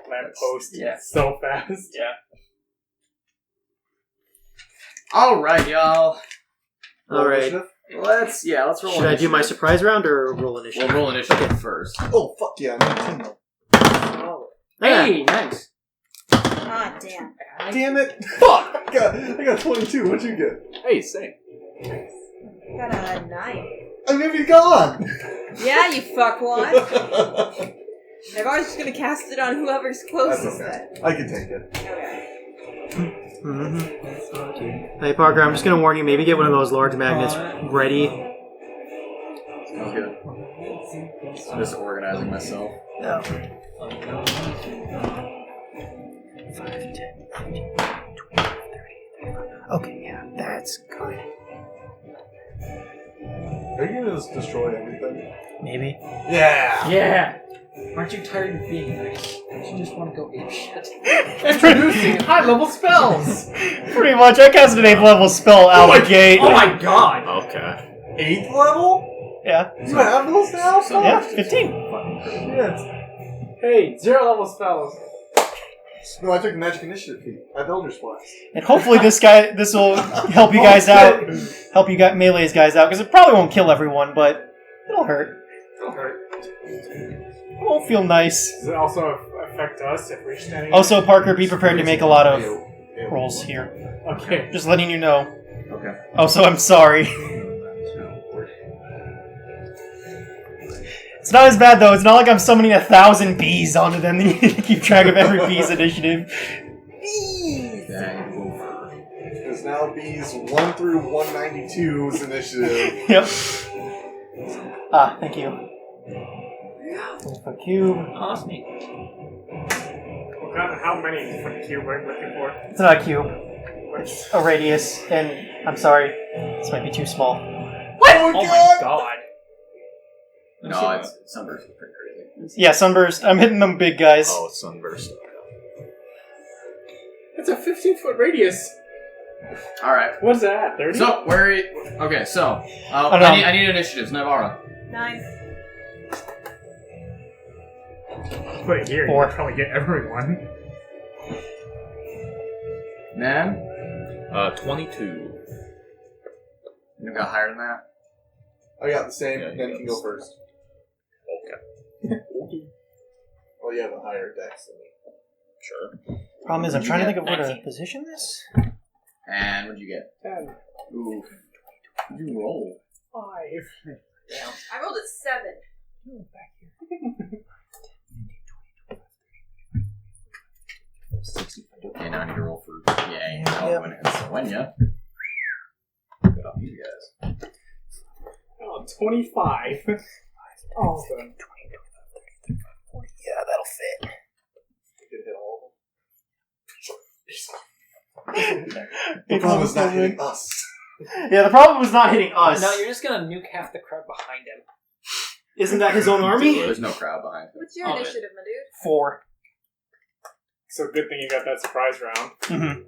Speaker 6: lamppost
Speaker 5: yeah.
Speaker 6: so fast.
Speaker 5: Yeah.
Speaker 8: Alright, y'all.
Speaker 2: All right.
Speaker 8: Let's roll
Speaker 2: Should I do my
Speaker 8: initiative.
Speaker 2: surprise round or roll initiative?
Speaker 8: We'll roll initiative first.
Speaker 3: Oh, fuck yeah, 19.
Speaker 5: Hey, nice.
Speaker 4: Ah, damn.
Speaker 3: Damn it! Fuck! I got 22. What'd you get?
Speaker 8: Hey, same.
Speaker 4: Got a 9.
Speaker 3: I'm gonna be gone!
Speaker 4: Yeah, you fuckwad. Navarro's just gonna cast it on whoever's closest then.
Speaker 3: I can take it.
Speaker 4: Okay.
Speaker 2: Mm-hmm. Hey Parker, I'm just gonna warn you. Maybe get one of those large magnets ready.
Speaker 1: Sounds good. I'm just organizing myself.
Speaker 2: No. 5, 10, 15, 20, 30. Okay, yeah, that's good.
Speaker 3: Are you gonna just destroy everything?
Speaker 2: Maybe.
Speaker 3: Yeah!
Speaker 5: Yeah! Aren't you tired of being nice? Don't you just want to go apeshit?
Speaker 6: Introducing high-level spells!
Speaker 2: Pretty much. I cast an 8th level spell out of the gate.
Speaker 6: Oh my god!
Speaker 7: Okay.
Speaker 3: 8th level?
Speaker 2: Yeah.
Speaker 3: You have those now?
Speaker 2: Yeah, 15.
Speaker 3: Shit.
Speaker 6: Hey, 0-level spells.
Speaker 3: No, I took the magic initiative feat. I have Elder's Blast.
Speaker 2: And hopefully this will help you guys out. Help you guys melee's guys out, because it probably won't kill everyone, but it'll hurt.
Speaker 6: It'll hurt.
Speaker 2: It won't feel nice.
Speaker 6: Does it also affect us if we're standing?
Speaker 2: Also, Parker, be prepared to make a lot of rolls here.
Speaker 6: Okay.
Speaker 2: Just letting you know.
Speaker 1: Okay.
Speaker 2: Also, I'm sorry. It's not as bad, though. It's not like I'm summoning 1,000 bees onto them. You need to keep track of every bee's initiative.
Speaker 3: Because now B's 1 through 192's initiative.
Speaker 2: Yep. Ah, thank you. A cube.
Speaker 5: Awesome.
Speaker 6: Well, God, how many different cube are you looking for?
Speaker 2: It's not a cube. It's a radius, and I'm sorry, this might be too small.
Speaker 6: What? Oh my god.
Speaker 1: No, it's Sunburst is pretty crazy.
Speaker 2: Yeah, Sunburst. I'm hitting them big guys.
Speaker 7: Oh, Sunburst.
Speaker 6: It's a 15-foot radius.
Speaker 1: Alright.
Speaker 6: What's that? 30?
Speaker 1: So, where are you? Okay, so. I need initiatives. Navarro.
Speaker 4: 9.
Speaker 6: Put it here.
Speaker 2: 4.
Speaker 6: You can probably get everyone.
Speaker 1: Nan?
Speaker 7: 22.
Speaker 1: You got higher than that?
Speaker 3: I got the same,
Speaker 7: Yeah,
Speaker 3: then you can go first.
Speaker 7: Okay.
Speaker 3: Well, you have a higher dex than me.
Speaker 7: Sure.
Speaker 2: Problem is, I'm
Speaker 1: What'd you
Speaker 2: trying to
Speaker 1: get?
Speaker 2: think of where to position this.
Speaker 1: And what'd you get?
Speaker 6: 10.
Speaker 1: Ooh. What'd you roll?
Speaker 6: 5.
Speaker 4: I rolled a 7.
Speaker 1: Okay, now I need to roll for yay. When it's Wenya. Good on you guys.
Speaker 6: Oh, 25. Awesome.
Speaker 2: Yeah, that'll fit.
Speaker 3: You can hit all
Speaker 2: The
Speaker 3: The problem is not hitting us.
Speaker 2: Yeah, the problem was not hitting us.
Speaker 5: Now you're just gonna nuke half the crowd behind him.
Speaker 2: Isn't that his own army?
Speaker 1: There's no crowd behind him.
Speaker 4: What's your
Speaker 5: Oh,
Speaker 4: initiative, my dude?
Speaker 2: 4.
Speaker 6: So good thing you got that surprise round.
Speaker 2: Mm-hmm.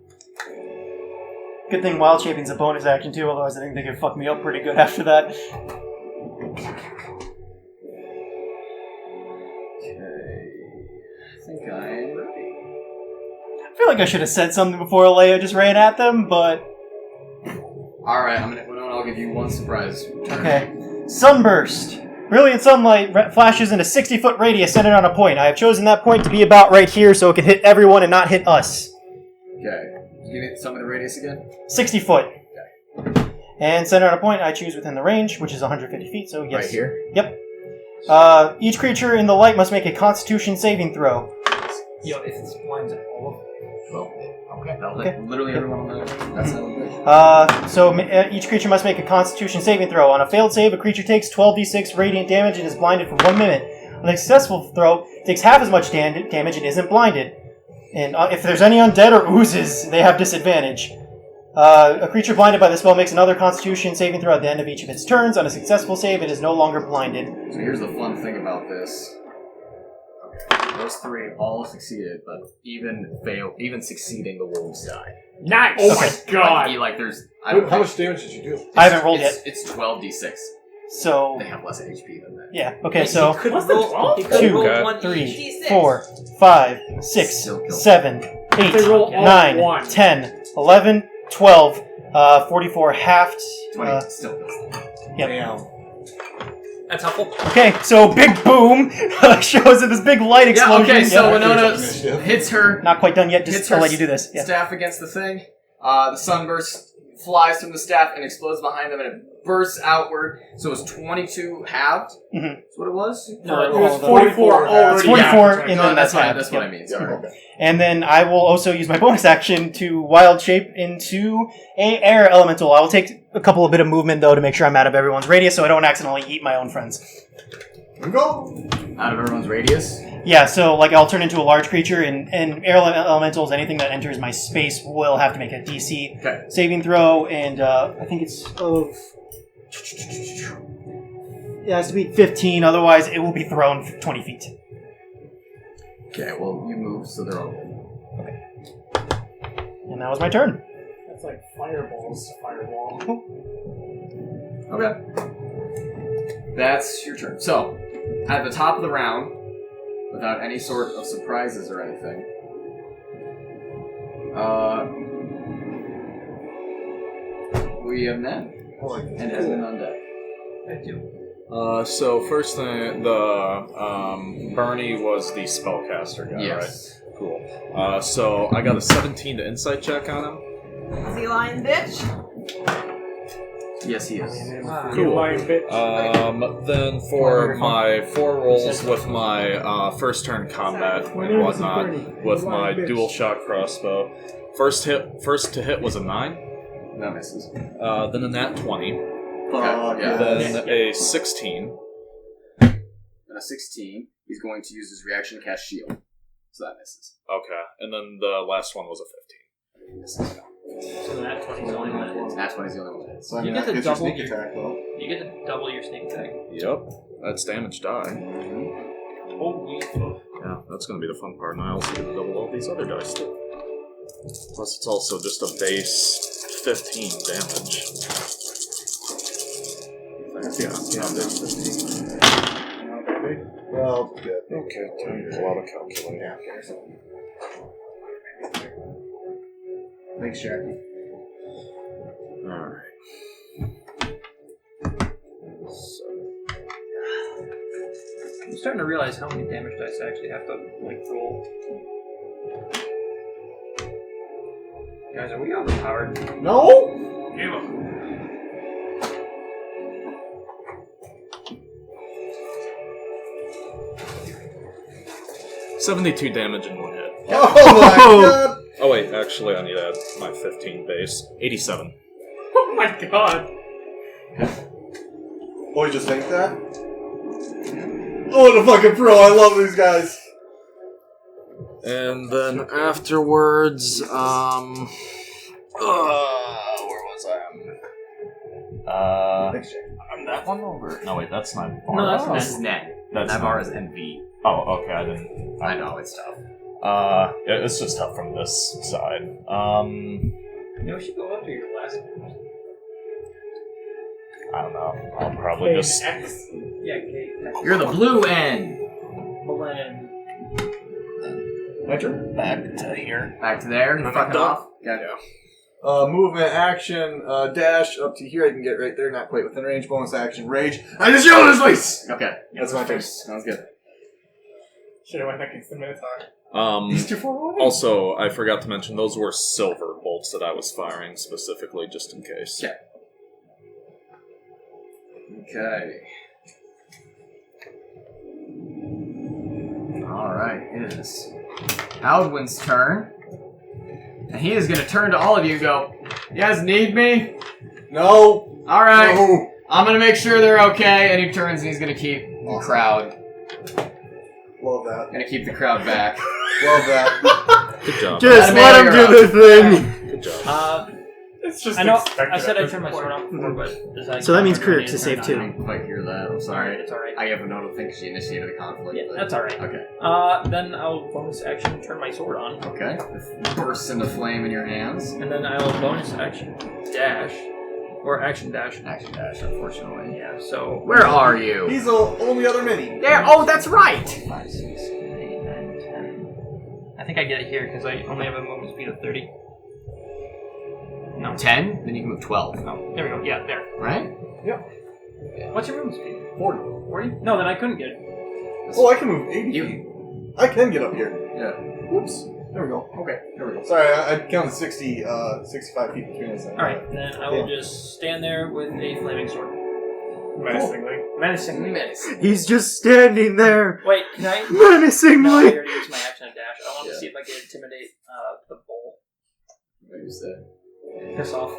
Speaker 2: Good thing Wild Shaping's a bonus action too, otherwise I think they could fuck me up pretty good after that.
Speaker 1: Okay. I think I'm ready.
Speaker 2: I feel like I should have said something before Alea just ran at them, but...
Speaker 1: Alright, I'll give you one surprise.
Speaker 2: Okay. Sunburst. Brilliant sunlight flashes in a 60-foot radius centered on a point. I have chosen that point to be about right here so it can hit everyone and not hit us.
Speaker 1: Okay. You need some of the radius again?
Speaker 2: 60 foot. And centered on a point I choose within the range, which is 150 feet, so yes.
Speaker 1: Right here?
Speaker 2: Yep. Each creature in the light must make a Constitution saving throw.
Speaker 5: Yo, if this blinds at all of them.
Speaker 1: Well, okay.
Speaker 2: Okay.
Speaker 1: Literally everyone on that side of the bridge.
Speaker 2: So each creature must make a Constitution saving throw. On a failed save, a creature takes 12d6 radiant damage and is blinded for 1 minute. On a successful throw, it takes half as much damage and isn't blinded. And if there's any undead or oozes, they have disadvantage. A creature blinded by the spell makes another Constitution saving throw at the end of each of its turns. On a successful save, it is no longer blinded.
Speaker 1: So here's the fun thing about this. Okay. Those three all succeeded, but even succeeding, the wolves die.
Speaker 6: Nice!
Speaker 2: Oh
Speaker 6: my god!
Speaker 1: There's...
Speaker 3: How much damage did you do?
Speaker 2: I haven't rolled yet.
Speaker 1: It's 12d6.
Speaker 2: So,
Speaker 1: They have less HP than that.
Speaker 2: yeah. Okay, so...
Speaker 5: He could
Speaker 6: What's the
Speaker 5: roll,
Speaker 6: 12?
Speaker 5: he could
Speaker 2: 2,
Speaker 5: roll 1
Speaker 2: 3,
Speaker 5: each.
Speaker 4: D6.
Speaker 2: 4, 5, 6,
Speaker 1: Still kills.
Speaker 2: 7, 8,
Speaker 6: They roll all
Speaker 2: 9,
Speaker 6: one.
Speaker 2: 10, 11, 12, 44 halved.
Speaker 1: 20 still kills them.
Speaker 2: Yep.
Speaker 5: That's helpful.
Speaker 2: Okay, so big boom shows in this big light
Speaker 1: Yeah,
Speaker 2: explosion.
Speaker 1: okay, so
Speaker 2: Yep.
Speaker 1: Winona hits her
Speaker 2: Not quite done yet,
Speaker 1: hits
Speaker 2: just
Speaker 1: her
Speaker 2: to let you do this. Yeah.
Speaker 1: staff against the thing. The sunburst flies from the staff and explodes behind them, and it bursts outward. So it was 22 halved.
Speaker 2: Mhm.
Speaker 1: That's what it was.
Speaker 2: No,
Speaker 6: It was
Speaker 2: all the-
Speaker 6: 44 already.
Speaker 2: It's 44
Speaker 6: halved.
Speaker 2: and
Speaker 1: No,
Speaker 2: then
Speaker 1: that's
Speaker 2: that's
Speaker 1: what
Speaker 2: halved.
Speaker 1: that's what I
Speaker 2: Yep.
Speaker 1: mean. Sorry.
Speaker 2: And then I will also use my bonus action to wild shape into a air elemental. I will take a bit of movement though to make sure I'm out of everyone's radius, so I don't accidentally eat my own friends.
Speaker 3: Go!
Speaker 1: Out of everyone's radius.
Speaker 2: Yeah, so like I'll turn into a large creature, and air elementals, anything that enters my space will have to make a DC
Speaker 1: Okay.
Speaker 2: saving throw, and I think it's of. It has to be 15, otherwise it will be thrown 20 feet.
Speaker 1: Okay. Well, you move, so they're all good.
Speaker 2: And that was my turn.
Speaker 6: That's like fireballs to firewall.
Speaker 1: Okay. That's your turn. So, at the top of the round, without any sort of surprises or anything, we have Nen
Speaker 3: I like
Speaker 1: and Edmund on deck.
Speaker 5: I do.
Speaker 7: So first thing, the Bernie was the spellcaster guy,
Speaker 1: Yes.
Speaker 7: right? Cool. So I got a 17 to insight check on him.
Speaker 4: Sea lion bitch.
Speaker 1: Yes, he is.
Speaker 7: Cool.
Speaker 6: Lying bitch.
Speaker 7: Then for my 4 rolls with my first turn combat and whatnot, with my dual shot crossbow, first to hit was a 9.
Speaker 1: That misses.
Speaker 7: Then a nat 20.
Speaker 1: Okay, yeah.
Speaker 7: Then a 16.
Speaker 1: And a 16, he's going to use his reaction to cast shield. So that misses.
Speaker 7: Okay. And then the last one was a 15.
Speaker 1: Misses.
Speaker 5: So that 20 is the only one.
Speaker 1: That's when he's the only one that hits.
Speaker 3: So I
Speaker 5: You
Speaker 3: mean,
Speaker 5: get
Speaker 3: that
Speaker 5: to
Speaker 3: gets your
Speaker 5: double
Speaker 3: sneak
Speaker 5: your-
Speaker 3: attack, though.
Speaker 5: You get to double your sneak attack.
Speaker 7: Yep. That's damage die.
Speaker 5: Holy fuck.
Speaker 7: Yeah, that's going to be the fun part. And I also get to double all these other dice, too. Plus, it's also just a base 15 damage. Yeah,
Speaker 3: that's 15. Well, good.
Speaker 7: Okay, time to pull out a calculator.
Speaker 3: Thanks, Jackie.
Speaker 7: Alright.
Speaker 5: I'm starting to realize how many damage dice I actually have to, like, roll. Guys, are we overpowered?
Speaker 3: No!
Speaker 5: Give up.
Speaker 7: 72 damage in 1 hit.
Speaker 3: Oh my god!
Speaker 7: Oh wait, actually I need to add my 15 base. 87.
Speaker 6: Oh my god.
Speaker 3: Oh, you just think that? Oh, the fucking pro! I love these guys!
Speaker 7: And then afterwards, where was I?
Speaker 3: Thanks, Jackie.
Speaker 7: I'm that one over. No wait, that's not.
Speaker 5: No, that's
Speaker 1: This is Nen.
Speaker 7: That's
Speaker 1: Navar is NV.
Speaker 7: Oh, okay, I didn't.
Speaker 1: I know, it's tough.
Speaker 7: It's just tough from this side.
Speaker 5: You know, we should go after your last one.
Speaker 7: I don't know. I'll probably just.
Speaker 6: X.
Speaker 5: Yeah, Kate.
Speaker 1: You're the blue end.
Speaker 5: Milan.
Speaker 3: My turn.
Speaker 7: Back to here.
Speaker 1: Back to there. You're fucking
Speaker 7: done.
Speaker 1: off. Gotcha.
Speaker 3: Movement, action, dash up to here. I can get right there, not quite within range. Bonus action, rage. I just yelled in his face!
Speaker 1: Okay.
Speaker 3: That's my turn.
Speaker 1: Sounds good.
Speaker 6: Should have went against the Minotaur.
Speaker 3: He's too far away.
Speaker 7: Also, I forgot to mention those were silver bolts that I was firing specifically, just in case.
Speaker 1: Yeah. Okay. Alright, it is Aldwin's turn. And he is going to turn to all of you and go, you guys need me?
Speaker 3: No!
Speaker 1: Alright.
Speaker 3: No!
Speaker 1: I'm going to make sure they're okay. And he turns and he's going to keep the crowd.
Speaker 3: Love that.
Speaker 1: Going to keep the crowd back.
Speaker 3: Love that.
Speaker 7: Good job.
Speaker 3: Just let him do the thing!
Speaker 7: Good job.
Speaker 6: It's just
Speaker 5: I know.
Speaker 6: expected
Speaker 5: I said
Speaker 6: at
Speaker 5: I
Speaker 6: this
Speaker 5: turned my
Speaker 6: point.
Speaker 5: sword off before, but does that
Speaker 2: So that means
Speaker 5: count or
Speaker 2: Kririk to
Speaker 5: is
Speaker 2: save
Speaker 5: that
Speaker 2: too.
Speaker 1: I
Speaker 5: not?
Speaker 1: didn't quite hear that. I'm
Speaker 5: Alright,
Speaker 1: sorry.
Speaker 5: it's alright.
Speaker 1: I have a note of think she initiated the conflict.
Speaker 5: Yeah,
Speaker 1: but-
Speaker 5: that's alright.
Speaker 1: Okay.
Speaker 5: Then I'll bonus action turn my sword on,
Speaker 1: Okay. It bursts into flame in your hands.
Speaker 5: and then I'll bonus action dash, or action dash.
Speaker 1: Action dash, unfortunately.
Speaker 5: Yeah. So
Speaker 1: Where are you?
Speaker 3: He's the only other mini.
Speaker 1: There. Oh, that's right.
Speaker 5: 5, 6, 7, 8, 9, 10. I think I get it here because I only have a movement speed of 30. No.
Speaker 1: 10. Then you can move 12.
Speaker 5: No. There we go. Yeah, there.
Speaker 1: Right?
Speaker 5: What's your movement speed?
Speaker 3: 40.
Speaker 5: 40? No, then I couldn't get it.
Speaker 3: Oh, I can move 80
Speaker 1: You-
Speaker 3: feet. I can get up here.
Speaker 1: Yeah.
Speaker 3: Whoops. There we go.
Speaker 1: Okay, there we go.
Speaker 3: Sorry, I counted 65 feet between us.
Speaker 5: Alright, then I will just stand there with a flaming sword.
Speaker 6: Menacingly.
Speaker 5: Menacingly.
Speaker 2: He's just standing there,
Speaker 5: Wait, can I?
Speaker 2: menacingly.
Speaker 5: No, I already used my action and dash. I want to see if I can intimidate the bull.
Speaker 1: What you said?
Speaker 5: Piss off.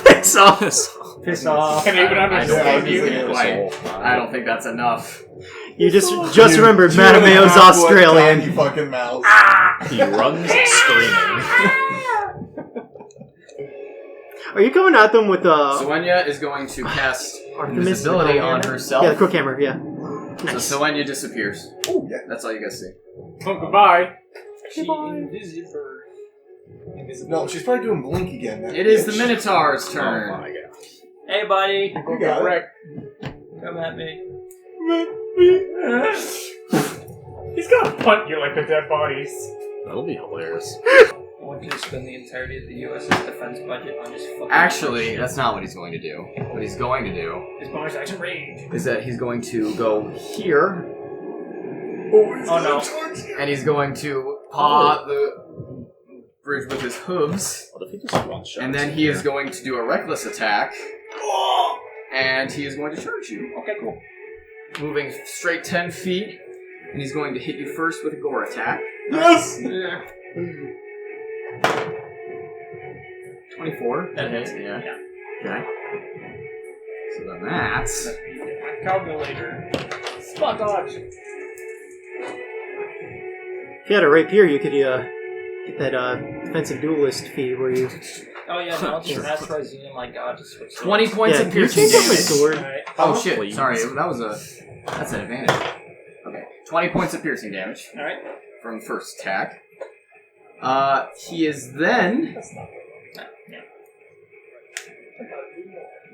Speaker 2: Piss off.
Speaker 5: Piss off.
Speaker 6: Can even
Speaker 1: I don't
Speaker 6: understand
Speaker 1: think
Speaker 6: you?
Speaker 1: he's quite. I don't think that's enough.
Speaker 2: You just remembered Matameo's
Speaker 3: Tiny
Speaker 2: Australian.
Speaker 3: fucking mouth.
Speaker 9: He runs screaming.
Speaker 2: Are you coming at them with
Speaker 1: Soenya is going to cast
Speaker 2: Artemis,
Speaker 1: invisibility
Speaker 2: the
Speaker 1: on
Speaker 2: Crookhammer?
Speaker 1: herself.
Speaker 2: Yeah, the Crookhammer, yeah.
Speaker 1: So Soenya disappears.
Speaker 3: Oh, yeah.
Speaker 1: That's all you guys see.
Speaker 6: Oh, goodbye.
Speaker 5: Invisible.
Speaker 3: No, she's probably doing blink again. that
Speaker 1: It is the
Speaker 3: bitch.
Speaker 1: Minotaur's
Speaker 9: Oh
Speaker 1: turn.
Speaker 9: my god.
Speaker 5: Hey, buddy.
Speaker 3: You got it.
Speaker 6: Wreck.
Speaker 5: Come at me.
Speaker 6: He's gonna punt you like the dead bodies.
Speaker 9: That'll be hilarious.
Speaker 5: I want you to spend the entirety of the U.S.'s defense budget on just fucking.
Speaker 1: Actually, that's not what he's going to do. What he's going to do
Speaker 5: his bonus action rage.
Speaker 1: is that he's going to go here,
Speaker 5: Oh no.
Speaker 1: and he's going to paw the bridge with his hooves,
Speaker 9: What if he just one shot?
Speaker 1: and then he is going to do a reckless attack, and he is going to charge you.
Speaker 5: Okay, cool.
Speaker 1: Moving straight 10 feet, and he's going to hit you first with a gore attack.
Speaker 3: Yes!
Speaker 5: Yeah.
Speaker 1: 24.
Speaker 5: That hits.
Speaker 1: Yeah.
Speaker 5: Yeah.
Speaker 1: Okay. So then that's...
Speaker 5: My calculator.
Speaker 6: Spot dodge.
Speaker 2: If you had a rapier, you could get that defensive duelist fee where you...
Speaker 5: Oh yeah, no, just ask Ryzina, my god, to switch.
Speaker 1: 20 points
Speaker 2: Yeah,
Speaker 1: of
Speaker 2: you
Speaker 1: piercing
Speaker 2: change up my
Speaker 1: damage.
Speaker 2: sword.
Speaker 5: Alright.
Speaker 1: Oh shit,
Speaker 9: Please.
Speaker 1: sorry, that's an advantage. Okay, 20 points of piercing damage
Speaker 5: Alright.
Speaker 1: from first attack. He is then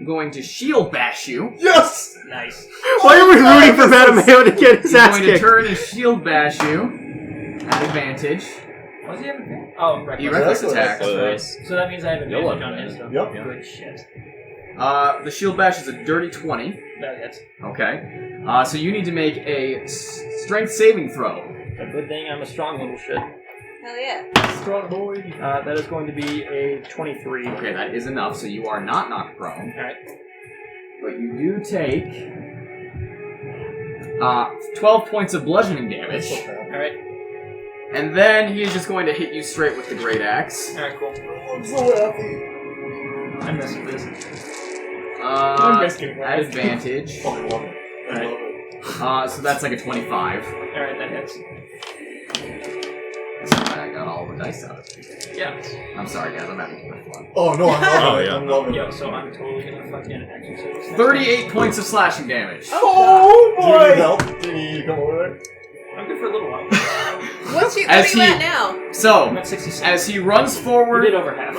Speaker 1: going to shield bash you.
Speaker 3: Yes!
Speaker 5: Nice.
Speaker 2: Why are we rooting for Matameo to get his
Speaker 1: He's
Speaker 2: ass
Speaker 1: going to
Speaker 2: kicked?
Speaker 1: turn and shield bash you at advantage.
Speaker 5: What does he have advantage? Oh,
Speaker 1: He
Speaker 5: reckless.
Speaker 1: reckless attack.
Speaker 9: Reckless.
Speaker 5: So that means I have
Speaker 9: You'll
Speaker 5: advantage
Speaker 9: have
Speaker 5: on his.
Speaker 9: advantage.
Speaker 3: Yep.
Speaker 5: Good shit.
Speaker 1: The shield bash is a dirty 20.
Speaker 5: That hits.
Speaker 1: Okay. So you need to make a strength saving throw.
Speaker 5: A good thing I'm a strong little shit.
Speaker 4: Hell yeah.
Speaker 3: Strong boy.
Speaker 5: That is going to be a 23.
Speaker 1: Okay, that is enough, so you are not knocked prone.
Speaker 5: Alright.
Speaker 1: But you do take 12 points of bludgeoning damage.
Speaker 5: Alright.
Speaker 1: And then he is just going to hit you straight with the great axe.
Speaker 5: Alright, cool.
Speaker 3: I'm so happy.
Speaker 5: I'm missing this.
Speaker 6: I'm risking
Speaker 1: At
Speaker 6: it.
Speaker 1: advantage.
Speaker 3: Oh, I love it. I love it.
Speaker 1: So that's like a 25.
Speaker 5: Alright, that hits.
Speaker 1: That's why I got all the dice out of it.
Speaker 5: Yeah.
Speaker 1: I'm sorry, guys. I'm having too much fun.
Speaker 3: Oh, no, I'm loving
Speaker 9: Oh,
Speaker 3: it.
Speaker 9: yeah.
Speaker 3: I'm loving
Speaker 5: Yo,
Speaker 3: it.
Speaker 5: so I'm totally gonna fucking exercise this.
Speaker 1: 38 points of slashing damage.
Speaker 3: Oh, boy! Do you need help? Do you need to come over there?
Speaker 5: I'm good for a little while.
Speaker 4: What are
Speaker 1: As
Speaker 4: you
Speaker 1: he-
Speaker 4: at now?
Speaker 5: I'm
Speaker 1: So,
Speaker 5: at 66.
Speaker 1: as he runs
Speaker 5: We
Speaker 1: forward
Speaker 5: did over half.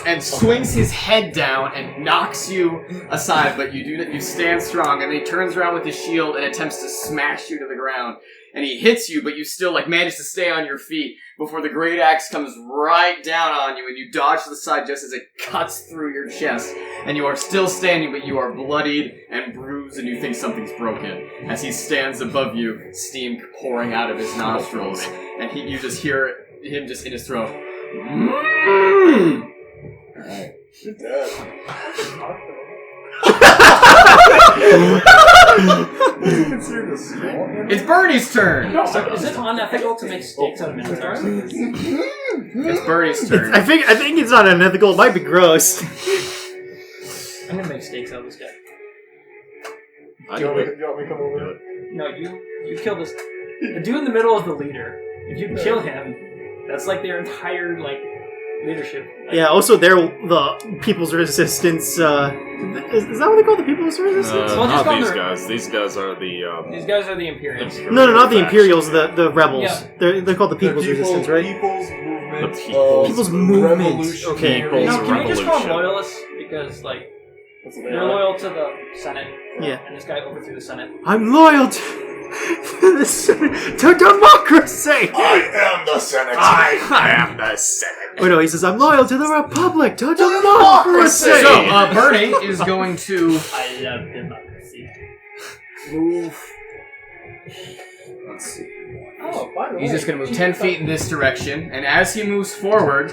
Speaker 1: and swings his head down and knocks you aside, but you stand strong, and then he turns around with his shield and attempts to smash you to the ground. And he hits you, but you still manage to stay on your feet before the great axe comes right down on you, and you dodge to the side just as it cuts through your chest. And you are still standing, but you are bloodied and bruised, and you think something's broken. As he stands above you, steam pouring out of his nostrils, and you just hear him just in his throat. Alright.
Speaker 3: You're dead. Is it considered a small animal?
Speaker 1: It's Bernie's turn!
Speaker 5: So is it unethical to make steaks out of minotaurs?
Speaker 1: It's Bernie's turn.
Speaker 2: I think it's not unethical. It might be gross.
Speaker 5: I'm gonna make steaks out of this guy.
Speaker 3: Do you want me to come over there?
Speaker 5: No, you kill this. The dude in the middle is the leader. If you kill him, that's like their entire leadership. Like,
Speaker 2: Yeah. Also, they're the People's Resistance. Is that what they call the People's Resistance?
Speaker 5: Well, just
Speaker 9: Not
Speaker 5: call
Speaker 9: these
Speaker 5: them-
Speaker 9: guys. These guys are the.
Speaker 5: These guys are the Imperials.
Speaker 2: No, not the Imperials. The rebels.
Speaker 5: Yeah.
Speaker 2: They're called the People's Resistance, right?
Speaker 3: People's movement.
Speaker 9: The people's-
Speaker 2: People's movement.
Speaker 3: Revolution.
Speaker 2: Okay.
Speaker 9: People's
Speaker 5: No, can we just call them
Speaker 9: revolution.
Speaker 5: loyalists? Because
Speaker 3: That's what they
Speaker 5: they're
Speaker 3: are.
Speaker 5: loyal to the Senate.
Speaker 2: Yeah.
Speaker 5: And this guy overthrew the Senate.
Speaker 2: I'm loyal to democracy.
Speaker 3: I am the Senate.
Speaker 9: I am the Senate.
Speaker 2: Oh no, he says I'm loyal to the Republic, to democracy.
Speaker 1: So, Bernie is going to
Speaker 5: I love democracy.
Speaker 1: move. Let's see.
Speaker 5: Oh,
Speaker 1: He's just going to move 10 feet in this direction, and as he moves forward,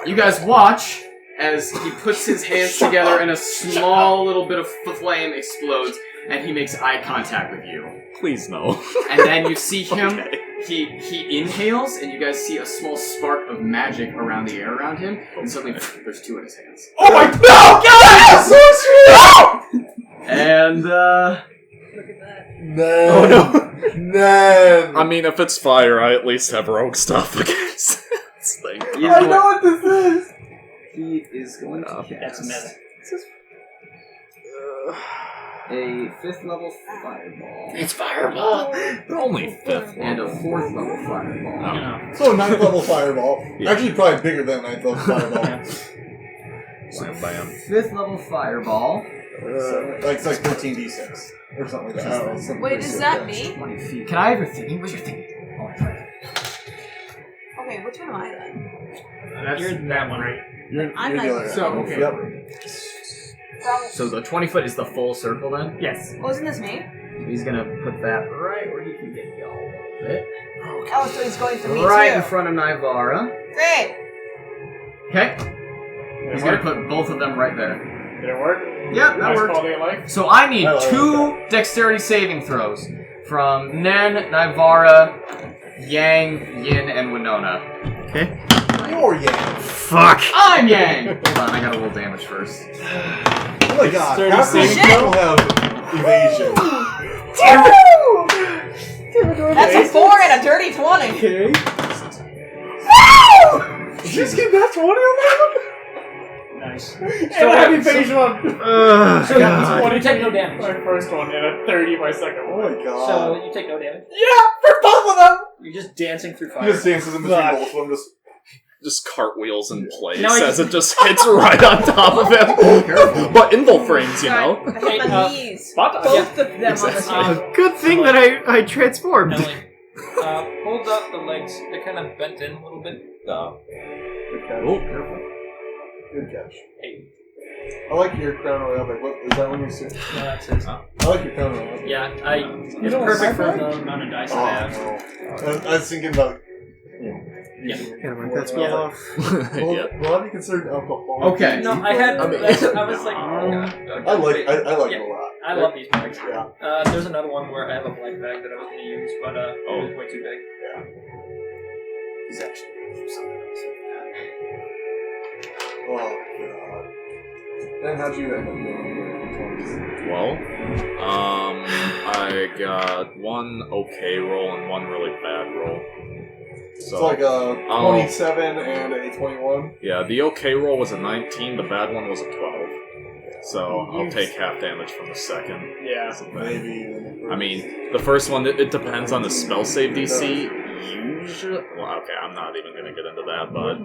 Speaker 1: you guys watch as he puts his hands together and a small little bit of flame explodes, and he makes eye contact with you.
Speaker 9: Please no.
Speaker 1: And then you see him, he inhales, and you guys see a small spark of magic around the air around him, and suddenly there's 2 in his hands.
Speaker 6: Oh my God!
Speaker 1: No! And,
Speaker 4: Look at that.
Speaker 3: Nan.
Speaker 1: oh no.
Speaker 3: Nan.
Speaker 9: I mean, if it's fire, I at least have rogue stuff against this thing.
Speaker 1: I know
Speaker 3: what this is.
Speaker 1: He is going to cast
Speaker 2: That's meta.
Speaker 1: a 5th level fireball
Speaker 2: It's fireball.
Speaker 9: Only 5th
Speaker 1: and a 4th level fireball.
Speaker 2: Yeah.
Speaker 3: So 9th level fireball.
Speaker 9: Yeah.
Speaker 3: Actually, probably bigger than 9th level fireball.
Speaker 9: Bam, bam.
Speaker 1: 5th level fireball.
Speaker 3: Like it's like 13d6 or something like that. Something
Speaker 4: Wait,
Speaker 3: pretty
Speaker 4: is
Speaker 3: sick,
Speaker 4: that
Speaker 3: yeah.
Speaker 4: me?
Speaker 1: 20 feet. Can I have your thingy? Where's your thingy? Oh, I tried it.
Speaker 4: Okay, which one am I then?
Speaker 6: You're that one, right?
Speaker 4: I'm
Speaker 3: You're
Speaker 4: like-
Speaker 3: the other
Speaker 6: So,
Speaker 3: guy.
Speaker 6: okay.
Speaker 3: Yep.
Speaker 1: So the 20 foot is the full circle then?
Speaker 6: Yes.
Speaker 4: Wasn't this me?
Speaker 1: So he's gonna put that right where he can get y'all a little bit.
Speaker 4: Oh, so he's going for me
Speaker 1: Right
Speaker 4: too.
Speaker 1: in front of Nivara.
Speaker 4: Great.
Speaker 1: Okay.
Speaker 6: Did
Speaker 1: He's
Speaker 6: it
Speaker 1: gonna
Speaker 6: work?
Speaker 1: put both of them right there.
Speaker 6: Did it work?
Speaker 1: Yep, that
Speaker 6: Nice
Speaker 1: worked.
Speaker 6: quality of life.
Speaker 1: So I need
Speaker 3: I like
Speaker 1: 2 dexterity saving throws from Nen, Nivara, Yang, Yin, and Winona.
Speaker 2: Okay.
Speaker 3: You're Yang.
Speaker 2: Fuck.
Speaker 1: I'm Yang! Hold on, I gotta roll damage first.
Speaker 3: Oh my god.
Speaker 6: Sturdy
Speaker 3: Half these
Speaker 4: saving
Speaker 3: people have evasion.
Speaker 4: That's a 4 and a dirty 20.
Speaker 3: Okay. Did you just get that 20 on that
Speaker 6: Nice.
Speaker 3: one?
Speaker 6: And I have evasion on
Speaker 2: Oh, God.
Speaker 6: 20
Speaker 10: You take no damage.
Speaker 6: my first one and a 30 my second
Speaker 3: Oh
Speaker 6: one.
Speaker 3: my god.
Speaker 10: So you take no damage.
Speaker 6: Yeah, for both of them!
Speaker 10: You're just dancing through
Speaker 3: He
Speaker 10: fire.
Speaker 3: just dances in between both of them,
Speaker 9: Just cartwheels in place
Speaker 10: No, I
Speaker 9: as it just hits right on top of him. But invul frames, you know.
Speaker 4: I hit my knees.
Speaker 6: Spot on.
Speaker 4: Both of them on the stage.
Speaker 2: Good thing that I transformed.
Speaker 5: Ellie, hold up the legs. They're kind of bent in a little bit.
Speaker 3: Good catch.
Speaker 9: Oh, careful.
Speaker 3: Good catch.
Speaker 5: Hey.
Speaker 3: I like your crown royal. Like, what is that one you see?
Speaker 10: No, that's it.
Speaker 3: I like your crown royal.
Speaker 10: Yeah, it's
Speaker 3: don't
Speaker 10: perfect
Speaker 3: like
Speaker 10: for
Speaker 3: that?
Speaker 10: the amount of dice
Speaker 3: Oh,
Speaker 10: I have.
Speaker 3: no. I was thinking about.
Speaker 10: Yeah.
Speaker 2: Gotta mark that spell off.
Speaker 9: Yeah.
Speaker 3: Will I be considered alcoholic?
Speaker 1: Okay.
Speaker 10: No, I had.
Speaker 3: I mean-
Speaker 10: I was like,
Speaker 3: I like it
Speaker 10: Yeah.
Speaker 3: a lot.
Speaker 10: I love these bags.
Speaker 3: Yeah.
Speaker 10: There's another one where I have a black bag that I was going to use, but it was way too big.
Speaker 1: He's actually
Speaker 3: Oh god. Then how'd you end up doing
Speaker 9: Well, I got one okay roll and one really bad roll.
Speaker 3: It's
Speaker 9: So
Speaker 3: like a 27 and a 21.
Speaker 9: yeah, the okay roll was a 19, the bad one was a 12. So I'll take half damage from the second.
Speaker 6: Yeah.
Speaker 3: Maybe.
Speaker 9: I mean, the first one, it depends on the spell save DC. Usually, well, okay, I'm not even gonna get into that, but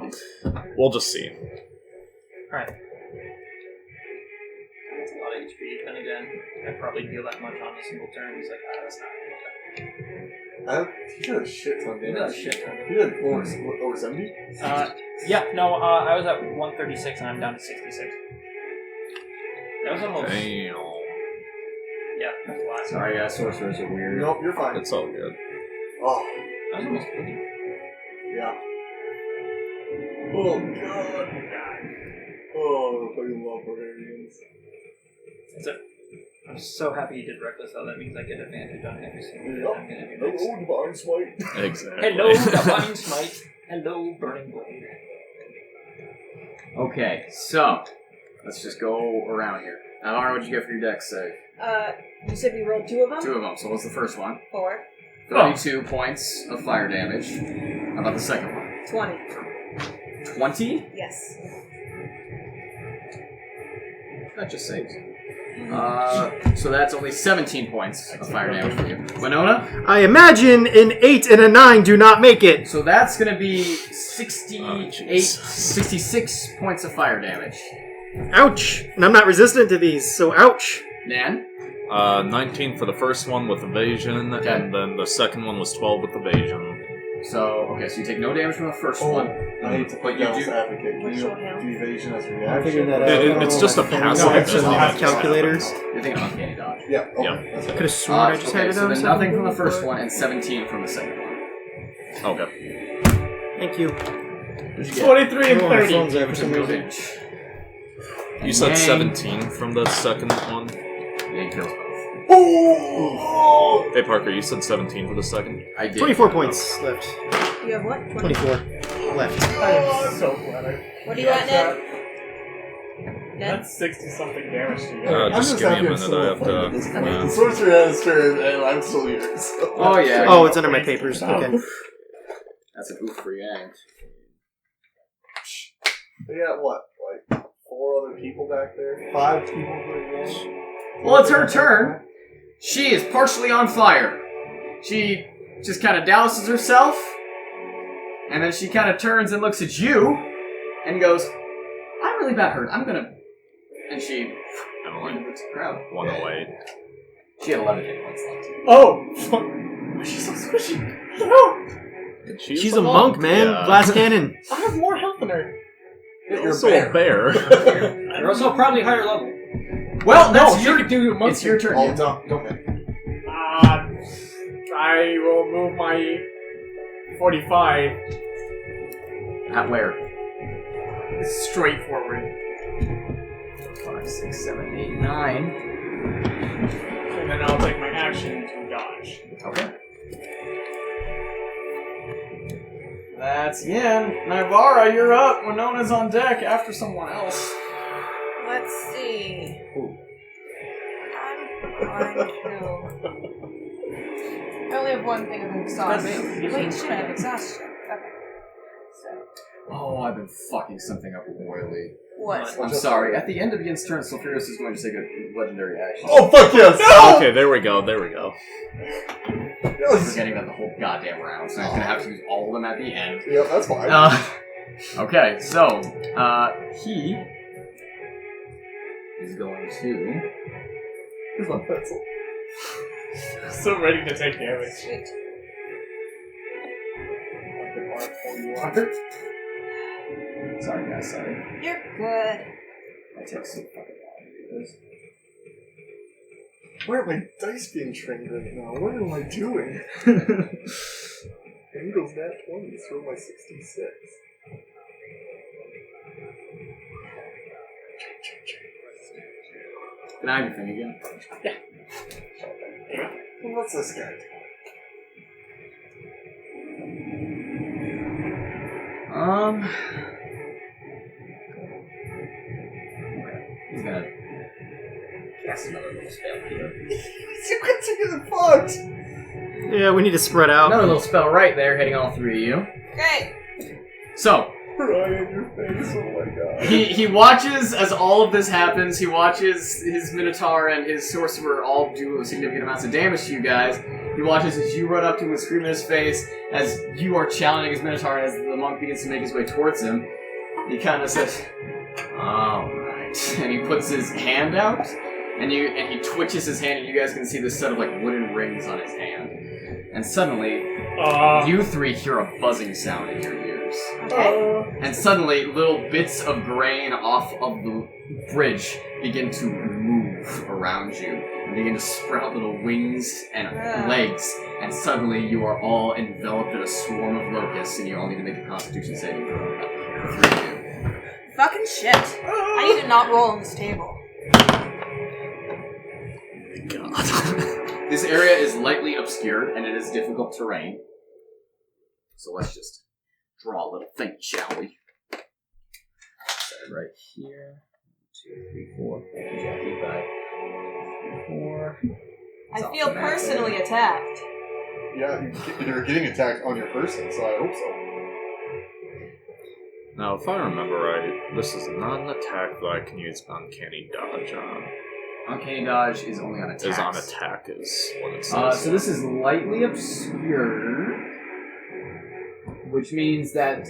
Speaker 9: we'll just see.
Speaker 10: Alright. That's a lot of HP, and again, I probably deal that much on a single turn. He's like, that's not
Speaker 3: He did a shit ton of
Speaker 10: He
Speaker 3: damage.
Speaker 10: did a shit ton.
Speaker 3: He did over 70?
Speaker 10: Yeah, no, I was at 136 and I'm down to 66. That was almost.
Speaker 9: Damn.
Speaker 10: Yeah, that's a lot.
Speaker 1: Sorry, guys, sorcerers are weird.
Speaker 3: Nope, you're fine.
Speaker 9: It's all good.
Speaker 3: Oh,
Speaker 10: That was almost 80.
Speaker 3: yeah. Oh, god. Oh, I fucking love barbarians.
Speaker 10: That's it. I'm so happy you did Reckless, though. That means I get advantage on every single hit
Speaker 3: Yep.
Speaker 10: I'm gonna do next.
Speaker 3: Hello, Divine Smite.
Speaker 9: Exactly.
Speaker 10: Hello, Divine Smite. Hello, Burning Blade.
Speaker 1: Okay, so let's just go around here. Amara, what'd you get for your dex save?
Speaker 4: You said we rolled 2 of them?
Speaker 1: 2 of them. So what's the first one?
Speaker 4: 4.
Speaker 1: 32 points of fire damage. How about the second one?
Speaker 4: 20.
Speaker 1: 20?
Speaker 4: Yes.
Speaker 1: That just saves. So that's only 17 points of fire damage for you. Winona?
Speaker 2: I imagine an 8 and a 9 do not make it.
Speaker 1: So that's going to be 68,
Speaker 9: Jesus.
Speaker 1: 66 points of fire damage.
Speaker 2: Ouch. And I'm not resistant to these, so ouch.
Speaker 1: Nan?
Speaker 9: 19 for the first one with evasion,
Speaker 1: Okay.
Speaker 9: and then the second one was 12 with evasion.
Speaker 1: So, okay, so you take no damage from the first
Speaker 3: Oh,
Speaker 1: one.
Speaker 3: I hate to
Speaker 1: But
Speaker 3: play
Speaker 1: you
Speaker 3: devil's
Speaker 1: do-
Speaker 3: advocate. Can
Speaker 4: Which
Speaker 3: you
Speaker 4: one now?
Speaker 3: do evasion as a
Speaker 2: I'm
Speaker 3: reaction?
Speaker 2: figuring that out.
Speaker 9: It's just a passive.
Speaker 2: No, it's
Speaker 3: just
Speaker 2: just
Speaker 3: a
Speaker 2: a calculator.
Speaker 1: You're thinking of uncanny dodge.
Speaker 3: Yeah, okay.
Speaker 9: Yeah.
Speaker 3: That's
Speaker 2: I
Speaker 3: it.
Speaker 2: could have sworn I just
Speaker 1: okay,
Speaker 2: had it
Speaker 1: so
Speaker 2: on
Speaker 1: then
Speaker 2: something.
Speaker 1: nothing from the first one and 17 from the second one.
Speaker 9: Okay.
Speaker 2: Thank you.
Speaker 6: 23 and
Speaker 2: Oh, my
Speaker 6: 30.
Speaker 2: phone's there for some reason.
Speaker 9: You said
Speaker 1: Dang.
Speaker 9: 17 from the second one?
Speaker 1: Yeah, he kills both.
Speaker 9: Hey, Parker, you said 17 for the second?
Speaker 1: I did.
Speaker 2: 24 points left.
Speaker 4: You have what?
Speaker 2: 24 left.
Speaker 6: I am so glad I.
Speaker 4: What are you at, Ned? Ned?
Speaker 6: That's 60 something damage to you.
Speaker 3: I'm
Speaker 9: Just give me a
Speaker 3: happy I'm
Speaker 9: minute,
Speaker 3: still
Speaker 9: I have
Speaker 3: alive at
Speaker 9: to...
Speaker 3: this point.
Speaker 9: Yeah.
Speaker 3: The sorcerer has his turn, and I'm still here. So.
Speaker 1: Oh, yeah.
Speaker 2: Oh, it's under my papers. Okay.
Speaker 1: That's an oof for Yang.
Speaker 3: They got what? Like 4 other people back there? 5 people for the game?
Speaker 1: Well, it's her turn. She is partially on fire. She just kind of douses herself, and then she kind of turns and looks at you, and goes, "I'm really bad hurt. I'm gonna..." And she...
Speaker 9: Emily,
Speaker 1: into the crowd.
Speaker 9: 108.
Speaker 1: She had 11 hit points left.
Speaker 6: Oh! She's so squishy.
Speaker 2: She's a monk, man.
Speaker 9: Yeah.
Speaker 2: Glass cannon.
Speaker 6: I have more health than her.
Speaker 9: You're also a bear.
Speaker 10: You're also probably higher level.
Speaker 1: Well, that's
Speaker 6: No,
Speaker 1: your...
Speaker 6: she could do monkey.
Speaker 1: It's your turn.
Speaker 3: Oh,
Speaker 1: yeah.
Speaker 3: don't make
Speaker 6: I will move my 45
Speaker 1: At where?
Speaker 6: straight forward.
Speaker 1: 5, 6, 7, 8, 9.
Speaker 6: And then I'll take my action to dodge.
Speaker 1: Okay. That's Yen. Nivara, you're up. Winona's on deck after someone else.
Speaker 4: Let's see.
Speaker 1: Ooh.
Speaker 4: I'm going to. I only have one thing of exhaustion. Wait, shit, I have exhaustion. Okay. So.
Speaker 1: Oh, I've been fucking something up royally.
Speaker 4: What?
Speaker 1: I'm sorry. At the end of Yen's turn, Sulfurious is going to take a legendary action.
Speaker 3: Oh, fuck yes!
Speaker 9: Okay, there we go, there we go.
Speaker 1: I'm forgetting about the whole goddamn round, so I'm going to have to use all of them at the end.
Speaker 3: Yep, that's fine.
Speaker 1: Okay, so, he is going to...
Speaker 3: Here's my pencil.
Speaker 6: So ready to take damage.
Speaker 4: Sweet.
Speaker 1: Sorry, guys, sorry.
Speaker 4: You're good.
Speaker 1: I take so fucking long to do this.
Speaker 3: Why are my dice being trained right now? What am I doing? Angels nat 20, throw my 66.
Speaker 1: Can I have your thing again?
Speaker 3: What's this guy doing?
Speaker 1: Okay. He's gonna cast another little spell here.
Speaker 3: You could take it fucked!
Speaker 2: Yeah, we need to spread out.
Speaker 1: Another little spell right there, hitting all 3 of you.
Speaker 4: Great.
Speaker 1: So,
Speaker 3: Right in your face, oh my god.
Speaker 1: he watches as all of this happens. He watches his Minotaur and his Sorcerer all do significant amounts of damage to you guys. He watches as you run up to him and scream in his face, as you are challenging his Minotaur, and as the monk begins to make his way towards him. He kind of says, "Alright." And he puts his hand out, and he twitches his hand, and you guys can see this set of like wooden rings on his hand. And suddenly, you 3 hear a buzzing sound in your ears.
Speaker 4: Okay.
Speaker 1: And suddenly, little bits of grain off of the bridge begin to move around you and begin to sprout little wings and legs. And suddenly, you are all enveloped in a swarm of locusts, and you all need to make a Constitution saving throw. For 3 of you.
Speaker 4: Fucking shit. I need to not roll on this table.
Speaker 1: This area is lightly obscured, and it is difficult terrain. So let's just draw a little thing, shall we? Set it right here. 2, 3, 4. 4.
Speaker 4: I feel personally attacked.
Speaker 3: Yeah, you're getting attacked on your person, so I hope so.
Speaker 9: Now, if I remember right, this is not an attack that I can use Uncanny Dodge on.
Speaker 1: Uncanny Dodge is only on attacks.
Speaker 9: Is on attack is what it says.
Speaker 1: So this is lightly obscured, which means that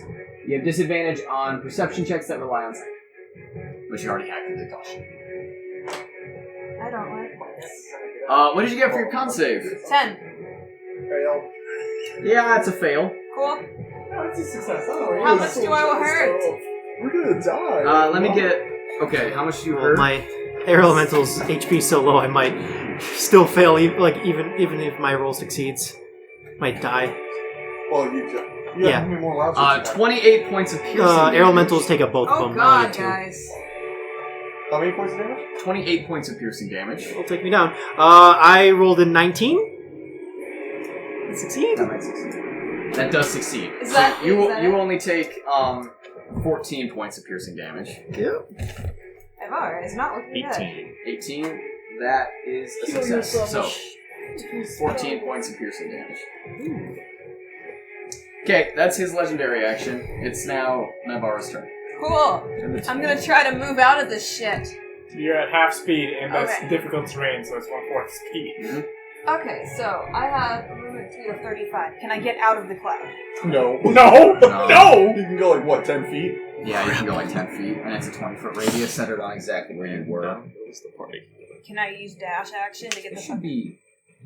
Speaker 1: you have disadvantage on perception checks that rely on sight, which you already had with the caution.
Speaker 4: I don't like this.
Speaker 1: What did you get for your con save?
Speaker 4: 10.
Speaker 3: Fail.
Speaker 1: Yeah, it's a fail.
Speaker 4: Cool.
Speaker 3: No, it's a success. Oh,
Speaker 4: How much do I hurt?
Speaker 3: We're gonna die.
Speaker 1: Let me get... Okay, how much do you
Speaker 2: Well,
Speaker 1: hurt?
Speaker 2: my air elemental's HP is so low, I might still fail. Even if my roll succeeds, might die.
Speaker 3: Well, you
Speaker 2: Yeah.
Speaker 3: how many more rounds did you have?
Speaker 1: 28 points of piercing damage.
Speaker 2: Elementals take up both of
Speaker 4: Oh
Speaker 2: them.
Speaker 4: god,
Speaker 2: only two.
Speaker 4: guys.
Speaker 3: How many points of damage?
Speaker 1: 28 points of piercing damage.
Speaker 2: It'll take me down. I rolled a 19. Succeed.
Speaker 1: That might succeed. That does succeed.
Speaker 4: Is that-
Speaker 1: So you
Speaker 4: is that
Speaker 1: you
Speaker 4: it?
Speaker 1: only take 14 points of piercing damage.
Speaker 2: Yep.
Speaker 4: Evar is not looking good.
Speaker 1: 18. That is a success. So 14 points of piercing damage. Okay, that's his legendary action. It's now Navarro's turn.
Speaker 4: Cool. I'm gonna try to move out of this shit.
Speaker 6: You're at half speed, and that's
Speaker 4: Okay.
Speaker 6: difficult terrain, so it's 1/4 speed.
Speaker 4: Okay, so I have a movement speed of 35. Can I get out of the cloud?
Speaker 3: No.
Speaker 6: No! No!
Speaker 3: You can go like, what, 10 feet?
Speaker 1: Yeah, you can go like 10 feet, and it's a 20-foot radius centered on exactly where you were.
Speaker 7: It was the party.
Speaker 4: Can I use dash action to get
Speaker 1: It
Speaker 4: the
Speaker 1: should be.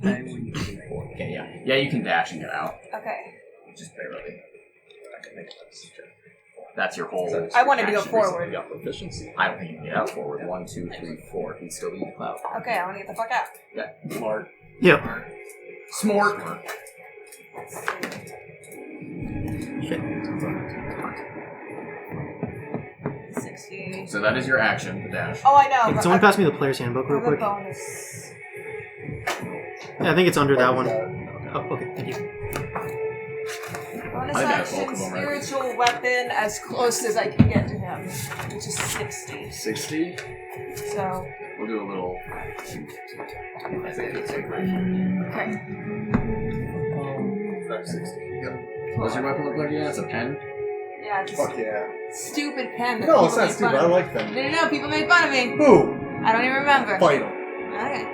Speaker 1: Okay, yeah. Yeah, you can dash and get out.
Speaker 4: Okay.
Speaker 1: Just barely. That's your whole.
Speaker 4: I wanted to go
Speaker 1: action
Speaker 4: forward.
Speaker 7: You got proficiency.
Speaker 1: I don't think you can get out forward. 1, 2, 3, 4. He'd still be in the cloud.
Speaker 4: Okay, I want to get the fuck out.
Speaker 3: Smart.
Speaker 2: Yep.
Speaker 1: Smart.
Speaker 2: Shit.
Speaker 4: 60.
Speaker 1: So that is your action, the dash.
Speaker 4: Oh, I know.
Speaker 2: Can
Speaker 4: but
Speaker 2: someone
Speaker 4: I-
Speaker 2: pass me the player's handbook real
Speaker 4: I have a
Speaker 2: quick?
Speaker 4: bonus.
Speaker 2: Yeah, I think it's under that
Speaker 3: What
Speaker 2: one.
Speaker 3: is
Speaker 2: Oh, okay, thank you.
Speaker 4: Bonus
Speaker 1: I got both
Speaker 4: action,
Speaker 1: of them, right?
Speaker 4: spiritual weapon as close as I can get to him, which is 60.
Speaker 1: 60.
Speaker 4: So,
Speaker 1: We'll do a little.
Speaker 4: okay.
Speaker 3: 560. Yep.
Speaker 1: What's your weapon look like again? It's a pen?
Speaker 4: Yeah, just
Speaker 3: Fuck yeah.
Speaker 4: stupid pen. that
Speaker 3: No, it's
Speaker 4: people
Speaker 3: not
Speaker 4: made
Speaker 3: stupid.
Speaker 4: fun
Speaker 3: I
Speaker 4: of.
Speaker 3: like them.
Speaker 4: No, people made fun of me.
Speaker 3: Who?
Speaker 4: I don't even remember.
Speaker 3: Fight them.
Speaker 4: Okay.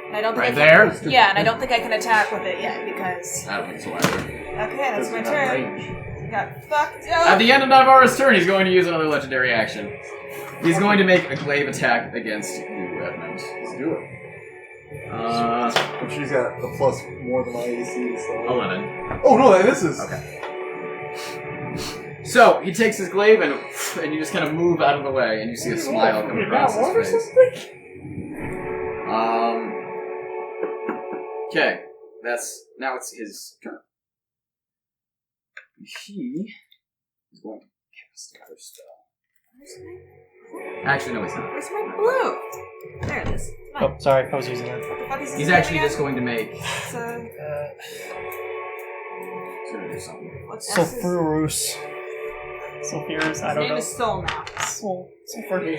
Speaker 4: And I don't think
Speaker 1: Right
Speaker 4: I
Speaker 1: there?
Speaker 4: can, yeah, and I don't think I can attack with it yet because.
Speaker 1: I don't think so either.
Speaker 4: Okay, that's my
Speaker 3: Doesn't have
Speaker 4: turn.
Speaker 3: range.
Speaker 4: Got fucked
Speaker 1: At
Speaker 4: up.
Speaker 1: the end of Navarro's turn, he's going to use another legendary action. He's going to make a glaive attack against you, Edmund.
Speaker 3: Let's do it. But she's got a plus more than my AC, so.
Speaker 1: 11.
Speaker 3: Oh no, that misses!
Speaker 1: Okay. So, he takes his glaive and you just kind of move out of the way, and you see a smile come across his face. Okay. Now it's his turn. He is going to cast another spell. Actually, no, he's not.
Speaker 4: Where's my blue? There it is. Mine.
Speaker 2: Oh, sorry, I was using that.
Speaker 4: What the fuck is his
Speaker 1: He's
Speaker 4: name
Speaker 1: actually
Speaker 4: again?
Speaker 1: just going to make.
Speaker 4: It's,
Speaker 1: He's going to do something.
Speaker 4: what's S is-
Speaker 10: Sulfurus. Sulfurus, I
Speaker 4: His
Speaker 10: don't
Speaker 4: name
Speaker 10: know.
Speaker 4: is Soul now.
Speaker 10: Sulfur.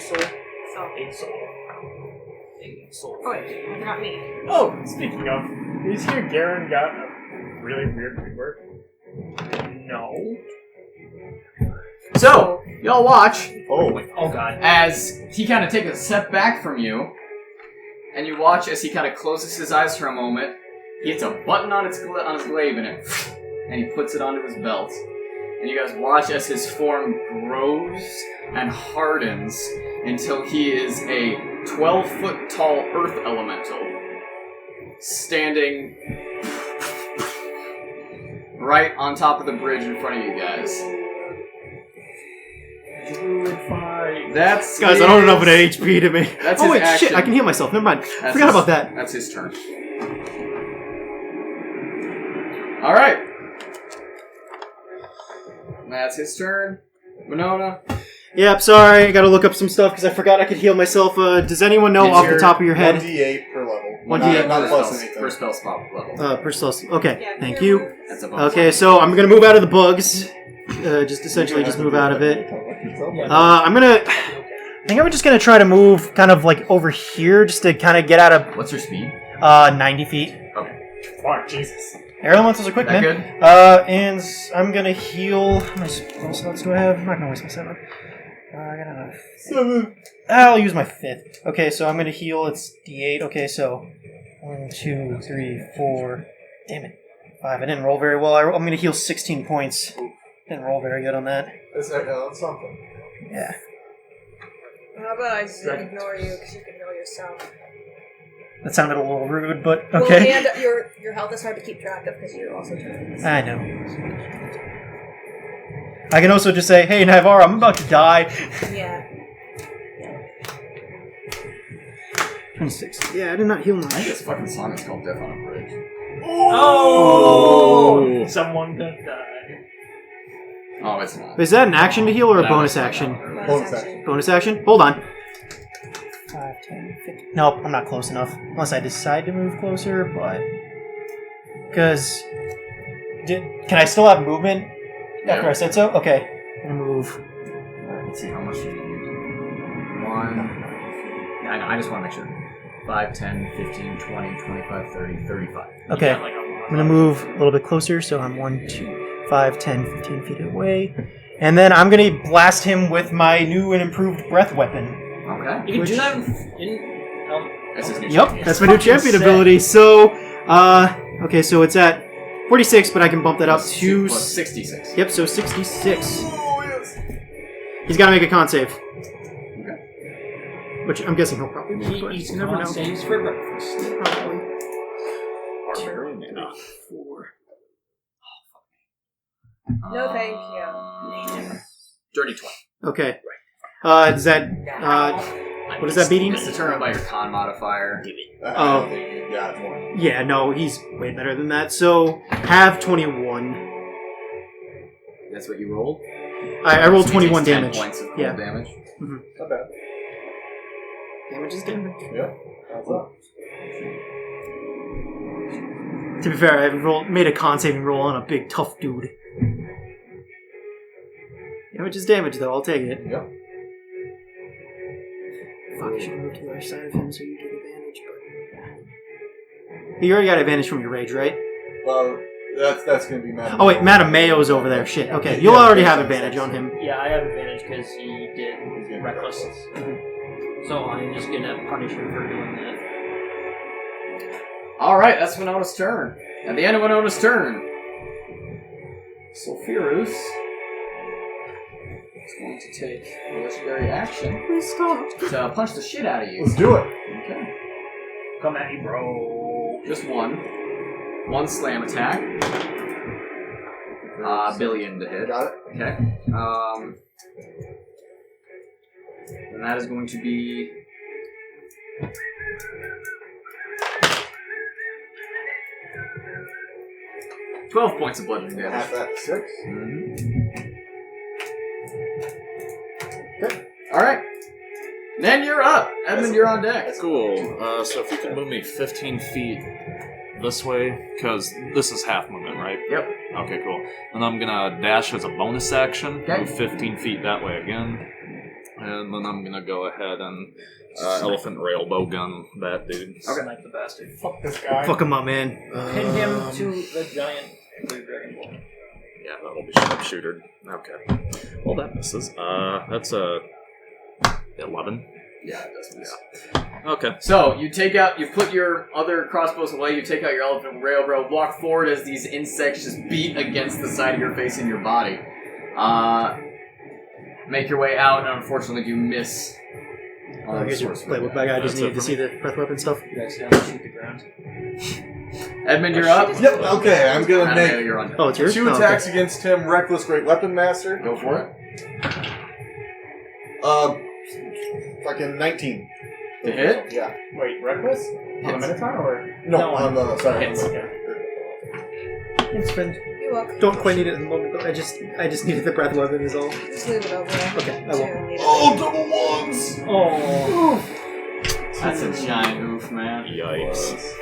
Speaker 4: Soul. Oh wait, not me.
Speaker 6: Oh, speaking of, is here Garen got a really weird rework? No.
Speaker 1: So, y'all watch
Speaker 3: Oh.
Speaker 10: Oh god.
Speaker 1: as he kind of takes a step back from you, and you watch as he kind of closes his eyes for a moment. He hits a button on his glaive and he puts it onto his belt. And you guys watch as his form grows and hardens until he is a 12-foot tall earth elemental standing right on top of the bridge in front of you guys.
Speaker 6: Druid fight.
Speaker 1: That's
Speaker 2: Guys, I don't have enough of an HP to me.
Speaker 1: That's
Speaker 2: Oh
Speaker 1: his
Speaker 2: wait,
Speaker 1: action.
Speaker 2: shit! I can heal myself. Never mind.
Speaker 1: That's
Speaker 2: Forgot
Speaker 1: his-
Speaker 2: about that.
Speaker 1: That's his turn. All right. That's his turn. Winona.
Speaker 2: Yep. Sorry, I gotta look up some stuff because I forgot I could heal myself. Does anyone know
Speaker 1: It's
Speaker 2: off the
Speaker 1: your
Speaker 2: top of your head?
Speaker 3: 1d8 per level.
Speaker 2: 1d8
Speaker 3: Not
Speaker 1: per
Speaker 3: plus
Speaker 1: spell-
Speaker 3: anything.
Speaker 1: per spell spot level.
Speaker 2: Per spell. Okay.
Speaker 4: Yeah,
Speaker 2: Thank
Speaker 4: here
Speaker 2: you.
Speaker 1: That's a bonus.
Speaker 2: Okay, so I'm gonna move out of the bugs. Just essentially just move out of it. I'm gonna. I think I'm just gonna try to move kind of like over here, just to kind of get out of
Speaker 1: What's your speed?
Speaker 2: 90 feet.
Speaker 6: Fuck, Jesus.
Speaker 2: Air elementals are quick,
Speaker 1: That
Speaker 2: man.
Speaker 1: good?
Speaker 2: And I'm gonna heal. How many spell slots do I have? I'm not gonna waste my 7. I got enough.
Speaker 3: 7.
Speaker 2: I'll use my 5th. Okay, so I'm gonna heal. It's D8. Okay, so 1, 2, 3, 4. Damn it. 5. I didn't roll very well. I'm gonna heal 16 points. Didn't roll very good on that.
Speaker 3: That's something.
Speaker 2: Yeah.
Speaker 4: How about I just ignore you because you can heal yourself?
Speaker 2: That sounded a little rude, but
Speaker 4: Well,
Speaker 2: okay.
Speaker 4: and your health is hard to keep track of because you're also turning.
Speaker 2: I know. I can also just say, hey, Navarro, I'm about to die.
Speaker 4: Yeah.
Speaker 2: 26. Yeah, I did not heal
Speaker 1: I think
Speaker 2: much.
Speaker 1: this fucking song is called Death on a Bridge.
Speaker 10: Oh! Someone could die.
Speaker 1: Oh, it's not.
Speaker 2: Is that an action to heal or a
Speaker 1: That
Speaker 2: bonus
Speaker 1: was my
Speaker 2: action?
Speaker 1: number.
Speaker 3: Bonus action.
Speaker 2: Bonus action? Hold on. 5, 10, 15. Nope, I'm not close enough. Unless I decide to move closer, but... Because... Can I still have movement after I said so? Okay. I'm going to move.
Speaker 8: Let's see how much you use. 1. Yeah, I know, I just want to make sure. 5, 10, 15, 20, 25, 30, 35.
Speaker 2: Okay.
Speaker 10: Yeah, like
Speaker 2: I'm going to move a little bit closer, so I'm 1, 2, 5, 10, 15 feet away. And then I'm going to blast him with my new and improved breath weapon.
Speaker 8: Okay.
Speaker 10: You can
Speaker 2: Which-
Speaker 10: do that in
Speaker 1: That's his new
Speaker 2: Yep,
Speaker 1: champion.
Speaker 2: that's my new champion
Speaker 10: Sick.
Speaker 2: ability. So, okay, so it's at 46, but I can bump that up
Speaker 1: Plus
Speaker 2: to...
Speaker 1: plus 66.
Speaker 2: Yep, so 66. He's got to make a con save. Which I'm guessing he'll probably make, but
Speaker 10: He's
Speaker 2: you never know.
Speaker 10: saves for breakfast.
Speaker 2: Probably.
Speaker 9: Barbarian, yeah.
Speaker 2: 4.
Speaker 4: No, thank you.
Speaker 1: Dirty 20.
Speaker 2: Okay. Is that... what is that beating?
Speaker 1: It's determined by your con modifier.
Speaker 3: I
Speaker 2: Oh.
Speaker 3: don't think you got more.
Speaker 2: Yeah, no, he's way better than that. So, have 21.
Speaker 1: That's what you rolled?
Speaker 2: I rolled
Speaker 1: So he
Speaker 2: 21
Speaker 1: takes 10
Speaker 2: damage.
Speaker 1: points of cold
Speaker 2: Yeah.
Speaker 1: damage.
Speaker 3: Not bad.
Speaker 2: Damage is damage.
Speaker 3: Yep. That's up.
Speaker 2: To be fair, I made a con saving roll on a big tough dude. Damage is damage, though. I'll take it.
Speaker 3: Yep.
Speaker 2: Fuck, I should have moved to the other side of him so you get advantage, but... You already got advantage from your rage, right?
Speaker 3: Well, that's gonna be Madam.
Speaker 2: Oh, wait, Madame Mayo's over there. Shit, okay. You'll already have advantage on him.
Speaker 10: Yeah, I have advantage because he did reckless. So I'm just gonna punish him for doing that.
Speaker 1: Alright, that's Winona's turn. At the end of Winona's turn, Sulfurus is going to take a legendary action to punch the shit out of you.
Speaker 3: Let's do it.
Speaker 1: Okay.
Speaker 10: Come at me, bro.
Speaker 1: Just one. One slam attack. Billion to hit.
Speaker 3: Got it.
Speaker 1: Okay. And that is going to be... $12 points of bludgeoning
Speaker 3: Half
Speaker 1: damage.
Speaker 3: that to 6.
Speaker 1: Okay. Alright. Then you're up. Edmund, you're on deck.
Speaker 9: Cool. So if you can move me 15 feet this way, because this is half movement, right?
Speaker 1: Yep.
Speaker 9: Okay, cool. And I'm gonna dash as a bonus action,
Speaker 1: Okay.
Speaker 9: move 15 feet that way again. And then I'm gonna go ahead and elephant railbow gun that dude.
Speaker 10: Snipe the bastard.
Speaker 6: Fuck this guy.
Speaker 2: Fuck him up, man.
Speaker 10: Pin him to the giant blue dragon ball.
Speaker 9: Yeah, that'll be sharpshooter. Okay. Well, that misses. That's a 11.
Speaker 1: Yeah, it does miss.
Speaker 9: Okay.
Speaker 1: So, you put your other crossbows away, you take out your elephant railroad, walk forward as these insects just beat against the side of your face and your body. Make your way out, and unfortunately you miss.
Speaker 2: I guess you're playbook bag. I just
Speaker 9: That's
Speaker 2: needed
Speaker 9: it
Speaker 2: to
Speaker 9: for
Speaker 2: see the breath weapon stuff.
Speaker 10: You accidentally shoot the ground.
Speaker 1: Edmund, you're up.
Speaker 3: Yep. Okay, I'm gonna
Speaker 1: And
Speaker 3: make
Speaker 1: you're on deck.
Speaker 2: Oh, it's yours?
Speaker 3: 2
Speaker 2: Oh,
Speaker 3: attacks against him. Reckless Great Weapon Master.
Speaker 1: Go for it.
Speaker 3: Fucking 19
Speaker 1: To hit?
Speaker 3: Yeah.
Speaker 6: Wait, reckless? On the
Speaker 1: Hits.
Speaker 6: Minotaur or?
Speaker 3: No, on the sorry.
Speaker 1: Hits.
Speaker 3: On the,
Speaker 2: It's been,
Speaker 4: You're welcome.
Speaker 2: don't quite need it at the moment, but I just needed the breath weapon is all.
Speaker 4: Just leave it over there.
Speaker 2: Okay, I
Speaker 4: Too,
Speaker 2: will.
Speaker 4: leave it.
Speaker 3: oh, double ones.
Speaker 10: Oh.
Speaker 1: That's a giant oof, man.
Speaker 9: Yikes.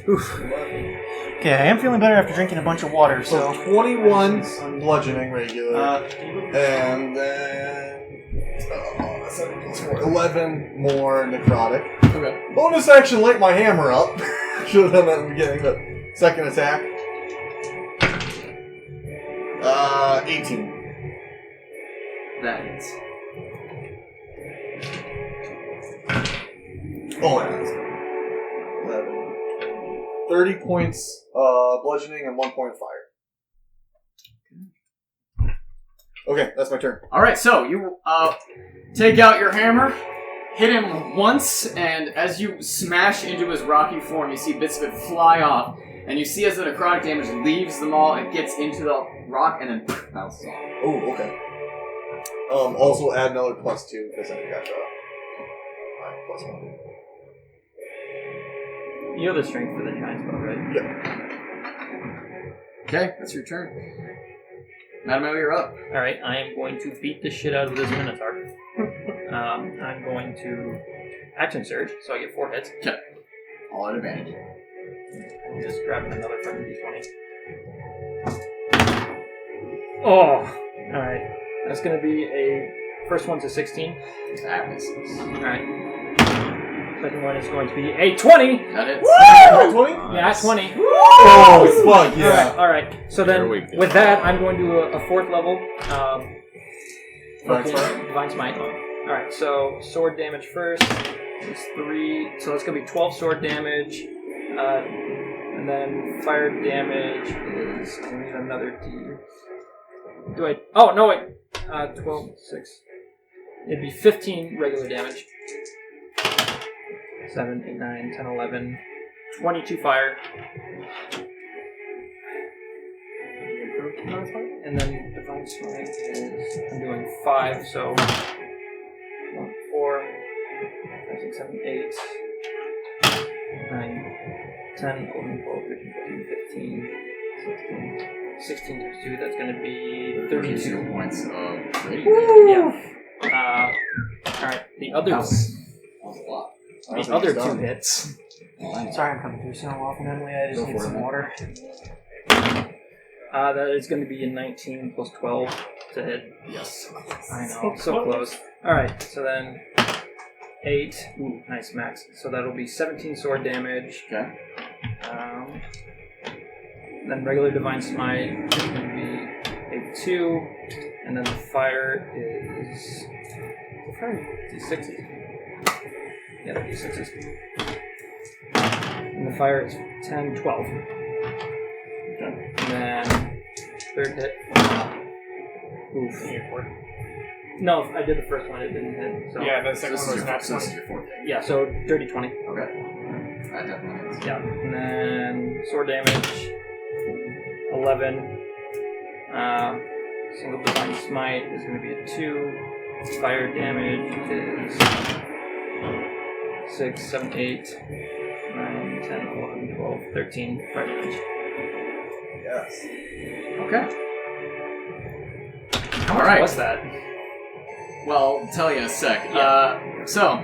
Speaker 2: Oof. Okay, I am feeling better after drinking a bunch of water,
Speaker 3: So
Speaker 2: so.
Speaker 3: 21 bludgeoning regular,
Speaker 2: Can you move
Speaker 3: and then 7 plus 4, 11 more necrotic.
Speaker 1: Okay.
Speaker 3: Bonus action, light my hammer up. Should have done that in the beginning, but second attack. 18.
Speaker 1: That hits.
Speaker 3: Oh, that's 11. 30 points bludgeoning and 1 point fire. Okay, that's my turn.
Speaker 1: Alright, so you take out your hammer, hit him once, and as you smash into his rocky form, you see bits of it fly off. And you see as the necrotic damage leaves the maul, it gets into the rock and then bounces off.
Speaker 3: Oh, okay. Also add another +2 because I got the +1.
Speaker 10: You have the strength for the giant spell, right?
Speaker 1: Okay, that's your turn. Madam O, you're up.
Speaker 10: Alright, I am going to beat the shit out of this Minotaur. I'm going to action surge, so I get 4 hits.
Speaker 1: Okay. All at advantage.
Speaker 10: I'm just grabbing another fucking d20. Oh! Alright. That's gonna be a... First one's a 16.
Speaker 1: That misses.
Speaker 10: Alright. Second one is going to be a 20!
Speaker 1: That hits.
Speaker 3: 20?
Speaker 10: Yeah, 20.
Speaker 3: Oh, fuck, yeah.
Speaker 10: Alright, so then
Speaker 9: Here we go.
Speaker 10: with that, I'm going to a 4th level.
Speaker 3: Divine Smite?
Speaker 10: Divine Smite. Alright, so sword damage first. It's 3. So that's going to be 12 sword damage. And then fire damage is. I need another D. Do I. Oh, no, wait. 12, 6. It'd be 15 regular damage. 7, 8, 9, 10, 11. 22 fire. And then Divine Smite is, I'm doing 5, so 1, 4, 5, 6, 7, 8, 9, 10, 11, 12, 13, 14, 15, 16 times 2, that's going to be 32
Speaker 1: points of rating.
Speaker 10: Yeah. Alright, the other,
Speaker 1: That was a lot.
Speaker 10: the other 2 hits.
Speaker 1: Sorry.
Speaker 2: Sorry, I'm coming through so often, Emily. I just
Speaker 1: Go
Speaker 2: need
Speaker 1: for
Speaker 2: some
Speaker 1: it.
Speaker 2: water.
Speaker 10: That is going to be a 19 plus 12 to hit.
Speaker 1: Yes.
Speaker 10: I know, so close. Alright, so then 8. Ooh, nice max. So that'll be 17 sword damage.
Speaker 1: Okay.
Speaker 10: Then regular Divine Smite is going to be a 2. And then the fire is. The fire is D6s. Yeah, they're D6s. And the fire is 10, 12. Okay. And then third hit. Oof. No, I did the first one, it didn't hit. So.
Speaker 6: Yeah, the second
Speaker 1: This
Speaker 6: one
Speaker 1: is
Speaker 6: was
Speaker 1: your,
Speaker 6: not
Speaker 1: so this is your fourth hit.
Speaker 10: Yeah, so dirty 20.
Speaker 1: Okay. That definitely hits.
Speaker 10: Yeah. And then sword damage 11. Single Divine Smite is going to be a 2. Fire damage is 6, 7, 8, 9, 10, 11, 12, 13. Fire damage.
Speaker 3: Yes.
Speaker 1: Okay.
Speaker 10: How
Speaker 1: All
Speaker 10: much
Speaker 1: right.
Speaker 10: was that?
Speaker 1: Well, I'll tell you in a sec.
Speaker 10: Yeah.
Speaker 1: So,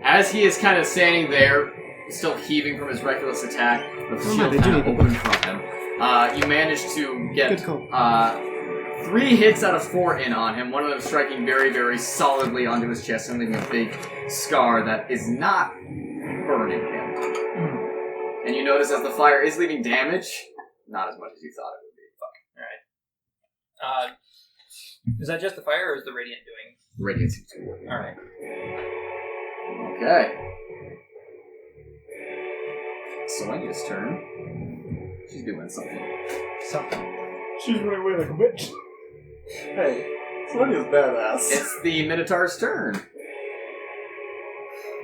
Speaker 1: as he is kind of standing there, still heaving from his reckless attack, with the shield
Speaker 2: they do
Speaker 1: kind
Speaker 2: need
Speaker 1: of
Speaker 2: to
Speaker 1: open from him, you manage to get
Speaker 2: Good call.
Speaker 1: 3 hits out of 4 in on him, one of them striking very, very solidly onto his chest and leaving a big scar that is not burning him. And you notice as the fire is leaving damage, not as much as you thought it would be.
Speaker 10: Is that just the fire or is the radiant doing?
Speaker 1: Radiant seems to be working.
Speaker 10: Alright.
Speaker 1: Okay. Selena's turn. She's doing something.
Speaker 3: She's running away like a bitch. Hey, Sonia's badass.
Speaker 1: It's the Minotaur's turn.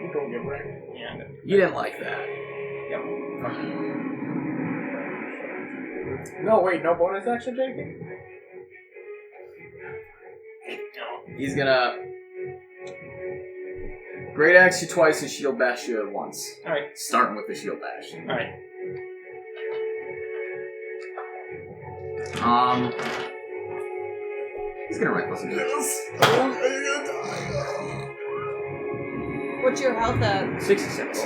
Speaker 6: You don't get wrecked.
Speaker 10: Yeah, I'm gonna
Speaker 1: You didn't like that.
Speaker 6: No, wait, no bonus action taken?
Speaker 1: He's gonna Great Axe you twice and Shield Bash you once.
Speaker 10: Alright.
Speaker 1: Starting with the Shield Bash.
Speaker 10: Alright.
Speaker 1: He's gonna reckless into this.
Speaker 4: What's your health at?
Speaker 10: 66.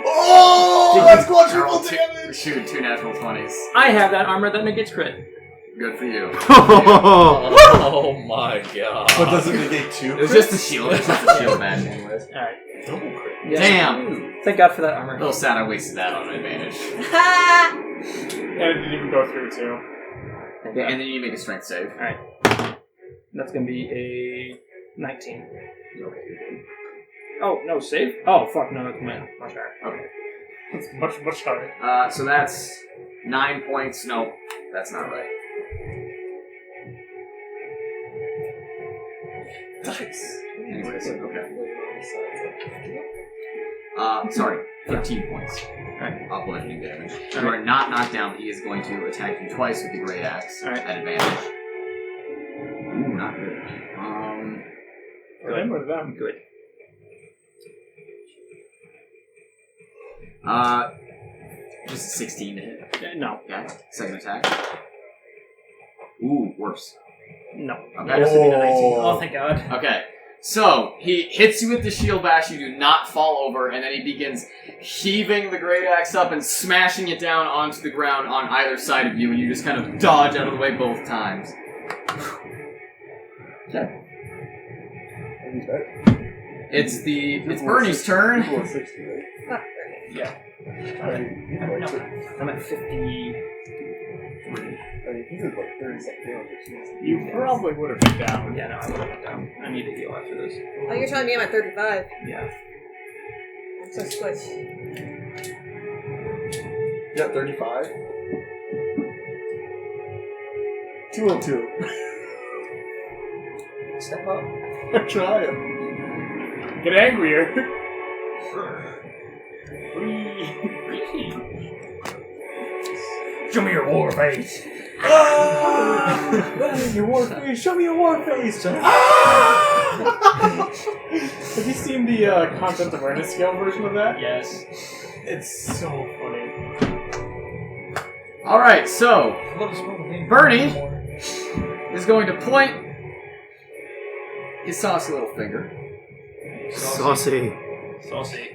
Speaker 3: Oh, that's quadruple damage!
Speaker 1: Shoot, 2 natural 20s.
Speaker 10: I have that armor that negates crit.
Speaker 1: Good for you.
Speaker 9: Oh my god.
Speaker 3: But does it negate 2?
Speaker 1: It was just the shield. It was just the Shield Bash anyways.
Speaker 10: Alright.
Speaker 3: double crit.
Speaker 10: Yeah.
Speaker 1: Damn!
Speaker 10: Thank God for that
Speaker 1: A
Speaker 10: armor.
Speaker 1: little sad I wasted that on an advantage.
Speaker 4: Ha!
Speaker 6: And it didn't even go through, too.
Speaker 1: Yeah, and then you make a strength save.
Speaker 10: Alright. That's gonna be a 19.
Speaker 1: Okay.
Speaker 10: Oh, no, save? Oh, fuck, no, that's much higher.
Speaker 1: Okay.
Speaker 6: It's much, much higher.
Speaker 1: So that's 9 points. No, that's not right.
Speaker 3: Nice.
Speaker 1: Anyways, okay. Sorry, 13 points of bludgeoning damage. You are not knocked down, but he is going to attack you twice with the Great Axe at advantage. Ooh, not good.
Speaker 6: For them or them?
Speaker 10: Good.
Speaker 8: Just a 16 to hit.
Speaker 2: No.
Speaker 8: Okay. Second attack. Ooh, worse.
Speaker 2: No.
Speaker 8: Okay.
Speaker 2: It has to be the 19.
Speaker 10: Oh, thank God.
Speaker 8: Okay. So, he hits you with the shield bash, you do not fall over, and then he begins heaving the great axe up and smashing it down onto the ground on either side of you, and you just kind of dodge out of the way both times. Okay. It's Bernie's turn.
Speaker 3: People are 60, right?
Speaker 10: Yeah. I'm at 50.
Speaker 3: I mean, he did like 30 something damage.
Speaker 6: You probably would have been down.
Speaker 10: Yeah, no, I would have been down. I need to heal after this.
Speaker 4: Oh, you're telling me I'm at 35.
Speaker 10: Yeah.
Speaker 4: I'm so squish.
Speaker 3: Yeah, 35. 202.
Speaker 10: Step up.
Speaker 3: I'm trying.
Speaker 6: Get angrier.
Speaker 10: Show me your war face.
Speaker 6: Your war face. Show me your war face. Have you seen the content awareness scale version of that?
Speaker 10: Yes.
Speaker 6: It's so funny.
Speaker 8: Alright, so, Bernie is going to point his saucy little finger
Speaker 2: Saucy.
Speaker 10: Saucy.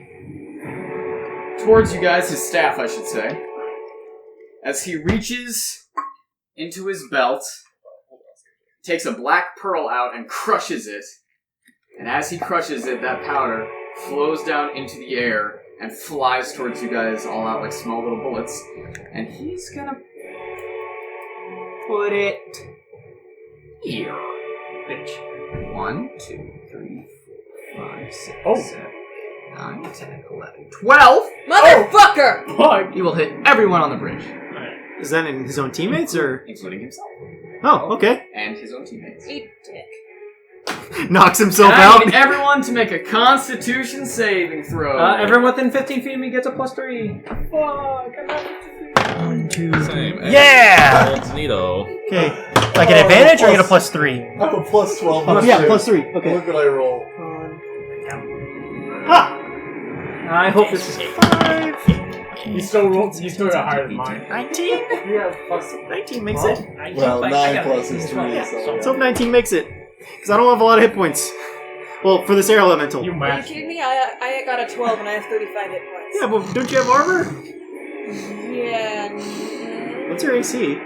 Speaker 8: towards you guys, his staff, I should say, as he reaches into his belt, takes a black pearl out and crushes it, and as he crushes it, that powder flows down into the air and flies towards you guys all out like small little bullets, and he's gonna put it here. Bitch. 1, 2, 3, 4, 5, 6, 7, 8, 9, 10, 11, 12!
Speaker 4: Motherfucker!
Speaker 6: Fuck!
Speaker 8: He will hit everyone on the bridge,
Speaker 2: Is that in his own teammates or?
Speaker 8: including himself.
Speaker 2: Oh, okay.
Speaker 8: And his own teammates.
Speaker 4: Eat dick.
Speaker 2: Knocks himself
Speaker 8: And I
Speaker 2: out.
Speaker 8: need everyone to make a Constitution saving throw.
Speaker 10: Everyone within 15 feet of me gets a +3.
Speaker 6: Fuck! I'm not
Speaker 2: 1, 2,
Speaker 9: Same.
Speaker 2: Yeah!
Speaker 9: It's neato.
Speaker 2: Okay. Like an advantage or you get a +3?
Speaker 3: I have a plus 12.
Speaker 2: Oh, yeah, +3. Okay.
Speaker 3: Look what I roll.
Speaker 2: Ha!
Speaker 10: I hope this is 5.
Speaker 6: You still got higher than mine.
Speaker 2: 19?
Speaker 6: Yeah, plus
Speaker 2: 19 makes it.
Speaker 3: Well, 9 plus is 3,
Speaker 2: Let's
Speaker 3: so.
Speaker 2: hope 19 makes it. Because I don't have a lot of hit points. Well, for this air elemental.
Speaker 6: you
Speaker 4: Are you
Speaker 6: match.
Speaker 4: kidding me? I got a 12 and I have 35 hit points.
Speaker 2: Yeah, but don't you have armor?
Speaker 4: Yeah.
Speaker 2: What's your AC?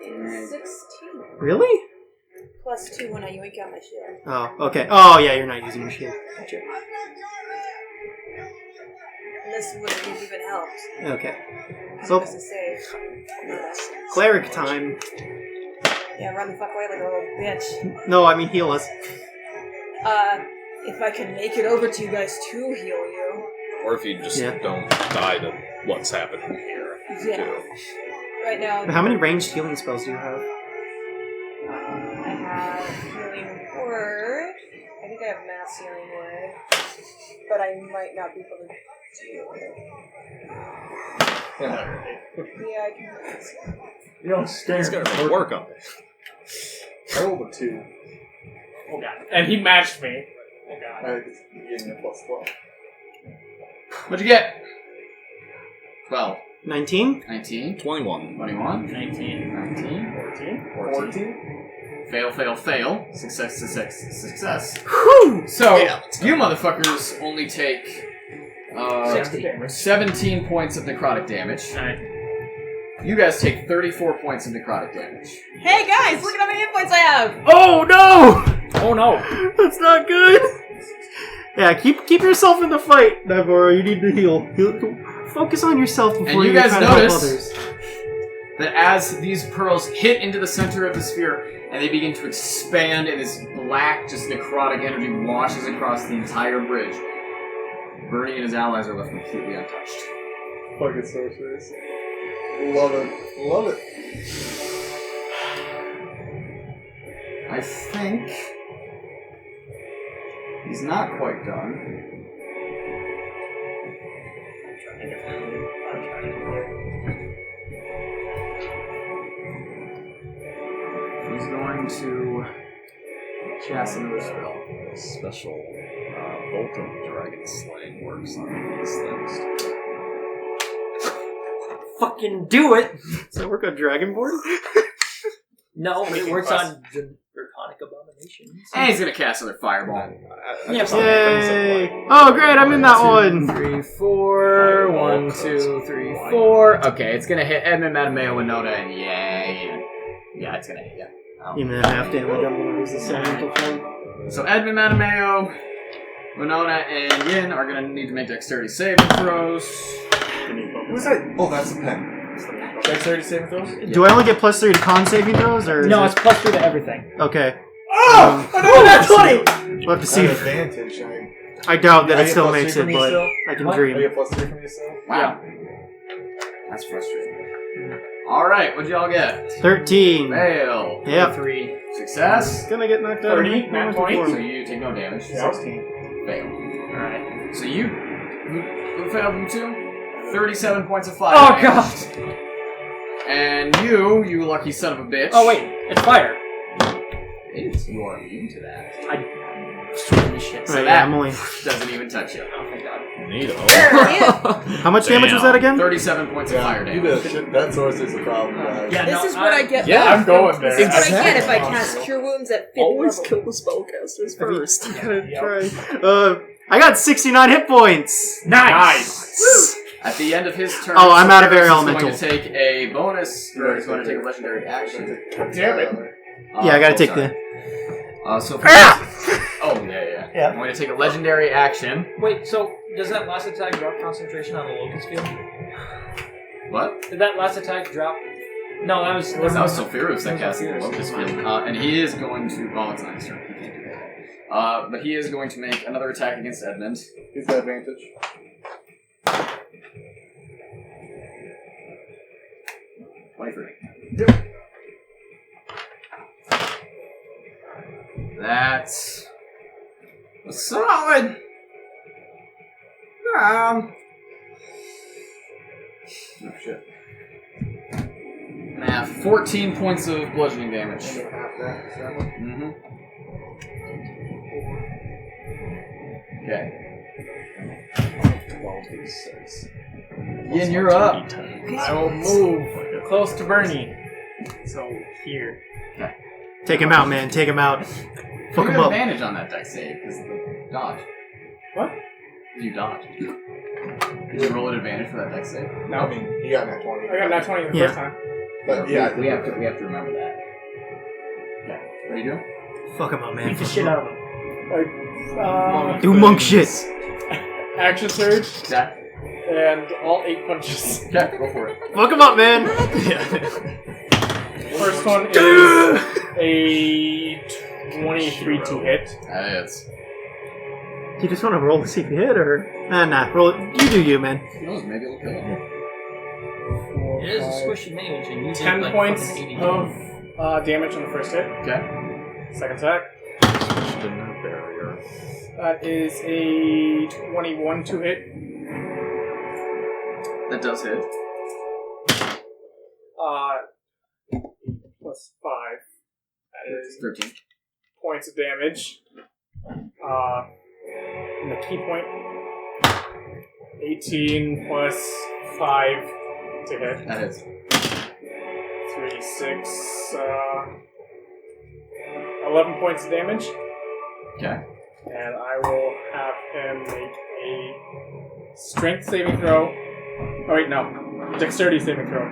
Speaker 4: It's 16.
Speaker 2: Really?
Speaker 4: Plus 2 when I yoink out my shield.
Speaker 2: Oh, okay. Oh, yeah, you're not using your shield. Gotcha.
Speaker 4: And this would have even helped.
Speaker 2: Okay.
Speaker 4: So,
Speaker 2: So,
Speaker 4: this is safe.
Speaker 2: cleric time.
Speaker 4: Yeah, run the fuck away like a little bitch.
Speaker 2: No, I mean heal us.
Speaker 4: If I can make it over to you guys to heal you.
Speaker 9: Or if you just
Speaker 2: Yeah.
Speaker 9: don't die to what's happening here.
Speaker 4: Yeah.
Speaker 9: Too.
Speaker 4: Right now,
Speaker 2: How many ranged healing spells do you have?
Speaker 4: I have healing word. I think I have mass healing word. But I might not be able to do it. Yeah, I can.
Speaker 3: You don't scare
Speaker 9: It's
Speaker 3: me.
Speaker 9: gonna work on it.
Speaker 3: I rolled a 2.
Speaker 6: Oh god. And he matched me. Oh god.
Speaker 3: I gave me a plus 12.
Speaker 8: What'd you get? 12.
Speaker 2: 19?
Speaker 8: 19.
Speaker 9: 21.
Speaker 8: 21.
Speaker 10: 19.
Speaker 8: 19.
Speaker 6: 14?
Speaker 8: Fail, fail, fail. Success, success, success.
Speaker 2: Whew!
Speaker 8: So, you motherfuckers only take 17 points of necrotic damage.
Speaker 10: Alright.
Speaker 8: You guys take 34 points of necrotic damage.
Speaker 4: Hey guys, look at how many hit points I have!
Speaker 2: Oh, no!
Speaker 10: Oh no!
Speaker 2: That's not good! Yeah, keep yourself in the fight, Navora. You need to heal. Focus on yourself before
Speaker 8: And you guys
Speaker 2: try to help
Speaker 8: notice
Speaker 2: others.
Speaker 8: that as these pearls hit into the center of the sphere and they begin to expand and this black, just necrotic energy washes across the entire bridge, Bernie and his allies are left completely untouched.
Speaker 3: Fucking sorcerers. Love it. Love it.
Speaker 8: I think he's not quite done. He's going to cast another spell.
Speaker 9: Special Bolt of Dragon Slaying works on these things.
Speaker 10: fucking do it.
Speaker 2: Does that work on Dragonborn?
Speaker 10: No, it
Speaker 6: Making
Speaker 10: works
Speaker 6: quest.
Speaker 10: on Draconic Abominations.
Speaker 1: And he's gonna cast another fireball.
Speaker 10: Yeah,
Speaker 2: Yay! Oh, great, I'm in that one.
Speaker 1: 3, 4. 1, 2, 3, 4. Okay, it's gonna hit Edmund, Matameo, Winona, and yay. Yeah, it's gonna hit, yeah. Oh.
Speaker 2: Even at half damage, I'm gonna lose this elemental form.
Speaker 1: So Edmund, Matameo, Winona, and Yin are gonna need to make dexterity saving throws.
Speaker 3: Who's that? Oh, that's a pen.
Speaker 6: Dexterity saving throws?
Speaker 2: Do I only get +3 to con saving throws, or is
Speaker 10: No,
Speaker 2: it...
Speaker 10: it's +3 to everything.
Speaker 2: Okay.
Speaker 6: Oh!
Speaker 2: Oh,
Speaker 6: that's
Speaker 2: 20! We'll have to see.
Speaker 3: An advantage.
Speaker 2: I doubt that
Speaker 3: I
Speaker 2: it
Speaker 3: get
Speaker 2: still
Speaker 3: +3
Speaker 2: makes
Speaker 3: from
Speaker 2: it,
Speaker 3: you
Speaker 2: but
Speaker 3: still?
Speaker 2: I can
Speaker 10: What?
Speaker 3: I
Speaker 2: dream.
Speaker 3: get +3 from yourself.
Speaker 1: Wow. That's frustrating. Alright, what'd y'all get?
Speaker 2: 13.
Speaker 1: Fail.
Speaker 2: Yep.
Speaker 10: 3.
Speaker 1: Success.
Speaker 2: Gonna get knocked out.
Speaker 6: 30, not 20.
Speaker 1: So you take no damage.
Speaker 2: 16.
Speaker 1: Fail. Alright. So you. Who failed you two? 37 points of fire.
Speaker 10: Oh
Speaker 1: damage.
Speaker 10: god!
Speaker 1: And you lucky son of a bitch.
Speaker 10: Oh wait, it's fire.
Speaker 1: It is. You are immune to that.
Speaker 10: I swear this shit.
Speaker 1: So
Speaker 2: Right,
Speaker 1: that
Speaker 2: yeah, I'm only...
Speaker 1: doesn't even touch you.
Speaker 10: Oh thank god.
Speaker 9: Neato.
Speaker 2: How much damage was that again?
Speaker 1: 37 points of fire
Speaker 3: You
Speaker 1: damage.
Speaker 3: did shit. That source is the problem, guys.
Speaker 10: Yeah,
Speaker 4: This
Speaker 10: no,
Speaker 4: is what I get.
Speaker 6: Yeah, I'm going there.
Speaker 4: This is what I get if I
Speaker 6: Exactly.
Speaker 4: cast Cure Wounds at 50
Speaker 9: Always
Speaker 4: level.
Speaker 9: kill the spellcasters first.
Speaker 2: Try. I got 69 hit points.
Speaker 6: Nice.
Speaker 1: At the end of his turn,
Speaker 2: Oh, I'm out of air
Speaker 1: Sephiroth is
Speaker 2: elemental.
Speaker 1: going to take a bonus, or he's going to take a legendary action.
Speaker 6: Damn it.
Speaker 2: Yeah, I gotta take
Speaker 1: sorry.
Speaker 2: the...
Speaker 1: So oh, yeah.
Speaker 2: Yeah.
Speaker 1: I'm going to take a legendary action.
Speaker 10: Wait, so does that last attack drop concentration on the locust field?
Speaker 1: What?
Speaker 10: Did that last attack drop? No, that was.
Speaker 1: That was Sephiroth that
Speaker 10: That was
Speaker 1: cast the
Speaker 10: Sephiroth,
Speaker 1: Locust
Speaker 10: never
Speaker 1: Field.
Speaker 10: mind.
Speaker 1: And he is going to... Oh, it's not his turn. He can't do that. But he is going to make another attack against Edmund.
Speaker 3: He's got advantage.
Speaker 1: 23. That's a solid. Oh shit. Nah, 14 points of bludgeoning damage. Mm-hmm. Okay. Yin, you're up.
Speaker 6: I will move close to Bernie. So, here.
Speaker 2: Take him out, man. Take him out. Fuck
Speaker 1: You
Speaker 2: him
Speaker 1: have
Speaker 2: up.
Speaker 1: advantage on that dex save because of the dodge.
Speaker 6: What?
Speaker 1: You dodge. Did you roll an advantage for that dex save?
Speaker 6: No.
Speaker 3: I mean, he got that 20.
Speaker 6: I got nat 20 the
Speaker 2: Yeah.
Speaker 6: first time.
Speaker 3: But yeah,
Speaker 1: we have to remember that. Okay. What are you doing?
Speaker 2: Fuck him up, man.
Speaker 10: Beat the
Speaker 2: Fuck
Speaker 10: shit
Speaker 2: him
Speaker 10: out
Speaker 2: up.
Speaker 10: of him.
Speaker 2: Do monk shit.
Speaker 6: Action surge
Speaker 1: Yeah.
Speaker 6: and all 8 punches.
Speaker 1: Okay, go for it.
Speaker 2: Fuck him up, man.
Speaker 6: First one is a 23 to hit.
Speaker 1: That is.
Speaker 2: You just want to roll to see if you hit, or... Nah. Roll it. You do you, man.
Speaker 1: Who knows? Maybe it'll kill him.
Speaker 10: It is a squishy mage, and you
Speaker 6: 10
Speaker 10: take, like,
Speaker 6: points
Speaker 10: fucking 80
Speaker 6: of damage on the first hit.
Speaker 1: Okay.
Speaker 6: Second attack.
Speaker 9: In that barrier.
Speaker 6: That is a 21 to hit.
Speaker 1: That does hit.
Speaker 6: Plus 5. That is
Speaker 1: 13.
Speaker 6: points of damage. And the key point. 18 plus 5 to hit.
Speaker 1: That hits.
Speaker 6: 3, 6, 11 points of damage.
Speaker 1: Okay.
Speaker 6: And I will have him make a strength saving throw. Oh wait, no. Dexterity saving throw.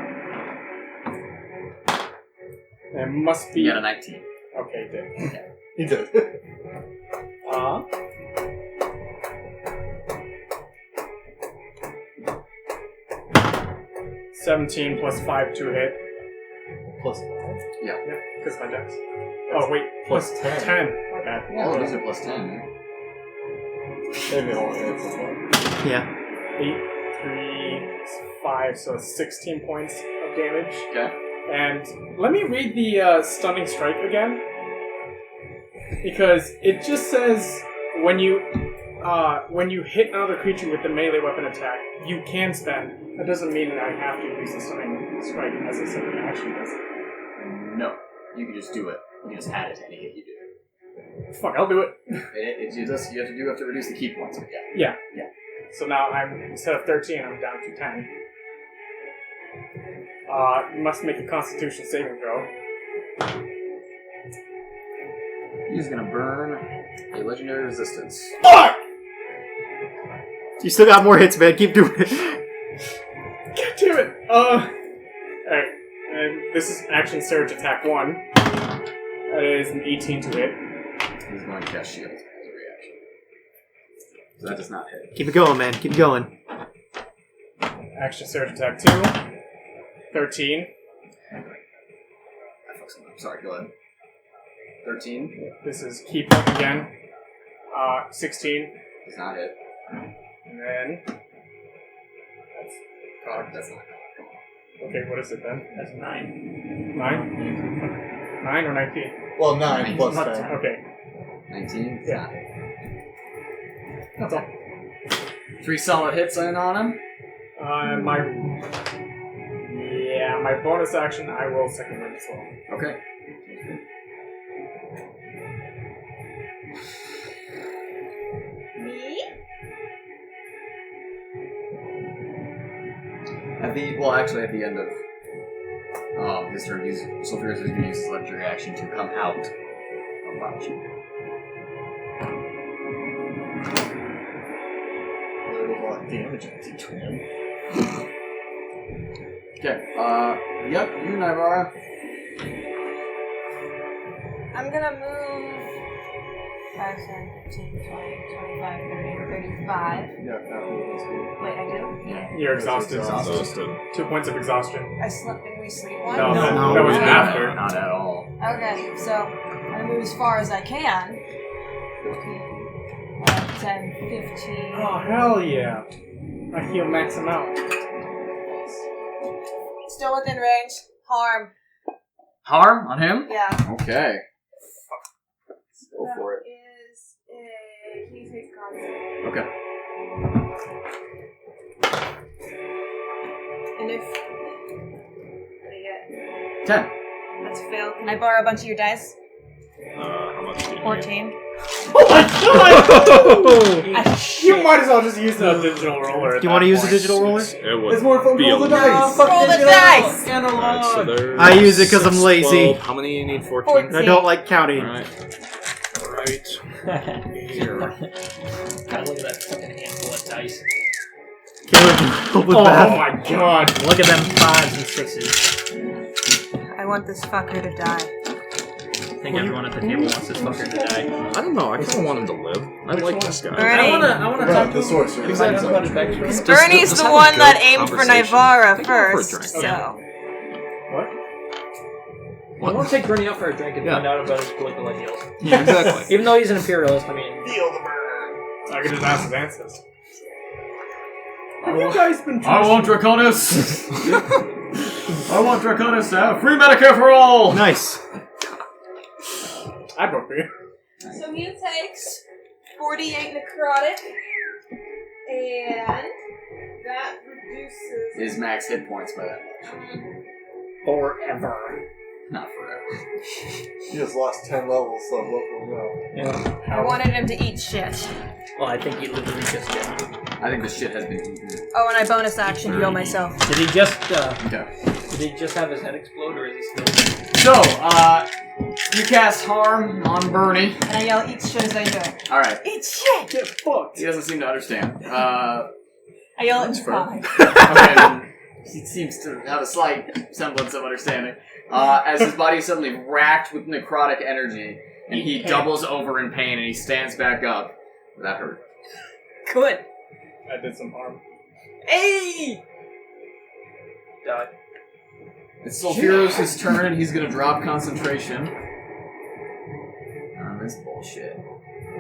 Speaker 6: It must be...
Speaker 1: You got a 19.
Speaker 6: Okay, did.
Speaker 3: he did.
Speaker 6: 17 plus 5 to hit.
Speaker 3: Plus 5.
Speaker 1: Yeah.
Speaker 6: Yeah, because my dex. Oh wait,
Speaker 3: Plus 10.
Speaker 6: 10. My bad.
Speaker 1: All of these are plus 10, man.
Speaker 3: Maybe only hits as well.
Speaker 2: Yeah.
Speaker 6: 8, 3, 5, so 16 points of damage.
Speaker 1: Okay.
Speaker 6: And let me read the stunning strike again, because it just says when you hit another creature with the melee weapon attack, you can spend. That doesn't mean that I have to use the stunning strike as a separate action, does it?
Speaker 1: No. You can just do it. You can just add it to any hit you do.
Speaker 6: Fuck, I'll do it.
Speaker 1: You have to reduce the key points, but yeah.
Speaker 6: Yeah. So now I'm, instead of 13, I'm down to 10. You must make a Constitution saving throw.
Speaker 1: He's gonna burn a legendary resistance.
Speaker 6: Fuck!
Speaker 2: You still got more hits, man. Keep doing it.
Speaker 6: God damn it! Alright. And this is action surge attack 1. That is an 18 to hit.
Speaker 1: He's going to cast shield as a reaction. So that does not hit.
Speaker 2: Keep it going, man. Keep it going.
Speaker 6: Action surge attack 2. 13.
Speaker 1: I fucked something up. Sorry, go ahead. 13.
Speaker 6: This is keep up again. 16.
Speaker 1: Does not hit.
Speaker 6: And then...
Speaker 1: That's not.
Speaker 6: Okay, what is it then?
Speaker 10: That's 9.
Speaker 6: 9? 9 or 19?
Speaker 3: Well, 9 plus
Speaker 10: Not
Speaker 3: 10.
Speaker 6: Okay.
Speaker 1: 19?
Speaker 6: Yeah. That's all.
Speaker 1: 3 solid hits in on him.
Speaker 6: My bonus action, I will second wind as well.
Speaker 1: Okay.
Speaker 4: Me?
Speaker 1: At the end of his turn, Sulfurous is going to use his legendary action to come out of Wild Shape.
Speaker 3: There's a lot of damage I did to him.
Speaker 1: Okay, yep, you, Nivara.
Speaker 4: I'm gonna move 5, 10, 15, 20, 25, 30, 35.
Speaker 3: Yeah, that was good.
Speaker 4: Wait, I do?
Speaker 1: Yeah.
Speaker 6: You're exhausted.
Speaker 9: Exhausted.
Speaker 6: 2 points of exhaustion.
Speaker 4: I slept. Did we sleep one?
Speaker 6: No,
Speaker 2: No.
Speaker 6: that was
Speaker 2: No.
Speaker 6: after.
Speaker 1: Not at all.
Speaker 4: Okay, so I'm gonna move as far as I can. 15, 10, 15.
Speaker 6: Oh, hell yeah. I heal max him out.
Speaker 4: Still within range. Harm.
Speaker 1: Harm on him?
Speaker 4: Yeah.
Speaker 1: Okay. Go
Speaker 4: That
Speaker 1: for it.
Speaker 4: is a... He takes constant.
Speaker 1: Okay.
Speaker 4: And if... What do you get?
Speaker 1: 10.
Speaker 4: That's a fail. Can I borrow a bunch of your dice?
Speaker 9: How much do you need?
Speaker 4: 14.
Speaker 6: Oh my god!
Speaker 4: I
Speaker 6: You might as well just use the digital roller.
Speaker 2: Do you want to use the digital roller?
Speaker 9: It would
Speaker 3: It's more fun to
Speaker 9: be
Speaker 3: roll
Speaker 9: a
Speaker 3: the
Speaker 9: lot.
Speaker 3: dice!
Speaker 4: Roll the dice!
Speaker 9: Alright, so there's
Speaker 2: I use it 'cause I'm
Speaker 9: 6,
Speaker 2: lazy.
Speaker 9: 12. How many you need? 14?
Speaker 4: 14.
Speaker 2: I don't like counting.
Speaker 9: Alright. Alright. Here.
Speaker 10: God, look at that fucking handful of dice.
Speaker 2: Caleb, with
Speaker 6: Oh
Speaker 2: that.
Speaker 6: my god.
Speaker 10: Look at them 5s and 6s.
Speaker 4: I want this fucker to die.
Speaker 10: I think everyone at the table wants this fucker to die.
Speaker 9: I don't know. I kind of want him to live. I like this guy.
Speaker 4: Bernie.
Speaker 10: I wanna
Speaker 3: Right,
Speaker 10: talk to
Speaker 3: the
Speaker 10: him.
Speaker 3: sorcerer.
Speaker 10: Find out about his backstory.
Speaker 9: Just-
Speaker 4: Bernie's
Speaker 9: just
Speaker 4: the
Speaker 9: have a
Speaker 4: one
Speaker 9: good
Speaker 4: that aimed for
Speaker 9: conversation.
Speaker 4: Nivara
Speaker 9: Take him for a
Speaker 4: first,
Speaker 9: drink.
Speaker 4: so...
Speaker 6: What?
Speaker 10: I want to take Bernie out for a drink and
Speaker 9: Yeah.
Speaker 10: find out about his political ideals.
Speaker 9: Yeah, exactly.
Speaker 10: Even though he's an imperialist, I mean,
Speaker 3: Feel the burn!
Speaker 6: I could just ask his answers. Have you guys been
Speaker 1: I want Draconis! I want Draconis to have free Medicare for all!
Speaker 2: Nice.
Speaker 6: I broke for you.
Speaker 4: So he takes 48 necrotic, and that reduces...
Speaker 1: His max hit points by that much.
Speaker 6: Forever.
Speaker 1: Not forever.
Speaker 3: He just lost 10 levels, so look now.
Speaker 4: I wanted him to eat shit.
Speaker 10: well, I think he literally just did.
Speaker 1: I think the shit has been eaten.
Speaker 4: Oh, and I bonus action heal myself.
Speaker 10: Did he just?
Speaker 1: Okay.
Speaker 10: Did he just have his head explode, or is he still?
Speaker 1: So, you cast Harm on Bernie.
Speaker 4: And I yell, eat shit as I do it.
Speaker 1: Alright.
Speaker 4: Eat shit!
Speaker 6: Get fucked.
Speaker 1: He doesn't seem to understand.
Speaker 4: I yell at
Speaker 1: fair.
Speaker 4: Spy.
Speaker 1: Okay, then he seems to have a slight semblance of understanding. As his body is suddenly racked with necrotic energy, and he doubles over in pain, and he stands back up. That hurt.
Speaker 4: Good.
Speaker 6: I did some harm.
Speaker 4: Hey!
Speaker 10: Die.
Speaker 1: It's Sulfuros' turn, and he's gonna drop concentration on this bullshit.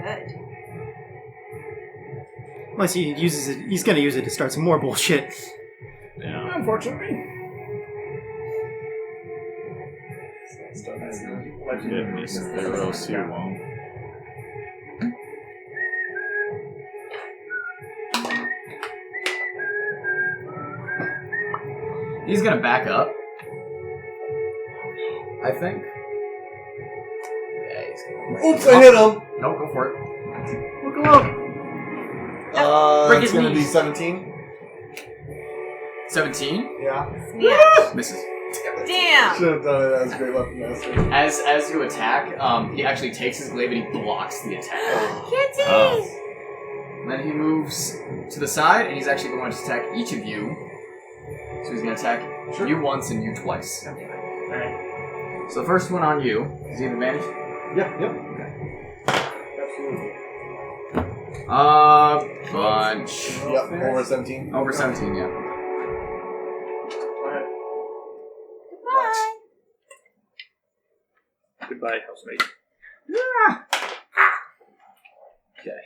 Speaker 4: Good.
Speaker 2: Unless he uses it, he's gonna use it to start some more bullshit.
Speaker 9: Yeah.
Speaker 6: Unfortunately.
Speaker 9: Give me some zeros, you won't.
Speaker 1: He's gonna back up. I think. Yeah, he's gonna...
Speaker 3: Oops, I hit him!
Speaker 1: No, go for it.
Speaker 2: Look him up.
Speaker 10: Break
Speaker 3: It's
Speaker 10: his
Speaker 3: gonna be
Speaker 10: knees.
Speaker 3: 17.
Speaker 1: 17
Speaker 3: Yeah.
Speaker 4: Yeah.
Speaker 1: misses.
Speaker 4: Damn.
Speaker 3: Should have done it as great weapon master.
Speaker 1: As you attack, he actually takes his glaive and he blocks the attack.
Speaker 4: Kitty.
Speaker 1: And then he moves to the side, and he's actually going to attack each of you. So he's going to attack you once and you twice.
Speaker 10: Alright.
Speaker 1: So the first one on you. Does he have advantage?
Speaker 3: Yeah, yep.
Speaker 1: Okay.
Speaker 3: Absolutely.
Speaker 1: Bunch.
Speaker 3: Yep, over 17.
Speaker 1: Over 17, yeah.
Speaker 10: Goodbye, housemate.
Speaker 1: Okay.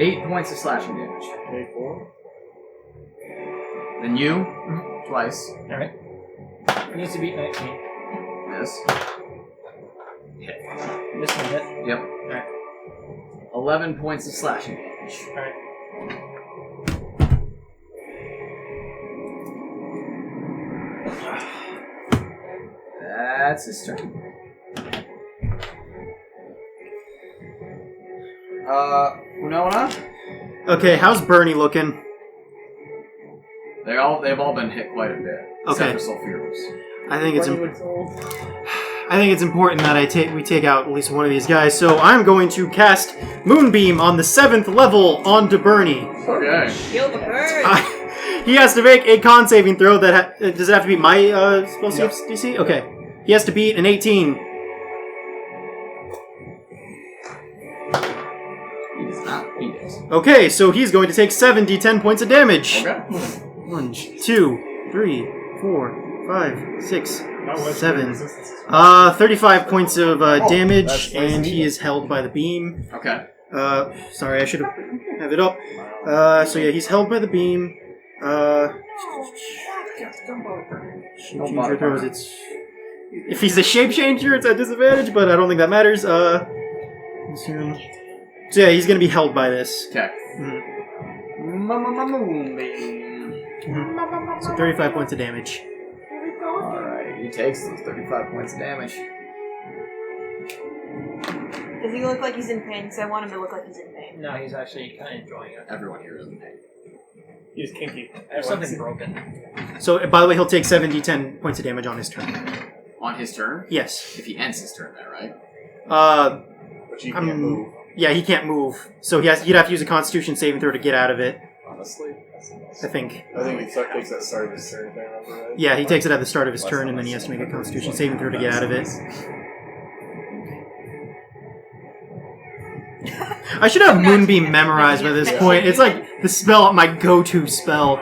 Speaker 1: 8 points of slashing damage.
Speaker 3: Okay, 4.
Speaker 1: Then you, twice.
Speaker 10: Alright. He needs to beat 19.
Speaker 1: Miss. Hit.
Speaker 10: Missing a hit.
Speaker 1: Yep.
Speaker 10: Alright.
Speaker 1: 11 points of slashing damage.
Speaker 10: Alright.
Speaker 1: That's his turn. Unona?
Speaker 2: Okay, how's Bernie looking?
Speaker 1: They've all been hit quite a bit.
Speaker 2: Okay.
Speaker 1: Except for Sulfuros.
Speaker 2: I think it's
Speaker 6: Bernie looks old.
Speaker 2: I think it's important that we take out at least one of these guys. So I'm going to cast Moonbeam on the 7th level onto Bernie.
Speaker 1: Okay.
Speaker 4: Kill the bird.
Speaker 2: He has to make a con saving throw that does it have to be my spell save DC? Okay. He has to beat an 18.
Speaker 1: He does not beat it.
Speaker 2: Okay, so he's going to take 7d10 points of damage.
Speaker 1: Okay.
Speaker 2: 1, 2, 3, 4, 5, 6,
Speaker 6: Not much
Speaker 2: 7.
Speaker 6: resistance.
Speaker 2: 35 points of damage,
Speaker 3: that's nice
Speaker 2: and
Speaker 3: to
Speaker 2: he is held by the beam.
Speaker 1: Okay.
Speaker 2: Sorry, I should have it up. So yeah, he's held by the beam. Shape changer throws. If he's a shape changer, it's at disadvantage, but I don't think that matters. So yeah, he's gonna be held by this.
Speaker 1: Okay.
Speaker 2: So 35 points of damage.
Speaker 1: Alright, he takes those 35 points of damage.
Speaker 4: Does he look like he's in pain? Because I want him to look like he's in pain.
Speaker 10: No, he's actually kind of enjoying it.
Speaker 1: Everyone here is in pain.
Speaker 6: He's kinky.
Speaker 10: There's something broken.
Speaker 2: So by the way, he'll take 7d10 points of damage on his turn.
Speaker 1: On his turn?
Speaker 2: Yes.
Speaker 1: If he ends his turn there, right?
Speaker 3: But you can't move.
Speaker 2: Yeah, he can't move, so he'd have to use a Constitution saving throw to get out of it.
Speaker 1: Honestly?
Speaker 2: I think.
Speaker 3: I think he takes that start of his turn, if I remember right.
Speaker 2: Yeah, he takes it at the start of his turn, and then he has to make a Constitution saving throw to get out of it. I should have Moonbeam memorized by this point. It's like the spell, my go-to spell.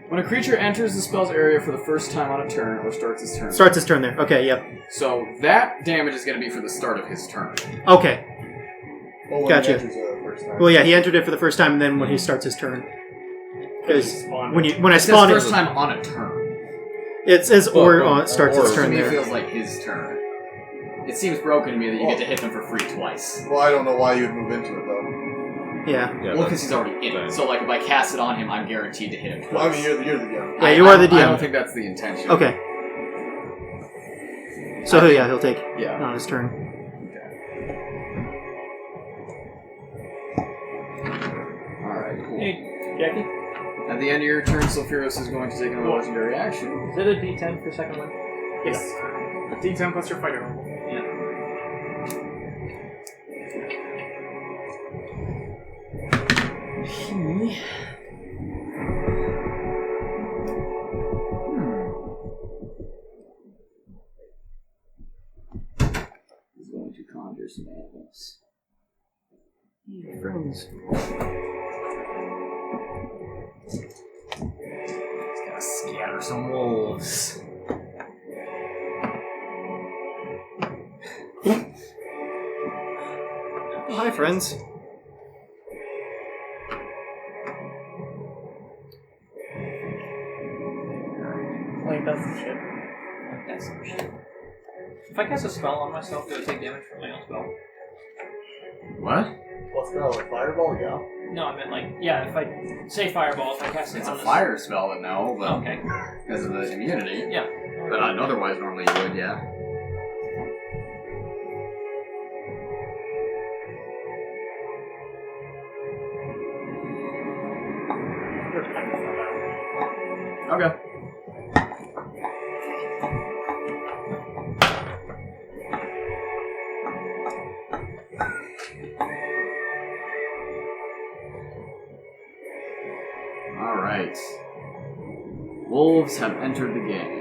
Speaker 1: When a creature enters the spell's area for the first time on a turn, or starts his turn.
Speaker 2: Starts his turn there. Okay, yep.
Speaker 1: So that damage is going to be for the start of his turn.
Speaker 2: Okay.
Speaker 3: Oh, when
Speaker 2: Gotcha.
Speaker 3: he enters it the first time.
Speaker 2: Well, yeah, he entered it for the first time, and then when he starts his turn. Because when I
Speaker 1: It says
Speaker 2: spawn
Speaker 1: first
Speaker 2: it,
Speaker 1: time on a turn.
Speaker 2: it says starts
Speaker 1: Or
Speaker 2: his
Speaker 1: to
Speaker 2: turn
Speaker 1: me it
Speaker 2: there.
Speaker 1: feels like his turn. It seems broken to me that you get to hit him for free twice.
Speaker 3: Well, I don't know why you would move into it, though.
Speaker 2: Yeah.
Speaker 1: Well, because he's already in it. So, like, if I cast it on him, I'm guaranteed to hit him twice.
Speaker 3: Well, I mean, you're the DM.
Speaker 2: Yeah, you are the
Speaker 1: I don't
Speaker 2: DM.
Speaker 1: think that's the intention.
Speaker 2: Okay. So yeah, he'll take it
Speaker 1: Yeah.
Speaker 2: on his turn.
Speaker 1: Alright, cool.
Speaker 10: Hey, Jackie,
Speaker 1: At the end of your turn, Sulfuros is going to take another legendary action.
Speaker 10: is it a D10 for second one?
Speaker 6: Yes. D10 plus your fighter level.
Speaker 10: Yeah.
Speaker 1: He's going to conjure some animals.
Speaker 2: Friends.
Speaker 1: He's gonna scatter some wolves.
Speaker 2: Hi, friends.
Speaker 6: Like, that's some shit.
Speaker 10: That's some shit. If I cast a spell on myself, do I take damage from my own spell?
Speaker 1: What?
Speaker 3: What's that, like fireball? Yeah.
Speaker 10: No, I meant like, yeah, if I say fireball, if I cast it
Speaker 1: It's
Speaker 10: on
Speaker 1: a fire spell, but no, but
Speaker 10: Okay.
Speaker 1: because of the immunity.
Speaker 10: Yeah.
Speaker 1: But otherwise, normally you would, yeah.
Speaker 6: You're kind of far out.
Speaker 1: Okay. Alright. Wolves have entered the game.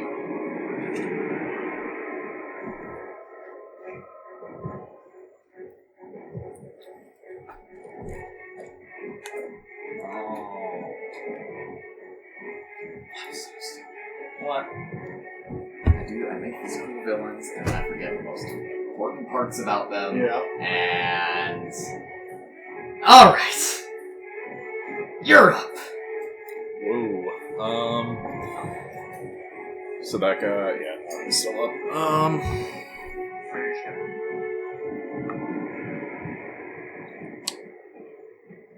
Speaker 10: What?
Speaker 1: I make these cool villains, and I forget the most important parts about them.
Speaker 3: Yeah.
Speaker 1: And... Alright! You're up!
Speaker 9: Whoa. So that guy, yeah, he's still up.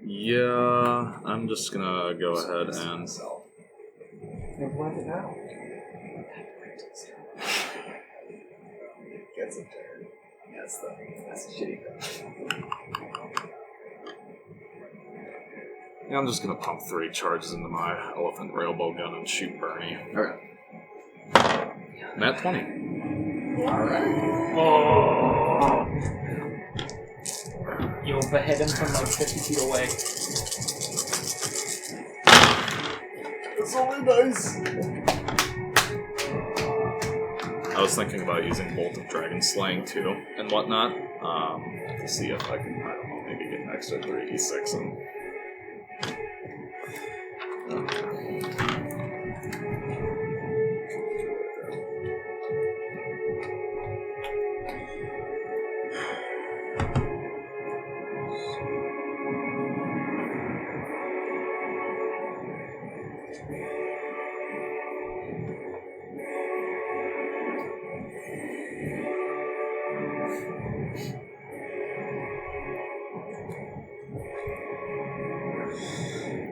Speaker 9: Yeah, I'm just gonna go ahead and.
Speaker 3: Implement it now. Gets it there.
Speaker 1: That's the shitty thing.
Speaker 9: Yeah, I'm just gonna pump 3 charges into my elephant railbow gun and shoot Bernie.
Speaker 1: Okay.
Speaker 9: Nat 20.
Speaker 1: Alright.
Speaker 10: Oh. You overhead him from like 50 feet away.
Speaker 3: It's only nice.
Speaker 9: I was thinking about using Bolt of Dragon Slaying too, and whatnot, to see if I can, I don't know, maybe get an extra 3d6 and...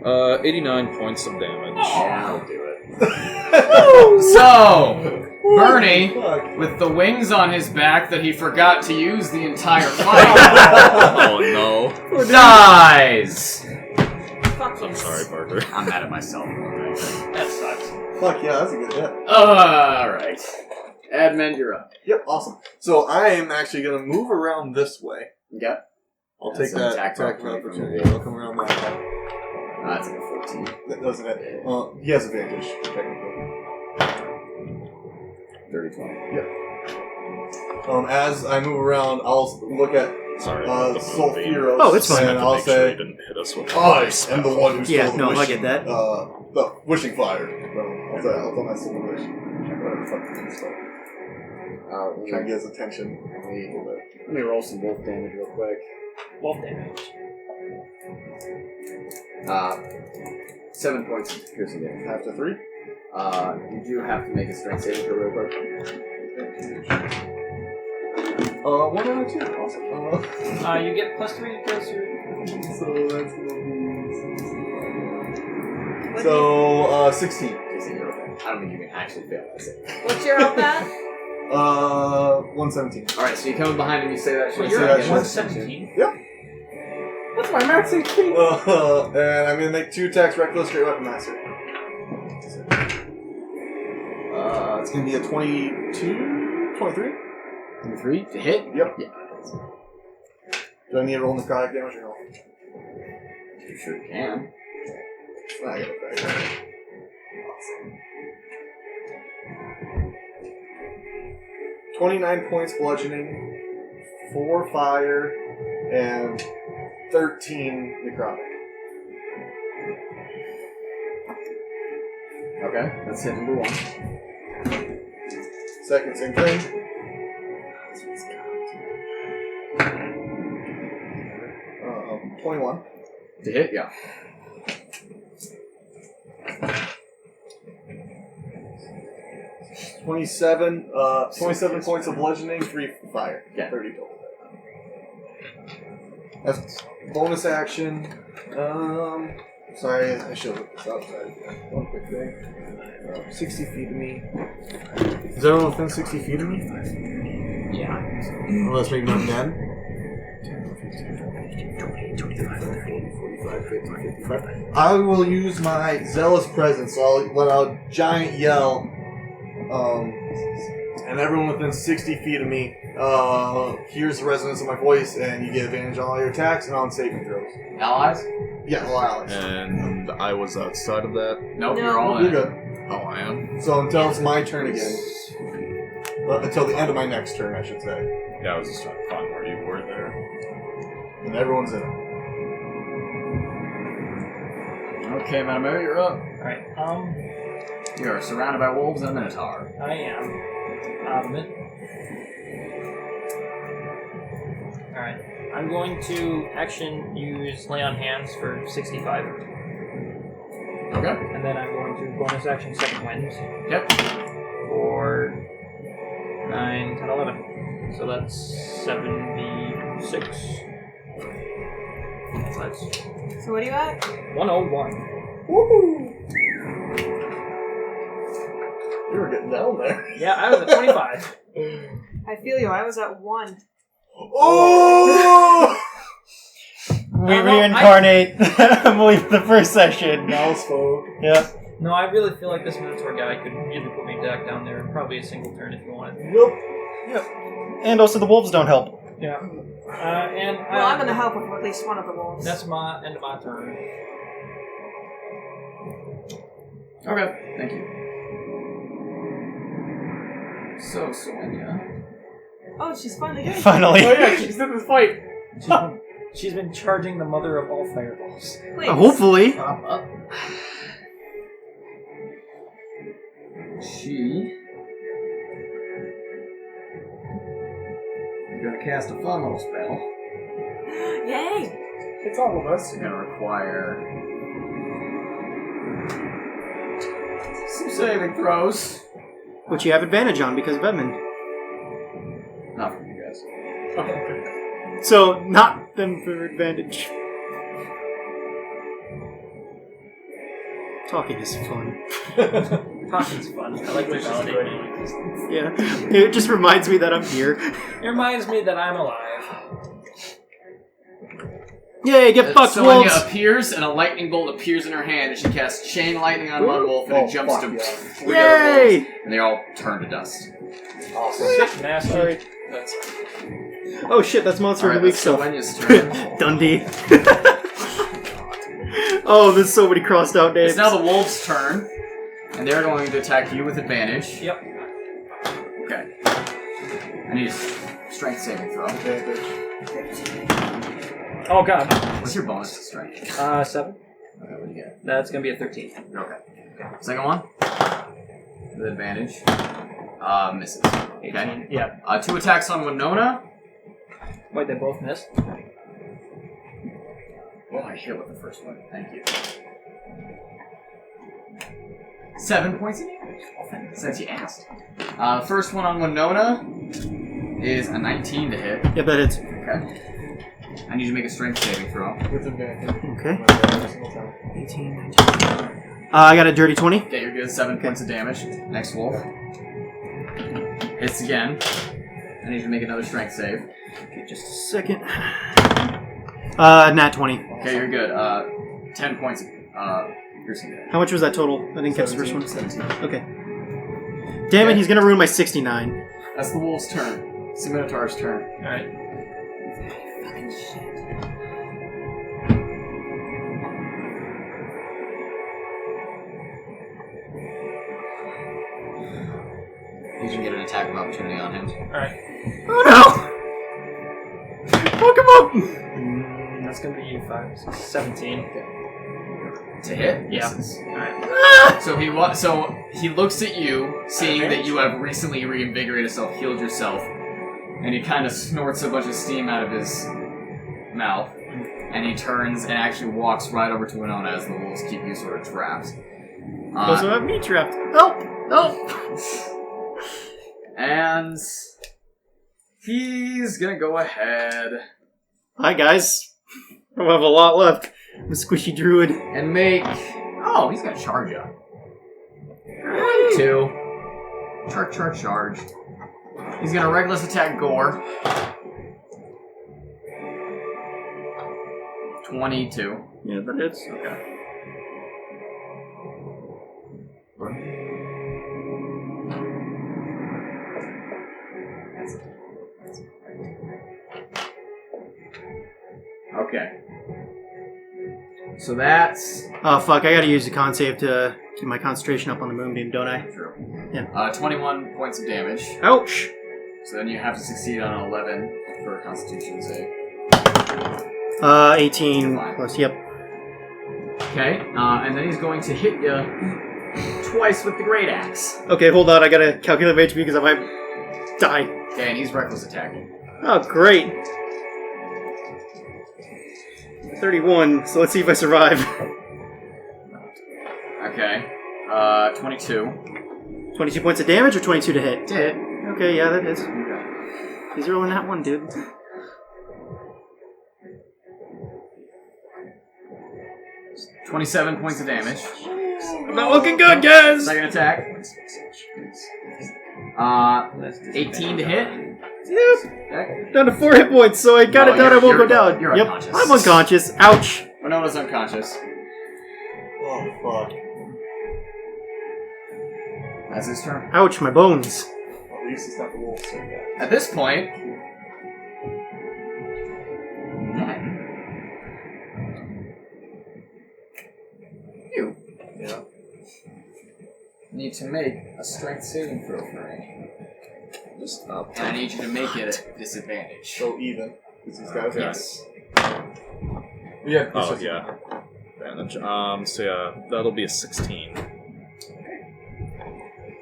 Speaker 9: Uh, 89 points of damage.
Speaker 1: Yeah, I'll do it. So, Bernie, with the wings on his back that he forgot to use the entire fight,
Speaker 9: Oh no.
Speaker 1: dies!
Speaker 9: I'm sorry, Parker.
Speaker 1: I'm mad at myself. That sucks.
Speaker 3: Fuck yeah, that's a good hit.
Speaker 1: Alright. Admin, you're up.
Speaker 3: Yep, awesome. So I am actually going to move around this way.
Speaker 1: Okay.
Speaker 3: I'll
Speaker 1: That's
Speaker 3: take
Speaker 1: an
Speaker 3: that
Speaker 1: attack
Speaker 3: attack of
Speaker 1: opportunity from
Speaker 3: opportunity.
Speaker 1: the-
Speaker 3: I'll come around that way.
Speaker 1: That's like a 14.
Speaker 3: That doesn't it? He has advantage, technically.
Speaker 1: 30-20.
Speaker 3: As I move around, I'll look at
Speaker 9: Sorry.
Speaker 3: Sulfuros.
Speaker 2: Oh, it's fine.
Speaker 3: And I'll
Speaker 9: Make sure
Speaker 3: say,
Speaker 9: he didn't hit us with
Speaker 3: I am the one who stole
Speaker 2: Yeah,
Speaker 3: the
Speaker 2: no, I
Speaker 3: wishing,
Speaker 2: get that.
Speaker 3: the wishing fire. I'll tell my stole the wish. Whatever the fuck it is, so try and get his attention a little bit.
Speaker 1: Let me roll some wolf damage real quick.
Speaker 10: Wolf damage.
Speaker 1: 7 points of piercing damage.
Speaker 3: After 3?
Speaker 1: You do have to make a strength saving throw real quick.
Speaker 3: 1 out of 2. Awesome.
Speaker 10: You get +3 because you're.
Speaker 3: So that's gonna be. So 16.
Speaker 1: Jason, you're okay. I don't think you can actually fail that save.
Speaker 4: What's your up at?
Speaker 3: 117.
Speaker 1: Alright, so you come behind and you say that shit.
Speaker 10: Well,
Speaker 3: you're
Speaker 10: you're
Speaker 3: at
Speaker 10: at
Speaker 3: 117.
Speaker 10: 117.
Speaker 3: That's my max HP. And I'm gonna make 2 attacks, reckless, straight weapon master. It's gonna be a 22, 23.
Speaker 1: 23 to hit?
Speaker 3: Yep.
Speaker 1: Yeah.
Speaker 3: Do I need to roll necrotic damage or no?
Speaker 1: You sure can.
Speaker 3: I got it back. 29 points bludgeoning, 4 fire, and 13 necrotic.
Speaker 1: Okay, that's hit number 1.
Speaker 3: Second, same thing. 21.
Speaker 1: To hit, yeah.
Speaker 3: $27 points of bludgeoning, 3 fire.
Speaker 1: Yeah.
Speaker 3: 30 total. That's bonus action. Sorry, I should look this up. One quick thing. 60 feet of me. Is everyone within 60 feet of me?
Speaker 1: Yeah.
Speaker 3: Unless maybe not dead.
Speaker 2: 10, 15, 20, 25, 30.
Speaker 3: 45,
Speaker 2: 50, 55.
Speaker 3: I will use my zealous presence. So I'll let out a giant yell, and everyone within 60 feet of me hears the resonance of my voice, and you get advantage on all your attacks and on saving throws.
Speaker 1: Allies?
Speaker 3: Yeah, well, Alex.
Speaker 9: And I was outside of that.
Speaker 1: Nope,
Speaker 4: No.
Speaker 1: you're all in.
Speaker 3: You're good.
Speaker 9: Oh, I am.
Speaker 3: So until it's my turn again. Until the end of my next turn, I should say.
Speaker 9: Yeah, I was just trying to find where you were there.
Speaker 3: And everyone's in it.
Speaker 1: Okay, Madame, you're up.
Speaker 10: Alright,
Speaker 1: You are surrounded by wolves and a minotaur.
Speaker 10: I am. Alright, I'm going to action use Lay on Hands for 65.
Speaker 1: Okay.
Speaker 10: And then I'm going to bonus action Second Wind
Speaker 1: Yep.
Speaker 10: for 9, 10, 11. So that's 76. So that's
Speaker 4: So what are you at?
Speaker 10: 101.
Speaker 3: You were getting down there.
Speaker 10: Yeah, I was at 25.
Speaker 4: I feel you. I was at 1.
Speaker 3: Oh!
Speaker 2: We
Speaker 10: no,
Speaker 2: reincarnate Emily for the first session.
Speaker 3: Mouse folk.
Speaker 2: Yeah.
Speaker 10: No, I really feel like this Minotaur guy could really put me back down there. Probably a single turn if you wanted.
Speaker 3: Yep.
Speaker 2: And also the wolves don't help.
Speaker 10: Yeah. And
Speaker 4: Well, I'm going to help with at least one of the wolves.
Speaker 10: That's my end of my turn.
Speaker 1: Okay, thank you. So, Sonia.
Speaker 4: Oh, she's finally good.
Speaker 2: Finally.
Speaker 6: Oh yeah, she's in this fight.
Speaker 10: She's been charging the mother of all fireballs.
Speaker 4: Please.
Speaker 2: Hopefully.
Speaker 1: Pop up. She is going to cast a fun little spell.
Speaker 4: Yay!
Speaker 6: It's all of us.
Speaker 1: It's going to require some saving throws.
Speaker 2: Which you have advantage on because of Edmund.
Speaker 1: Not from you guys.
Speaker 6: Oh, okay.
Speaker 2: So, not them for advantage. Talking is fun.
Speaker 10: Talking's fun. I like to validate my existence.
Speaker 2: Yeah. It just reminds me that I'm here.
Speaker 10: It reminds me that I'm alive.
Speaker 2: Yay, get fucked,
Speaker 1: Sonia
Speaker 2: wolves!
Speaker 1: appears, and a lightning bolt appears in her hand, and she casts Chain Lightning on one wolf, and
Speaker 3: Oh,
Speaker 1: it jumps
Speaker 3: fuck
Speaker 1: to
Speaker 3: yeah.
Speaker 1: 3 other wolves,
Speaker 2: Yay!
Speaker 1: and they all turn to dust.
Speaker 3: Awesome.
Speaker 10: Sick, nasty.
Speaker 2: Sorry. Oh shit, that's Monster of the
Speaker 1: Alright,
Speaker 2: Week
Speaker 1: that's
Speaker 2: stuff.
Speaker 1: Sonia's turn.
Speaker 2: Dundee. Oh, there's so many crossed out names.
Speaker 1: It's now the wolves' turn, and they're going to attack you with advantage.
Speaker 10: Yep.
Speaker 1: Okay. I need a strength saving throw.
Speaker 10: Oh god.
Speaker 1: What's your bonus to strength?
Speaker 10: 7.
Speaker 1: Okay, what do you get?
Speaker 10: That's gonna be a 13.
Speaker 1: Okay. Second one? With advantage. Misses.
Speaker 10: 18.
Speaker 1: Okay.
Speaker 10: Yeah.
Speaker 1: 2 attacks on Winona.
Speaker 10: Wait, they both missed?
Speaker 1: Oh, I hit with the first one. Thank you. 7 points of damage. Since you asked. First one on Winona is a 19 to hit.
Speaker 2: Yeah, that hits.
Speaker 1: Okay. I need you to make a strength saving throw.
Speaker 3: With advantage.
Speaker 2: Okay.
Speaker 3: Every single time.
Speaker 2: 18, 19. I got a dirty 20.
Speaker 1: Okay, you're good. 7 points of damage. Next wolf. Hits again. I need you to make another strength save.
Speaker 2: Okay, just a second. Nat 20.
Speaker 1: Okay, you're good. 10 points of piercing damage.
Speaker 2: How much was that total? I didn't catch the first one.
Speaker 1: 17.
Speaker 2: Okay. Damn it, he's gonna ruin my 69.
Speaker 1: That's the wolf's turn. It's the Minotaur's turn.
Speaker 10: Alright.
Speaker 4: Fucking shit.
Speaker 1: You can get an attack of opportunity on him.
Speaker 10: Alright.
Speaker 2: Oh no! Fuck him up!
Speaker 10: That's gonna be 5, 6, 17.
Speaker 1: To hit?
Speaker 10: Yeah.
Speaker 1: Misses.
Speaker 10: Alright.
Speaker 1: So he looks at you, seeing that you have recently reinvigorated yourself, healed yourself, and he kind of snorts a bunch of steam out of his mouth, and he turns and actually walks right over to Winona as the wolves keep you sort of trapped.
Speaker 2: Also have me trapped. Help! Help!
Speaker 1: And he's gonna go ahead
Speaker 2: Hi guys. I have a lot left. I'm a squishy druid.
Speaker 1: and make. Oh, he's gonna charge you. 2. Charge. He's gonna reckless attack Gore. 22.
Speaker 11: Yeah, that hits. Okay.
Speaker 1: Okay. So that's
Speaker 2: Oh fuck! I gotta use the con save to keep my concentration up on the moonbeam, don't I?
Speaker 1: true.
Speaker 2: Yeah.
Speaker 1: 21 points of damage.
Speaker 2: Ouch!
Speaker 1: So then you have to succeed on an 11 for a Constitution save.
Speaker 2: 18
Speaker 1: Fine.
Speaker 2: plus. Yep.
Speaker 1: Okay. And then he's going to hit you twice with the great axe.
Speaker 2: Okay, hold on. I gotta calculate my HP because I might die.
Speaker 1: Okay, and he's reckless attacking.
Speaker 2: Oh, great. 31. So let's see if I survive.
Speaker 1: Okay. 22.
Speaker 2: 22 points of damage or 22 to hit?
Speaker 1: To hit.
Speaker 2: Okay, yeah, that is. He's rolling that one, dude.
Speaker 1: $27 points of damage.
Speaker 2: Not looking good, guys!
Speaker 1: Second attack. 18 to hit.
Speaker 2: Yep. Down to 4 hit points, so I got it down. I won't go down.
Speaker 1: You're
Speaker 2: Yep.
Speaker 1: unconscious.
Speaker 2: I'm unconscious. Ouch.
Speaker 1: Winona's unconscious.
Speaker 3: Oh, fuck.
Speaker 1: That's his turn.
Speaker 2: Ouch, my bones.
Speaker 3: At least it's not the wolf so bad.
Speaker 1: At this point, then you need to make a strength saving throw for me.
Speaker 3: Just up.
Speaker 1: And I need you to make it at disadvantage.
Speaker 3: So even. Because he's got a
Speaker 1: Yes.
Speaker 3: Yeah. it's
Speaker 9: Oh,
Speaker 3: just-
Speaker 9: yeah. Advantage. So yeah, that'll be a 16.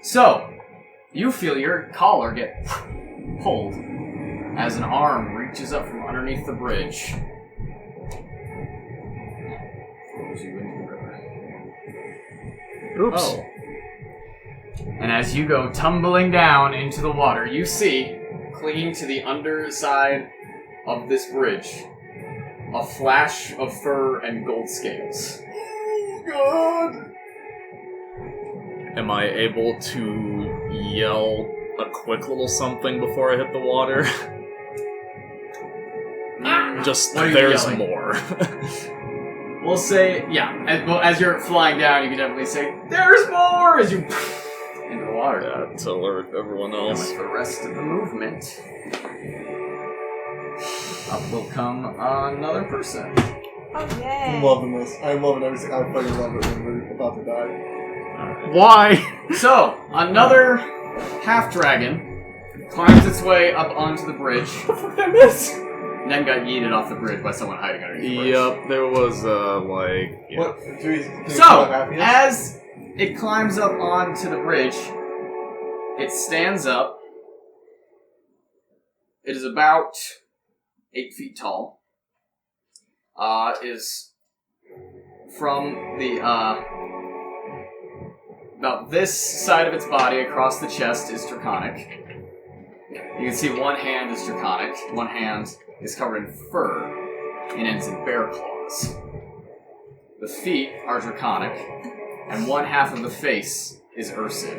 Speaker 1: So, you feel your collar get pulled as an arm reaches up from underneath the bridge. Throws you into the river.
Speaker 2: Oops.
Speaker 1: Oh. And as you go tumbling down into the water, you see, clinging to the underside of this bridge, a flash of fur and gold scales.
Speaker 9: Am I able to yell a quick little something before I hit the water? Just,
Speaker 1: What are you
Speaker 9: there's
Speaker 1: yelling?
Speaker 9: more.
Speaker 1: We'll say, yeah, as you're flying down, you can definitely say, "There's more!" as you into the water.
Speaker 9: Yeah, to alert everyone
Speaker 1: And
Speaker 9: else.
Speaker 1: with the rest of the movement, up will come another person.
Speaker 4: Oh, yay.
Speaker 3: I'm loving this. I'm loving everything. I fucking love it when we're about to die.
Speaker 2: Why?
Speaker 1: So, another half-dragon climbs its way up onto the bridge,
Speaker 6: What the fuck did I miss?
Speaker 1: and then got yeeted off the bridge by someone hiding underneath the bridge.
Speaker 9: Yep, there was, yeah.
Speaker 3: What? Can we
Speaker 1: So,
Speaker 3: call it happiness?
Speaker 1: as it climbs up onto the bridge, it stands up. It is about 8 feet tall. Is from the, about this side of its body across the chest is Draconic. You can see one hand is Draconic, one hand is covered in fur and ends in bear claws. The feet are Draconic, and one half of the face is Ursid.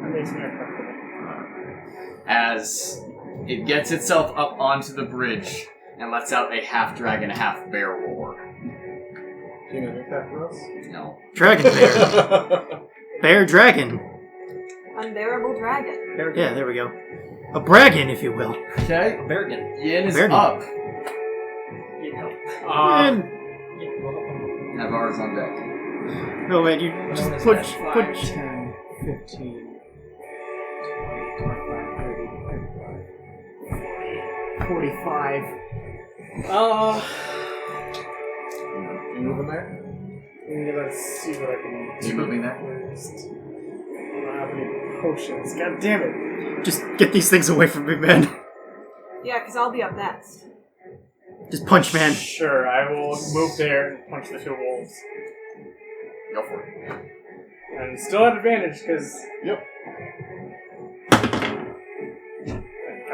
Speaker 6: That makes me uncomfortable.
Speaker 1: As it gets itself up onto the bridge and lets out a half dragon, half bear roar.
Speaker 3: Can you make that for us?
Speaker 1: No.
Speaker 2: Dragon bear. Bear dragon.
Speaker 4: Unbearable dragon.
Speaker 2: Yeah, there we go. A braggin, if you will.
Speaker 1: Okay.
Speaker 10: Bergen.
Speaker 1: Yin is
Speaker 2: Bearden.
Speaker 1: up.
Speaker 2: And,
Speaker 1: Navarre's on deck.
Speaker 2: no, man, you just
Speaker 10: Winona's
Speaker 2: put...
Speaker 10: at
Speaker 2: 5,
Speaker 11: 10, 15, 20, 25, 30, 35, 45.
Speaker 3: You moving there?
Speaker 6: I'm gonna see what I can do.
Speaker 1: You moving there?
Speaker 6: First. I don't have any potions. God damn it.
Speaker 2: Just get these things away from me, man.
Speaker 4: Yeah, because I'll be up next.
Speaker 2: Just punch, man.
Speaker 6: Sure, I will move there and punch the two wolves.
Speaker 1: Go for it.
Speaker 6: And still have advantage, because...
Speaker 3: Yep.
Speaker 6: Thank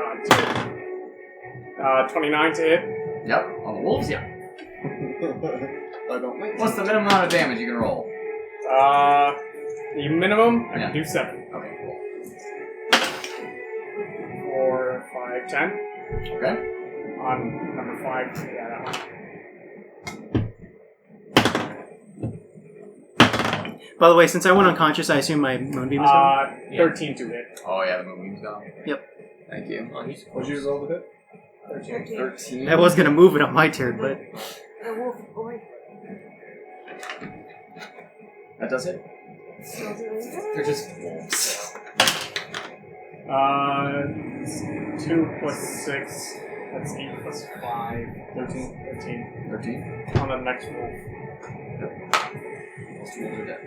Speaker 6: God. 29 to hit.
Speaker 1: Yep. On the wolves, yeah.
Speaker 3: I don't think
Speaker 1: What's the minimum amount of damage you can roll?
Speaker 6: The minimum, I
Speaker 1: Yeah.
Speaker 6: can do 7.
Speaker 1: Okay, cool.
Speaker 6: 4, 5, 10.
Speaker 1: Okay.
Speaker 6: on number 5. Figure that out.
Speaker 2: By the way, since I went unconscious, I assume my moonbeam is gone.
Speaker 6: 13 to hit.
Speaker 1: Oh yeah, the moonbeam's gone.
Speaker 2: Yep.
Speaker 1: Thank you.
Speaker 3: What'd you roll to hit?
Speaker 1: 13.
Speaker 2: I was gonna move it on my turn, but
Speaker 4: A wolf boy.
Speaker 1: That does it.
Speaker 4: Smells it.
Speaker 1: They're just wolves.
Speaker 6: 2 plus 6. That's 8 plus 5. 13.
Speaker 1: 13.
Speaker 6: On the next wolf.
Speaker 1: Most wolves are dead.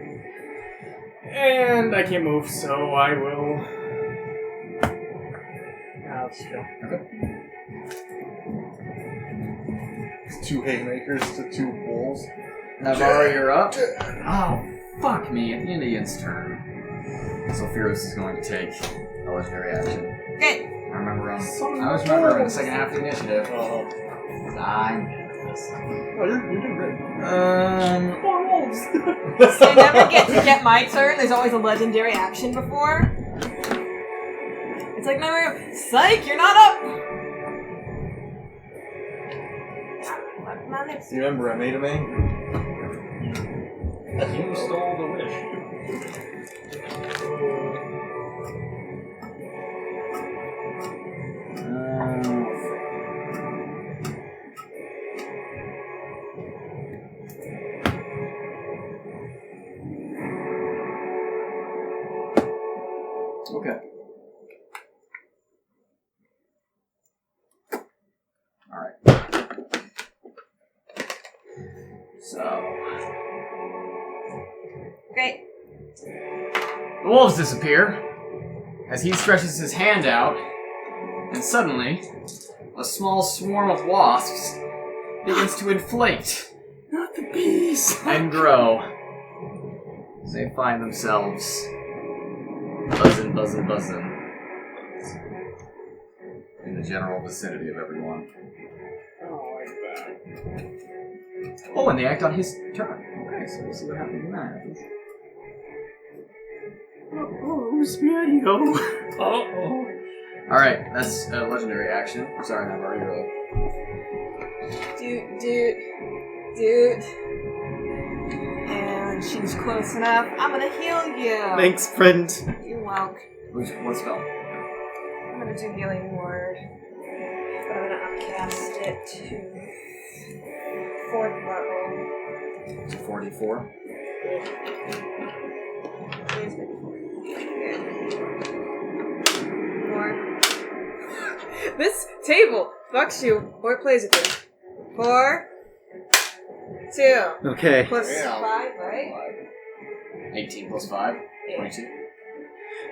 Speaker 6: And I can't move, so I will. Let's go.
Speaker 3: It's 2 haymakers to 2 wolves.
Speaker 1: Navarro, you're up. Oh, fuck me. At the Indian's turn. Sulfuros is going to take a legendary action.
Speaker 4: Okay.
Speaker 1: I was remembering in the second half of the initiative. I get this.
Speaker 3: Oh, you did great.
Speaker 4: So I never get to get my turn. There's always a legendary action before. It's like my room. Psych, you're not up. My next.
Speaker 3: You remember I made him angry.
Speaker 5: You stole the wish.
Speaker 1: Okay. Alright. So.
Speaker 4: Great.
Speaker 1: The wolves disappear as he stretches his hand out, and suddenly, a small swarm of wasps begins to inflate.
Speaker 2: not the bees.
Speaker 1: And grow. As they find themselves buzzing in the general vicinity of everyone.
Speaker 6: Oh, like that.
Speaker 1: Oh, and they act on his turn. Okay, so we'll see what happens when that happens.
Speaker 2: Oh, Spiadio.
Speaker 5: Oh.
Speaker 1: Alright, that's a legendary action. Sorry, Navarro, you're up.
Speaker 4: Dude. And she's close enough. I'm gonna heal you.
Speaker 2: Thanks, friend.
Speaker 4: You're welcome.
Speaker 1: What spell?
Speaker 4: I'm gonna do healing word. But I'm gonna upcast it to 4th level.
Speaker 1: So 44.
Speaker 4: Where's my 4? This table fucks you or plays with you. 4, 2.
Speaker 2: Okay.
Speaker 4: Plus 5, right?
Speaker 1: 18 plus 5.
Speaker 4: Yeah.
Speaker 1: 22.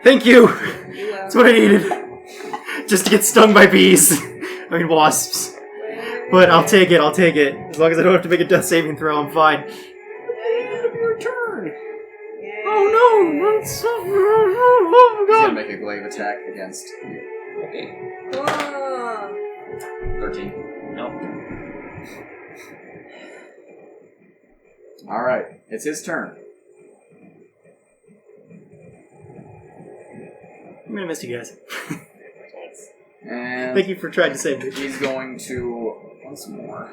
Speaker 2: Thank you.
Speaker 4: You,
Speaker 2: That's what I needed. Just to get stung by bees. I mean wasps. But I'll take it. As long as I don't have to make a death saving throw, I'm fine.
Speaker 1: Your turn.
Speaker 2: Oh no! That's oh
Speaker 1: He's
Speaker 2: god!
Speaker 1: gonna make a glaive attack against you.
Speaker 5: Okay.
Speaker 4: Oh.
Speaker 1: 13.
Speaker 5: Nope.
Speaker 1: Alright, it's his turn.
Speaker 2: I'm gonna miss you guys.
Speaker 1: And
Speaker 2: Thank you for trying to save me.
Speaker 1: he's going to, once more,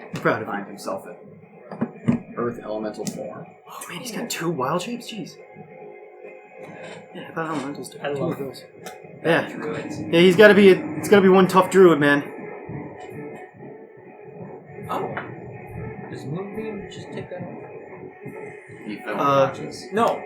Speaker 2: I'm proud of you.
Speaker 1: find himself in Earth Elemental form.
Speaker 2: Oh man, he's got 2 wild shapes? Jeez. Yeah, I thought elementals did.
Speaker 5: I love
Speaker 2: Two of those. Yeah.
Speaker 5: druids.
Speaker 2: Yeah, it's gotta be one tough druid, man.
Speaker 5: Oh. Does Moonbeam just take that off?
Speaker 1: He fell unconscious.
Speaker 5: No.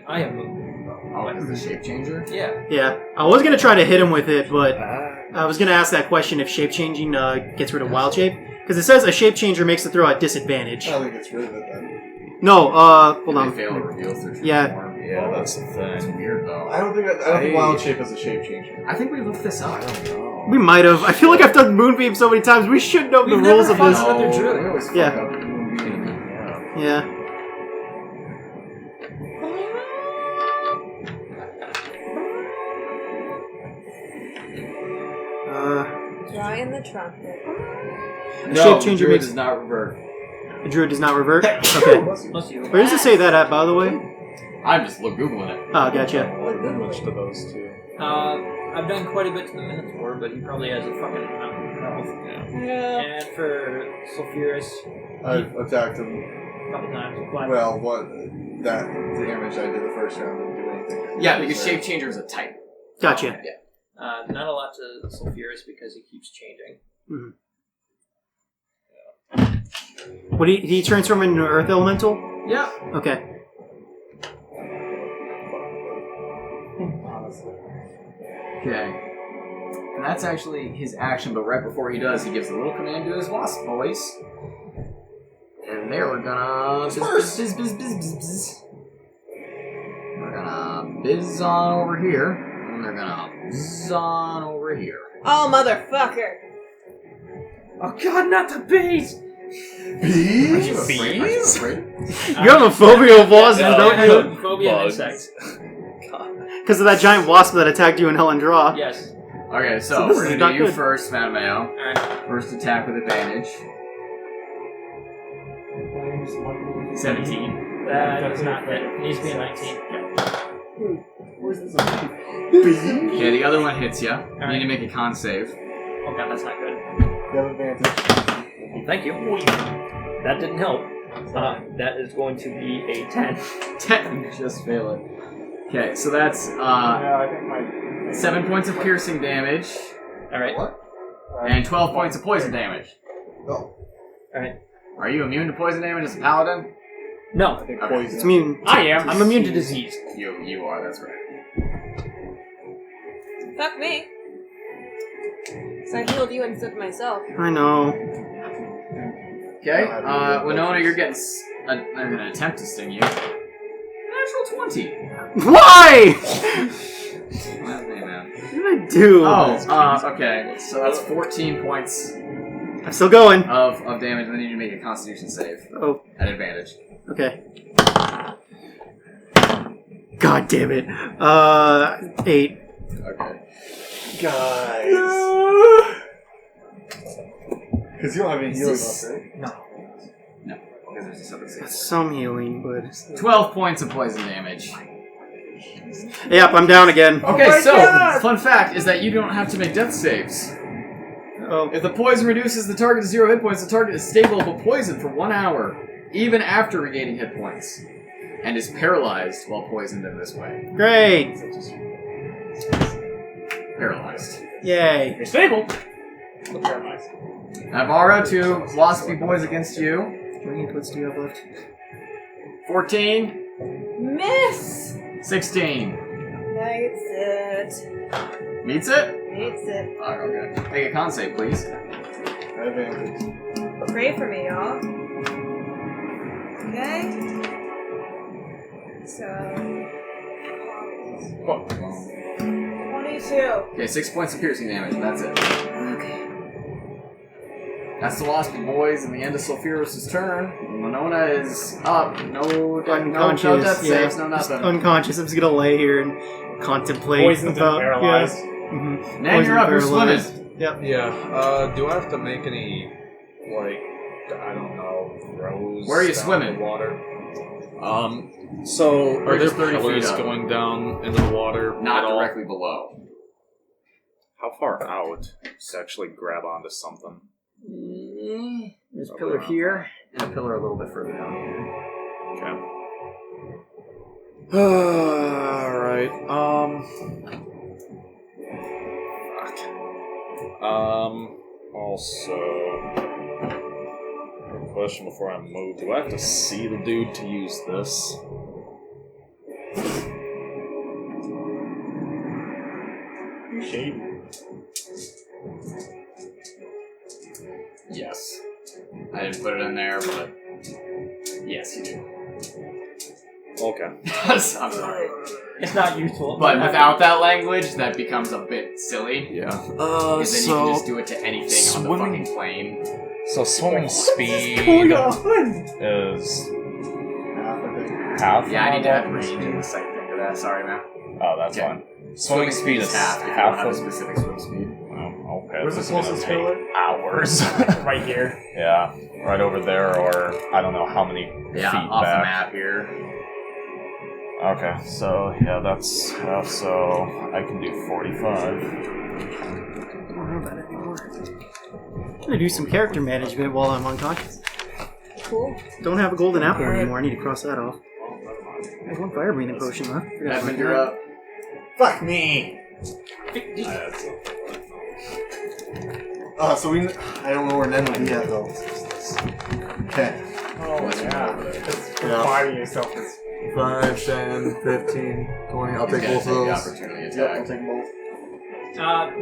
Speaker 5: I am Moonbeam.
Speaker 1: Oh, and is the shape changer?
Speaker 5: Yeah.
Speaker 2: Yeah. I was gonna try to hit him with it, but I was gonna ask that question if shape changing gets rid of wild shape. Because it says a shape changer makes the throw at disadvantage.
Speaker 3: I don't think it's rid of it then.
Speaker 2: No, hold
Speaker 1: They
Speaker 2: on.
Speaker 1: fail to reveal their true
Speaker 2: Yeah.
Speaker 1: form.
Speaker 9: Yeah, that's the
Speaker 1: It's
Speaker 9: thing.
Speaker 1: weird though.
Speaker 3: I don't think wild shape is a shape changer.
Speaker 1: I think we looked this up.
Speaker 2: We might have. I feel like I've done Moonbeam so many times. We should know the
Speaker 5: We've
Speaker 2: rules
Speaker 5: never
Speaker 2: of this.
Speaker 5: fought another druid.
Speaker 1: We always fuck
Speaker 2: Yeah.
Speaker 1: up Moonbeam.
Speaker 2: Yeah.
Speaker 4: Dry in the trumpet.
Speaker 2: The
Speaker 1: No,
Speaker 2: shape changer
Speaker 1: Druid
Speaker 2: makes
Speaker 1: does not revert.
Speaker 2: the druid does not revert. Okay.
Speaker 5: Unless you.
Speaker 2: Where does it say that at, by the way?
Speaker 1: I'm just googling it.
Speaker 2: Oh, gotcha.
Speaker 3: Much to those two.
Speaker 5: I've done quite a bit to the Minotaur, but he probably has a fucking mountain
Speaker 10: mouth.
Speaker 4: Yeah.
Speaker 10: And for Sulfurous,
Speaker 3: I've attacked him.
Speaker 10: a couple times. But
Speaker 3: Well, what that damage I did the first round didn't do anything.
Speaker 1: Yeah, because Shape Changer is a type.
Speaker 2: Gotcha.
Speaker 10: not a lot to Sulfurous because he keeps changing.
Speaker 2: What did he transform into Earth Elemental?
Speaker 1: Yeah.
Speaker 2: Okay.
Speaker 1: Okay. And that's actually his action, but right before he does, he gives a little command to his wasp boys. And they were gonna biz. They're gonna biz on over here, and they're gonna bizz on over here.
Speaker 4: Oh, motherfucker!
Speaker 10: Oh god, not the bees!
Speaker 3: Bees?
Speaker 1: Bees?
Speaker 2: You have a phobia of wasps, don't you?
Speaker 10: Phobia of insects.
Speaker 2: Because of that giant wasp that attacked you in Helendra.
Speaker 10: Yes.
Speaker 1: Okay,
Speaker 2: So
Speaker 1: so
Speaker 2: this
Speaker 1: we're
Speaker 2: is
Speaker 1: gonna
Speaker 2: not
Speaker 1: do you
Speaker 2: good.
Speaker 1: first, Madameo.
Speaker 10: Alright.
Speaker 1: First attack with advantage. 17.
Speaker 10: That does not hit. It needs to be a 19.
Speaker 1: Okay, the other one hits you. You need to make a con save.
Speaker 10: Oh god, that's not good.
Speaker 3: You have advantage.
Speaker 10: Thank you. That didn't help. That is going to be a 10.
Speaker 1: 10. Just fail it. Okay, so that's
Speaker 6: I think my
Speaker 1: 7 points of piercing damage
Speaker 10: Alright.
Speaker 1: and 12 points of poison damage.
Speaker 3: Oh,
Speaker 10: Alright.
Speaker 1: Are you immune to poison damage as a paladin?
Speaker 10: No.
Speaker 3: I think
Speaker 1: Okay.
Speaker 3: poison.
Speaker 2: It's immune.
Speaker 10: I am. I'm immune to disease.
Speaker 1: You are, that's right.
Speaker 4: Fuck me. So I healed you instead of myself.
Speaker 2: I know.
Speaker 1: Okay, Winona, you're getting. They're gonna attempt to sting you. Natural 20.
Speaker 2: Why?
Speaker 1: What
Speaker 2: did I do?
Speaker 1: Okay. So that's 14 points
Speaker 2: I'm still going.
Speaker 1: of damage, and then you need to make a Constitution save
Speaker 2: Oh,
Speaker 1: at advantage.
Speaker 2: okay. God damn it. 8.
Speaker 3: Okay. Guys. Because you don't have any healing left, right?
Speaker 1: No, because there's a separate save.
Speaker 2: Some healing, but...
Speaker 1: 12 points of poison damage.
Speaker 2: Yep, I'm down again.
Speaker 1: Okay,
Speaker 4: my
Speaker 1: so
Speaker 4: God!
Speaker 1: fun fact is that you don't have to make death saves.
Speaker 2: Oh,
Speaker 1: If the poison reduces the target to 0 hit points, the target is stable but poisoned for 1 hour, even after regaining hit points, and is paralyzed while poisoned in this way.
Speaker 2: great.
Speaker 1: Paralyzed.
Speaker 2: Yay.
Speaker 6: You're stable. But paralyzed.
Speaker 1: Navarra, 2 waspy boys against you.
Speaker 2: How many hit points do you have left?
Speaker 1: 14,
Speaker 4: Miss!
Speaker 1: 16.
Speaker 4: That's it.
Speaker 1: Meets it?
Speaker 4: Needs it.
Speaker 1: Oh, okay. Make a con save, please.
Speaker 3: Advantage.
Speaker 4: Pray for me, y'all. Okay. So. 22.
Speaker 1: Okay, 6 points of piercing damage, and that's it.
Speaker 4: Okay.
Speaker 1: That's the waspy boys, and the end of Sulfurous' turn. Winona is up. No
Speaker 2: Unconscious.
Speaker 1: death
Speaker 2: Yeah.
Speaker 1: saves, no nothing.
Speaker 2: Unconscious. I'm just gonna lay here and contemplate
Speaker 6: Poisoned and
Speaker 2: about...
Speaker 6: paralyzed.
Speaker 2: Yeah. Mm-hmm.
Speaker 1: Nan, you're up, you're swimming.
Speaker 7: Yeah. Do I have to make any, like, I don't know, throws?
Speaker 1: Where are you
Speaker 7: down
Speaker 1: swimming?
Speaker 7: The water. So are there
Speaker 1: just 30 feet
Speaker 7: pillars
Speaker 1: up.
Speaker 7: going down into the water?
Speaker 1: Not
Speaker 7: at all?
Speaker 1: directly below.
Speaker 9: How far out to actually grab onto something?
Speaker 1: There's a pillar here, and a pillar a little bit further down here.
Speaker 9: Okay. Alright, also, a question before I move. Do I have to see the dude to use this?
Speaker 1: Yes. I didn't put it in there, but yes, you do.
Speaker 9: Okay.
Speaker 1: I'm sorry.
Speaker 10: It's not useful.
Speaker 1: But without that language, that becomes a bit silly.
Speaker 9: Yeah.
Speaker 1: Because then you can just do it to anything on the
Speaker 9: swimming-
Speaker 1: fucking plane.
Speaker 9: So swimming speed is half.
Speaker 1: Yeah, I need to add range in the second thing to that. Sorry, man.
Speaker 9: Oh, that's
Speaker 1: Okay.
Speaker 9: fine. Swimming speed is
Speaker 1: half. If you don't
Speaker 9: half
Speaker 1: have a
Speaker 9: of.
Speaker 1: specific swim speed.
Speaker 9: Oh, okay.
Speaker 3: Where's
Speaker 9: this
Speaker 3: the
Speaker 9: is gonna
Speaker 3: closest
Speaker 9: take
Speaker 3: pillar?
Speaker 9: hours.
Speaker 6: Right here.
Speaker 9: Yeah, right over there, or I don't know how many
Speaker 1: Yeah,
Speaker 9: feet
Speaker 1: off
Speaker 9: back.
Speaker 1: the map here.
Speaker 9: Okay, so yeah, that's half. So I can do 45.
Speaker 2: I don't have that anymore. gonna do some character management while I'm unconscious.
Speaker 4: Cool.
Speaker 2: Don't have a golden apple anymore. I need to cross that off. There's one fire breathing potion left. Forgot about
Speaker 1: Edmund, you're
Speaker 2: that.
Speaker 1: up.
Speaker 3: Fuck me. So I don't know where Nen would be at though. Okay.
Speaker 6: Oh, yeah. Just
Speaker 3: Yeah.
Speaker 6: providing yourself this.
Speaker 3: 5, 10, 15, 20. I'll
Speaker 1: He's
Speaker 3: take
Speaker 1: gonna
Speaker 3: both of
Speaker 1: take the
Speaker 3: those.
Speaker 1: opportunity
Speaker 3: Yep,
Speaker 1: attack.
Speaker 3: I'll take both.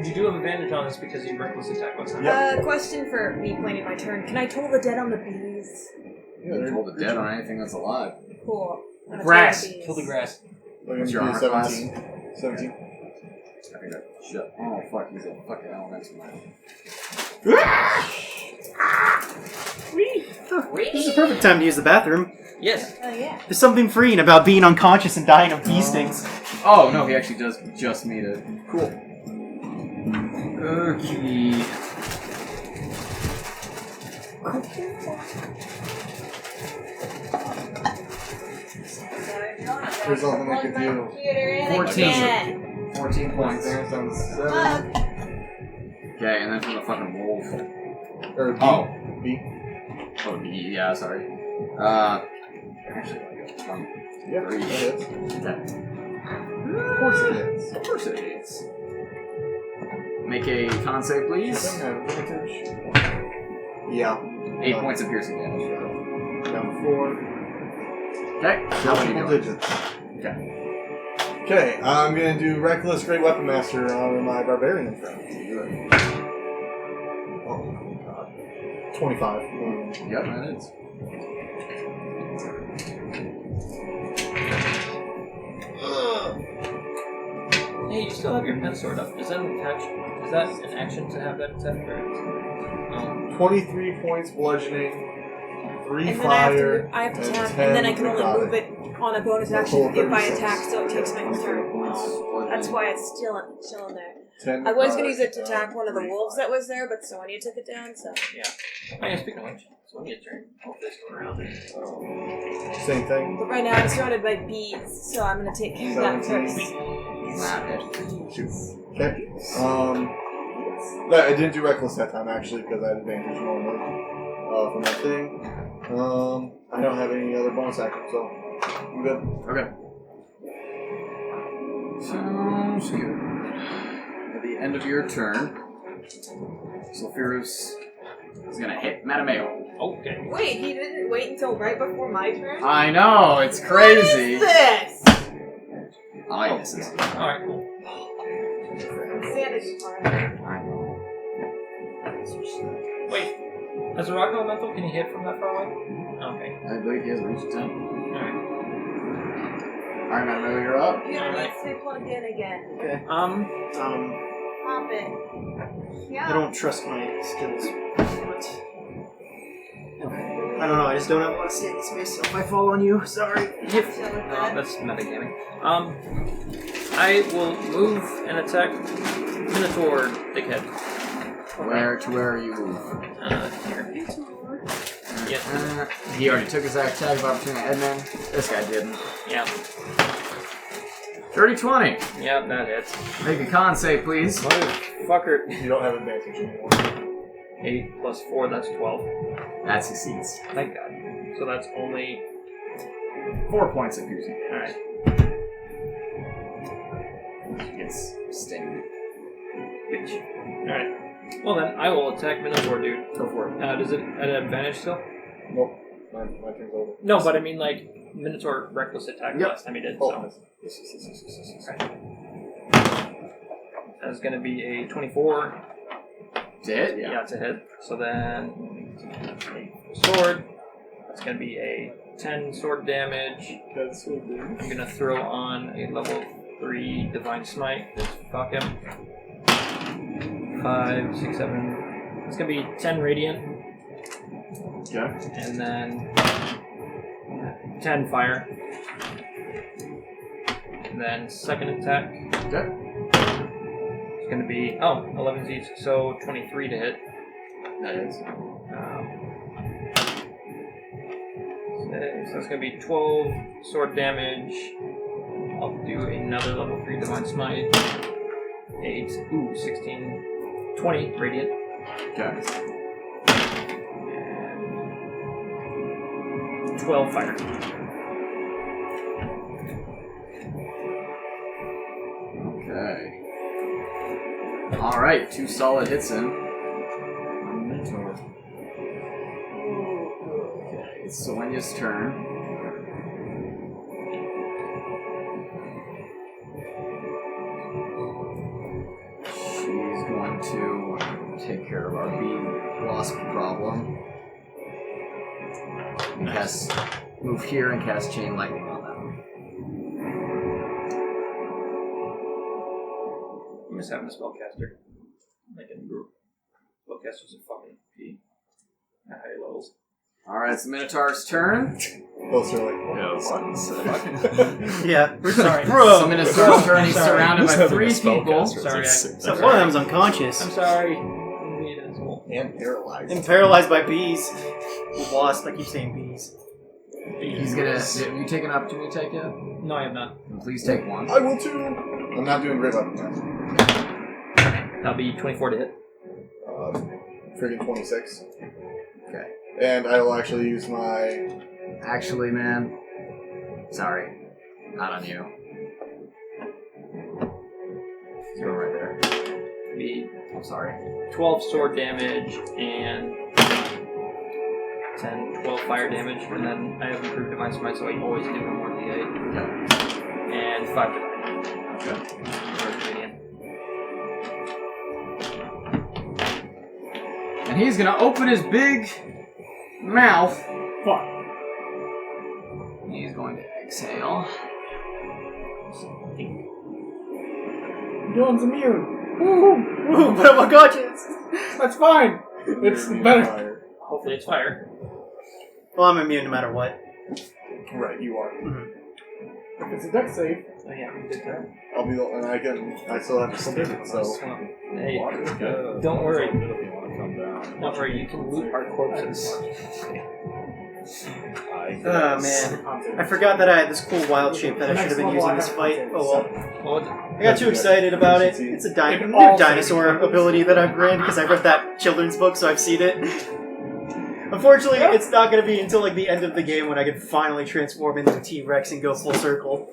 Speaker 10: You do have advantage on this because you reckless attack last time.
Speaker 4: Question for me playing my turn. Can I toll the dead on the bees?
Speaker 1: You can roll the dead on anything that's alive.
Speaker 4: Cool. I'm gonna
Speaker 10: Grass.
Speaker 4: toll the bees.
Speaker 10: Kill the grass.
Speaker 1: What's your armor class?
Speaker 3: 17.
Speaker 1: I think that shit. Oh fuck, he's a fucking elemental man.
Speaker 2: This is the perfect time to use the bathroom.
Speaker 10: Yes.
Speaker 4: Oh yeah.
Speaker 2: There's something freeing about being unconscious and dying of bee stings.
Speaker 1: Oh no, he actually does just meet it.
Speaker 3: Cool.
Speaker 1: Okay.
Speaker 3: Here's nothing I could do.
Speaker 1: 14 points.
Speaker 3: There's on 7.
Speaker 1: Okay, and then from the fucking wolf.
Speaker 3: Or B.
Speaker 1: Oh.
Speaker 3: B.
Speaker 1: Oh, B, yeah, sorry. Actually, like 1,
Speaker 3: Yeah,
Speaker 1: 3.
Speaker 3: that hits.
Speaker 1: Okay.
Speaker 3: Of course it is.
Speaker 1: Of course it is. Make a con save, please.
Speaker 3: Yeah.
Speaker 1: 8 points of piercing damage.
Speaker 3: Down 4.
Speaker 1: Okay, how many
Speaker 3: Double
Speaker 1: do you
Speaker 3: digits.
Speaker 1: Okay.
Speaker 3: Okay, I'm gonna do Reckless Great Weapon Master on my Barbarian friend. Oh god. 25.
Speaker 1: Yep, that is.
Speaker 10: Hey, you still have your pen sword up. Is that attached? Is that an action to have that attached? Or
Speaker 3: 23 points bludgeoning, 3
Speaker 4: And then
Speaker 3: fire,
Speaker 4: I have to
Speaker 3: and
Speaker 4: tap,
Speaker 3: 10
Speaker 4: and then I can only
Speaker 3: necrotic.
Speaker 4: move it on a bonus
Speaker 3: That's
Speaker 4: action
Speaker 3: all
Speaker 4: if I
Speaker 3: 36.
Speaker 4: attack, so it takes my whole turn.
Speaker 3: Points.
Speaker 4: That's why it's still in there.
Speaker 3: 10
Speaker 4: I was gonna use it to
Speaker 3: necrotic,
Speaker 4: attack one of the
Speaker 3: 3
Speaker 4: wolves
Speaker 3: fire.
Speaker 4: that was there, but Sonya took it down, so.
Speaker 10: oh yeah, speaking of which, it's one your turn. Hope this go around.
Speaker 3: Same thing.
Speaker 4: But right now I'm surrounded by bees, so I'm gonna take care of that
Speaker 3: 17.
Speaker 4: first.
Speaker 3: Shoot. Okay. I didn't do Reckless that time actually because I had advantage normally for my thing. I don't have any other bonus action, so I'm good.
Speaker 1: Okay. Sounds good. At the end of your turn, Sulfurus is gonna hit Matameo.
Speaker 10: Okay.
Speaker 4: Wait, he didn't wait until right before my turn?
Speaker 1: I know, it's crazy.
Speaker 4: What is this?
Speaker 1: Oh, he misses.
Speaker 10: Alright, cool.
Speaker 4: Insanity part.
Speaker 1: I know.
Speaker 10: Wait, as a rock elemental, can you hit from that far away? Okay.
Speaker 1: I believe he has reached 10.
Speaker 10: Alright.
Speaker 1: Alright, Matameo, you're up.
Speaker 4: You don't need to stay plugged in again.
Speaker 2: Okay.
Speaker 4: Pop it.
Speaker 2: I
Speaker 4: Yeah.
Speaker 2: don't trust my skills. But okay. I don't know. I just don't have a lot of state space. So if I fall on you, sorry.
Speaker 10: No, that's metagaming. I will move and attack Minotaur Dickhead.
Speaker 1: Where are you moving?
Speaker 10: Here. Yes.
Speaker 1: He already took his attack of opportunity. Edmund. This guy didn't.
Speaker 10: Yeah.
Speaker 1: 30-20.
Speaker 10: Yeah, that hits.
Speaker 1: Make a con save, please.
Speaker 10: Motherfucker.
Speaker 3: You don't have advantage anymore.
Speaker 10: 8 plus 4, that's 12.
Speaker 1: That succeeds.
Speaker 10: Thank God. So that's only...
Speaker 1: 4 points of piercing.
Speaker 10: Alright.
Speaker 1: He gets stinged.
Speaker 10: Bitch. Alright. Well then, I will attack Minotaur, dude.
Speaker 1: Go for it.
Speaker 10: Does it at an advantage still?
Speaker 3: Nope. My turn's over.
Speaker 10: No, but I mean like Minotaur reckless attack last time he did.
Speaker 3: Oh,
Speaker 10: So.
Speaker 3: nice.
Speaker 10: That's gonna be a 24.
Speaker 1: To hit?
Speaker 10: Yeah, it's a hit. So then sword. That's gonna be a 10 sword damage.
Speaker 3: That's so good.
Speaker 10: I'm gonna throw on a level 3 divine smite. Just fuck him. 5, 6, 7. It's gonna be 10 radiant.
Speaker 1: Okay.
Speaker 10: And then 10 fire. And then second attack.
Speaker 1: Okay.
Speaker 10: It's gonna be 11 Z's, so 23 to hit.
Speaker 1: That is.
Speaker 10: So it's gonna be 12 sword damage. I'll do another level 3 divine smite. 8, 16, 20 radiant.
Speaker 1: Okay.
Speaker 10: 12 fire.
Speaker 1: Okay. Alright, 2 solid hits in. Okay, it's Sonia's turn. She's going to take care of our bee wasp problem. And move here and cast Chain Lightning on them.
Speaker 10: I'm just having a spellcaster. Like in group. Spellcasters are fucking P. At higher levels.
Speaker 1: Alright, it's Minotaur's turn.
Speaker 3: Both are like,
Speaker 9: Yeah, that's
Speaker 2: Yeah, we're
Speaker 10: Sorry.
Speaker 2: Bro,
Speaker 1: So Minotaur's turn, he's
Speaker 10: Sorry.
Speaker 1: surrounded by
Speaker 9: Having
Speaker 1: 3
Speaker 9: a
Speaker 1: people.
Speaker 9: spellcaster,
Speaker 10: Sorry,
Speaker 9: it's
Speaker 10: I-
Speaker 9: like
Speaker 2: so one of them's unconscious
Speaker 10: I'm sorry. I'm being an asshole.
Speaker 3: and paralyzed.
Speaker 2: and paralyzed by bees. Wasp, I keep saying bees.
Speaker 1: He's gonna. Have you taken an opportunity to take it?
Speaker 10: No, I have not.
Speaker 1: Then please take one.
Speaker 3: I will too. I'm not doing great weapon attacks.
Speaker 10: That'll be 24 to hit.
Speaker 3: Friggin' 26.
Speaker 1: Okay.
Speaker 3: And I will actually use my.
Speaker 1: Actually, man. Sorry. Not on you. Let's go right there.
Speaker 10: Be
Speaker 1: I'm sorry.
Speaker 10: 12 sword damage and 12 fire damage, and then I have improved divine smite, so I always give him more D8.
Speaker 1: Okay.
Speaker 10: And 5 divine.
Speaker 1: Okay.
Speaker 10: Or radiant.
Speaker 1: And he's gonna open his big mouth.
Speaker 6: Fuck.
Speaker 1: He's going to exhale.
Speaker 6: Dylan's immune.
Speaker 2: Ooh, but I'm unconscious!
Speaker 6: That's fine. It's better.
Speaker 10: Hopefully it's fire.
Speaker 2: Well, I'm immune no matter what.
Speaker 3: Right, you are.
Speaker 6: If it's a deck save.
Speaker 10: Oh yeah, we did that.
Speaker 3: I'll be the. And I still have to split it, so.
Speaker 10: Hey, don't worry. Don't worry, you can loot our corpses.
Speaker 2: Oh man, I forgot that I had this cool wild shape that I should have been using this fight. Oh well.
Speaker 10: Well,
Speaker 2: I got too excited about it. It's a new dinosaur ability that I've granted because I read that children's book, so I've seen it. Unfortunately, it's not going to be until like the end of the game when I can finally transform into a T-Rex and go full circle.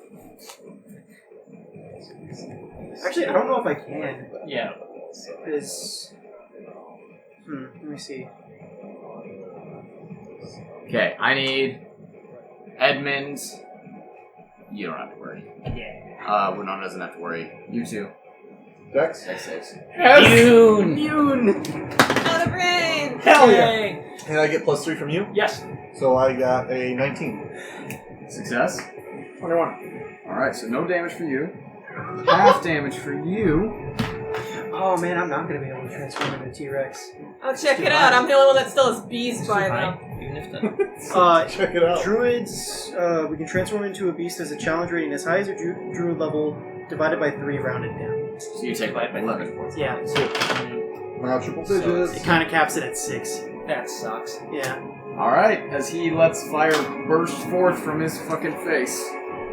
Speaker 2: Actually, I don't know if I can.
Speaker 10: yeah.
Speaker 2: Because... let me see.
Speaker 1: Okay, I need Edmund. You don't have to worry. Winona doesn't have to worry. You two.
Speaker 3: Dex?
Speaker 1: Dex saves.
Speaker 10: Immune!
Speaker 2: Immune!
Speaker 4: Out of brain!
Speaker 10: Hell yeah!
Speaker 3: And I get +3 from you?
Speaker 10: Yes.
Speaker 3: So I got a 19.
Speaker 1: Success.
Speaker 6: 21.
Speaker 1: Alright, so no damage for you. Half damage for you.
Speaker 2: Oh man, I'm not going to be able to transform into a T-Rex.
Speaker 4: Oh, check it out. I'm the only one that still has bees by now.
Speaker 10: Even if the...
Speaker 3: Check it out.
Speaker 2: Druids, we can transform into a beast as a challenge rating as high as your druid level, divided by 3, rounded down.
Speaker 1: So you take like 11 points.
Speaker 2: Yeah,
Speaker 3: Now triple digits.
Speaker 2: it kind of caps it at 6.
Speaker 10: That sucks.
Speaker 2: Yeah.
Speaker 1: Alright, as he lets fire burst forth from his fucking face.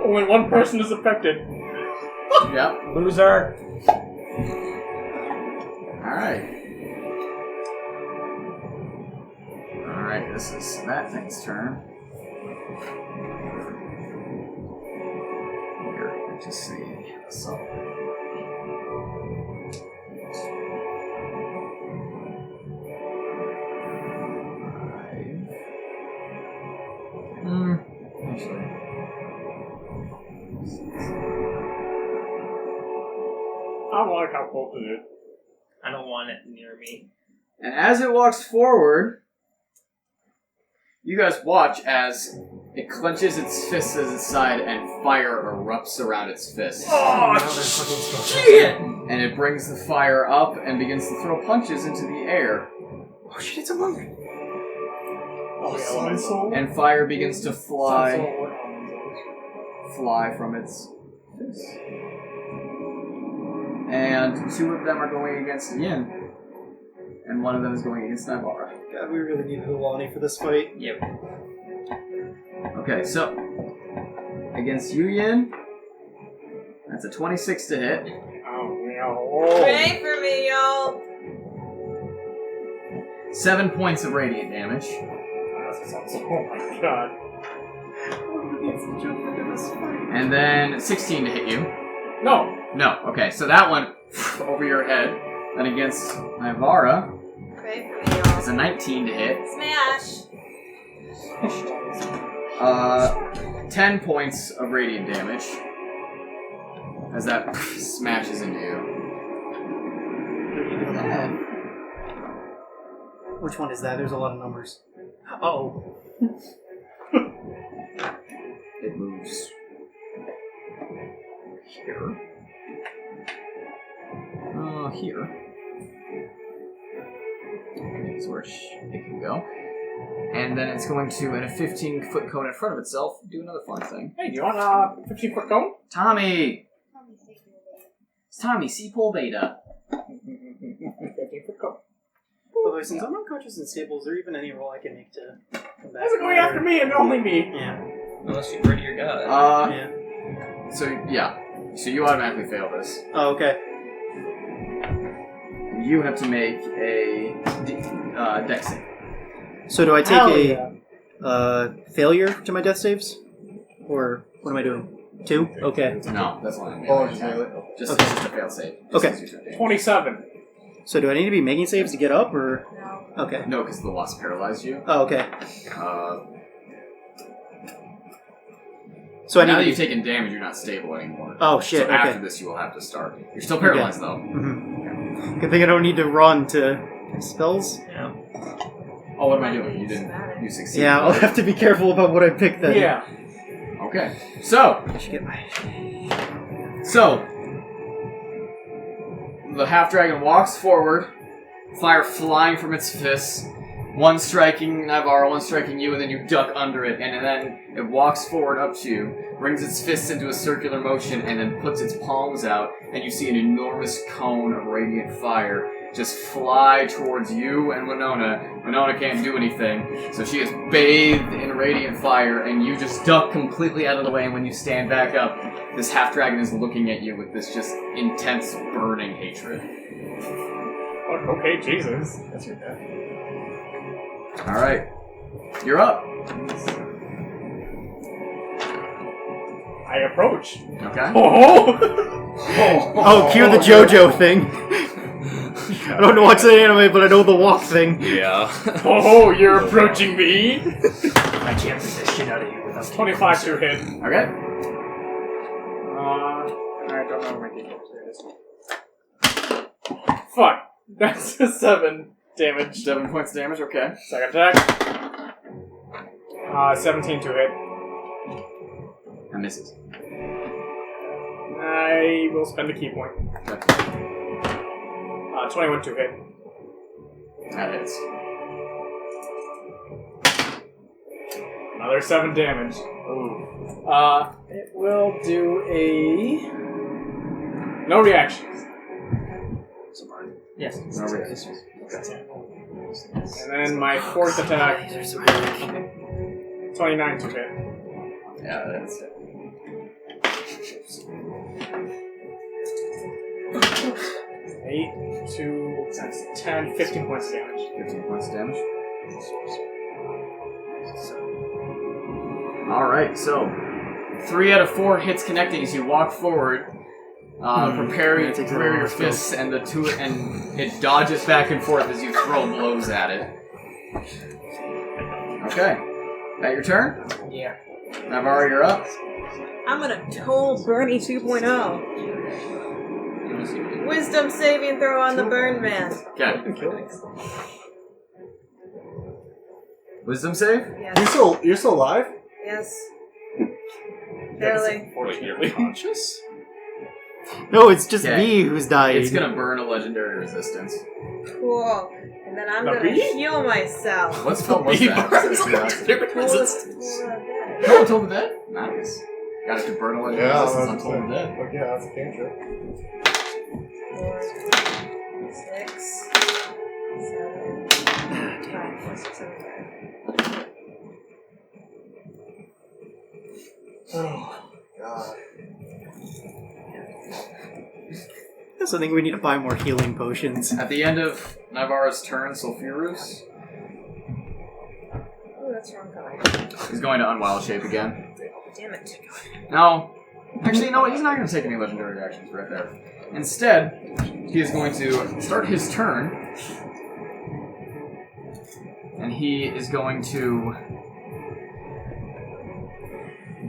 Speaker 6: Only one person is affected.
Speaker 1: Yep.
Speaker 10: Loser.
Speaker 1: Alright. Alright, this is that thing's turn. Here, to see. So. Actually.
Speaker 6: I don't like how close it is.
Speaker 10: I don't want it near me.
Speaker 1: And as it walks forward, you guys watch as it clenches its fists at its side and fire erupts around its fists.
Speaker 10: Oh, shit!
Speaker 1: And it brings the fire up and begins to throw punches into the air.
Speaker 2: Oh shit, it's a monk!
Speaker 1: And fire begins to fly from its fists. And 2 of them are going against Yin. And 1 of them is going against Nybara.
Speaker 2: God, we really needed Alani for this fight.
Speaker 10: Yep.
Speaker 1: Okay, so against you, Yin, that's a 26 to hit.
Speaker 4: Pray for me, y'all.
Speaker 1: 7 points of radiant damage.
Speaker 6: Oh my god.
Speaker 1: And then 16 to hit you.
Speaker 6: No.
Speaker 1: No. Okay, so that one over your head. Then against Ivara
Speaker 4: Pray for me, y'all.
Speaker 1: is a 19 to hit.
Speaker 4: Smash!
Speaker 1: 10 points of radiant damage as that smashes into you.
Speaker 2: Which one is that? There's a lot of numbers. Oh.
Speaker 1: It moves here. Here. That's where it can go. And then it's going to, in a 15-foot cone in front of itself, do another fun thing.
Speaker 6: Hey, do you want a 15-foot cone?
Speaker 1: Tommy! It's Tommy, C-Pole Beta.
Speaker 6: 15-foot cone.
Speaker 2: By the way, since I'm unconscious and stable, is there even any roll I can make to come back?
Speaker 6: How's it going after me and only me?
Speaker 2: Yeah.
Speaker 5: Unless you pray to your god.
Speaker 2: Yeah.
Speaker 1: So you automatically fail this.
Speaker 2: Oh, okay.
Speaker 1: You have to make a dex save.
Speaker 2: So do I
Speaker 6: Hell
Speaker 2: take
Speaker 6: yeah.
Speaker 2: a failure to my death saves? Or what am I doing? 2? Okay.
Speaker 1: No, that's not an
Speaker 3: Oh, just melee?
Speaker 1: Just
Speaker 2: Okay.
Speaker 1: it's just a failed save.
Speaker 2: Okay.
Speaker 1: Just use your damage.
Speaker 6: 27.
Speaker 2: So do I need to be making saves to get up, or...?
Speaker 4: No.
Speaker 2: Okay.
Speaker 1: No, because the wasp paralyzed you.
Speaker 2: Oh, okay. So I
Speaker 1: now
Speaker 2: need
Speaker 1: that
Speaker 2: to
Speaker 1: you've taken damage, you're not stable anymore.
Speaker 2: Oh, shit,
Speaker 1: So after
Speaker 2: okay.
Speaker 1: this, you will have to start. You're still paralyzed, though.
Speaker 2: Mm-hmm. Good thing I don't need to run to spells.
Speaker 5: Yeah.
Speaker 1: Oh, what am I doing? You didn't. You succeeded.
Speaker 2: Yeah, I'll have to be careful about what I pick then.
Speaker 6: Yeah.
Speaker 1: Okay. So,
Speaker 2: I should get my...
Speaker 1: the half dragon walks forward, fire flying from its fists. One striking Navarro, one striking you, and then you duck under it, and then it walks forward up to you, brings its fists into a circular motion, and then puts its palms out, and you see an enormous cone of radiant fire just fly towards you and Winona. Winona can't do anything, so she is bathed in radiant fire, and you just duck completely out of the way, and when you stand back up, this half-dragon is looking at you with this just intense, burning hatred.
Speaker 6: Oh, okay, Jesus. That's your death.
Speaker 1: Alright. You're up.
Speaker 6: I approach.
Speaker 1: Okay.
Speaker 6: Oh!
Speaker 2: Oh, cue the JoJo thing. I don't know what's in anime, but I know the walk thing.
Speaker 9: Yeah.
Speaker 6: Oh, you're approaching me?
Speaker 2: I can't beat this shit out of you without
Speaker 6: 25 to hit.
Speaker 1: Okay.
Speaker 6: I don't know where my D4 is. Fuck. That's a 7 damage.
Speaker 1: 7 points of damage, okay.
Speaker 6: Second attack. 17 to hit.
Speaker 1: That misses.
Speaker 6: I will spend a key point.
Speaker 1: Okay.
Speaker 6: 21 to hit.
Speaker 1: That hits.
Speaker 6: Another 7 damage.
Speaker 1: Ooh.
Speaker 6: It will do a... No reactions.
Speaker 10: Yes.
Speaker 1: No reactions.
Speaker 6: And then my fourth attack. 29 to hit.
Speaker 1: Yeah, that's it.
Speaker 6: 8 to 10, 15 points of damage.
Speaker 1: 15 points of damage. Alright, so 3 out of 4 hits connecting as you walk forward, prepare your fists, and it dodges back and forth as you throw blows at it. Okay. That your turn?
Speaker 6: Yeah.
Speaker 1: Navarro, you're up.
Speaker 4: I'm gonna toll Bernie 2.0. Wisdom saving throw on the burn man.
Speaker 1: Okay. Wisdom save?
Speaker 4: Yes.
Speaker 3: You're still alive?
Speaker 4: Yes. Barely.
Speaker 9: Wait, you're conscious?
Speaker 2: No, it's just
Speaker 1: Okay.
Speaker 2: me who's dying.
Speaker 1: It's gonna burn a legendary resistance.
Speaker 4: Cool. And then I'm
Speaker 6: The
Speaker 4: gonna
Speaker 6: bee?
Speaker 4: heal myself.
Speaker 1: What spell was that? No one told the dead? Nice. Got it to burn a legendary
Speaker 3: Yeah,
Speaker 1: resistance on
Speaker 3: that's
Speaker 1: told the dead.
Speaker 3: yeah, that's a cantrip.
Speaker 4: 4, 6, 7, 5, 4, 6, 7, 5.
Speaker 3: Oh, God.
Speaker 2: I think we need to buy more healing potions.
Speaker 1: At the end of Navarro's turn, Sulfurus
Speaker 4: Oh, that's wrong color.
Speaker 1: is going to unwild shape again.
Speaker 4: damn it.
Speaker 1: No. Actually, no, he's not going to take any legendary actions right there. Instead, he is going to start his turn. And he is going to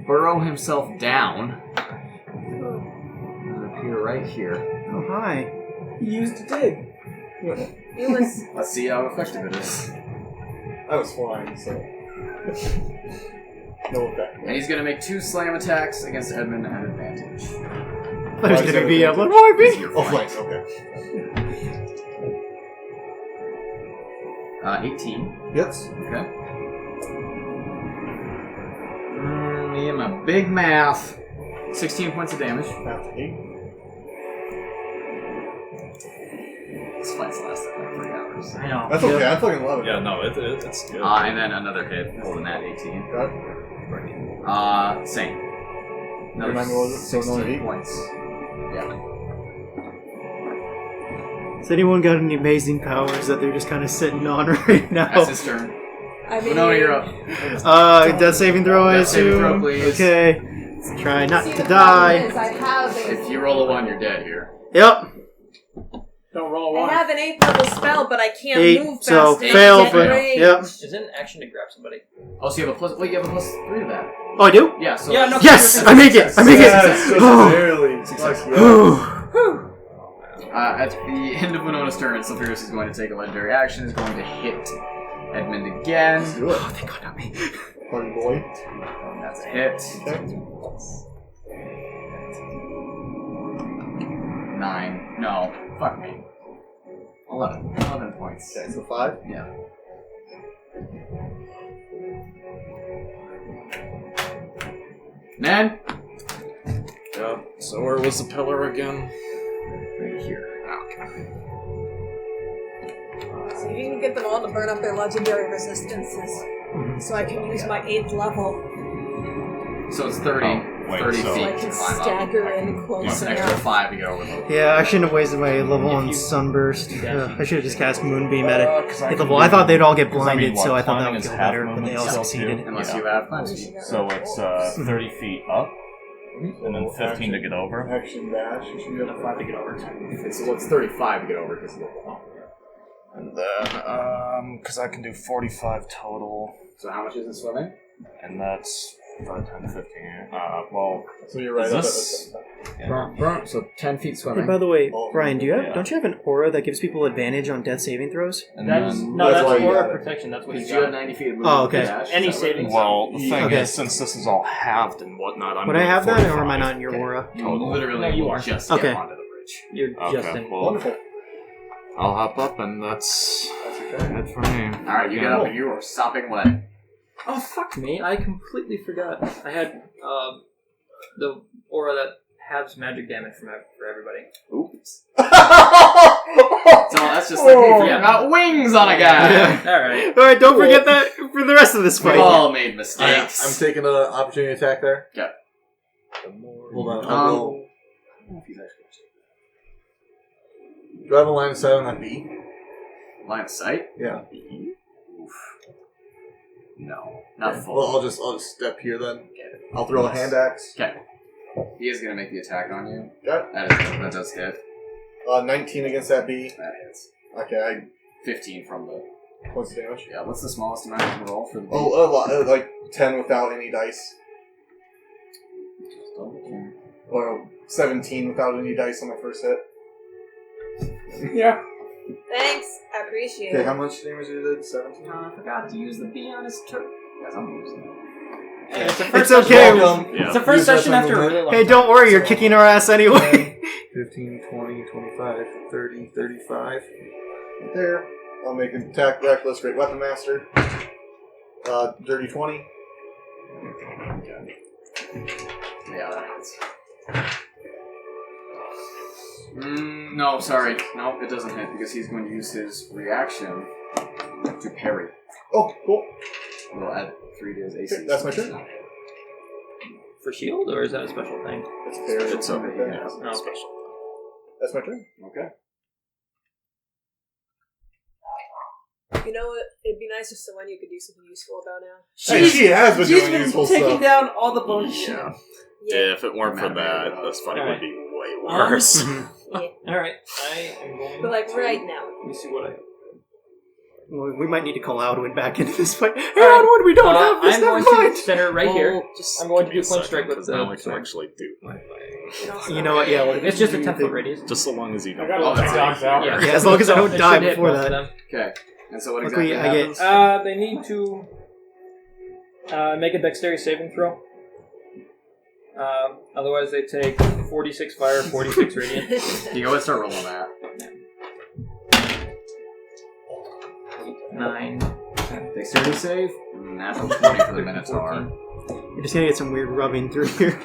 Speaker 1: burrow himself down. And appear right here.
Speaker 2: Oh, hi.
Speaker 6: He used to dig.
Speaker 4: It was.
Speaker 1: Let's see how effective it is.
Speaker 3: I was flying, so. No effect.
Speaker 1: And he's going to make 2 slam attacks against Edmund at advantage.
Speaker 2: There's going to be a
Speaker 3: Why
Speaker 2: little
Speaker 3: is
Speaker 2: RP.
Speaker 3: Oh, flanks, okay.
Speaker 1: 18.
Speaker 3: Yes.
Speaker 1: Okay. Me and my big math. 16 points of damage.
Speaker 3: Half 8.
Speaker 1: This fight's lasted like 3 hours.
Speaker 10: I know.
Speaker 3: That's okay, I'm fucking loving it.
Speaker 9: Yeah, no, it's good.
Speaker 1: And then another hit, holding that 18.
Speaker 3: Got it?
Speaker 1: Same.
Speaker 3: Remind me, what was it? So another
Speaker 1: 16
Speaker 3: 8?
Speaker 1: points. Yeah.
Speaker 2: Has anyone got any amazing powers that they're just kind of sitting on right now?
Speaker 1: That's his turn.
Speaker 4: I mean,
Speaker 1: No, you're up.
Speaker 2: Death saving throw, I
Speaker 1: Death saving
Speaker 2: assume.
Speaker 1: throw, please.
Speaker 2: Okay. Let's try not
Speaker 4: see,
Speaker 2: to
Speaker 4: the problem
Speaker 2: die.
Speaker 4: is I have a.
Speaker 1: If you roll a 1, you're dead here.
Speaker 2: Yep.
Speaker 6: Don't roll
Speaker 4: I
Speaker 6: one.
Speaker 4: have an 8th level spell, but I can't
Speaker 2: 8,
Speaker 4: move fast
Speaker 2: so
Speaker 4: enough to
Speaker 2: fail,
Speaker 4: get
Speaker 2: but
Speaker 4: range.
Speaker 2: yep.
Speaker 10: Is it an action to grab somebody?
Speaker 1: Oh, so you have a plus. Wait, you have a plus 3 to that.
Speaker 2: Oh, I do?
Speaker 1: Yeah. So
Speaker 10: Yeah, no.
Speaker 2: Yes! I make it! I make
Speaker 3: Yes,
Speaker 2: it!
Speaker 3: just
Speaker 2: Oh.
Speaker 3: barely.
Speaker 1: Success.
Speaker 3: Fuck yeah.
Speaker 1: At the end of Winona's turn, Sulfurus is going to take a legendary action. Is going to hit Edmund again.
Speaker 3: Do it.
Speaker 2: Oh, thank God, not me.
Speaker 3: Party boy.
Speaker 1: That's a hit.
Speaker 3: Okay.
Speaker 1: 9. No. Fuck me. 11. 11 points.
Speaker 3: Okay, so 5.
Speaker 1: Yeah. Man?
Speaker 9: Yeah. So where was the pillar again?
Speaker 1: Right here.
Speaker 4: So you can get them all to burn up their legendary resistances. So I can use my 8th level.
Speaker 1: So it's 30.
Speaker 9: wait,
Speaker 1: 30
Speaker 9: so-
Speaker 4: So I
Speaker 1: feet to
Speaker 4: can
Speaker 1: climb
Speaker 4: stagger
Speaker 1: up.
Speaker 4: in close
Speaker 1: Plus an extra
Speaker 4: enough.
Speaker 1: 5 to get over the...
Speaker 2: Yeah, I shouldn't have wasted my level
Speaker 10: If
Speaker 2: on
Speaker 10: you-
Speaker 2: Sunburst.
Speaker 10: Yeah.
Speaker 2: I should have just cast Moonbeam at it.
Speaker 9: 'Cause I
Speaker 2: Hit
Speaker 9: can
Speaker 2: level. I
Speaker 9: do-
Speaker 2: thought they'd all get
Speaker 9: 'cause I mean,
Speaker 2: blinded, so
Speaker 9: what,
Speaker 2: I thought that
Speaker 9: climbing
Speaker 2: would
Speaker 9: is
Speaker 2: go
Speaker 9: half
Speaker 2: better, but they
Speaker 9: movement
Speaker 2: all
Speaker 9: still,
Speaker 2: succeeded.
Speaker 9: too?
Speaker 1: Unless
Speaker 9: Yeah.
Speaker 1: you have punch.
Speaker 9: So it's 30 feet up, and then 15 to get over.
Speaker 3: Action dash. You should be able to
Speaker 10: 5 to get over.
Speaker 1: It's 35 to get over because of the...
Speaker 9: And then, because I can do 45 total,
Speaker 1: So how much is it swimming?
Speaker 9: and that's 5, 10, 15. Well,
Speaker 3: So you're right
Speaker 9: Is
Speaker 3: up
Speaker 9: this-
Speaker 3: at
Speaker 1: So 10 feet
Speaker 2: Hey,
Speaker 1: swimming.
Speaker 2: by the way,
Speaker 3: Oh,
Speaker 2: Brian, do you have?
Speaker 9: yeah.
Speaker 2: Don't you have an aura that gives people advantage on death saving throws?
Speaker 9: and
Speaker 10: That's
Speaker 9: then,
Speaker 10: no,
Speaker 3: That's why
Speaker 10: that's
Speaker 3: you
Speaker 10: aura
Speaker 3: got it.
Speaker 10: protection. That's what
Speaker 1: Because
Speaker 10: you
Speaker 1: you have
Speaker 10: got.
Speaker 1: 90 feet of movement.
Speaker 2: Oh, okay.
Speaker 1: with dash,
Speaker 10: Any
Speaker 1: is that what it
Speaker 10: saving
Speaker 1: is?
Speaker 9: well, the thing
Speaker 2: Okay.
Speaker 9: is, since this is all halved and whatnot, I'm
Speaker 2: Would I
Speaker 9: going
Speaker 2: have that, or am I
Speaker 9: 45.
Speaker 2: not in your aura?
Speaker 1: You
Speaker 9: Total.
Speaker 1: literally
Speaker 10: No, you
Speaker 1: will
Speaker 10: are.
Speaker 1: just
Speaker 2: Okay.
Speaker 1: get onto the bridge.
Speaker 10: You're just
Speaker 9: Okay,
Speaker 10: in.
Speaker 9: well,
Speaker 3: Wonderful.
Speaker 9: I'll hop up, and that's
Speaker 3: That's your turn.
Speaker 9: it for me.
Speaker 1: Alright, you get up and you are sopping wet.
Speaker 10: Oh fuck me! I completely forgot. I had the aura that halves magic damage for everybody.
Speaker 1: Oops. So that's just like me forgetting about wings on a guy.
Speaker 10: All right.
Speaker 2: Alright, don't forget that for the rest of this
Speaker 1: We've
Speaker 2: fight.
Speaker 1: all made
Speaker 3: I'm
Speaker 1: mistakes.
Speaker 3: taking an opportunity attack there.
Speaker 1: Yeah.
Speaker 3: Hold on. I'll roll. Do I have a line of sight on that bee?
Speaker 1: Line of sight?
Speaker 3: Yeah.
Speaker 1: No, not full.
Speaker 3: Well, I'll just step here then. I'll throw a hand axe.
Speaker 1: Okay. He is going to make the attack on you.
Speaker 3: Okay.
Speaker 1: That does hit.
Speaker 3: 19 against that bee.
Speaker 1: That hits.
Speaker 3: Okay,
Speaker 1: 15 from the...
Speaker 3: points of damage.
Speaker 1: Yeah, what's the smallest amount you can roll for the...
Speaker 3: Oh, a lot, like 10 without any dice. Or 17 without any dice on my first hit.
Speaker 6: Yeah.
Speaker 4: Thanks, I appreciate
Speaker 3: Okay,
Speaker 4: it.
Speaker 3: how much damage you did? 17?
Speaker 10: I forgot to use the bee on his turn.
Speaker 1: Guys, I'm losing.
Speaker 10: Hey, it's the
Speaker 2: It's
Speaker 10: first
Speaker 2: okay.
Speaker 3: Welcome.
Speaker 9: Yeah.
Speaker 10: It's the first
Speaker 3: Use that
Speaker 10: session after a
Speaker 3: movement.
Speaker 10: really long
Speaker 2: Hey,
Speaker 10: time.
Speaker 2: don't worry, you're kicking our ass anyway.
Speaker 3: 15, 20, 25, 30, 35. Right there. I'll make an attack reckless, great weapon master. Dirty 20.
Speaker 1: Yeah, that hits. No, sorry. No, it doesn't hit because he's going to use his reaction to parry.
Speaker 3: Oh, cool.
Speaker 1: We'll add 3 to his AC.
Speaker 3: Okay, that's my turn.
Speaker 10: For shield, or is that a special thing?
Speaker 3: It's fair.
Speaker 9: It's okay.
Speaker 3: Okay.
Speaker 9: Yeah,
Speaker 10: No.
Speaker 9: special.
Speaker 3: That's my turn.
Speaker 1: Okay.
Speaker 4: You know what? It'd be nice if someone you could do something useful about now.
Speaker 3: Hey, she has been
Speaker 11: She's
Speaker 3: doing
Speaker 11: been
Speaker 3: useful
Speaker 11: taking
Speaker 3: stuff.
Speaker 11: down all the bonus shit.
Speaker 9: Yeah, if it weren't for that, this fight would be way worse.
Speaker 4: Yeah.
Speaker 10: Alright, I am going
Speaker 4: But like
Speaker 10: to-
Speaker 4: right now.
Speaker 10: Let me see what I have.
Speaker 2: Well, we might need to call Alduin back into this fight. Hey, Alduin, we don't have this.
Speaker 10: I'm
Speaker 2: Never
Speaker 10: going
Speaker 2: mind.
Speaker 10: to center right here.
Speaker 9: Just
Speaker 10: I'm going to
Speaker 9: give me
Speaker 10: do
Speaker 9: a
Speaker 10: clinch
Speaker 9: second,
Speaker 10: strike with
Speaker 9: 'cause
Speaker 10: the
Speaker 9: now I can
Speaker 10: sword.
Speaker 9: actually do my thing.
Speaker 2: You know what? Yeah, what
Speaker 10: It's just a
Speaker 2: do you
Speaker 10: 10-foot
Speaker 2: think?
Speaker 10: radius.
Speaker 9: Just so long as you
Speaker 6: I
Speaker 9: don't.
Speaker 6: got
Speaker 1: Oh,
Speaker 6: all the
Speaker 1: that's
Speaker 6: dogs out.
Speaker 10: Yeah,
Speaker 2: Yeah, as long as I don't
Speaker 10: It
Speaker 2: die
Speaker 10: should hit
Speaker 2: before
Speaker 10: both of
Speaker 2: that.
Speaker 10: them.
Speaker 1: Okay. And so what
Speaker 2: Luckily,
Speaker 1: exactly
Speaker 2: I get-
Speaker 1: happens?
Speaker 10: They need to make a dexterity saving throw. Otherwise, they take 46 fire, 46 radiant.
Speaker 1: You go ahead and start rolling that.
Speaker 10: 9.
Speaker 1: Dexterity save? Natural 20 for the Minotaur.
Speaker 2: You're just gonna get some weird rubbing through here.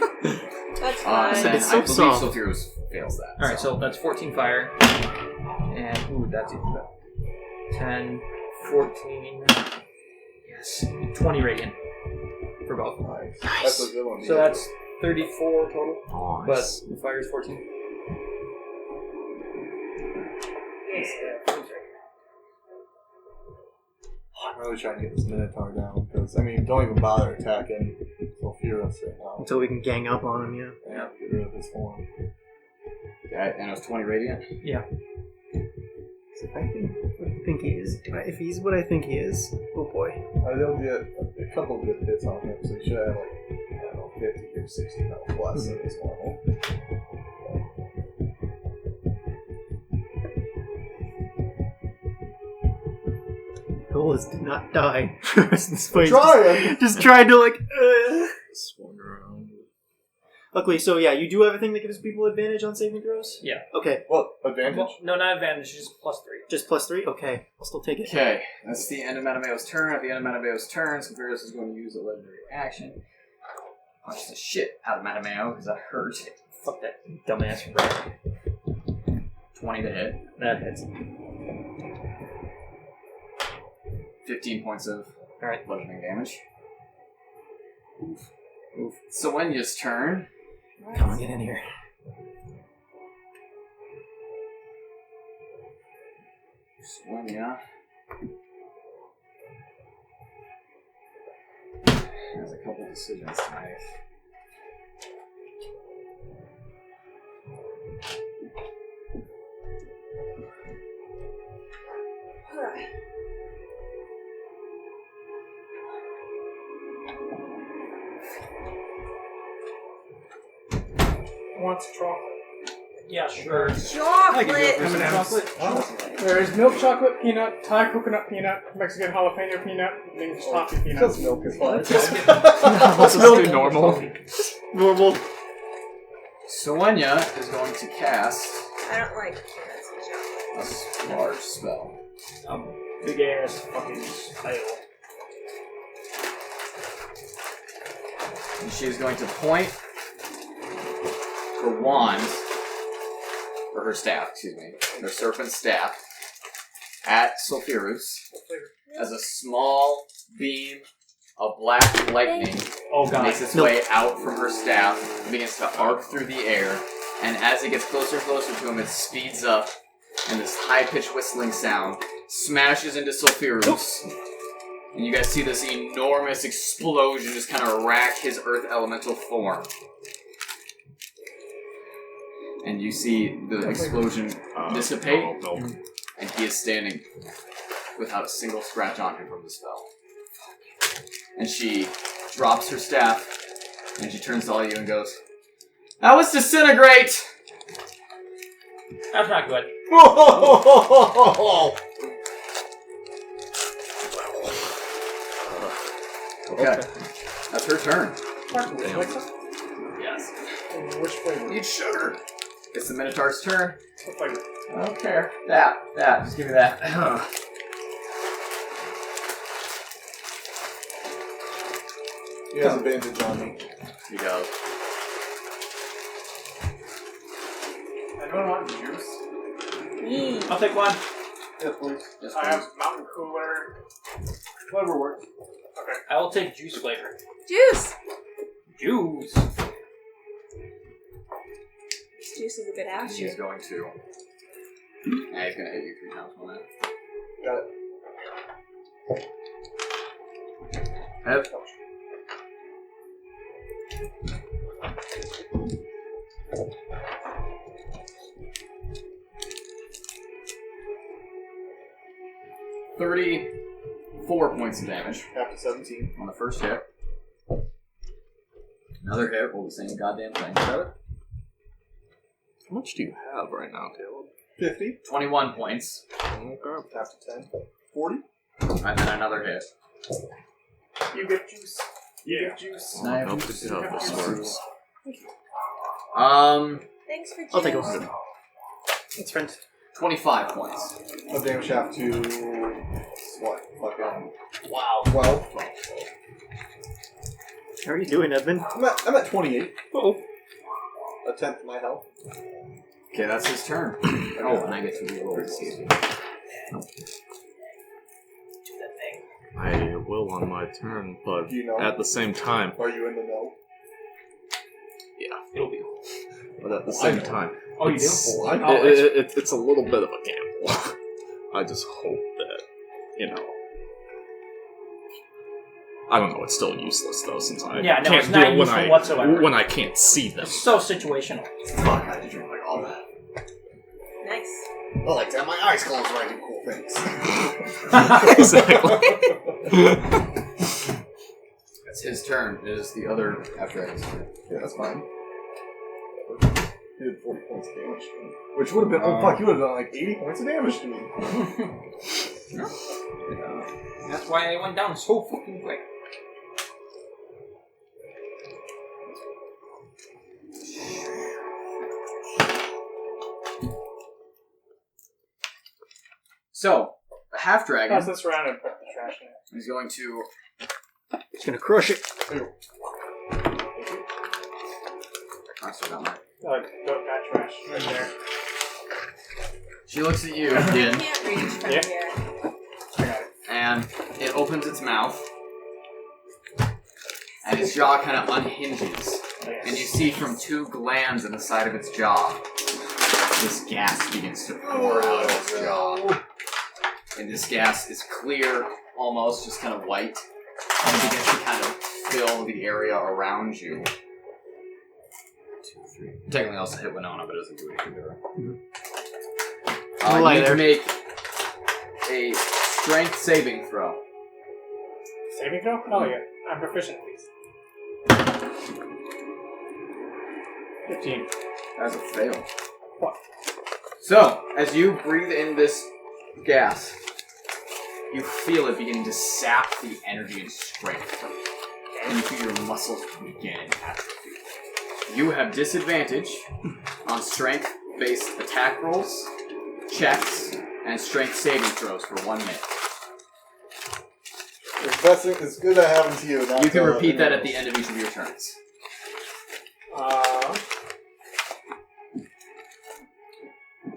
Speaker 4: That's
Speaker 1: And
Speaker 4: fine.
Speaker 1: then
Speaker 2: It's so
Speaker 1: I believe
Speaker 2: soft.
Speaker 1: Sulfurus fails that.
Speaker 10: Alright, so that's 14 fire. And, ooh, that's even better. 10, 14. Yes. 20 radiant. For both.
Speaker 3: That's a good one.
Speaker 10: So that's 34 total. But
Speaker 1: Nice.
Speaker 10: the fire is 14.
Speaker 3: I'm really trying to get this Minotaur down because I mean, don't even bother attacking Sulfurus right now.
Speaker 2: Until we can gang up on him, yeah.
Speaker 3: Yeah, get rid of his form.
Speaker 1: Okay, and it was 20 radiant.
Speaker 2: So if I think what I think he is, if he's what I think he is, oh boy.
Speaker 3: They'll get a couple of good hits on him, so he should have like, I don't know, 50 or 60 health less than his normal.
Speaker 2: Goal is to not die for the rest of this fight.
Speaker 3: Trying!
Speaker 2: Just trying to like.
Speaker 3: Swing around.
Speaker 2: Luckily, so yeah, you do have a thing that gives people advantage on saving throws.
Speaker 10: Yeah.
Speaker 2: Okay,
Speaker 3: What, advantage?
Speaker 10: Well, no, not advantage, just +3.
Speaker 2: just +3. Okay, I'll still take it.
Speaker 1: Okay, that's the end of Matameo's turn. At the end of Matameo's turn, Sulfurus is going to use a legendary action. Punch the shit out of Matameo because that hurt.
Speaker 10: Fuck that dumbass.
Speaker 1: 20 to hit.
Speaker 10: That hits.
Speaker 1: 15 points of
Speaker 10: Alright.
Speaker 1: bludgeoning damage. Oof. Soenya's turn.
Speaker 2: Come on, get in here.
Speaker 1: Soenya has a couple decisions to make.
Speaker 6: Wants chocolate.
Speaker 10: Yeah, sure.
Speaker 4: Chocolate!
Speaker 6: M&Ms. There's milk chocolate peanut, Thai coconut peanut, Mexican jalapeno peanut, and English toffee peanut.
Speaker 3: Just milk is fine.
Speaker 9: Let's just do normal.
Speaker 2: Normal.
Speaker 1: Soenya is going to cast
Speaker 4: I don't like peanuts and chocolate.
Speaker 1: a large spell.
Speaker 10: Big ass fucking spell.
Speaker 1: And she is going to point her wand, or her staff, excuse me, her serpent staff, at Sulfurus as a small beam of black lightning
Speaker 10: Oh god.
Speaker 1: makes its way out from her staff and begins to arc through the air. And as it gets closer and closer to him, it speeds up, and this high-pitched whistling sound smashes into Sulfurus. And you guys see this enormous explosion just kind of rack his earth elemental form. And you see the explosion dissipate, and he is standing without a single scratch on him from the spell. And she drops her staff, and she turns to all you and goes, "That was disintegrate!"
Speaker 10: That's not good.
Speaker 1: Okay. That's her turn.
Speaker 6: Yes. Which flavor?
Speaker 1: Need sugar. It's the Minotaur's turn.
Speaker 6: What flavor?
Speaker 1: I don't care. That. Just give me that.
Speaker 3: He has advantage on me.
Speaker 1: He goes.
Speaker 6: Anyone want juice?
Speaker 10: I'll take one.
Speaker 3: Yes, please.
Speaker 1: Yes,
Speaker 6: I
Speaker 1: please.
Speaker 6: have mountain cooler.
Speaker 3: Whatever works.
Speaker 6: Okay.
Speaker 10: I will take juice flavor.
Speaker 4: Juice!
Speaker 10: Juice.
Speaker 4: This juice is a good
Speaker 1: He's
Speaker 4: action.
Speaker 1: going to. Yeah, he's going to hit you 3 times on that.
Speaker 3: Got it.
Speaker 1: Have 34 points of damage
Speaker 3: After 17.
Speaker 1: on the first hit. Another hit, roll the same goddamn thing. How
Speaker 9: much do you have right now, Caleb?
Speaker 3: 50.
Speaker 1: 21 points.
Speaker 9: Okay.
Speaker 3: After 10. 40.
Speaker 1: And then another hit.
Speaker 6: You get juice. You get juice.
Speaker 1: Knife.
Speaker 9: Hope to God this works.
Speaker 4: Thanks for
Speaker 2: I'll take
Speaker 4: juice.
Speaker 2: it. It's friends.
Speaker 1: 25 points.
Speaker 3: Of damage after what? Fucking
Speaker 1: Wow.
Speaker 3: 12.
Speaker 2: How are you doing, Edmund?
Speaker 3: I'm at 28.
Speaker 2: Oh.
Speaker 3: A tenth of my health.
Speaker 1: Okay, that's his turn. Oh, and I get to reroll to see if
Speaker 9: I will on my turn, but
Speaker 3: Do you know?
Speaker 9: at the same time,
Speaker 3: Are you in the know?
Speaker 9: it'll be. But at the same time,
Speaker 10: Oh, you do?
Speaker 9: it's,
Speaker 3: I
Speaker 10: know.
Speaker 9: it's a little bit of a gamble. I just hope that, I don't know. It's still useless though, since I
Speaker 10: Yeah, no,
Speaker 9: can't
Speaker 10: it's
Speaker 9: do
Speaker 10: not
Speaker 9: it
Speaker 10: useful whatsoever.
Speaker 9: when I can't see them.
Speaker 10: It's so situational.
Speaker 1: Fuck, I had to drink like all that.
Speaker 4: Nice.
Speaker 3: I like to have my eyes closed when I do cool things.
Speaker 9: Exactly.
Speaker 1: It's his turn. It is the other after his turn.
Speaker 3: Yeah, that's fine. He did 40 points of damage to me. Which would have been, oh fuck, you would have done like 80 points of damage to me.
Speaker 10: That's why I went down so fucking quick.
Speaker 1: So, half dragon
Speaker 6: Pass this around and put the trash in it.
Speaker 1: is going to.
Speaker 2: It's gonna crush it.
Speaker 1: I still got mine.
Speaker 6: That trash right there.
Speaker 1: She looks at you again,
Speaker 4: Can't reach from
Speaker 6: Yeah.
Speaker 4: here.
Speaker 6: I got it.
Speaker 1: and it opens its mouth, and its jaw kind of unhinges, and you see from two glands in the side of its jaw, this gas begins to pour out of its jaw. And this gas is clear, almost, just kind of white, and it begins to kind of fill the area around you. 2, 3. Technically, also hit Winona, but it doesn't do anything to her. You need to make a strength saving throw.
Speaker 6: Saving throw? Oh yeah. I'm proficient at least. 15.
Speaker 1: That's a fail.
Speaker 6: What?
Speaker 1: So, as you breathe in this gas, you feel it beginning to sap the energy and strength, and you feel your muscles begin atrophy. You have disadvantage on strength-based attack rolls, checks, and strength saving throws for 1 minute.
Speaker 3: It's good that happens to you. Not
Speaker 1: You can
Speaker 3: to
Speaker 1: repeat that at
Speaker 3: anyone
Speaker 1: the end of each of your turns.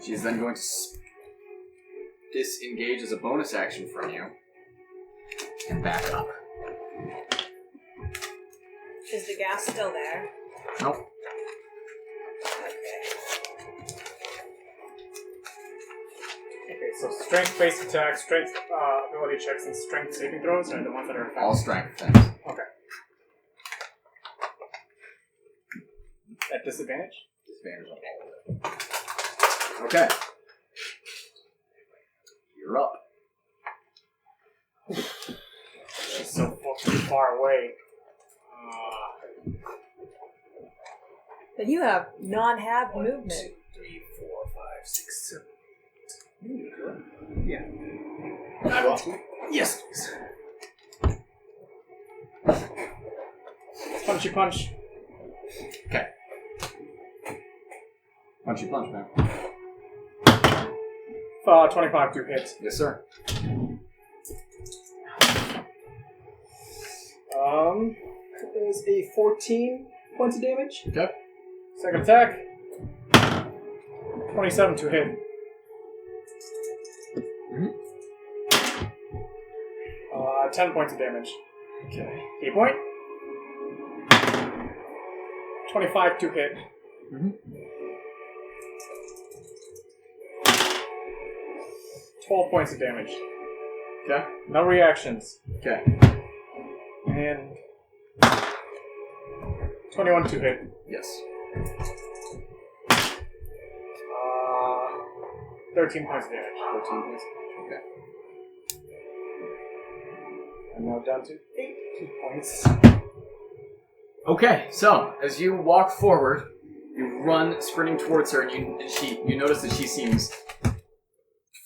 Speaker 1: She's then going to disengage as a bonus action from you and back up.
Speaker 4: Is the gas still there?
Speaker 1: Nope.
Speaker 6: Okay, so strength-based attacks, strength ability checks, and strength saving throws are the ones that are
Speaker 1: All strength things.
Speaker 6: Okay. At disadvantage?
Speaker 1: Disadvantage on all of it. Okay. You're up.
Speaker 6: She's so fucking far away.
Speaker 4: But you have non-hab movement.
Speaker 8: 3, 4, 5, 6, 7.
Speaker 1: Yes, please.
Speaker 6: Punchy punch.
Speaker 1: Okay. Punchy punch, man.
Speaker 6: 25 to hit.
Speaker 1: Yes, sir.
Speaker 6: Is a 14 points of damage.
Speaker 1: Okay.
Speaker 6: Second attack. 27 to hit. 10 points of damage.
Speaker 1: Okay.
Speaker 6: Key point. 25 to hit. 12 points of damage.
Speaker 1: Okay.
Speaker 6: No reactions.
Speaker 1: Okay.
Speaker 6: And 21 to hit.
Speaker 1: Yes.
Speaker 6: 13 points of damage.
Speaker 1: 14 points. Okay.
Speaker 6: I'm now down to 8 hit points.
Speaker 1: Okay, so as you walk forward, you run sprinting towards her, and you notice that she seems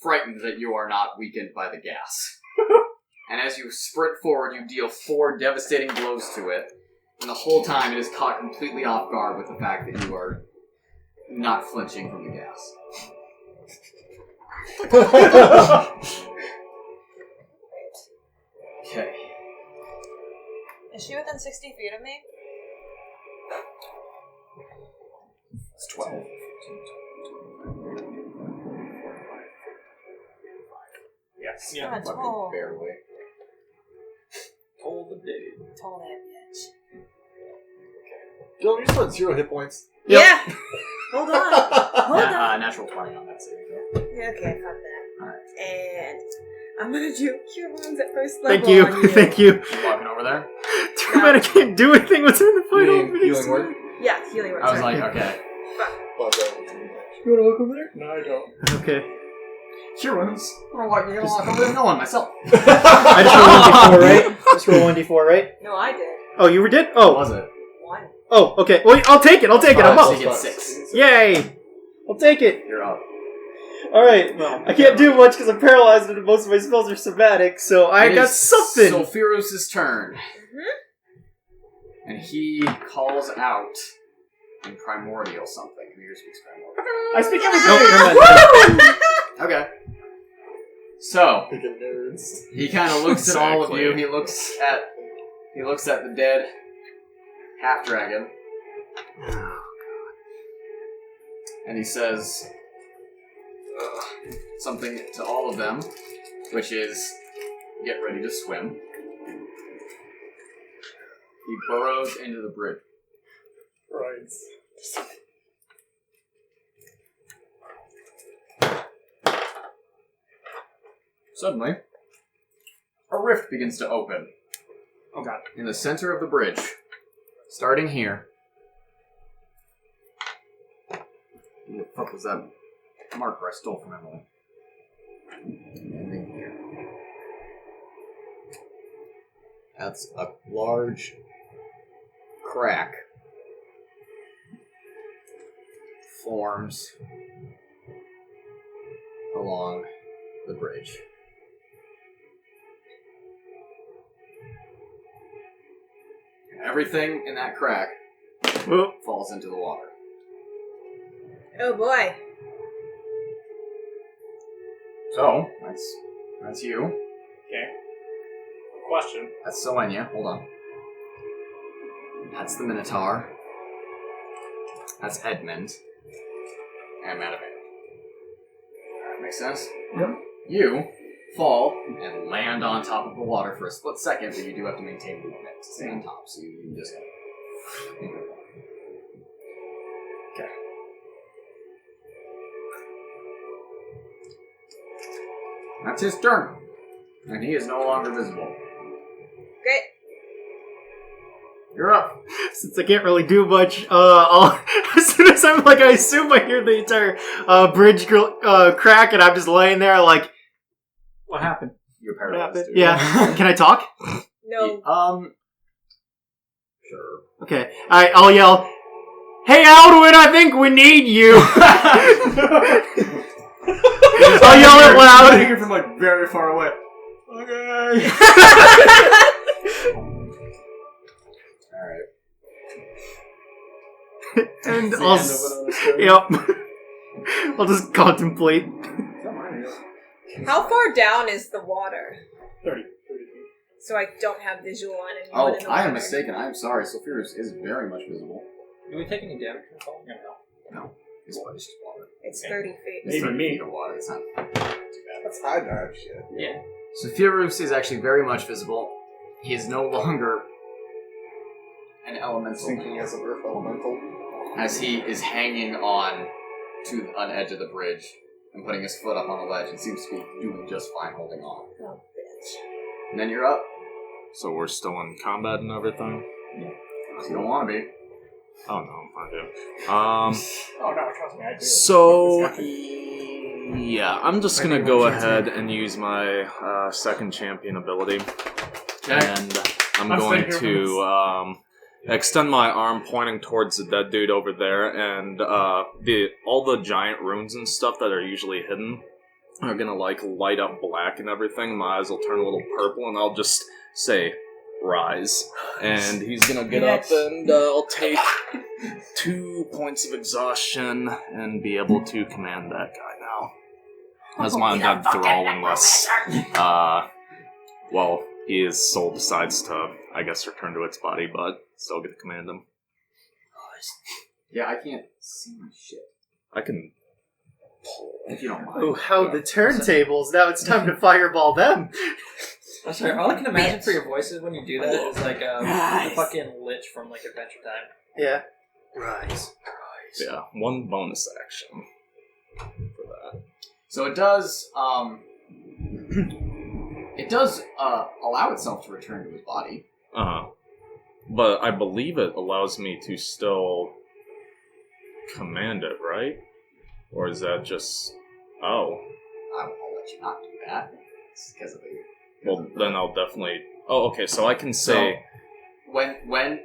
Speaker 1: frightened that you are not weakened by the gas. And as you sprint forward, you deal 4 devastating blows to it, and the whole time it is caught completely off guard with the fact that you are not flinching from the gas. Okay.
Speaker 4: Is she within 60 feet of me?
Speaker 1: It's 12.
Speaker 6: Yes.
Speaker 10: Yeah.
Speaker 4: I'm tall.
Speaker 1: Barely.
Speaker 10: Told the dude.
Speaker 4: Tall that bitch.
Speaker 3: Gil, you still had 0 hit points.
Speaker 2: Yep.
Speaker 4: Yeah! Hold on. Hold on.
Speaker 1: Natural 20 on that saving throw.
Speaker 4: Yeah, okay, fuck that.
Speaker 1: Alright.
Speaker 4: And I'm gonna do Cure Wounds at first level
Speaker 2: Thank you.
Speaker 4: on you.
Speaker 2: Thank you.
Speaker 1: You walking over there?
Speaker 2: Too bad I can't do anything within the final minutes.
Speaker 3: Healing word?
Speaker 4: Yeah, healing word.
Speaker 1: I was
Speaker 4: sorry.
Speaker 1: like, okay.
Speaker 3: You want to walk over there?
Speaker 6: No, I don't.
Speaker 2: Okay.
Speaker 1: Cure wounds. I'm gonna walk over there. No one myself.
Speaker 2: I just roll 1d4, right? Just roll 1d4, right?
Speaker 4: No, I did.
Speaker 2: Oh, you did?
Speaker 1: What
Speaker 2: Oh.
Speaker 1: was it?
Speaker 4: 1.
Speaker 2: Oh, okay. Well, I'll take it. I'm
Speaker 1: So
Speaker 2: up.
Speaker 1: you get 6.
Speaker 2: Yay! I'll take it.
Speaker 1: You're up.
Speaker 2: Alright. I can't do much because I'm paralyzed and most of my spells are somatic, so I
Speaker 1: It
Speaker 2: got
Speaker 1: is
Speaker 2: something.
Speaker 1: Sulfurus' turn.
Speaker 4: Mm-hmm.
Speaker 1: And he calls out in Primordial something. Who here speaks Primordial?
Speaker 6: I speak everything.
Speaker 1: Okay. So,
Speaker 3: Freaking nerds.
Speaker 1: he kind of looks at all of you.
Speaker 9: Exactly.
Speaker 1: He looks at the dead half-dragon. And he says something to all of them, which is, get ready to swim. He burrows into the bridge.
Speaker 6: Right.
Speaker 1: Suddenly, a rift begins to open.
Speaker 6: Oh god.
Speaker 1: In the center of the bridge. Starting here. What the fuck was that marker I stole from Emily? Ending here. That's a large crack forms along the bridge. Everything in that crack falls into the water.
Speaker 4: Oh boy.
Speaker 1: So, that's you.
Speaker 6: Okay. Question.
Speaker 1: That's Selenia. Hold on. That's the Minotaur. That's Edmund. And Madame. That makes sense?
Speaker 3: Yep.
Speaker 1: You fall and land on top of the water for a split second, but you do have to maintain movement to stay on top, so you just okay. That's his turn. And he is no longer visible.
Speaker 4: Great.
Speaker 1: You're up.
Speaker 2: Since I can't really do much, as soon as I'm like, I assume I hear the entire bridge crack, and I'm just laying there like, what happened?
Speaker 1: You're
Speaker 2: What
Speaker 1: paralyzed.
Speaker 2: happened?
Speaker 1: Dude.
Speaker 2: Yeah. Can I talk?
Speaker 4: No.
Speaker 1: Sure.
Speaker 2: Okay. I'll yell, "Hey, Alduin, I think we need you." I'll yell it
Speaker 1: I
Speaker 2: loud.
Speaker 1: hear from like very far away. Okay. Alright.
Speaker 2: And
Speaker 3: That's the
Speaker 2: I'll,
Speaker 3: end of it on this turn.
Speaker 2: yep. I'll just contemplate.
Speaker 4: How far down is the water?
Speaker 6: 30 feet.
Speaker 4: So I don't have visual on anyone
Speaker 1: Oh,
Speaker 4: in the
Speaker 1: I
Speaker 4: water.
Speaker 1: am mistaken. I am sorry. Sulfurus is very much visible.
Speaker 5: Do we take any damage from falling?
Speaker 1: No. It's just water.
Speaker 4: It's 30 feet.
Speaker 1: It's
Speaker 6: Maybe
Speaker 1: 30
Speaker 6: me.
Speaker 1: feet of water. It's not too bad.
Speaker 3: That's high dive shit.
Speaker 5: Yeah.
Speaker 1: Sulfurus is actually very much visible. He is no longer an elemental.
Speaker 3: Sinking as an earth elemental.
Speaker 1: As he is hanging on to an edge of the bridge and putting his foot up on the ledge and seems to be doing just fine holding on.
Speaker 4: Oh,
Speaker 1: And then you're up.
Speaker 9: So we're still in combat and everything?
Speaker 1: You don't want to be.
Speaker 9: Oh no, I do.
Speaker 6: Oh no, trust me, I do.
Speaker 9: So yeah, I'm just gonna go ahead and use my second champion ability, and I'm going to extend my arm pointing towards the dead dude over there, and all the giant runes and stuff that are usually hidden are gonna like light up black and everything. My eyes will turn a little purple, and I'll just say, "Rise," and he's gonna get up, and I'll take 2 points of exhaustion and be able to command that guy now. As my undead thrall, unless, well, his soul decides to, I guess, return to its body, but still get to command him.
Speaker 1: Yeah, I can't see my shit.
Speaker 9: I can...
Speaker 1: If you don't mind.
Speaker 2: Oh, how the turntables. Now it's time to fireball them.
Speaker 10: I'm sorry, all I can imagine for your voices when you do that is like the fucking Lich from like Adventure Time.
Speaker 2: Yeah. Rise.
Speaker 9: Yeah, one bonus action for that.
Speaker 1: So it does, allow itself to return to his body.
Speaker 9: Uh-huh. But I believe it allows me to still command it, right? Or is that just... Oh.
Speaker 1: I'll let you not do that. It's because of the...
Speaker 9: Well, then I'll definitely... Oh, okay, so I can say...
Speaker 1: So, when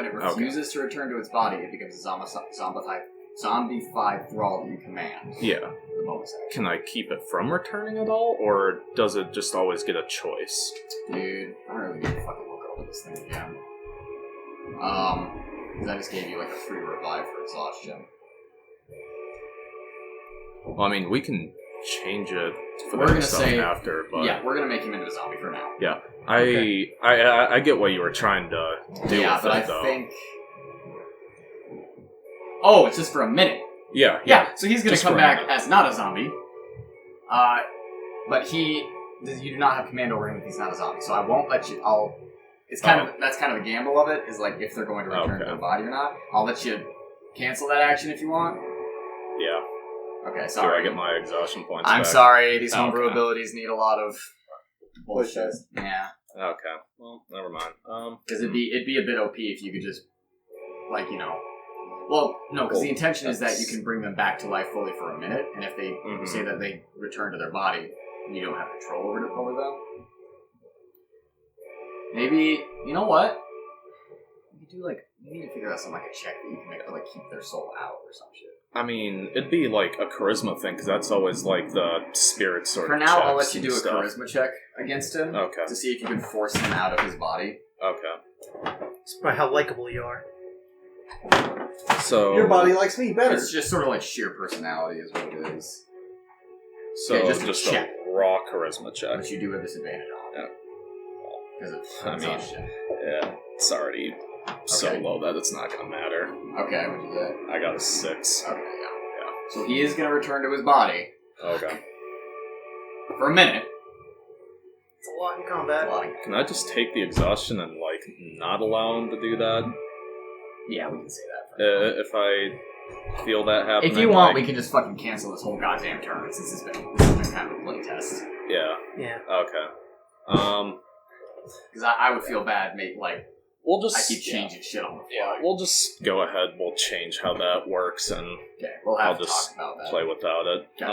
Speaker 1: it refuses to return to its body, it becomes a zombie-fied thrall that you command.
Speaker 9: Yeah.
Speaker 1: The bonus action.
Speaker 9: Can I keep it from returning at all, or does it just always get a choice?
Speaker 1: Dude, I don't really need to fucking look over this thing again. Because I just gave you like a free revive for exhaustion.
Speaker 9: Well, I mean, we can change it for
Speaker 1: We're
Speaker 9: that
Speaker 1: gonna
Speaker 9: stuff
Speaker 1: say
Speaker 9: after, but...
Speaker 1: Yeah, we're gonna make him into a zombie for now.
Speaker 9: Yeah. I get what you were trying to do
Speaker 1: Yeah,
Speaker 9: with
Speaker 1: but
Speaker 9: it, though.
Speaker 1: I think... Oh, it's just for a minute.
Speaker 9: Yeah.
Speaker 1: So he's gonna
Speaker 9: Just
Speaker 1: come
Speaker 9: for a
Speaker 1: back
Speaker 9: minute.
Speaker 1: as not a zombie. But you do not have command over him if he's not a zombie. So I won't let you. That's kind of the gamble of it. Is like if they're going to return to their body or not. I'll let you cancel that action if you want.
Speaker 9: Yeah.
Speaker 1: Okay,
Speaker 9: Do
Speaker 1: sorry.
Speaker 9: I get my exhaustion points
Speaker 1: I'm
Speaker 9: back?
Speaker 1: sorry. These homebrew
Speaker 9: Okay.
Speaker 1: abilities need a lot of bullshit. Yeah.
Speaker 9: Okay. Well, never mind.
Speaker 1: Because it'd be a bit OP if you could just, like, you know. Well, no, because the intention is that you can bring them back to life fully for a minute, and if they say that they return to their body, and you don't have control over them. Maybe, you know what? You need to figure out something like a check that you can make to like keep their soul out or some shit.
Speaker 9: I mean, it'd be like a charisma thing, because that's always like the spirit sort
Speaker 1: For
Speaker 9: of
Speaker 1: now, I'll
Speaker 9: checks
Speaker 1: let you
Speaker 9: and
Speaker 1: do a
Speaker 9: stuff.
Speaker 1: charisma check against him
Speaker 9: Okay.
Speaker 1: to see if you can force him out of his body.
Speaker 9: Okay.
Speaker 2: It's by how likable you are.
Speaker 9: So...
Speaker 3: Your body likes me better.
Speaker 1: It's just sort of like sheer personality is what it is.
Speaker 9: So
Speaker 1: Yeah,
Speaker 9: just,
Speaker 1: just
Speaker 9: a
Speaker 1: check.
Speaker 9: raw charisma check.
Speaker 1: Which you do have disadvantage on.
Speaker 9: Yeah.
Speaker 1: Because of
Speaker 9: I mean,
Speaker 1: exhaustion.
Speaker 9: yeah, it's already so
Speaker 1: Okay.
Speaker 9: low that it's not going to matter.
Speaker 1: Okay, what'd you get?
Speaker 9: I got a 6.
Speaker 1: Okay, yeah. So he is going to return to his body
Speaker 9: Okay.
Speaker 1: for a minute.
Speaker 2: It's a lot in combat.
Speaker 9: Can I just take the exhaustion and, like, not allow him to do that?
Speaker 1: Yeah, we can say that. For
Speaker 9: If I feel that happening?
Speaker 1: if you want,
Speaker 9: like,
Speaker 1: we can just fucking cancel this whole goddamn turn since this has been kind of a play test.
Speaker 9: Yeah.
Speaker 2: Yeah.
Speaker 9: Okay.
Speaker 1: Because I would feel bad, mate. Like,
Speaker 9: We'll just...
Speaker 1: I keep changing shit on the fly.
Speaker 9: Yeah, we'll just go ahead. We'll change how that works, and
Speaker 1: Okay, we'll have
Speaker 9: I'll
Speaker 1: to
Speaker 9: just
Speaker 1: talk about that.
Speaker 9: play without it.
Speaker 1: Okay.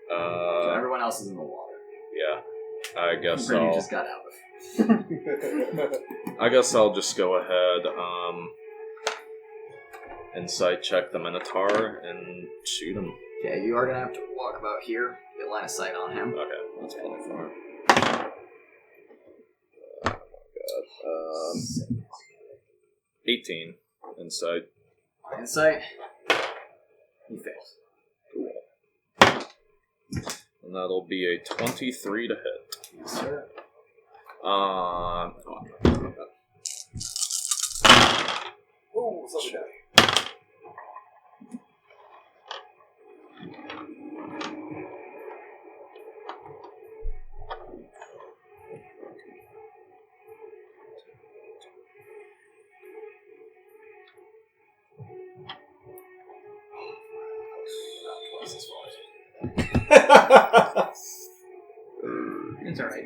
Speaker 1: So everyone else is in the water.
Speaker 9: Yeah. I guess
Speaker 1: Brady
Speaker 9: I'll...
Speaker 1: just got out of.
Speaker 9: I guess I'll just go ahead, insight check the Minotaur and shoot him.
Speaker 1: Okay, you are gonna have to walk about here, get line of sight on him.
Speaker 9: Okay, that's plenty far. Oh my god. 18 insight.
Speaker 1: Insight. He fails.
Speaker 9: And that'll be a 23 to hit.
Speaker 1: Yes, sir.
Speaker 9: Oh,
Speaker 3: Oh, something down.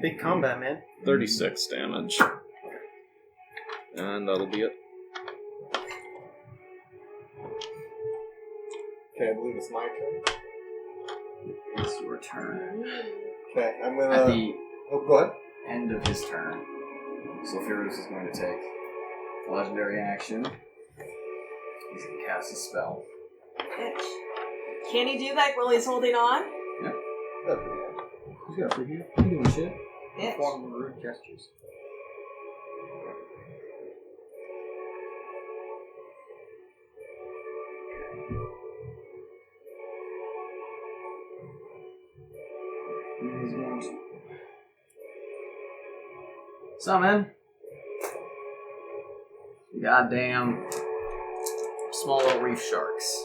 Speaker 2: Big combat, man.
Speaker 9: 36 damage. And that'll be it.
Speaker 3: Okay, I believe it's my turn.
Speaker 1: It's your turn.
Speaker 3: Okay, I'm
Speaker 1: At
Speaker 3: gonna.
Speaker 1: the
Speaker 3: Oh, go ahead.
Speaker 1: end of his turn, Sulfurus is going to take a legendary action. He's going to cast a spell.
Speaker 4: Bitch. Can he do that while he's holding on?
Speaker 1: He's got a preview. He doing shit.
Speaker 4: Bitch.
Speaker 5: Perform rude gestures.
Speaker 1: He's going to summon goddamn small little reef sharks.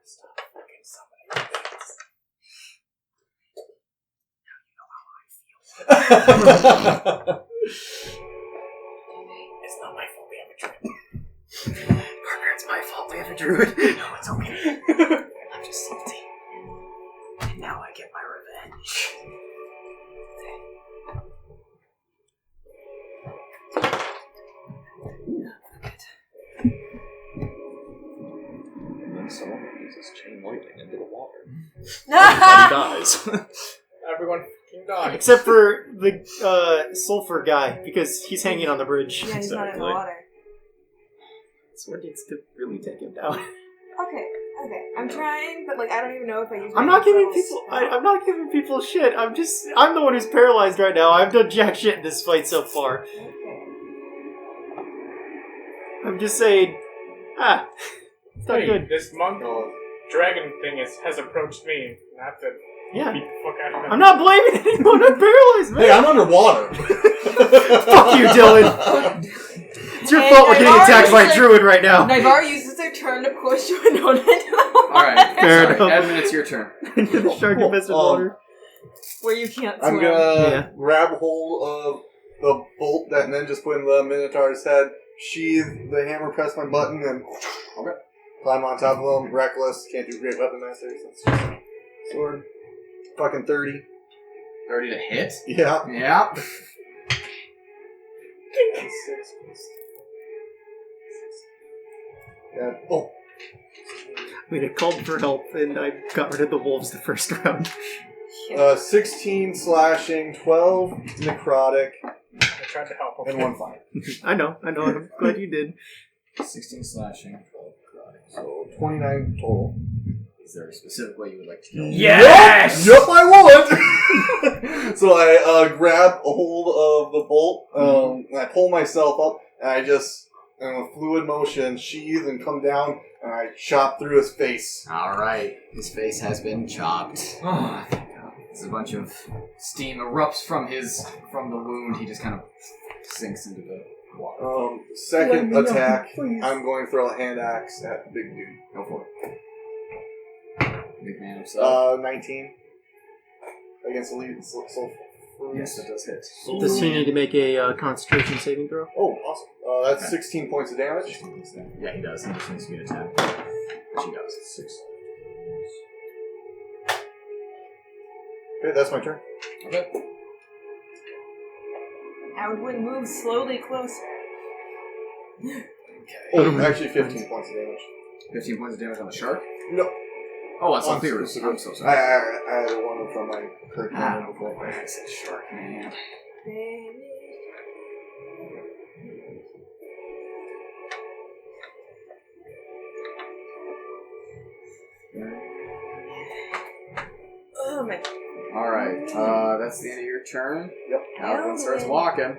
Speaker 1: Stop fucking summoning things. Now you know how I feel. It's not my fault we have a druid. Parker, it's my fault we have a druid. No, it's okay. I'm just salty. And now I get my revenge.
Speaker 9: And then someone uses chain lightning into the water.
Speaker 4: Ah!
Speaker 9: He dies.
Speaker 6: Everyone fucking died.
Speaker 2: Except for the sulfur guy, because he's hanging on the bridge.
Speaker 4: Yeah, he's not in the
Speaker 9: Exactly.
Speaker 4: water.
Speaker 2: Sword needs to really take him down.
Speaker 4: Okay. I'm trying, but I don't even know if I use.
Speaker 2: I'm not giving people. I'm not giving people shit. I'm the one who's paralyzed right now. I've done jack shit in this fight so far.
Speaker 4: Okay.
Speaker 2: I'm just saying. It's not
Speaker 6: Hey,
Speaker 2: good.
Speaker 6: this monk dragon thing has approached me. And I have to
Speaker 2: Yeah.
Speaker 6: beat the fuck out of him.
Speaker 2: I'm not blaming anyone. I'm paralyzed, man.
Speaker 3: Hey, I'm underwater.
Speaker 2: Fuck you, Dylan. It's your
Speaker 4: Hey,
Speaker 2: fault we're getting
Speaker 4: Navarre
Speaker 2: attacked by a
Speaker 4: uses
Speaker 2: druid right now.
Speaker 4: Navarre uses their turn to push Winona into the water.
Speaker 1: Alright,
Speaker 2: Fair
Speaker 1: sorry.
Speaker 2: enough.
Speaker 1: Edmund, it's your turn.
Speaker 2: The shark infested water.
Speaker 4: Where you can't swim.
Speaker 3: I'm gonna
Speaker 2: Yeah.
Speaker 3: grab hold of the bolt that Nen just put in the Minotaur's head, sheathe the hammer, press my button, and climb on top of him. Reckless, can't do great weapon masters. That's just sword. Fucking 30.
Speaker 1: 30 to hit?
Speaker 3: Yeah.
Speaker 1: Yeah.
Speaker 3: Yeah. Oh.
Speaker 2: I mean, I called for help, and I got rid of the wolves the first round.
Speaker 3: 16 slashing, 12 necrotic,
Speaker 6: I tried to help him.
Speaker 3: and 1 fire.
Speaker 2: I know. I'm glad you did.
Speaker 1: 16 slashing, 12 necrotic.
Speaker 3: So 29 total.
Speaker 1: Is there a specific way you would like to kill?
Speaker 6: Yes!
Speaker 3: Yup, I would! So I grab a hold of the bolt, and I pull myself up, and I just, in a fluid motion, sheathe and come down, and I chop through his face.
Speaker 1: Alright, his face has been chopped.
Speaker 5: Oh,
Speaker 1: As a bunch of steam erupts from the wound, he just kind of sinks into the water.
Speaker 3: Second attack, I'm going to throw a hand axe at the big dude.
Speaker 1: Go for it. Big man himself.
Speaker 3: 19 against the lead sulfur.
Speaker 1: Yes, that does hit.
Speaker 2: Does he need to make a concentration saving throw?
Speaker 3: Oh, awesome. That's 16 points of damage.
Speaker 1: Yeah, he does. He just needs to be an attack. Which he does. 6.
Speaker 3: Okay, that's my turn.
Speaker 1: Okay.
Speaker 4: Outwin moves slowly closer.
Speaker 3: Oh, actually 15 points of damage.
Speaker 1: 15 points of damage on the shark?
Speaker 3: No.
Speaker 1: Oh, that's
Speaker 3: On
Speaker 1: on Theorus.
Speaker 3: specific-
Speaker 1: I'm so
Speaker 3: I
Speaker 1: sorry.
Speaker 3: had one from my current
Speaker 1: Ah,
Speaker 3: one before.
Speaker 1: I said shark, man.
Speaker 4: Oh my.
Speaker 1: Alright, that's the end of your turn.
Speaker 3: Yep.
Speaker 1: Alvin starts walking.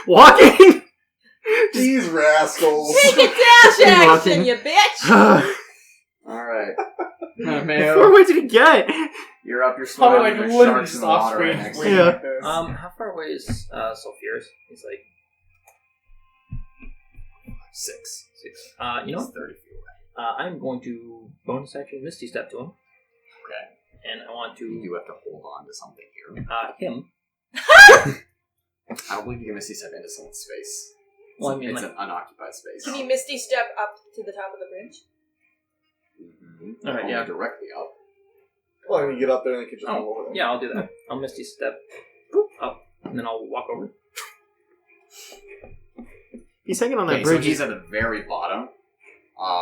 Speaker 2: Walking!
Speaker 3: These rascals.
Speaker 4: Take a dash action,
Speaker 2: Walking.
Speaker 4: you bitch!
Speaker 2: How
Speaker 1: Alright.
Speaker 2: far
Speaker 1: Mayo,
Speaker 2: away did he get?
Speaker 1: you're up, you're
Speaker 6: Probably
Speaker 1: swimming, there's
Speaker 6: literally
Speaker 1: sharks in
Speaker 6: just
Speaker 1: the
Speaker 6: off
Speaker 1: water
Speaker 6: screen.
Speaker 1: right next to
Speaker 6: waiting
Speaker 1: you.
Speaker 2: Yeah.
Speaker 6: like this.
Speaker 5: how far away is Sulfurus? He's like
Speaker 1: 6.
Speaker 5: 6. You know,
Speaker 1: He's 30 feet away.
Speaker 5: I'm going to bonus action Misty Step to him,
Speaker 1: Okay.
Speaker 5: and I want
Speaker 1: You
Speaker 5: to
Speaker 1: do have to hold on to something here.
Speaker 5: him.
Speaker 1: I don't believe you can Misty Step into someone's space.
Speaker 5: Well, I mean,
Speaker 1: it's
Speaker 5: like,
Speaker 1: an unoccupied space.
Speaker 4: Can you Misty step up to the top of the bridge?
Speaker 1: Mm-hmm.
Speaker 5: All right, yeah.
Speaker 1: Directly up.
Speaker 3: Well, when you get up there, and they can just move
Speaker 10: Oh,
Speaker 3: over there.
Speaker 10: yeah, I'll do that. I'll Misty Step up, and then I'll walk over.
Speaker 2: He's hanging on that
Speaker 1: Okay, so
Speaker 2: bridge.
Speaker 1: he's at the very bottom.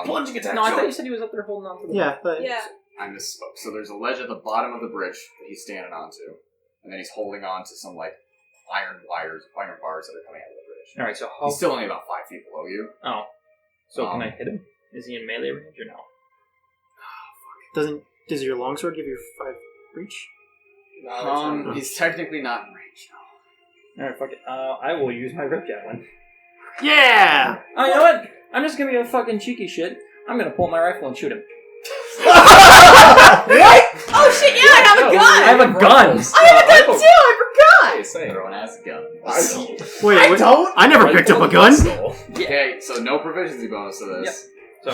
Speaker 5: Plunging attack.
Speaker 10: No, I thought you said he was up there holding on to the.
Speaker 2: Yeah, but
Speaker 4: Yeah.
Speaker 1: I misspoke. So there's a ledge at the bottom of the bridge that he's standing onto, and then he's holding on to some like iron bars that are coming out of the bridge.
Speaker 10: All right, so how?
Speaker 1: He's still only about 5 feet below you.
Speaker 10: Oh, so can I hit him? Is he in melee range or no?
Speaker 2: does your longsword give you 5 reach?
Speaker 1: He's technically not in range.
Speaker 10: All right, fuck it. I will use my rip javelin.
Speaker 2: Yeah!
Speaker 10: Oh, you know what? I'm just gonna be a fucking cheeky shit. I'm gonna pull my rifle and shoot him.
Speaker 4: What? Oh shit! Yeah, I have a gun.
Speaker 10: I have a gun.
Speaker 4: I have a gun too. I forgot.
Speaker 1: Everyone has a gun.
Speaker 2: Wait,
Speaker 4: I don't.
Speaker 2: I never picked up a gun.
Speaker 1: Okay, so no proficiency bonus to this.
Speaker 10: So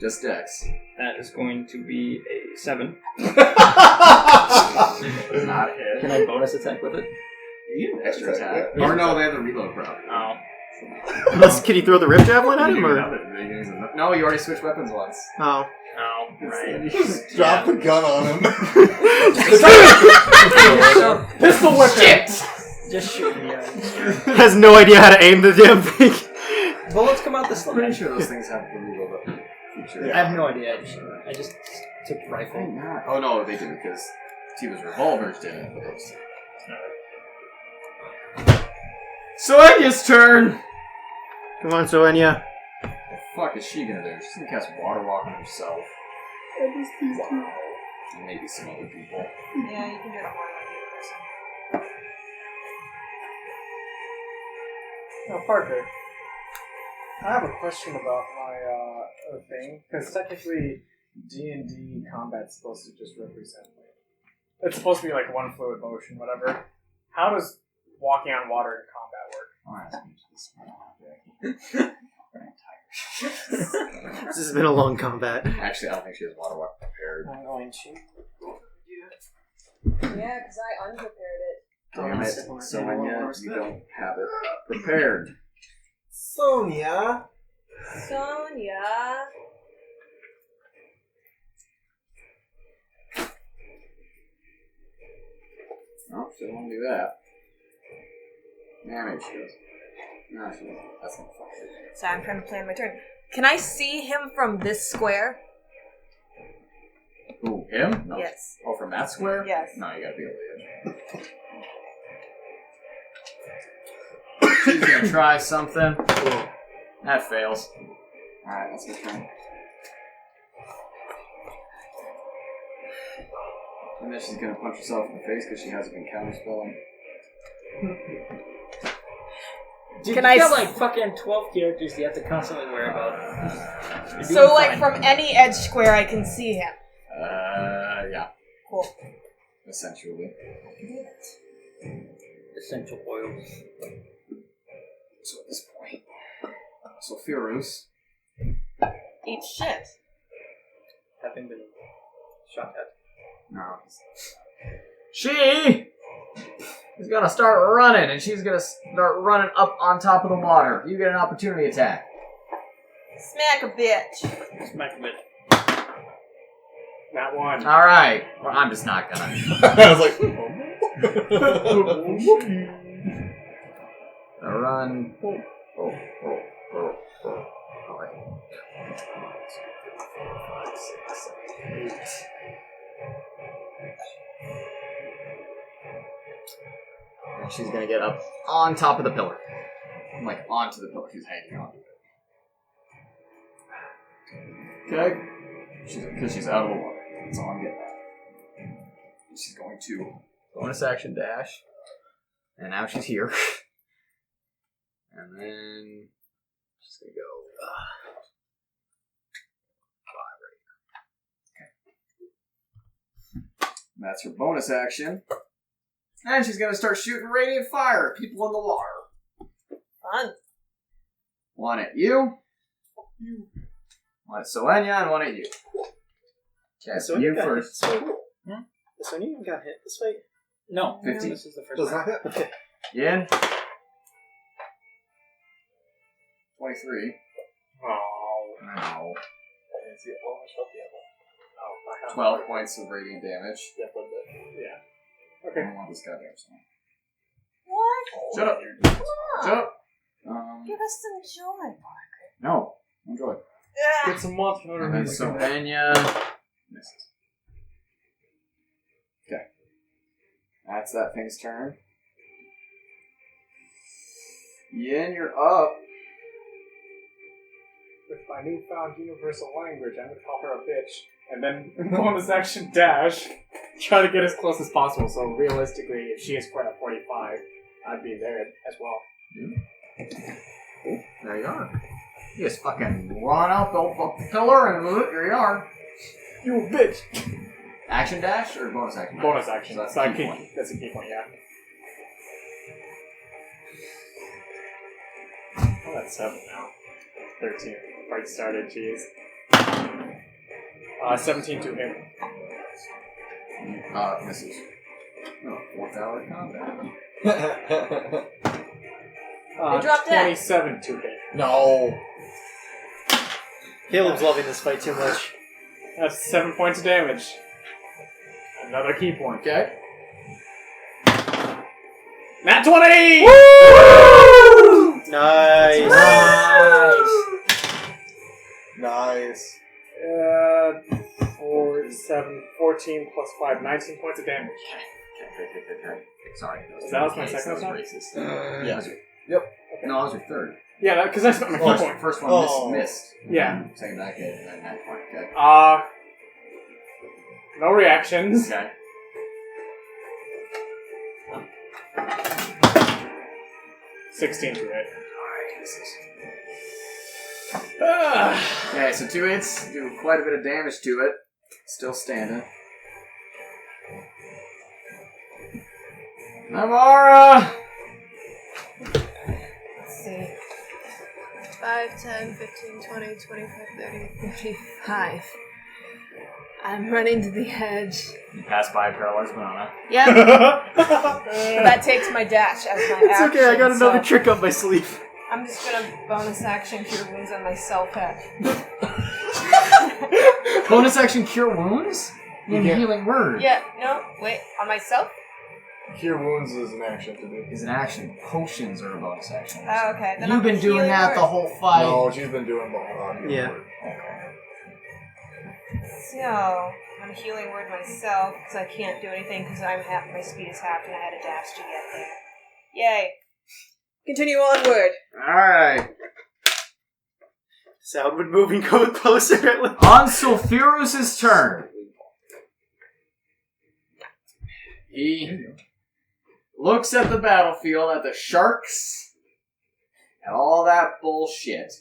Speaker 1: Just dex.
Speaker 10: that is going to be a 7.
Speaker 1: Not a hit.
Speaker 10: Can I bonus attack with it?
Speaker 1: You get an extra attack. Or no, they have the reload problem.
Speaker 10: Oh.
Speaker 2: Can he throw the rip javelin at him, or?
Speaker 1: No, you already switched weapons once.
Speaker 2: Oh.
Speaker 10: Oh, right.
Speaker 3: Just drop the gun on him.
Speaker 10: Pistol whip.
Speaker 1: Shit!
Speaker 10: Just shoot me.
Speaker 2: Has no idea how to aim the damn thing.
Speaker 10: Bullets come out this
Speaker 1: I'm pretty sure those things have the reload weapon feature.
Speaker 10: I have no idea. I just took rifle.
Speaker 1: Oh no, they did because Tiva's revolvers didn't. So Enya's turn!
Speaker 2: Come on, Soenia.
Speaker 1: What the fuck is she gonna do? She's gonna cast Water Walk on herself. Wow. And maybe some other people.
Speaker 4: Yeah, you can do it on more than one person.
Speaker 6: Now, Parker, I have a question about my thing, because technically D&D combat's supposed to just represent, like, it's supposed to be like one fluid motion, whatever. How does walking on water in combat work?
Speaker 2: This has been a long combat.
Speaker 1: Actually, I don't think she has Water Walk prepared.
Speaker 2: I'm going to.
Speaker 4: Yeah, because I unprepared it.
Speaker 1: Damn it. So Enya, you don't have it prepared.
Speaker 2: Sonia.
Speaker 4: Sonia.
Speaker 1: Oh, she won't do that. Yeah, maybe she does. No, she doesn't. That's not fun.
Speaker 4: So I'm trying to plan my turn. Can I see him from this square?
Speaker 1: Who, him? No.
Speaker 4: Yes.
Speaker 1: Oh, from that square?
Speaker 4: Yes.
Speaker 1: No, you gotta be able to. She's gonna try something. That fails. Alright, that's my turn. And then she's gonna punch herself in the face because she hasn't been counterspelling.
Speaker 10: Dude,
Speaker 4: Can
Speaker 10: you
Speaker 4: I
Speaker 10: got
Speaker 4: s-
Speaker 10: like fucking 12 characters you have to constantly worry about. You're
Speaker 4: So,
Speaker 10: doing
Speaker 4: like,
Speaker 10: fine.
Speaker 4: from any edge square, I can see him.
Speaker 1: Yeah.
Speaker 4: Cool.
Speaker 1: Essentially.
Speaker 10: Essential oils.
Speaker 1: So at this point. So Firuz.
Speaker 4: Eat shit.
Speaker 10: Having been shot at.
Speaker 1: No. She is gonna start running, and she's gonna start running up on top of the water. You get an opportunity attack.
Speaker 4: Smack a bitch.
Speaker 10: Smack a bitch.
Speaker 6: That one.
Speaker 1: Alright. Well, I'm just not gonna.
Speaker 3: I was like,
Speaker 1: Gonna run. And she's gonna get up on top of the pillar. Like, onto the pillar. She's hanging onto it. Okay? Because she's out of the water. That's all I'm getting at. She's going to bonus action dash. And now she's here. And then she's gonna go 5 right here. Okay. And that's her bonus action. And she's gonna start shooting radiant fire at people in the water.
Speaker 4: Fun.
Speaker 1: One at you. One at Soenia and one at you. Okay, so you first.
Speaker 2: Sonia even got hit this fight?
Speaker 10: No,
Speaker 1: 15.
Speaker 10: This is the first
Speaker 3: does
Speaker 10: one.
Speaker 3: that hit?
Speaker 1: Yin. 23.
Speaker 6: Oh.
Speaker 1: Ow.
Speaker 6: have
Speaker 1: 12 points of radiant damage.
Speaker 6: Yeah, a little bit. Yeah.
Speaker 1: I
Speaker 6: Okay.
Speaker 1: don't want this goddamn song.
Speaker 12: What?
Speaker 1: Shut up.
Speaker 12: Come on.
Speaker 1: Shut up.
Speaker 12: Give us some joy, Parker.
Speaker 1: No. Enjoy.
Speaker 6: Get some monster
Speaker 1: And then
Speaker 6: music.
Speaker 1: Sylvania misses. Okay. That's that thing's turn. Yin, you're up.
Speaker 6: With my newfound universal language, I'm gonna call her a bitch. And then bonus action dash. Try to get as close as possible, so realistically, if she is quite at 45, I'd be there as well.
Speaker 1: There you are. You just fucking run out the pillar and here you are.
Speaker 6: You bitch!
Speaker 1: Action dash or bonus action?
Speaker 6: Bonus action.
Speaker 1: So that's
Speaker 6: So
Speaker 1: a key point.
Speaker 6: That's a key point, yeah. Oh, that's 7 now. 13. Fight started, jeez. 17 to hit.
Speaker 1: Misses. Oh, 4th hour combat.
Speaker 12: They dropped dead.
Speaker 6: 27 to hit.
Speaker 1: No.
Speaker 2: Caleb's loving this fight too much.
Speaker 6: That's 7 points of damage. Another key point.
Speaker 1: Okay.
Speaker 6: Nat 20!
Speaker 2: Woo! Nice.
Speaker 3: Nice.
Speaker 6: 14 plus 5, 19 points of damage.
Speaker 1: Okay. Sorry.
Speaker 6: That was my second
Speaker 1: That
Speaker 6: attack?
Speaker 1: was racist.
Speaker 3: Yeah.
Speaker 1: Yep. No, that was your third.
Speaker 6: Yeah, because I spent my key point.
Speaker 1: First one missed.
Speaker 6: Yeah.
Speaker 1: Second back hit, and then that point. Okay.
Speaker 6: No reactions.
Speaker 1: Okay.
Speaker 6: $16 to hit.
Speaker 1: Okay, so 2 hits do quite a bit of damage to it. Still standing. Namara!
Speaker 12: Let's see. 5, 10, 15, 20, 25, 30, 35. I'm running to the edge.
Speaker 1: You pass by Paralyzed Banana.
Speaker 12: Yep. That takes my dash as my
Speaker 2: It's
Speaker 12: action.
Speaker 2: okay, I got another
Speaker 12: so
Speaker 2: trick up my sleeve.
Speaker 12: I'm just gonna bonus action cure wounds on myself.
Speaker 1: Bonus action Cure Wounds? In Healing Word.
Speaker 12: Yeah, no, wait, on myself?
Speaker 3: Cure wounds is an action to do.
Speaker 1: Is an action. Potions are a bonus action.
Speaker 12: Oh, okay. Then
Speaker 1: You've
Speaker 12: I'm
Speaker 1: been doing
Speaker 12: healing
Speaker 1: that
Speaker 12: word.
Speaker 1: the whole fight.
Speaker 3: No, she's been doing the whole lot.
Speaker 2: Yeah.
Speaker 12: So, I'm healing word myself because I can't do anything because my speed is halved and I had a dash to get there. Yay. Continue onward.
Speaker 1: Alright.
Speaker 2: Soundwood moving closer.
Speaker 1: On Sulfurus' turn. He looks at the battlefield, at the sharks, and all that bullshit.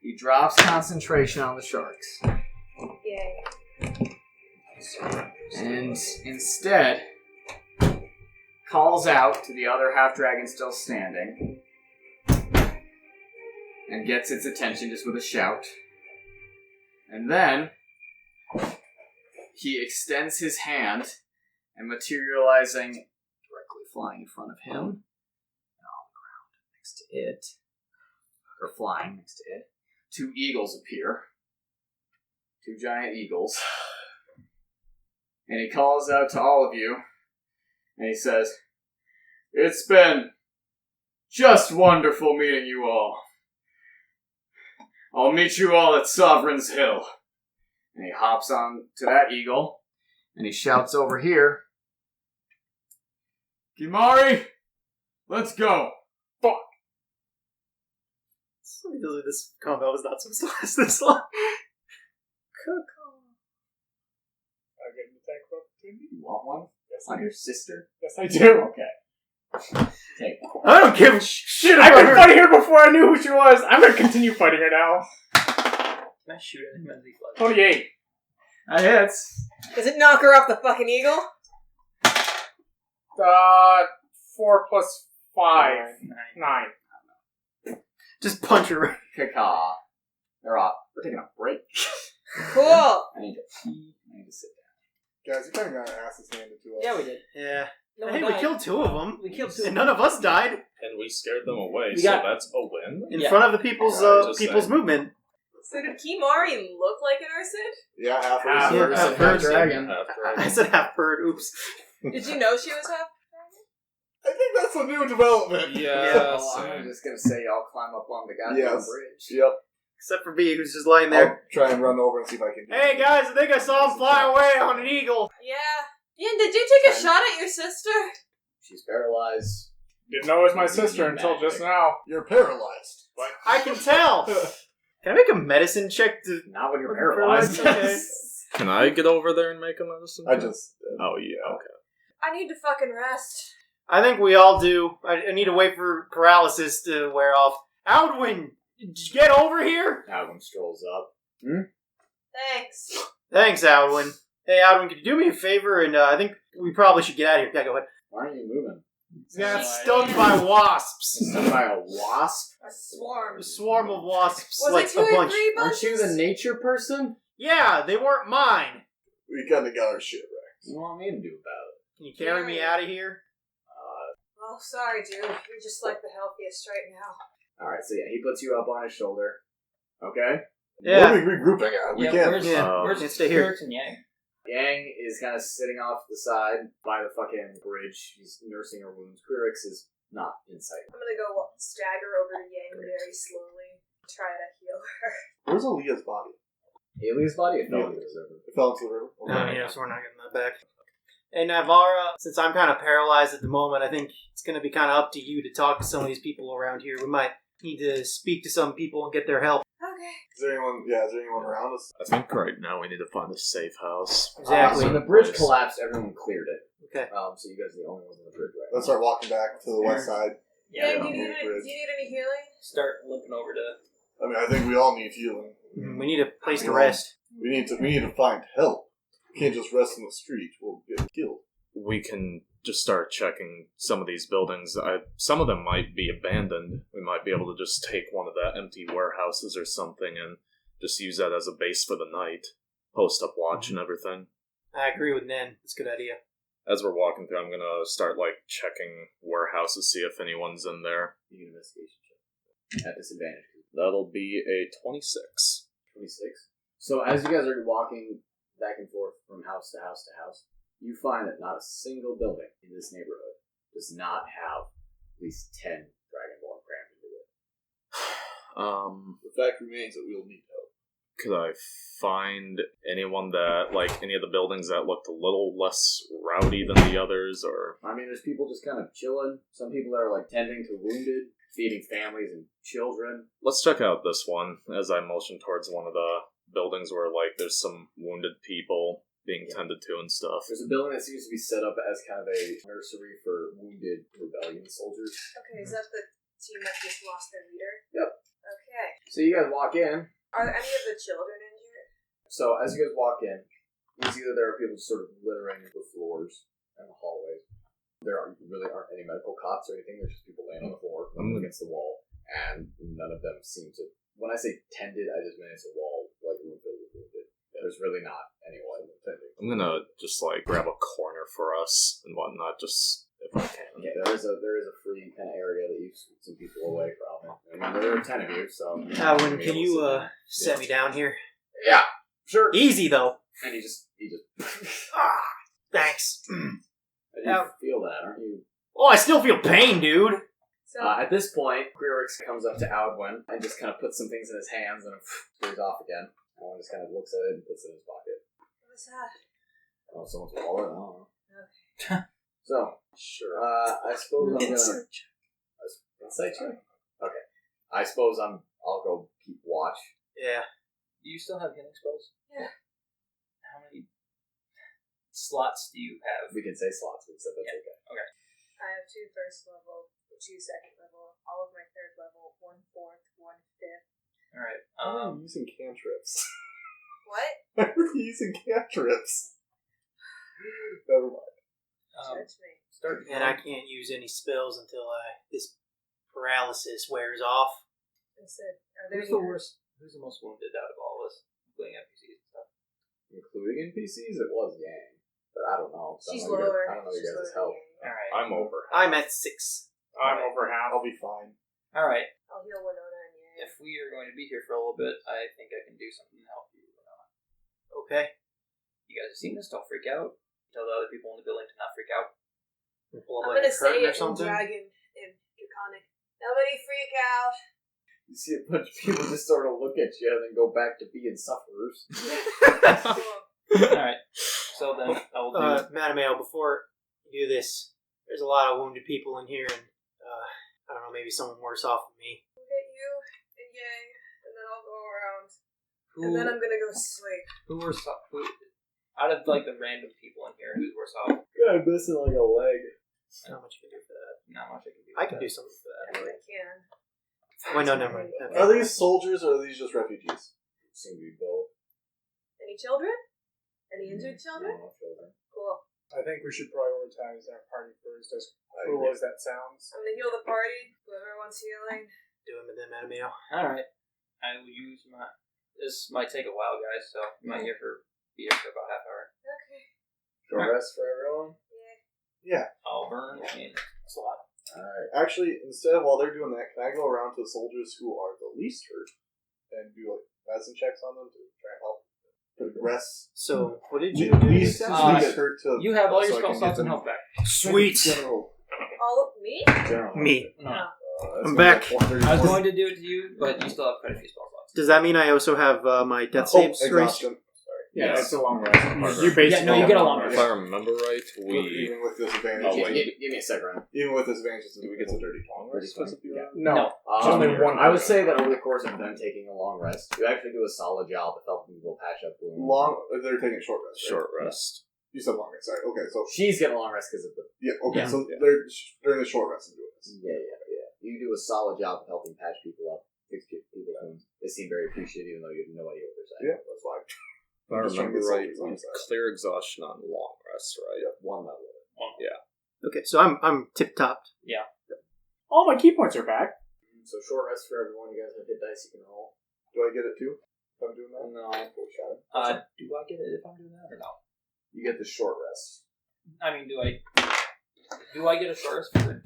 Speaker 1: He drops concentration on the sharks.
Speaker 12: Yay.
Speaker 1: And instead calls out to the other half-dragon still standing and gets its attention just with a shout. And then he extends his hand and materializing directly flying in front of him and on the ground next to it, or flying next to it, 2 eagles appear. 2 giant eagles. And he calls out to all of you, and he says, "It's been just wonderful meeting you all. I'll meet you all at Sovereign's Hill." And he hops on to that eagle, and he shouts over here, "Kimari, let's go." Fuck.
Speaker 2: This combat was not supposed to last this long.
Speaker 6: I get an attack of opportunity.
Speaker 1: You want one?
Speaker 6: Yes,
Speaker 1: On your sister?
Speaker 6: Yes, I do.
Speaker 1: Okay. Take one.
Speaker 2: I don't give a shit
Speaker 6: I've
Speaker 2: about
Speaker 6: been
Speaker 2: her.
Speaker 6: fighting her before I knew who she was. I'm gonna continue fighting her now.
Speaker 10: Can I shoot at him as he flies?
Speaker 6: 28.
Speaker 1: That hits.
Speaker 12: Does it knock her off the fucking eagle?
Speaker 6: 4 plus 5. 9.
Speaker 2: Just punch her.
Speaker 1: Caw. They're off. We're taking a break.
Speaker 12: Cool.
Speaker 1: I need to pee. I need to sit down.
Speaker 3: Guys, you kind of got asses handed to us.
Speaker 10: Yeah, we did.
Speaker 2: Yeah.
Speaker 10: No,
Speaker 2: Hey, we killed 2 of them.
Speaker 10: We killed 2.
Speaker 2: And none of us died
Speaker 7: And we scared them away,
Speaker 10: We
Speaker 7: so
Speaker 10: got-
Speaker 7: that's a win.
Speaker 2: in
Speaker 10: Yeah.
Speaker 2: front of the people's
Speaker 7: Alright, just
Speaker 2: people's
Speaker 7: saying.
Speaker 2: movement.
Speaker 12: So did Kimari look like an Ursid?
Speaker 3: Yeah, half
Speaker 6: Half
Speaker 3: of
Speaker 2: half
Speaker 3: it.
Speaker 2: bird.
Speaker 1: dragon.
Speaker 2: I said half bird. Oops.
Speaker 12: Did you know she was half?
Speaker 3: I think that's a new development.
Speaker 1: Well, I'm just gonna say y'all climb up on the goddamn
Speaker 3: Yes.
Speaker 1: bridge.
Speaker 3: Yep.
Speaker 2: Except for B, who's just lying there.
Speaker 3: I'll try and run over and see if I can.
Speaker 2: Hey guys, I think I saw him fly away on an eagle.
Speaker 12: Yeah. Ian, did you take a shot at your sister?
Speaker 1: She's paralyzed.
Speaker 6: Didn't know it was my sister until just now.
Speaker 3: You're paralyzed.
Speaker 6: But
Speaker 2: I can tell. Can I make a medicine check to...
Speaker 1: Not when you're
Speaker 2: Paralyzed,
Speaker 1: paralyzed.
Speaker 2: okay.
Speaker 9: Can I get over there and make a medicine?
Speaker 3: I
Speaker 9: check?
Speaker 3: just.
Speaker 9: Oh yeah. Okay.
Speaker 12: I need to fucking rest.
Speaker 2: I think we all do. I need to wait for paralysis to wear off. Aldwin, did you get over here?
Speaker 1: Alvin strolls up.
Speaker 12: Thanks.
Speaker 2: Thanks, Aldwin. Hey, Aldwin, could you do me a favor? And I think we probably should get out of here. Yeah, go ahead.
Speaker 1: Why aren't you moving?
Speaker 2: Got stung by wasps.
Speaker 1: Stung by a wasp?
Speaker 12: A swarm.
Speaker 2: A swarm of wasps.
Speaker 12: Was
Speaker 2: like
Speaker 12: it 2
Speaker 2: a
Speaker 12: or
Speaker 2: bunch.
Speaker 12: 3 bunches?
Speaker 1: Aren't you the nature person?
Speaker 2: Yeah, they weren't mine.
Speaker 3: We kind of got our shit right.
Speaker 1: What do you want me to do about it?
Speaker 2: Can you carry me out of here?
Speaker 12: Oh, sorry, dude. You're just like the healthiest right now.
Speaker 1: Alright, so yeah, he puts you up on his shoulder. Okay?
Speaker 3: What are we regrouping at? We can't.
Speaker 10: Where's,
Speaker 2: Yeah.
Speaker 10: where's
Speaker 2: Can't stay here.
Speaker 10: Spirits and Yang?
Speaker 1: Yang is kind of sitting off the side by the fucking bridge. She's nursing her wounds. Quirix is not in sight.
Speaker 12: I'm gonna go stagger over to Yang very slowly. Try to heal her.
Speaker 3: Where's Aaliyah's body?
Speaker 1: Alia's body? It fell into the river.
Speaker 3: It fell into the river.
Speaker 2: Oh, yeah, so we're not getting that back. Hey, Navara, since I'm kind of paralyzed at the moment, I think it's going to be kind of up to you to talk to some of these people around here. We might need to speak to some people and get their help.
Speaker 12: Okay.
Speaker 3: Is there anyone? Yeah, is there anyone around us?
Speaker 9: I think right now we need to find a safe house.
Speaker 2: Exactly.
Speaker 1: So the bridge collapsed, everyone cleared it.
Speaker 2: Okay.
Speaker 1: So you guys are the only ones on the bridge right
Speaker 3: Let's start walking back to the west side.
Speaker 12: Yang, do
Speaker 3: on
Speaker 12: you
Speaker 3: the
Speaker 12: need
Speaker 3: bridge.
Speaker 12: any healing?
Speaker 10: Start limping over to.
Speaker 3: I mean, I think we all need healing.
Speaker 2: We need a place to rest.
Speaker 3: We need to find help. We can't just rest in the street. We'll get killed.
Speaker 9: We can just start checking some of these buildings. Some of them might be abandoned. We might be able to just take one of the empty warehouses or something and just use that as a base for the night. Post up watch and everything.
Speaker 2: I agree with Nen. It's a good idea.
Speaker 9: As we're walking through, I'm gonna start checking warehouses, see if anyone's in there.
Speaker 1: You can investigation check. At disadvantage.
Speaker 9: That'll be a 26.
Speaker 1: 26. So as you guys are walking back and forth from house to house to house, you find that not a single building in this neighborhood does not have at least 10 Dragonborn crammed into it.
Speaker 3: The fact remains that we'll need help.
Speaker 9: Could I find anyone that, any of the buildings that looked a little less rowdy than the others, or...
Speaker 1: I mean, there's people just kind of chilling. Some people that are, tending to wounded, feeding families and children.
Speaker 9: Let's check out this one, as I motion towards one of the buildings where, there's some wounded people being tended to and stuff.
Speaker 1: There's a building that seems to be set up as kind of a nursery for wounded rebellion soldiers.
Speaker 12: Okay, is that the team that just lost their leader?
Speaker 1: Yep.
Speaker 12: Okay.
Speaker 1: So you guys walk in.
Speaker 12: Are any of the children injured?
Speaker 1: So as you guys walk in, you see that there are people sort of littering the floors and the hallways. There really aren't any medical cots or anything. There's just people laying on the floor, against the wall, and none of them seem to. When I say tended, I just mean it's a wall room filled with wounded. There's really not anyone tending.
Speaker 9: I'm gonna just grab a corner for us and whatnot, just if I can.
Speaker 1: Okay, there is a free kind of area that you scoot some people away from. I mean, there are 10 of you, so.
Speaker 2: Alwyn, can you set me down here?
Speaker 1: Yeah, sure.
Speaker 2: Easy though.
Speaker 1: And he just.
Speaker 2: Thanks.
Speaker 1: I do feel that, aren't you?
Speaker 2: Oh, I still feel pain, dude.
Speaker 12: So,
Speaker 1: At this point, Quirix comes up to Aldwin and just kind of puts some things in his hands and goes off again. Aldwin just kind of looks at it and puts it in his pocket.
Speaker 12: what was that?
Speaker 1: Oh, someone's wallet? I don't know.
Speaker 12: Okay.
Speaker 1: So, sure. I suppose I'm gonna. Insight check? Okay. I suppose I'll go keep watch.
Speaker 2: Yeah.
Speaker 10: Do you still have healing spells?
Speaker 12: Yeah.
Speaker 10: How many slots do you have?
Speaker 1: We can say slots, but so that's okay.
Speaker 10: Okay.
Speaker 12: I have 2 first level, 2 second level, all of my third level, 1 fourth, 1 fifth.
Speaker 10: All right.
Speaker 3: I'm using cantrips.
Speaker 12: What?
Speaker 3: I'm using cantrips. Never mind.
Speaker 12: Judge me.
Speaker 10: Start.
Speaker 2: And I can't use any spells until this paralysis wears off.
Speaker 12: I said, are there
Speaker 10: Who's
Speaker 12: any
Speaker 10: the worst? Who's the most wounded out of all of us, including NPCs and stuff?
Speaker 1: Including NPCs, it was Yang. But I don't know.
Speaker 12: She's
Speaker 1: I don't know
Speaker 12: lower.
Speaker 1: I don't know you
Speaker 12: She's
Speaker 1: guys'
Speaker 12: lower
Speaker 1: help.
Speaker 12: than you.
Speaker 10: All right.
Speaker 9: I'm over.
Speaker 2: I'm at 6.
Speaker 6: I'm over half.
Speaker 3: I'll be fine.
Speaker 10: All right.
Speaker 12: I'll heal Winona and Yang.
Speaker 10: if we are going to be here for a little bit, I think I can do something to help you.
Speaker 2: Okay.
Speaker 10: You guys have seen this? Don't freak out. Tell the other people in the building to not freak out.
Speaker 2: Pull up
Speaker 12: I'm
Speaker 2: like
Speaker 12: gonna
Speaker 2: a curtain
Speaker 12: say
Speaker 2: or
Speaker 12: it in
Speaker 2: something.
Speaker 12: dragon, in draconic. Nobody freak out.
Speaker 1: You see a bunch of people just sort of look at you and then go back to being sufferers.
Speaker 10: Alright. So then I will do
Speaker 2: Madam Ale, before you do this, there's a lot of wounded people in here, and I don't know, maybe someone worse off than me.
Speaker 12: I'll get you and Yang, and then I'll go around.
Speaker 10: who,
Speaker 12: And then I'm gonna go sleep.
Speaker 10: who worse off. Out of like the random people in here, who's worse off?
Speaker 1: Yeah, I'm missing like a leg.
Speaker 2: Not much you can do for that.
Speaker 10: Not much I can do.
Speaker 2: I can do something for that.
Speaker 12: I mean, I can.
Speaker 2: Wait, no, never mind. Okay.
Speaker 3: Are these soldiers or are these just refugees?
Speaker 1: Seem to be both.
Speaker 12: Any children? Any injured children?
Speaker 1: No children.
Speaker 12: Cool.
Speaker 6: I think we should prioritize our party first, as cruel as that sounds.
Speaker 12: I'm gonna heal the party. Whoever wants healing.
Speaker 2: Do it with them, Madam Ale.
Speaker 10: Alright. I will use my. This might take a while, guys, so you might be here for about half hour.
Speaker 12: Okay.
Speaker 1: Short rest for everyone?
Speaker 12: Yeah.
Speaker 10: I'll burn and slot.
Speaker 3: Alright. Actually, instead of while they're doing that, can I go around to the soldiers who are the least hurt and do like medicine checks on them to try and help progress?
Speaker 2: So, what did you do?
Speaker 3: Least
Speaker 10: Uh,
Speaker 3: hurt to.
Speaker 10: You have all your
Speaker 3: so I
Speaker 10: spell
Speaker 3: can
Speaker 10: slots
Speaker 3: get
Speaker 10: and
Speaker 3: them-
Speaker 10: health back.
Speaker 2: Sweet.
Speaker 12: All of me?
Speaker 1: General.
Speaker 2: Me.
Speaker 10: No.
Speaker 2: I'm back.
Speaker 10: I was going to do it to you, but you still have quite a few spell slots.
Speaker 2: Does that mean I also have my death saves raised?
Speaker 3: exhaustion.
Speaker 6: Yeah,
Speaker 9: Yes.
Speaker 6: it's a long rest. You
Speaker 10: Yeah,
Speaker 6: basically
Speaker 10: no, you get a long
Speaker 9: If
Speaker 10: rest.
Speaker 9: I remember right, we.
Speaker 3: Even with disadvantage.
Speaker 9: Oh, wait.
Speaker 1: Give me a second round.
Speaker 3: Even with disadvantage, it's a dirty long rest.
Speaker 1: Yeah.
Speaker 6: No.
Speaker 1: Only
Speaker 6: one.
Speaker 1: I would say that over the course of them taking a long rest, you actually do a solid job of helping people patch up wounds.
Speaker 3: They're taking a short rest. Right?
Speaker 9: Short rest.
Speaker 3: You said long rest. Sorry. Okay. So
Speaker 1: She's getting a long rest because of the.
Speaker 3: yeah. Okay.
Speaker 10: Yeah.
Speaker 3: So they're during the short rest and doing this.
Speaker 1: Yeah. You do a solid job of helping patch people up, fix people's wounds. They seem very appreciative, even though you have no idea what they're saying.
Speaker 3: Yeah, that's fine.
Speaker 9: If I
Speaker 3: I'm just trying to
Speaker 9: remember
Speaker 3: get
Speaker 9: right,
Speaker 3: soldiers on
Speaker 9: we
Speaker 3: the side.
Speaker 9: clear exhaustion on long rest, right?
Speaker 3: Yeah.
Speaker 1: One level.
Speaker 2: Okay, so I'm tip topped.
Speaker 6: All my key points are back.
Speaker 1: So short rest for everyone. You guys have hit dice you can roll.
Speaker 3: Do I get it too? If I'm doing that?
Speaker 1: No, full shot.
Speaker 10: Do I get it if I'm doing that or no?
Speaker 1: You get the short rest.
Speaker 10: I mean, do I get a short rest for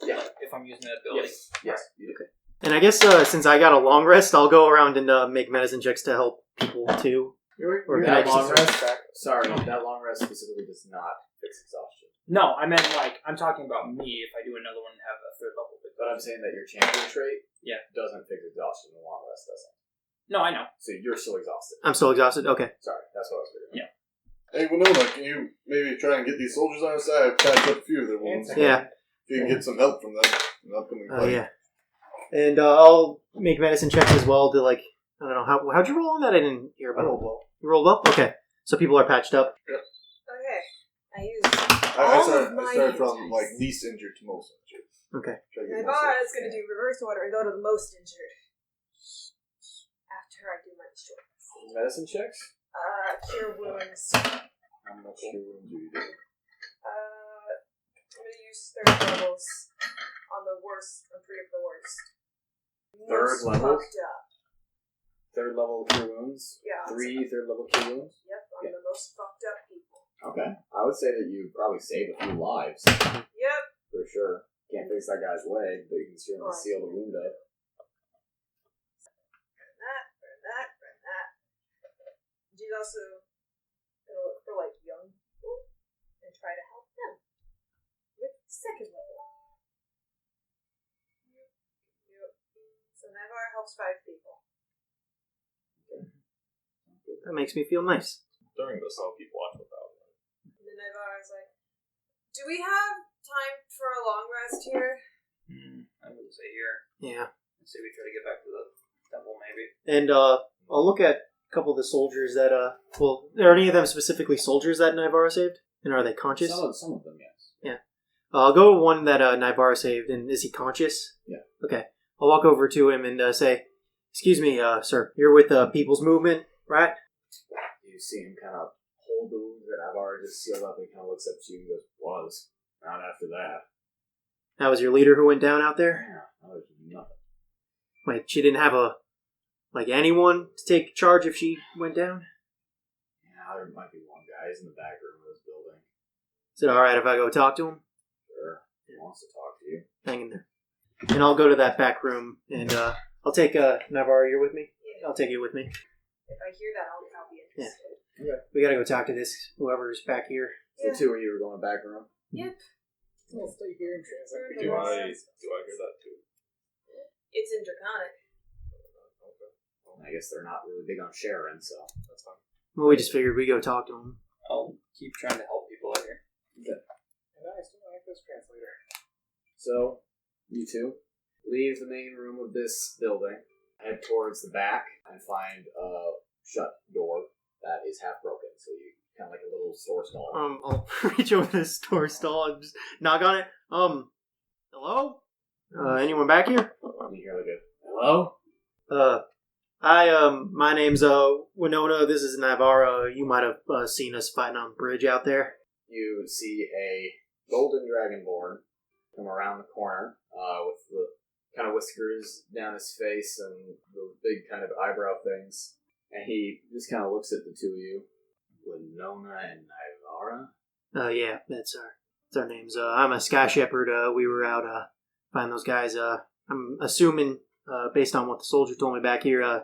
Speaker 1: Yeah.
Speaker 10: if I'm using that ability?
Speaker 1: Yes, you do.
Speaker 2: And I guess since I got a long rest, I'll go around and make medicine checks to help people too. Or can I
Speaker 1: That
Speaker 2: just
Speaker 1: long rest. Sorry, that long rest specifically does not fix exhaustion.
Speaker 6: No, I meant like I'm talking about me. If I do another one, and have a third level.
Speaker 1: But I'm saying that your champion trait
Speaker 10: Yeah.
Speaker 1: doesn't fix exhaustion. The long rest doesn't.
Speaker 10: No, I know.
Speaker 1: So you're still exhausted.
Speaker 2: I'm still exhausted. Okay.
Speaker 1: Sorry, that's what I was figuring.
Speaker 10: Yeah.
Speaker 3: Hey, Winona, can you maybe try and get these soldiers on our side? I've patched up a few of their wounds.
Speaker 2: Yeah.
Speaker 3: If you can get some help from them in the upcoming
Speaker 2: Oh
Speaker 3: fight.
Speaker 2: yeah. And I'll make medicine checks as well to like I don't know how'd you roll on that? I didn't hear
Speaker 3: I
Speaker 2: about.
Speaker 3: rolled well.
Speaker 2: You rolled well. Okay. So people are patched up.
Speaker 12: Okay. I used
Speaker 3: I
Speaker 12: all
Speaker 3: started,
Speaker 12: of my
Speaker 3: I started from
Speaker 12: hit
Speaker 3: like
Speaker 12: dice.
Speaker 3: least injured to most injured.
Speaker 2: Okay.
Speaker 3: Try to get
Speaker 12: My
Speaker 3: most
Speaker 12: bar
Speaker 3: injured.
Speaker 12: is going to do reverse order and go to the most injured. After I do my short rest.
Speaker 1: Medicine checks?
Speaker 12: Cure wounds.
Speaker 1: How much your wounds do you do?
Speaker 12: I'm going to use third levels on the worst. I'm pretty of the worst.
Speaker 1: Third
Speaker 12: Most
Speaker 1: levels?
Speaker 12: fucked up.
Speaker 1: Third level cure wounds?
Speaker 12: Yeah.
Speaker 1: 3 third level cure wounds?
Speaker 12: Yep, I'm the most fucked up people.
Speaker 1: Okay. I would say that you probably save a few lives.
Speaker 12: Yep.
Speaker 1: For sure. Can't fix that guy's leg, but you can certainly
Speaker 12: Right.
Speaker 1: seal the wound up.
Speaker 12: Burn that. She's also going to look for, like, young people and try to help them with second level. Yep. So Navarre helps 5 people.
Speaker 2: That makes me feel nice.
Speaker 7: During this, I'll keep watch without them.
Speaker 12: And then Navarre is like, do we have time for a long rest here?
Speaker 10: I would say here.
Speaker 2: Yeah.
Speaker 10: Let's say we try to get back to the temple, maybe.
Speaker 2: And I'll look at a couple of the soldiers that well, are any of them specifically soldiers that Naivara saved? And are they conscious?
Speaker 1: Some of them, yes.
Speaker 2: Yeah. I'll go with one that Naivara saved, and is he conscious?
Speaker 1: Yeah.
Speaker 2: Okay. I'll walk over to him and say, excuse me, sir, you're with the People's Movement, right?
Speaker 1: You see him kind of hold the wound that Navarre just sealed up and kind of looks up to you and goes, was. Not after that.
Speaker 2: That was your leader who went down out there?
Speaker 1: Yeah, that was nothing.
Speaker 2: Wait, she didn't have anyone to take charge if she went down?
Speaker 1: Yeah, there might be one guy. He's in the back room of this building.
Speaker 2: Is it alright if I go talk to him?
Speaker 1: Sure. He wants to talk to you.
Speaker 2: Hang in there. And I'll go to that back room and I'll take Navarro. You're with me.
Speaker 4: Yeah.
Speaker 2: I'll take you with me.
Speaker 4: If I hear that, I'll be interested.
Speaker 2: We gotta go talk to this whoever's back here.
Speaker 1: The two of you are going back room.
Speaker 6: I'll stay here and translate.
Speaker 7: Do I hear that too?
Speaker 4: It's in Draconic.
Speaker 8: I guess they're not really big on sharing, so that's fine.
Speaker 2: Well, we just figured we'd go talk to him.
Speaker 10: I'll keep trying to help people out here.
Speaker 6: And I still like this translator.
Speaker 1: So, you two leave the main room of this building, head towards the back, and find a shut door that is half broken. So you kind of like a little store stall.
Speaker 2: I'll reach over this store stall and just knock on it. Hello? Anyone back here?
Speaker 1: You hear like a hello?
Speaker 2: Hi, my name's, Winona. This is Navarro. You might have, seen us fighting on the bridge out there.
Speaker 1: You see a golden dragonborn come around the corner, with the kind of whiskers down his face and the big kind of eyebrow things. And he just kind of looks at the two of you.
Speaker 8: Winona and Navarra?
Speaker 2: Yeah, that's our names. I'm a Sky Shepherd. We were out, finding those guys. I'm assuming, based on what the soldier told me back here,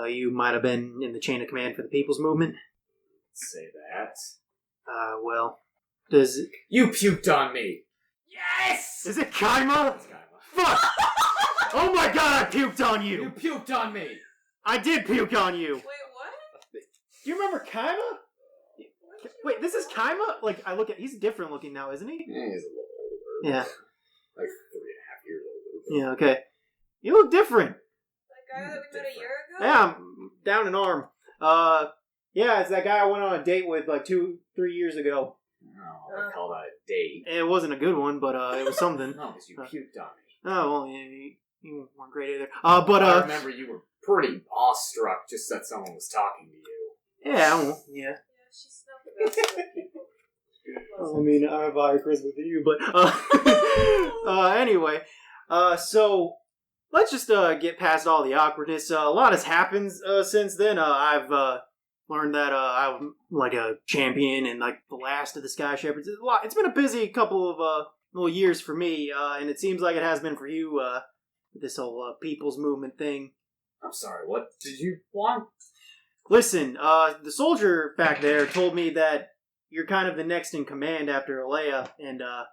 Speaker 2: you might have been in the chain of command for the People's Movement.
Speaker 8: Say that.
Speaker 2: Well, does...
Speaker 1: You puked on me!
Speaker 2: Yes! Is it Kaima?
Speaker 8: It's Kaima.
Speaker 2: Fuck! Oh my god, I puked on you!
Speaker 1: You puked on me!
Speaker 2: I did puke on you!
Speaker 4: Wait, what?
Speaker 2: Do you remember Kaima? Wait, this is Kaima? Like, he's different looking now, isn't he?
Speaker 8: Yeah, he's a little older.
Speaker 2: Yeah.
Speaker 8: Like 3.5 years older.
Speaker 2: Yeah, okay. You look different.
Speaker 4: That guy that we met a year ago?
Speaker 2: Yeah, I'm down an arm. Yeah, it's that guy I went on a date with like 2-3 years ago.
Speaker 8: No, I call that a date.
Speaker 2: It wasn't a good one, but it was something.
Speaker 8: No, because you puked on me.
Speaker 2: Oh, well, you weren't great either.
Speaker 8: I remember you were pretty awestruck just that someone was talking to you.
Speaker 2: Yeah, well, yeah.
Speaker 4: Yeah, she snuck the best of people.
Speaker 2: I mean, I have higher charisma with you, but anyway, so let's just get past all the awkwardness. A lot has happened since then. I've learned that I'm like a champion and like the last of the Sky Shepherds. It's been a busy couple of little years for me, and it seems like it has been for you. This whole People's Movement thing.
Speaker 8: I'm sorry, what did you want?
Speaker 2: Listen, the soldier back there told me that you're kind of the next in command after Alea, and
Speaker 4: The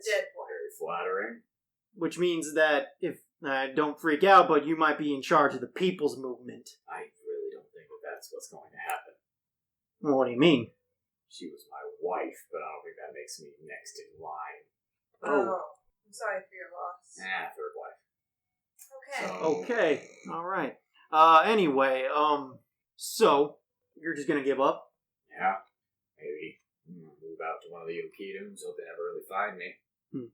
Speaker 4: dead one.
Speaker 8: Very flattering.
Speaker 2: which means that if don't freak out, but you might be in charge of the People's Movement.
Speaker 8: I really don't think that's what's going to happen.
Speaker 2: Well, what do you mean?
Speaker 8: She was my wife, but I don't think that makes me next in line.
Speaker 2: Oh.
Speaker 4: I'm sorry for your loss.
Speaker 8: Third wife.
Speaker 4: Okay.
Speaker 8: So,
Speaker 2: Okay, all right. Anyway, so you're just gonna give up?
Speaker 8: yeah, maybe move out to one of the Yokidums, hope they never really find me.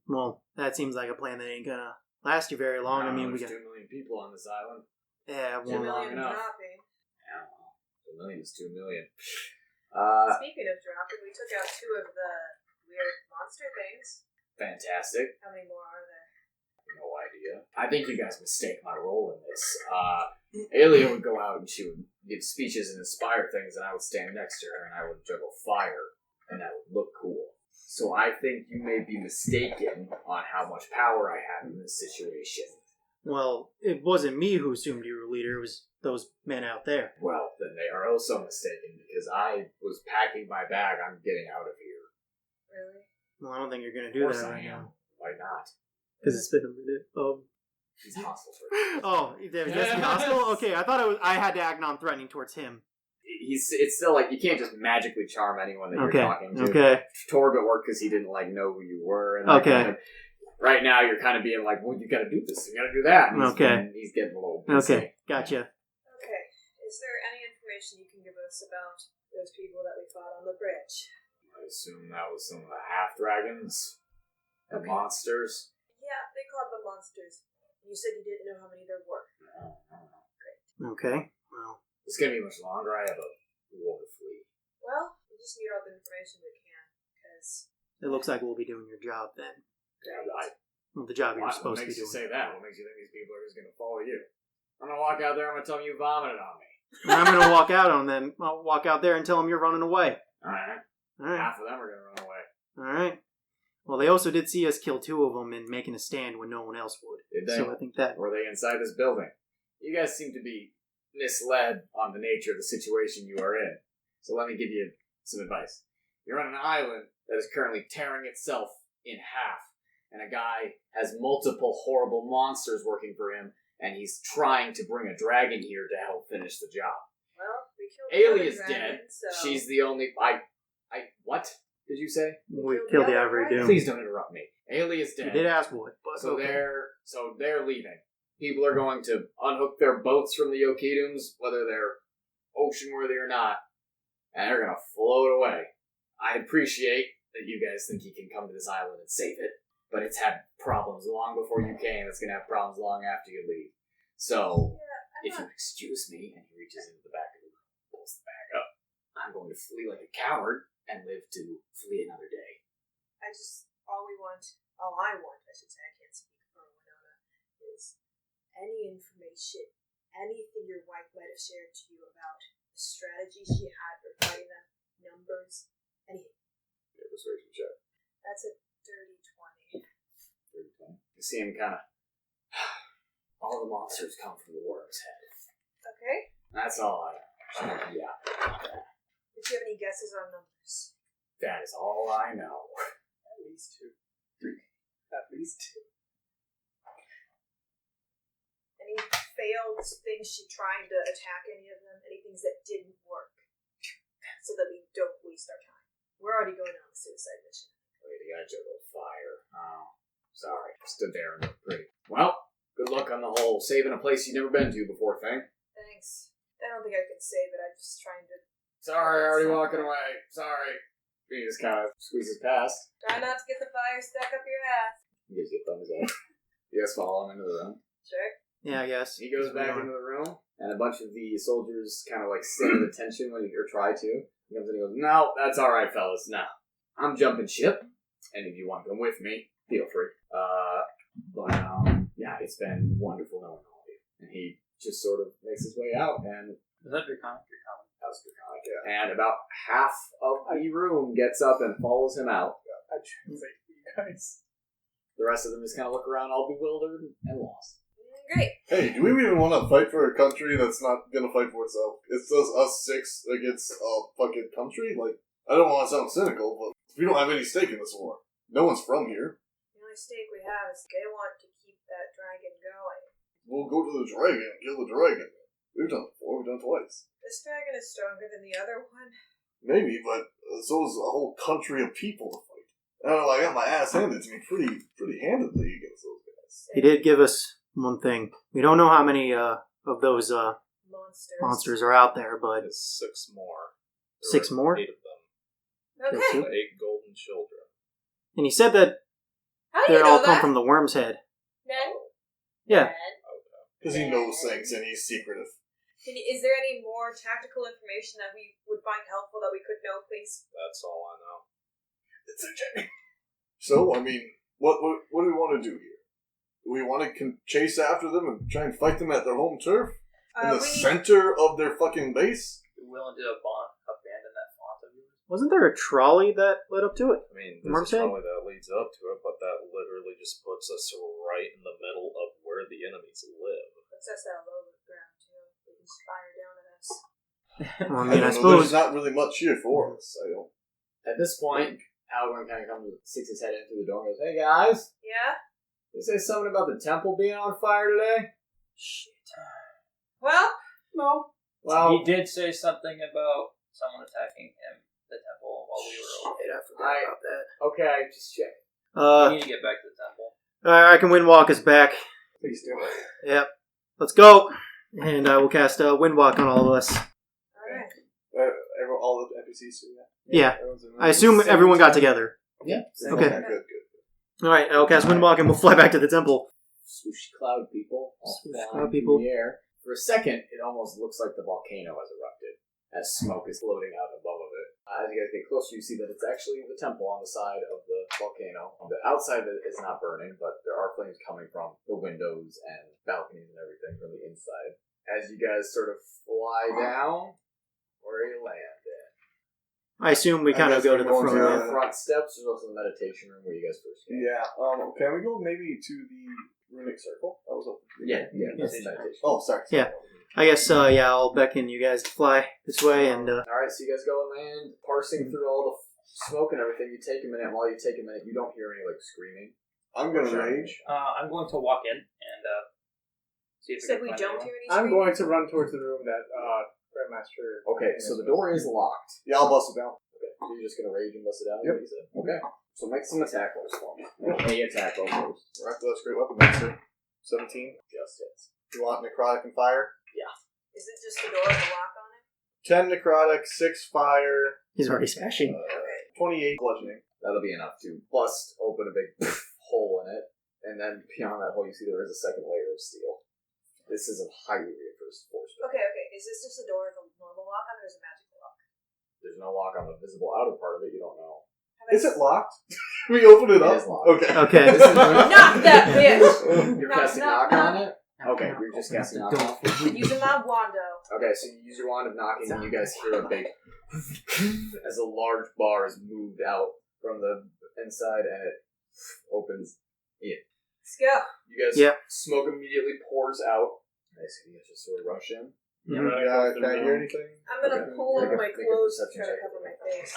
Speaker 2: Well, that seems like a plan that ain't gonna last you very long. I mean, we
Speaker 8: there's
Speaker 2: got
Speaker 8: 2 million people on this island.
Speaker 4: 2
Speaker 2: well,
Speaker 8: long
Speaker 4: million
Speaker 8: enough.
Speaker 4: dropping.
Speaker 8: Yeah, well, 2 million is 2 million.
Speaker 4: Speaking of dropping, we took out 2 of the weird monster things.
Speaker 8: Fantastic.
Speaker 4: How many more are there?
Speaker 8: No idea. I think you guys mistake my role in this. Aelia would go out and she would give speeches and inspire things, and I would stand next to her and I would juggle fire, and that would look cool. So I think you may be mistaken on how much power I have in this situation.
Speaker 2: well, it wasn't me who assumed you were leader. It was those men out there.
Speaker 8: Well, then they are also mistaken because I was packing my bag. I'm getting out of here.
Speaker 4: Really?
Speaker 2: Well, I don't think you're gonna
Speaker 8: Of
Speaker 2: do
Speaker 8: course
Speaker 2: that
Speaker 8: I
Speaker 2: right
Speaker 8: am.
Speaker 2: now
Speaker 8: Why not?
Speaker 2: because it's been a minute.
Speaker 8: He's hostile for
Speaker 2: Oh, that's hostile. Okay, I thought I had to act non-threatening towards him.
Speaker 1: It's still like you can't just magically charm anyone that
Speaker 2: Okay.
Speaker 1: you're talking to.
Speaker 2: Okay.
Speaker 1: Torb worked because he didn't like know who you were. And
Speaker 2: Okay.
Speaker 1: kind of, right now you're kind of being like, well, you got to do this, you got to do that. And
Speaker 2: Okay.
Speaker 1: He's getting a little busy.
Speaker 2: Okay. Gotcha.
Speaker 4: Okay. Is there any information you can give us about those people that we fought on the bridge?
Speaker 8: I assume that was some of the half dragons, the
Speaker 4: Okay.
Speaker 8: monsters.
Speaker 4: Yeah, they called them monsters. You said you didn't know how many there were.
Speaker 2: Okay. Well,
Speaker 8: It's gonna be much longer. I have a war fleet.
Speaker 4: Well, we just need all the information we can, because
Speaker 2: it looks like we'll be doing your job then.
Speaker 8: Yeah,
Speaker 2: Well, the job you're
Speaker 8: what
Speaker 2: supposed to be
Speaker 8: makes you
Speaker 2: doing.
Speaker 8: say that? What makes you think these people are just gonna follow you? I'm gonna walk out there. I'm gonna tell them you vomited on me.
Speaker 2: And I'm gonna walk out on them. I'll walk out there and tell them you're running away.
Speaker 8: All right.
Speaker 2: All right.
Speaker 8: Half of them are gonna run away.
Speaker 2: All right. Well, they also did see us kill 2 of them and making a stand when no one else would.
Speaker 1: Did they?
Speaker 2: So I think that
Speaker 1: Were they inside this building? You guys seem to be misled on the nature of the situation you are in. So let me give you some advice. You're on an island that is currently tearing itself in half, and a guy has multiple horrible monsters working for him, and he's trying to bring a dragon here to help finish the job.
Speaker 4: Well, we killed
Speaker 1: Ailey
Speaker 4: the
Speaker 1: is
Speaker 4: other
Speaker 1: dead.
Speaker 4: dragon, so...
Speaker 1: She's the only... What did you say?
Speaker 2: we killed the Ivory Doom.
Speaker 1: Please don't interrupt me. Ailey is
Speaker 2: You
Speaker 1: dead.
Speaker 2: did ask what, but
Speaker 1: So
Speaker 2: okay.
Speaker 1: they're leaving. People are going to unhook their boats from the Yokidums, whether they're ocean worthy or not, and they're gonna float away. I appreciate that you guys think you can come to this island and save it, but it's had problems long before you came. It's gonna have problems long after you leave. So, if you excuse me, and he reaches into the back of the room, pulls the bag up, I'm going to flee like a coward and live to flee another day.
Speaker 4: all I want, I should say, I can't speak for Winona, is any information, anything your wife might have shared to you about the strategy she had for fighting them, numbers, anything.
Speaker 3: Yeah, persuasion check.
Speaker 4: That's a dirty 20.
Speaker 1: You see him kind of... All the monsters come from the worm's head.
Speaker 4: Okay.
Speaker 1: That's all I know. Yeah.
Speaker 4: Did you have any guesses on numbers?
Speaker 1: That is all I know.
Speaker 6: At least 2. 3. At least 2.
Speaker 4: Any failed things she tried to attack any of them? Any things that didn't work? So that we don't waste our time. We're already going on a suicide mission.
Speaker 1: Wait, you gotta juggle fire. Oh, sorry. Stood there and looked pretty. Well, good luck on the whole saving a place you've never been to before thing.
Speaker 4: Thanks. I don't think I could save it. I'm just trying to...
Speaker 1: Sorry, already walking away. Sorry. He just kind of squeezes past.
Speaker 4: Try not to get the fire stuck up your ass.
Speaker 1: He gives you a thumbs up. You guys follow him into the room.
Speaker 4: Sure.
Speaker 2: Yeah, I guess.
Speaker 1: He goes back into the room, and a bunch of the soldiers kind of like stand at attention when or try to. He comes in and goes, "No, that's all right, fellas. No, I'm jumping ship. And if you want to come with me, feel free. Yeah, it's been wonderful knowing all of you." And he just sort of makes his way out, and
Speaker 5: Is that Draconic?
Speaker 1: that was draconic. And about half of the room gets up and follows him out.
Speaker 6: I translate for you guys.
Speaker 1: The rest of them just kind of look around, all bewildered and lost.
Speaker 4: Great.
Speaker 3: Hey, do we even want to fight for a country that's not gonna fight for itself? It's just us 6 against a fucking country? Like, I don't want to sound cynical, but we don't have any stake in this war. No one's from here.
Speaker 4: The only stake we have is they want to keep that dragon going.
Speaker 3: We'll go to the dragon and kill the dragon. We've done it before, we've done it twice.
Speaker 4: This dragon is stronger than the other one.
Speaker 3: Maybe, but so is a whole country of people to fight. I don't know, I got my ass handed to me pretty handedly against those guys.
Speaker 2: He did give us one thing. We don't know how many of those monsters are out there, but
Speaker 7: There's 6 more.
Speaker 2: 6 more?
Speaker 7: 8 of them.
Speaker 4: Okay.
Speaker 2: Two.
Speaker 7: 8 golden children.
Speaker 2: And he said that
Speaker 4: How do
Speaker 2: they
Speaker 4: you
Speaker 2: all
Speaker 4: know
Speaker 2: come
Speaker 4: that?
Speaker 2: from the worm's head.
Speaker 4: Ned?
Speaker 2: Yeah.
Speaker 4: Ned?
Speaker 3: Because he knows things and he's secretive.
Speaker 4: Is there any more tactical information that we would find helpful that we could know, please?
Speaker 7: That's all I know.
Speaker 3: It's okay. So, I mean, what do we want to do here? Do we want to chase after them and try and fight them at their home turf? In the center of their fucking base?
Speaker 5: You're willing to abandon that font of yours?
Speaker 2: Wasn't there a trolley that led up to it?
Speaker 7: I mean,
Speaker 2: Worm's
Speaker 7: there's a
Speaker 2: head?
Speaker 7: trolley that leads up to it, but that literally just puts us right in the middle of where the enemies live.
Speaker 4: Puts us out low to the ground, too. They can fire down at us.
Speaker 2: Well, I mean, I
Speaker 3: don't know,
Speaker 2: suppose.
Speaker 3: there's not really much here for us. I don't.
Speaker 1: At this point, Algren kind of comes, sticks his head in through the door and goes, "Hey guys,
Speaker 4: Yeah?
Speaker 1: did you say something about the temple being on fire today?"
Speaker 4: Shit. Well,
Speaker 1: No. Well,
Speaker 5: He did say something about someone attacking him, the temple, while we were over.
Speaker 2: I forgot about that.
Speaker 1: okay, just check.
Speaker 5: We need to get back to the temple.
Speaker 2: I can Windwalk us back.
Speaker 6: Please do.
Speaker 2: Yep. Let's go. And I will cast Windwalk on all of us.
Speaker 4: alright.
Speaker 6: All the NPCs do that.
Speaker 2: Yeah.
Speaker 6: Everyone's in
Speaker 2: I assume
Speaker 6: same
Speaker 2: everyone got
Speaker 6: time.
Speaker 2: together.
Speaker 1: Yeah.
Speaker 2: Okay.
Speaker 3: Good.
Speaker 2: Alright, I'll cast Windwalk and we'll fly back to the temple.
Speaker 1: Swoosh cloud people. all
Speaker 2: Swoosh
Speaker 1: flying
Speaker 2: cloud
Speaker 1: through
Speaker 2: people.
Speaker 1: The air. For a second, it almost looks like the volcano has erupted, as smoke is floating out above of it. As you guys get closer, you see that it's actually the temple on the side of the volcano. The outside of it is not burning, but there are flames coming from the windows and balconies and everything from the inside. As you guys sort of fly down, where you land in.
Speaker 2: I assume we
Speaker 3: I
Speaker 2: kind of
Speaker 3: guess
Speaker 2: go to
Speaker 3: we're
Speaker 2: the
Speaker 3: going
Speaker 2: front.
Speaker 3: to-
Speaker 1: The front steps, there's also the meditation room where you guys first came.
Speaker 6: Yeah. Can we go maybe to the runic
Speaker 3: big circle? That was open.
Speaker 1: Yeah, that's meditation.
Speaker 3: Oh, sorry.
Speaker 2: Yeah. I guess, I'll beckon you guys to fly this way, and,
Speaker 1: Alright, so you guys go and land, parsing through all the smoke and everything. You take a minute. While you take a minute, you don't hear any, screaming.
Speaker 3: I'm going to rage.
Speaker 10: I'm going to walk in and see if
Speaker 12: Said
Speaker 10: we
Speaker 12: we
Speaker 10: can
Speaker 12: don't
Speaker 10: find
Speaker 12: hear any
Speaker 6: I'm
Speaker 12: screaming?
Speaker 6: going to run towards the room that Grandmaster.
Speaker 1: Okay, so the door is locked.
Speaker 3: Yeah, I'll bust it down.
Speaker 1: Okay, so you're just gonna rage and bust it out?
Speaker 3: Yep.
Speaker 1: What you said? Okay. So make some attack rolls for me. A attack roll first.
Speaker 3: Miraculous Great Weapon Master. 17.
Speaker 1: Just hits.
Speaker 3: You want necrotic and fire?
Speaker 12: Is it just the door with a lock on it?
Speaker 3: 10 necrotic, 6 fire,
Speaker 2: he's already smashing.
Speaker 3: 28 bludgeoning.
Speaker 1: That'll be enough to bust open a big hole in it, and then beyond that hole, you see there is a second layer of steel. This is a highly reinforced force.
Speaker 12: Okay. Is this just a door with a normal lock on it, or is it a magical lock?
Speaker 1: There's no lock on the visible outer part of it. You don't know.
Speaker 3: Is it locked? We open it
Speaker 1: It
Speaker 3: up?
Speaker 1: is locked.
Speaker 3: Okay.
Speaker 2: Okay.
Speaker 1: This is
Speaker 12: Knock that bitch!
Speaker 1: You're
Speaker 12: Knock,
Speaker 1: casting
Speaker 12: knock,
Speaker 1: knock on
Speaker 12: knock.
Speaker 1: it. Okay, you're just casting knock on it.
Speaker 12: Using my wando.
Speaker 1: Okay, so you use your wand of knocking, and you guys hear a big as a large bar is moved out from the inside, and it opens in.
Speaker 12: Let's go.
Speaker 1: You guys,
Speaker 2: Yep.
Speaker 1: smoke immediately pours out. Nice, you guys just sort of rush in.
Speaker 3: Yeah, can I hear anything?
Speaker 12: I'm gonna
Speaker 1: Okay.
Speaker 12: pull up
Speaker 1: Make a-
Speaker 12: my
Speaker 1: make a
Speaker 12: clothes to
Speaker 1: perception
Speaker 12: try to
Speaker 1: check.
Speaker 12: cover my face.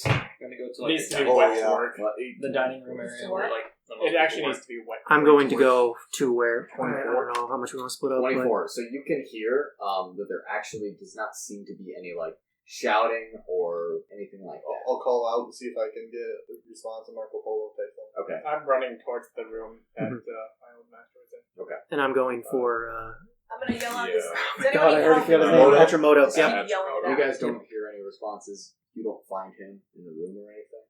Speaker 10: I'm gonna go to
Speaker 6: Needs to
Speaker 10: the,
Speaker 6: be
Speaker 3: Oh,
Speaker 6: wet
Speaker 3: yeah.
Speaker 6: work.
Speaker 10: the dining room area
Speaker 12: What?
Speaker 10: where the most
Speaker 6: It actually
Speaker 10: people
Speaker 6: needs to be wet.
Speaker 2: I'm going to go to where, I
Speaker 1: 24.
Speaker 2: don't know how much we want to split up,
Speaker 1: 24. So you can hear that there actually does not seem to be any shouting or anything like that.
Speaker 3: I'll call out and see if I can get a response to Marco Polo type thing.
Speaker 1: Okay.
Speaker 6: I'm running towards the room that my old master was in.
Speaker 2: and I'm going for,
Speaker 12: I'm gonna yell out
Speaker 7: Yeah.
Speaker 12: this. Does
Speaker 2: God,
Speaker 12: anybody
Speaker 2: I already
Speaker 12: have
Speaker 2: forgot his
Speaker 12: this?
Speaker 2: name,
Speaker 3: Hatrimoto.
Speaker 2: Hatrimoto.
Speaker 12: Just
Speaker 2: Yep.
Speaker 12: keep yelling it
Speaker 1: You
Speaker 12: out.
Speaker 1: guys don't hear any responses. You don't find him in the room or anything.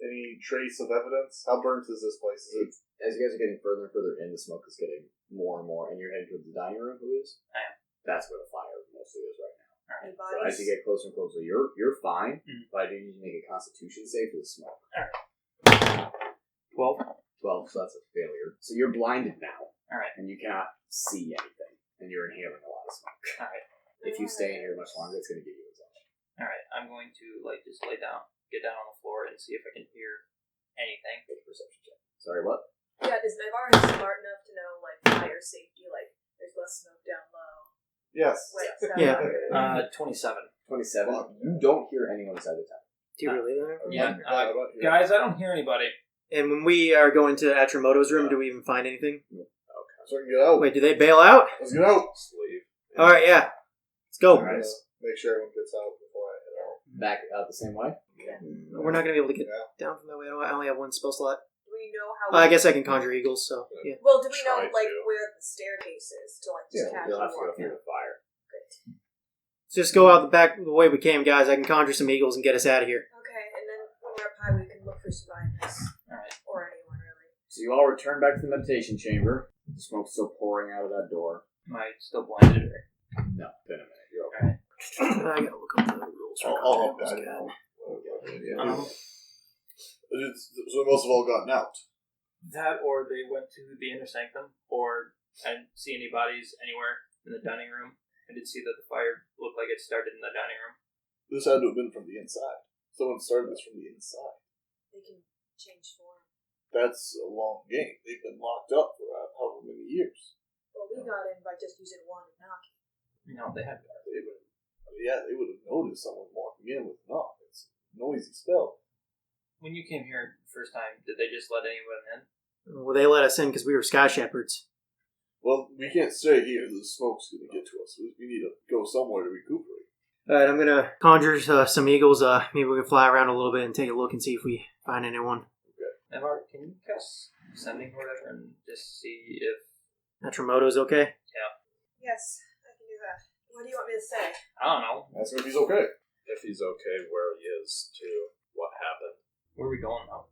Speaker 3: Any trace of evidence? How burnt is this place? Is it?
Speaker 1: As you guys are getting further and further in, the smoke is getting more and more, and you're heading towards the dining room. Who is?
Speaker 10: I am.
Speaker 1: That's where the fire mostly is right now.
Speaker 12: Any
Speaker 1: So
Speaker 12: bodies?
Speaker 1: as you get closer and closer, you're fine,
Speaker 10: Mhm.
Speaker 1: but I do need you to make a Constitution save for the smoke.
Speaker 10: 12.
Speaker 1: 12, so that's a failure. So you're blinded now.
Speaker 10: All right.
Speaker 1: And you cannot see anything, and you're inhaling a lot of smoke.
Speaker 10: All right.
Speaker 1: If you stay in here much longer, it's going to give you exhaustion.
Speaker 10: All right. I'm going to just lay down, get down on the floor, and see if I can hear anything.
Speaker 1: Make a perception check. Sorry, what?
Speaker 12: Yeah, is Navarre smart enough to know fire safety? There's less smoke down low.
Speaker 3: Yes.
Speaker 12: Wet stuff.
Speaker 2: Yeah.
Speaker 10: 27.
Speaker 1: 27. You don't hear anyone inside the tent.
Speaker 2: do you really there?
Speaker 10: Yeah.
Speaker 3: How about you?
Speaker 10: Guys, I don't hear anybody.
Speaker 2: And when we are going to Atrimoto's room, do we even find anything?
Speaker 3: So we can get out.
Speaker 2: Wait, do they bail out?
Speaker 3: Let's get out.
Speaker 7: Sleep.
Speaker 2: Alright, yeah. Let's go.
Speaker 1: All right.
Speaker 3: Make sure everyone gets out before I head out.
Speaker 1: Back out the same way?
Speaker 2: We're not going to be able to get
Speaker 3: Yeah.
Speaker 2: down from that way. I only have one spell slot.
Speaker 12: Do we know how?
Speaker 2: I guess I can conjure eagles, so yeah.
Speaker 12: Well, do we know
Speaker 7: Try to.
Speaker 12: where the staircase is to just
Speaker 1: Yeah,
Speaker 12: casually
Speaker 1: you'll have to go
Speaker 12: walk
Speaker 1: through
Speaker 12: in?
Speaker 1: the fire.
Speaker 12: Great.
Speaker 2: Let's just go out the back the way we came, guys. I can conjure some eagles and get us out of here.
Speaker 12: Okay, and then when we're up high, we can look for survivors
Speaker 10: All right.
Speaker 12: or anyone really.
Speaker 1: So you all return back to the meditation chamber. The smoke's still pouring out of that door.
Speaker 10: Am I still blinded? Or?
Speaker 1: No, been a minute. You're okay.
Speaker 2: I gotta look up the rules for
Speaker 3: I'll help
Speaker 2: conjuring
Speaker 3: that.
Speaker 2: spells.
Speaker 3: So most have all gotten out.
Speaker 10: That, or they went to the inner sanctum, or I didn't see any bodies anywhere in the dining room. I did see that the fire looked like it started in the dining room.
Speaker 3: This had to have been from the inside. Someone started this from the inside.
Speaker 12: They can change form.
Speaker 3: That's a long game. They've been locked up for however many years.
Speaker 12: Well, we got in by just using wand and knocking.
Speaker 10: No, they had.
Speaker 3: They would, they would have noticed someone walking in with a knock. It's a noisy spell.
Speaker 10: When you came here first time, did they just let anyone in?
Speaker 2: Well, they let us in because we were sky shepherds.
Speaker 3: Well, we can't stay here. The smoke's going to get to us. We need to go somewhere to recuperate.
Speaker 2: Alright, I'm gonna conjure some eagles. Maybe we can fly around a little bit and take a look and see if we find anyone.
Speaker 10: Navarre, can you cast sending or whatever and just see if...
Speaker 2: Atrimoto's okay?
Speaker 12: Yes, I can do that. What do you want me to say?
Speaker 10: I don't know.
Speaker 3: Ask him if he's okay.
Speaker 7: If he's okay, where he is, too. What happened?
Speaker 10: Where are we going now?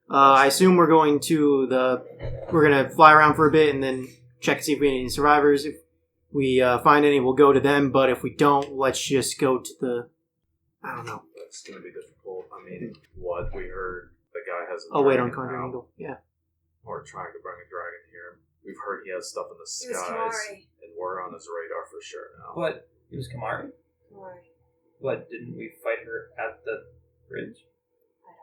Speaker 2: I assume we're going to we're gonna fly around for a bit and then check and see if we have any survivors. If we find any, we'll go to them, but if we don't, let's just go to the... I don't know.
Speaker 7: It's going to be difficult. I mean, what we heard, the guy has a
Speaker 2: I'll wait on
Speaker 7: dragon
Speaker 2: conjuring
Speaker 7: now.
Speaker 2: eagle. Yeah.
Speaker 7: We're trying to bring a dragon here. We've heard he has stuff in the
Speaker 12: It was
Speaker 7: skies,
Speaker 12: Kamari.
Speaker 7: and we're on his radar for sure now.
Speaker 10: But it was Kamari.
Speaker 12: Kamari.
Speaker 10: But didn't we fight her at the bridge?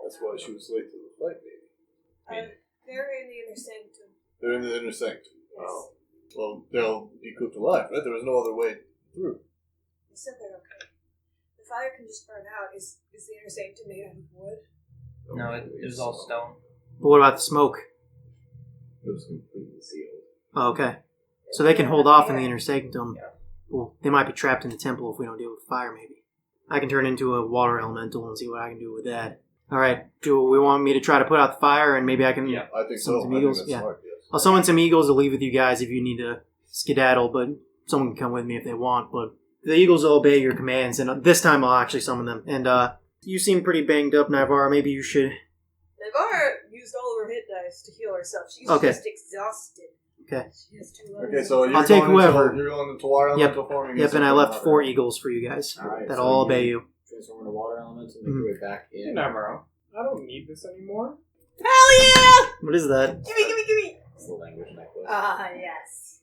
Speaker 3: That's why she was late to the flight, maybe.
Speaker 12: They're in the inner sanctum.
Speaker 3: They're in the inner sanctum. Oh. Well, they'll be cooked alive, right? There was no other way through.
Speaker 4: You said they're okay. The fire can just burn out. Is the inner sanctum made out of wood?
Speaker 5: No, it was all stone.
Speaker 2: But what about the smoke?
Speaker 8: It was completely sealed.
Speaker 2: Oh, okay. So they can hold off in the inner sanctum. Well, they might be trapped in the temple if we don't deal with fire, maybe. I can turn into a water elemental and see what I can do with that. Alright, do we want me to try to put out the fire and maybe I can
Speaker 3: I think
Speaker 2: summon
Speaker 3: so.
Speaker 2: some
Speaker 3: I think
Speaker 2: eagles?
Speaker 3: that's
Speaker 2: Yeah.
Speaker 3: smart, yes.
Speaker 2: I'll summon some eagles to leave with you guys if you need to skedaddle, but someone can come with me if they want. But the eagles will obey your commands, and this time I'll actually summon them. And you seem pretty banged up, Navarre. Maybe you should...
Speaker 4: Navarre used all of her hit dice to heal herself. She's
Speaker 2: Okay.
Speaker 4: just exhausted.
Speaker 2: Okay.
Speaker 4: She has 2 levels.
Speaker 3: Okay, so you're
Speaker 2: I'll take
Speaker 3: going
Speaker 2: whoever.
Speaker 3: Into, you're going into water elemental form.
Speaker 2: Yep, and I left 4 eagles for you guys.
Speaker 1: Alright,
Speaker 2: That'll
Speaker 1: so
Speaker 2: all
Speaker 1: you
Speaker 2: obey you.
Speaker 1: Transform into water elements and
Speaker 2: Mhm.
Speaker 1: make your way back
Speaker 6: You
Speaker 1: in.
Speaker 6: never know. I don't need this anymore.
Speaker 4: Hell yeah!
Speaker 2: What is that?
Speaker 4: Gimme!
Speaker 1: It's the language necklace.
Speaker 4: Ah, yes.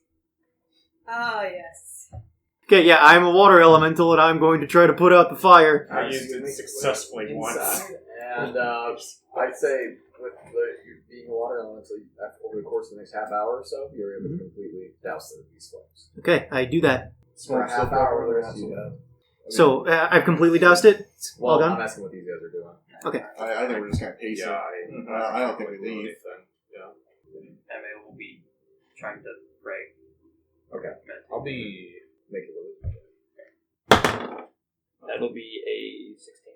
Speaker 4: Ah, yes.
Speaker 2: Okay, yeah, I'm a water elemental, and I'm going to try to put out the fire.
Speaker 6: I used it successfully once.
Speaker 1: Inside. And I'd say with you being a water elemental, over the course of the next half hour or so, you're able to completely douse these flames.
Speaker 2: Okay, I do that.
Speaker 1: For a half hour, the rest you have.
Speaker 2: So, I've completely doused it? It's all
Speaker 1: Well,
Speaker 2: done?
Speaker 1: I'm asking what these guys are doing.
Speaker 2: Okay.
Speaker 3: I think we're just kind of pacing. I don't think we leave.
Speaker 5: Emma will be trying to pray.
Speaker 1: Okay.
Speaker 7: I'll be
Speaker 1: Make it really.
Speaker 5: That'll be a 16.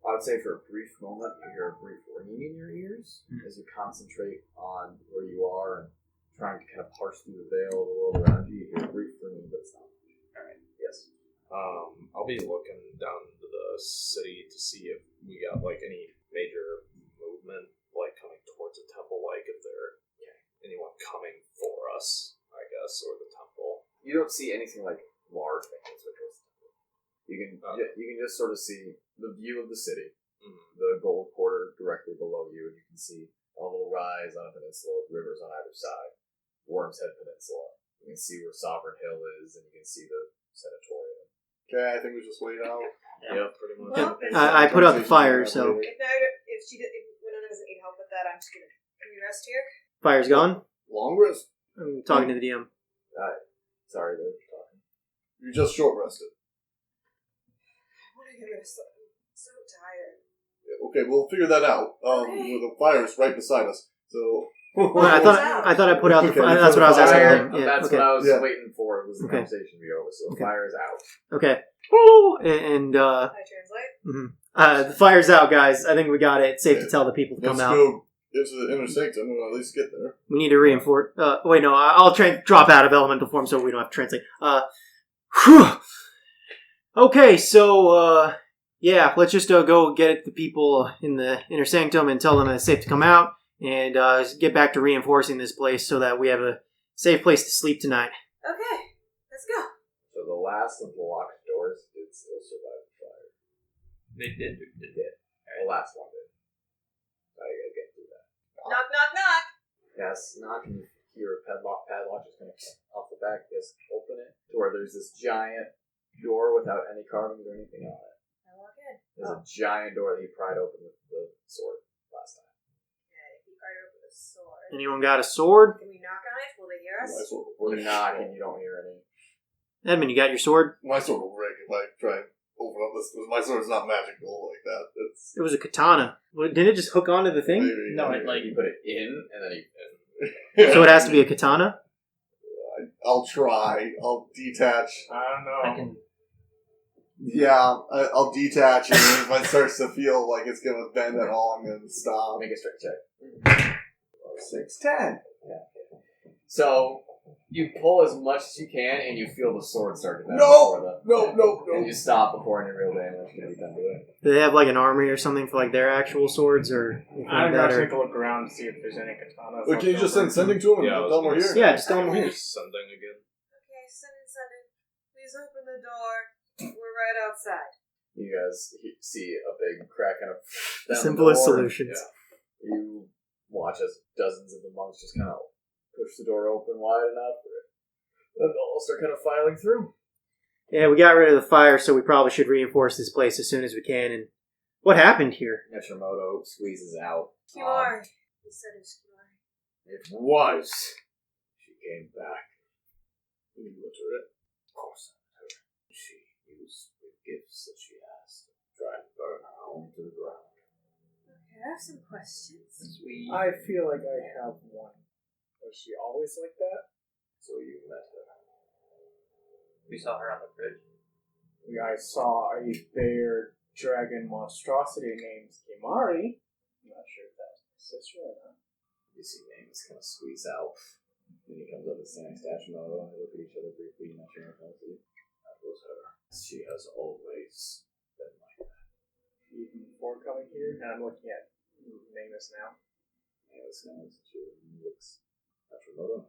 Speaker 1: I would say for a brief moment, you hear a brief ringing in your ears as you concentrate on where you are and trying to kind of parse through the veil of the world around you. You hear a brief ringing, but it's not. Alright, yes.
Speaker 7: I'll be looking down into the city to see if we got like any major movement, like coming towards the temple, like if there anyone coming for us, I guess, or the temple.
Speaker 1: You don't see anything like large things with this. You can just sort of see the view of the city, the gold quarter directly below you, and you can see a little rise on a peninsula with rivers on either side. Worm's Head Peninsula. You can see where Sovereign Hill is, and you can see the Senatorium.
Speaker 3: Okay, I think we just wait out.
Speaker 1: Yep, pretty much.
Speaker 4: Well,
Speaker 2: I put out the fire, so...
Speaker 4: If Winona doesn't need help with that, I'm just gonna... Can we rest here?
Speaker 2: Fire's gone?
Speaker 3: Long rest?
Speaker 2: I'm talking to the DM.
Speaker 1: Sorry, they're talking.
Speaker 3: You just short rested.
Speaker 4: I want to get rest. I'm so tired.
Speaker 3: Okay, we'll figure that out. The fire's right beside us, so...
Speaker 2: Well, I thought I put out the
Speaker 3: Okay,
Speaker 2: fire. That's what I was asking. Yeah,
Speaker 1: That's
Speaker 2: okay.
Speaker 1: what I was
Speaker 3: Yeah.
Speaker 1: waiting for, was the
Speaker 2: Okay.
Speaker 1: conversation to be over, so the
Speaker 2: Okay.
Speaker 1: fire is out.
Speaker 2: Okay. Woo! And
Speaker 4: Can I translate?
Speaker 2: the fire's out, guys. I think we got it. It's safe to tell the people to come
Speaker 3: Let's
Speaker 2: out.
Speaker 3: go into the inner sanctum and at least get there.
Speaker 2: We need to reinforce. Wait, no. I'll drop out of elemental form so we don't have to translate. Whew. Okay, so yeah, let's just go get the people in the inner sanctum and tell them that it's safe to come out, and get back to reinforcing this place so that we have a safe place to sleep tonight.
Speaker 4: Okay, let's go.
Speaker 1: So the last of the locked doors did still survive the fire.
Speaker 5: They did.
Speaker 1: The last one did. I gotta get through that.
Speaker 4: Knock, knock, knock.
Speaker 1: Yes, knock and you hear a padlock just gonna come off the back, just open it to where there's this giant door without any carvings or anything on it.
Speaker 4: I walk in.
Speaker 1: There's a giant door that he pried open with the sword last time.
Speaker 4: Okay, he fired over the sword.
Speaker 2: Anyone got a sword?
Speaker 4: Can we knock on it? Will they hear us?
Speaker 1: We're knocking, you don't hear any.
Speaker 2: Edmund, you got your sword?
Speaker 3: My sword will break if I try and open up this. My sword's not magical like that.
Speaker 2: It was a katana. Didn't it just hook onto the thing?
Speaker 3: Maybe,
Speaker 5: No,
Speaker 3: maybe.
Speaker 5: it like
Speaker 1: You put it in, and then he...
Speaker 2: So it has to be a katana?
Speaker 3: I'll try. I'll detach.
Speaker 6: I don't know.
Speaker 5: I can.
Speaker 3: Yeah, I'll detach, and if it starts to feel like it's gonna bend at all, I'm gonna stop.
Speaker 1: Make a strength check.
Speaker 3: 6'10".
Speaker 1: So, you pull as much as you can, and you feel the sword start to bend.
Speaker 3: No!
Speaker 1: before
Speaker 3: No!
Speaker 1: And you stop before any real damage can be done to it.
Speaker 2: Do they have like an armory or something for like their actual swords or anything
Speaker 6: I'm
Speaker 2: like that?
Speaker 6: gonna
Speaker 2: Or...
Speaker 6: take a look around to see if there's any katanas.
Speaker 3: Wait, can you just send sending to him and
Speaker 7: Yeah, I
Speaker 3: tell
Speaker 7: was
Speaker 3: him we're
Speaker 7: gonna
Speaker 3: here?
Speaker 2: Yeah, just tell them here.
Speaker 7: Sending again.
Speaker 4: Okay, send it. Please open the door. We're right outside.
Speaker 1: You guys see a big crack kind of
Speaker 2: The
Speaker 1: down
Speaker 2: simplest
Speaker 1: door.
Speaker 2: solutions.
Speaker 1: Yeah. You watch as dozens of the monks just kind of push the door open wide enough, and they'll start kind of filing through.
Speaker 2: Yeah, we got rid of the fire, so we probably should reinforce this place as soon as we can. And what happened here?
Speaker 1: Yashimoto squeezes out.
Speaker 4: Kimari. He said it was Kimari.
Speaker 8: It was
Speaker 3: falling to the ground.
Speaker 12: Okay, I have some questions.
Speaker 5: Sweet.
Speaker 6: I feel like I have one. Was she always like that?
Speaker 3: So you met her.
Speaker 5: We saw her on the bridge.
Speaker 6: I saw a bear dragon monstrosity named Kimari. I'm not sure if that was my sister or not.
Speaker 1: You see names kind of squeeze out. Then he comes up with standing Hashimoto, and they look at each other briefly, not sure if that was her. She has always been like that.
Speaker 6: Even before coming here, and I'm looking at Namus now.
Speaker 1: Namus knows she looks Hashimoto.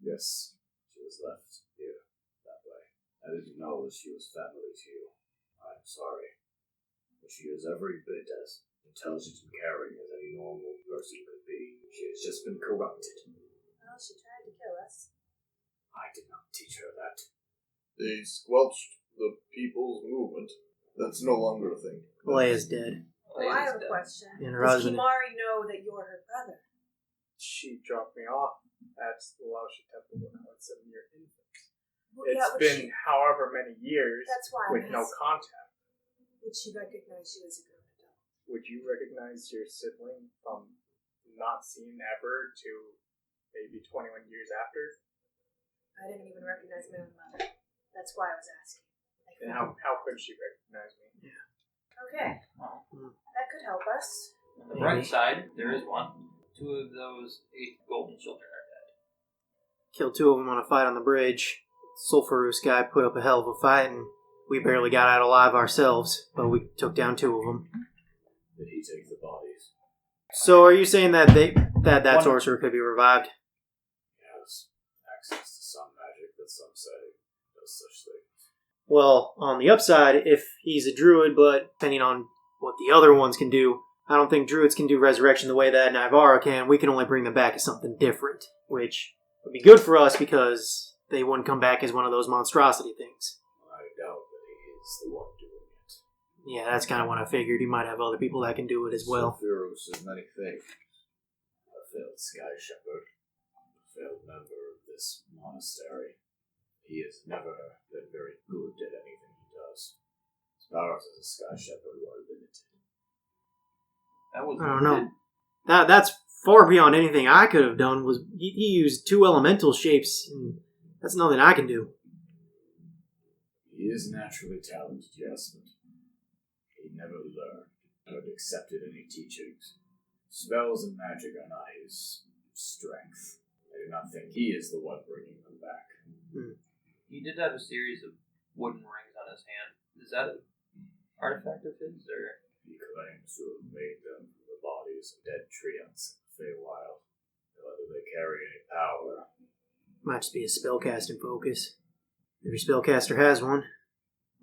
Speaker 1: Yes, she was left here that way. I didn't know that she was family to you. I'm sorry. But she is every bit as intelligent and caring as any normal person could be. She has just been corrupted.
Speaker 12: Well, she tried to kill us.
Speaker 1: I did not teach her that.
Speaker 3: They squelched the people's movement. That's no longer a thing.
Speaker 2: Leia's dead.
Speaker 12: Well, I have a question.
Speaker 2: And her
Speaker 12: Does
Speaker 2: husband.
Speaker 12: Kimari know that you're her brother?
Speaker 6: She dropped me off at the Laoshi Temple when I was 7-year infant.
Speaker 12: Well,
Speaker 6: It's
Speaker 12: would
Speaker 6: been however many years
Speaker 12: That's why
Speaker 6: with no contact.
Speaker 12: Would she recognize you as a grown adult?
Speaker 6: Would you recognize your sibling from not seen ever to maybe 21 years after?
Speaker 12: I didn't even recognize my own mother. That's why I was asking.
Speaker 6: And how could she recognize me?
Speaker 12: Okay,
Speaker 5: Well,
Speaker 12: that could help us.
Speaker 5: on the bright side, there is one. 2 of those 8 golden children are dead.
Speaker 2: Killed 2 of them on a fight on the bridge. Sulphurus guy put up a hell of a fight, and we barely got out alive ourselves, but we took down 2 of them.
Speaker 1: Did he take the bodies?
Speaker 2: So are you saying that that sorcerer could be revived?
Speaker 1: He has access to some magic that some say does such things.
Speaker 2: Well, on the upside, if he's a druid, but depending on what the other ones can do, I don't think druids can do resurrection the way that Nivara can. We can only bring them back as something different, which would be good for us because they wouldn't come back as one of those monstrosity things.
Speaker 1: I doubt that he is the one doing it.
Speaker 2: Yeah, that's kind of what I figured. He might have other people that can do it as well.
Speaker 1: Sulphurus is many things. A failed sky shepherd, a failed member of this monastery. He has never been very good at anything he does. His powers as a sky shepherd are limited.
Speaker 5: That was
Speaker 2: I don't know. That's far beyond anything I could have done. Was he used 2 elemental shapes, and that's nothing I can do.
Speaker 1: He is naturally talented, yes, but he never learned or accepted any teachings. Spells and magic are not his strength. I do not think he is the one bringing them back.
Speaker 5: He did have a series of wooden rings on his hand. Is that an artifact of his, or?
Speaker 1: He claims to have made them from the bodies of dead treants in the Feywild. Whether they carry any power.
Speaker 2: Might just be a spellcasting focus. Every spellcaster has one.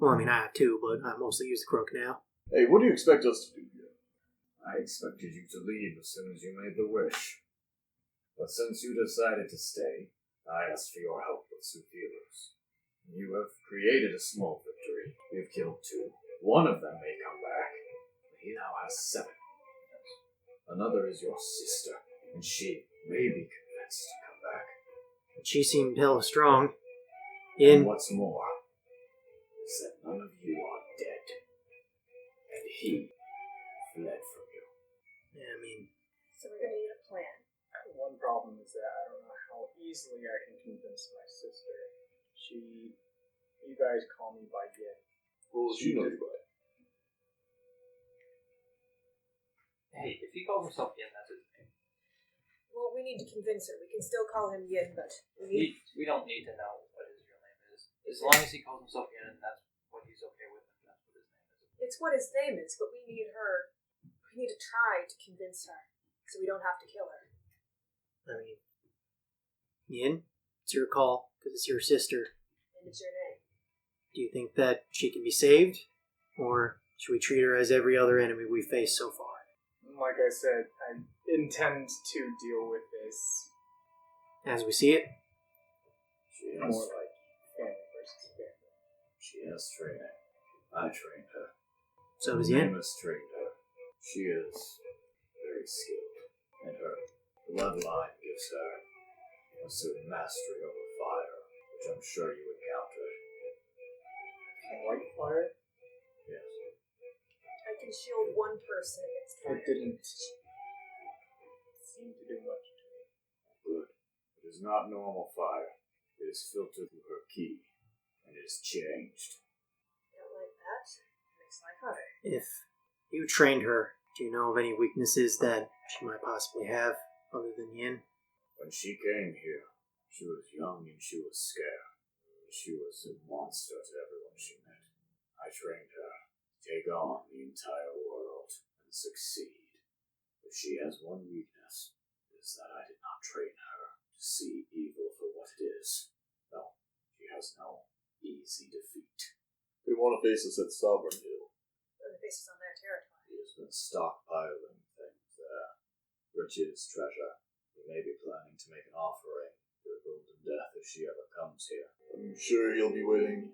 Speaker 2: Well, I mean, I have 2, but I mostly use the crook now.
Speaker 3: Hey, what do you expect us to do here?
Speaker 1: I expected you to leave as soon as you made the wish. But since you decided to stay, I asked for your help with Sulphurus. You have created a small victory. We have killed 2. One of them may come back. He now has 7. Another is your sister, and she may be convinced to come back.
Speaker 2: She seemed hella strong.
Speaker 1: And what's more, is that none of you are dead. And he fled from you.
Speaker 2: Yeah, I mean,
Speaker 12: So we're gonna need a plan.
Speaker 6: One problem is that I don't know how easily I can convince my sister. You guys call me by Yin.
Speaker 3: Well, she knows by.
Speaker 5: Hey, if he calls himself Yin, that's his name.
Speaker 12: Well, we need to convince her. We can still call him Yin, but we need...
Speaker 5: We don't need to know what his real name is. As long as he calls himself Yin, and that's what he's okay with, and that's what his name is.
Speaker 12: It's what his name is, but we need her... We need to try to convince her, so we don't have to kill her.
Speaker 2: I mean, Yin, it's your call, because it's your sister.
Speaker 12: And it's your name.
Speaker 2: Do you think that she can be saved? Or should we treat her as every other enemy we've faced so far?
Speaker 6: Like I said, I intend to deal with this
Speaker 2: As we see it?
Speaker 1: She
Speaker 6: more
Speaker 1: has,
Speaker 6: like family versus family.
Speaker 1: she has training. I trained her.
Speaker 2: So does Yin.
Speaker 1: Namus trained her. She is very skilled, and her bloodline gives her a certain mastery over fire, which I'm sure you encountered.
Speaker 6: White fire?
Speaker 1: Yes.
Speaker 12: I
Speaker 4: can shield one person against
Speaker 6: It
Speaker 4: fire.
Speaker 6: didn't seem to do much.
Speaker 8: Good. It is not normal fire. It is filtered through her ki, and it is changed.
Speaker 4: I don't like that. It makes life harder.
Speaker 2: If you trained her, do you know of any weaknesses that she might possibly have other than yin?
Speaker 8: When she came here, she was young and she was scared. She was a monster to everyone she met. I trained her to take on the entire world and succeed. If she has one weakness, it is that I did not train her to see evil for what it is. No, she has no easy defeat.
Speaker 3: They want to face us at Sovereign Hill.
Speaker 4: The faces on their territory.
Speaker 8: He has been stockpiling things there. Riches, treasure. He may be planning to make an offering to the Golden Death if she ever comes here.
Speaker 3: I'm sure he'll be waiting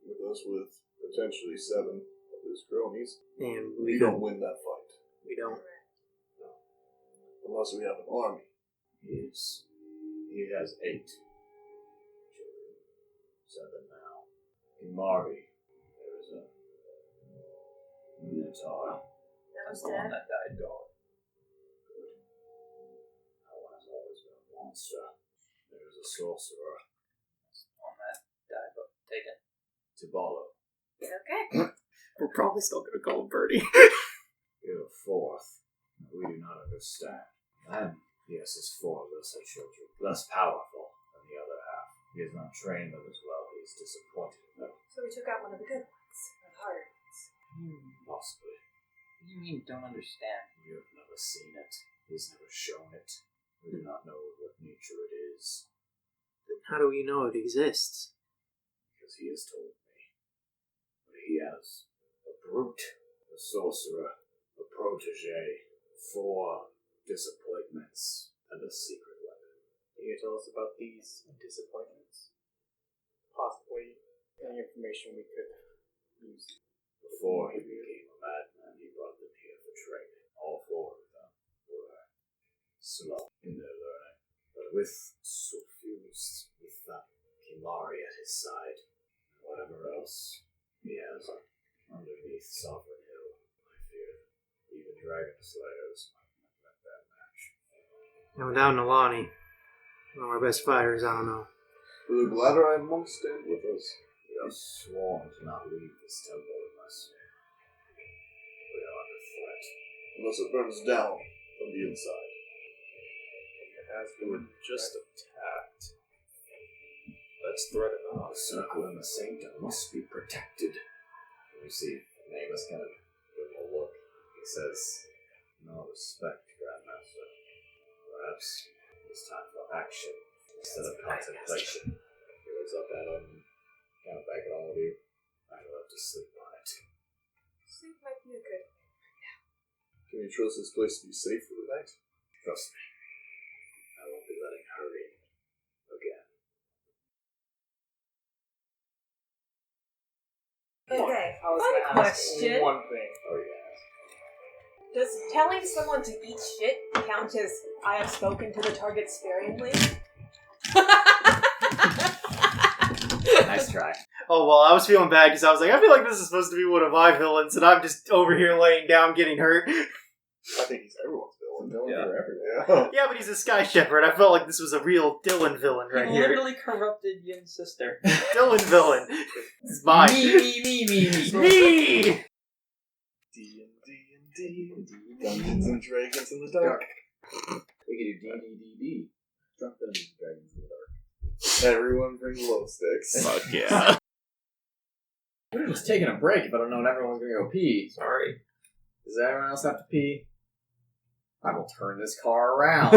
Speaker 3: with us with potentially 7 of his cronies.
Speaker 2: And
Speaker 3: We don't win that fight.
Speaker 2: We don't.
Speaker 3: Unless we have an army.
Speaker 8: He has 8 children. 7 now. In Mari, there is a Minotaur.
Speaker 4: That was
Speaker 5: The one
Speaker 4: dead.
Speaker 5: that died gone.
Speaker 8: That one has always been a monster. There is a sorcerer.
Speaker 5: That's the one that died but taken.
Speaker 8: Tibalo.
Speaker 4: Okay.
Speaker 2: We're probably still going to call him Birdie.
Speaker 8: You have a 4th that we do not understand. And he has his 4 lesser children, less powerful than the other half. He has not trained them as well. He is disappointed in them.
Speaker 4: So we took out one of the good ones. The harder ones.
Speaker 8: Possibly.
Speaker 5: What do you mean don't understand?
Speaker 8: You have never seen it. He has never shown it. We do not know what nature it is.
Speaker 2: Then how do we know it exists?
Speaker 8: Because he has told me. But he has a brute, a sorcerer, a protege, 4 disappointments, and a secret weapon.
Speaker 6: Can you tell us about these disappointments? Possibly any information we could use.
Speaker 8: Before he became a madman, he brought them here for training. All 4 of them were slow in their learning, but with suffused with that Kimari at his side, and whatever else he has underneath Sovereign Hill, I fear even Dragon Slayers might not make that match.
Speaker 2: And without Nalani, one of our best fighters, I don't know.
Speaker 3: For the Gladderite monks stand with us.
Speaker 8: We are sworn to not leave this temple unless we are under threat.
Speaker 3: Unless it burns down from the inside.
Speaker 6: It has
Speaker 7: We were just attacked. Let's threaten
Speaker 8: The
Speaker 7: us.
Speaker 8: circle and the sanctum must be protected. You see, Namus kind of gives him a look. He says, "No respect, Grandmaster. Perhaps it's time for action instead of contemplation." He looks up at him, kind of back at all of you. I will have to sleep on it.
Speaker 4: Sleep might be a good thing.
Speaker 3: Can we trust this place to be safe for the night?
Speaker 8: Trust me. I won't be letting her in again.
Speaker 4: Okay.
Speaker 6: I was
Speaker 4: Fun
Speaker 6: gonna ask
Speaker 4: question.
Speaker 6: one thing.
Speaker 8: Oh, yeah.
Speaker 4: Does telling someone to eat shit count as I have spoken to the target sparingly?
Speaker 1: Nice try.
Speaker 2: Oh, well, I was feeling bad because I was like, I feel like this is supposed to be one of my villains, and I'm just over here laying down getting hurt.
Speaker 3: I think he's everyone's villain. Villain
Speaker 7: Yeah.
Speaker 3: for everything.
Speaker 2: Yeah, but he's a Sky Shepherd. I felt like this was a real Dylan villain right
Speaker 5: He
Speaker 2: here.
Speaker 5: literally corrupted Yin's sister.
Speaker 2: Dylan villain. It's mine. Me!
Speaker 3: D&D. Dungeons and Dragons in the dark.
Speaker 1: We could do DDDD. Drunk Dungeons and Dragons in the dark.
Speaker 3: Everyone bring glow sticks.
Speaker 9: Fuck yeah.
Speaker 1: We would have just taken a break if I'd have known everyone was going to go pee.
Speaker 5: Sorry.
Speaker 1: Does everyone else have to pee? I will turn this car around.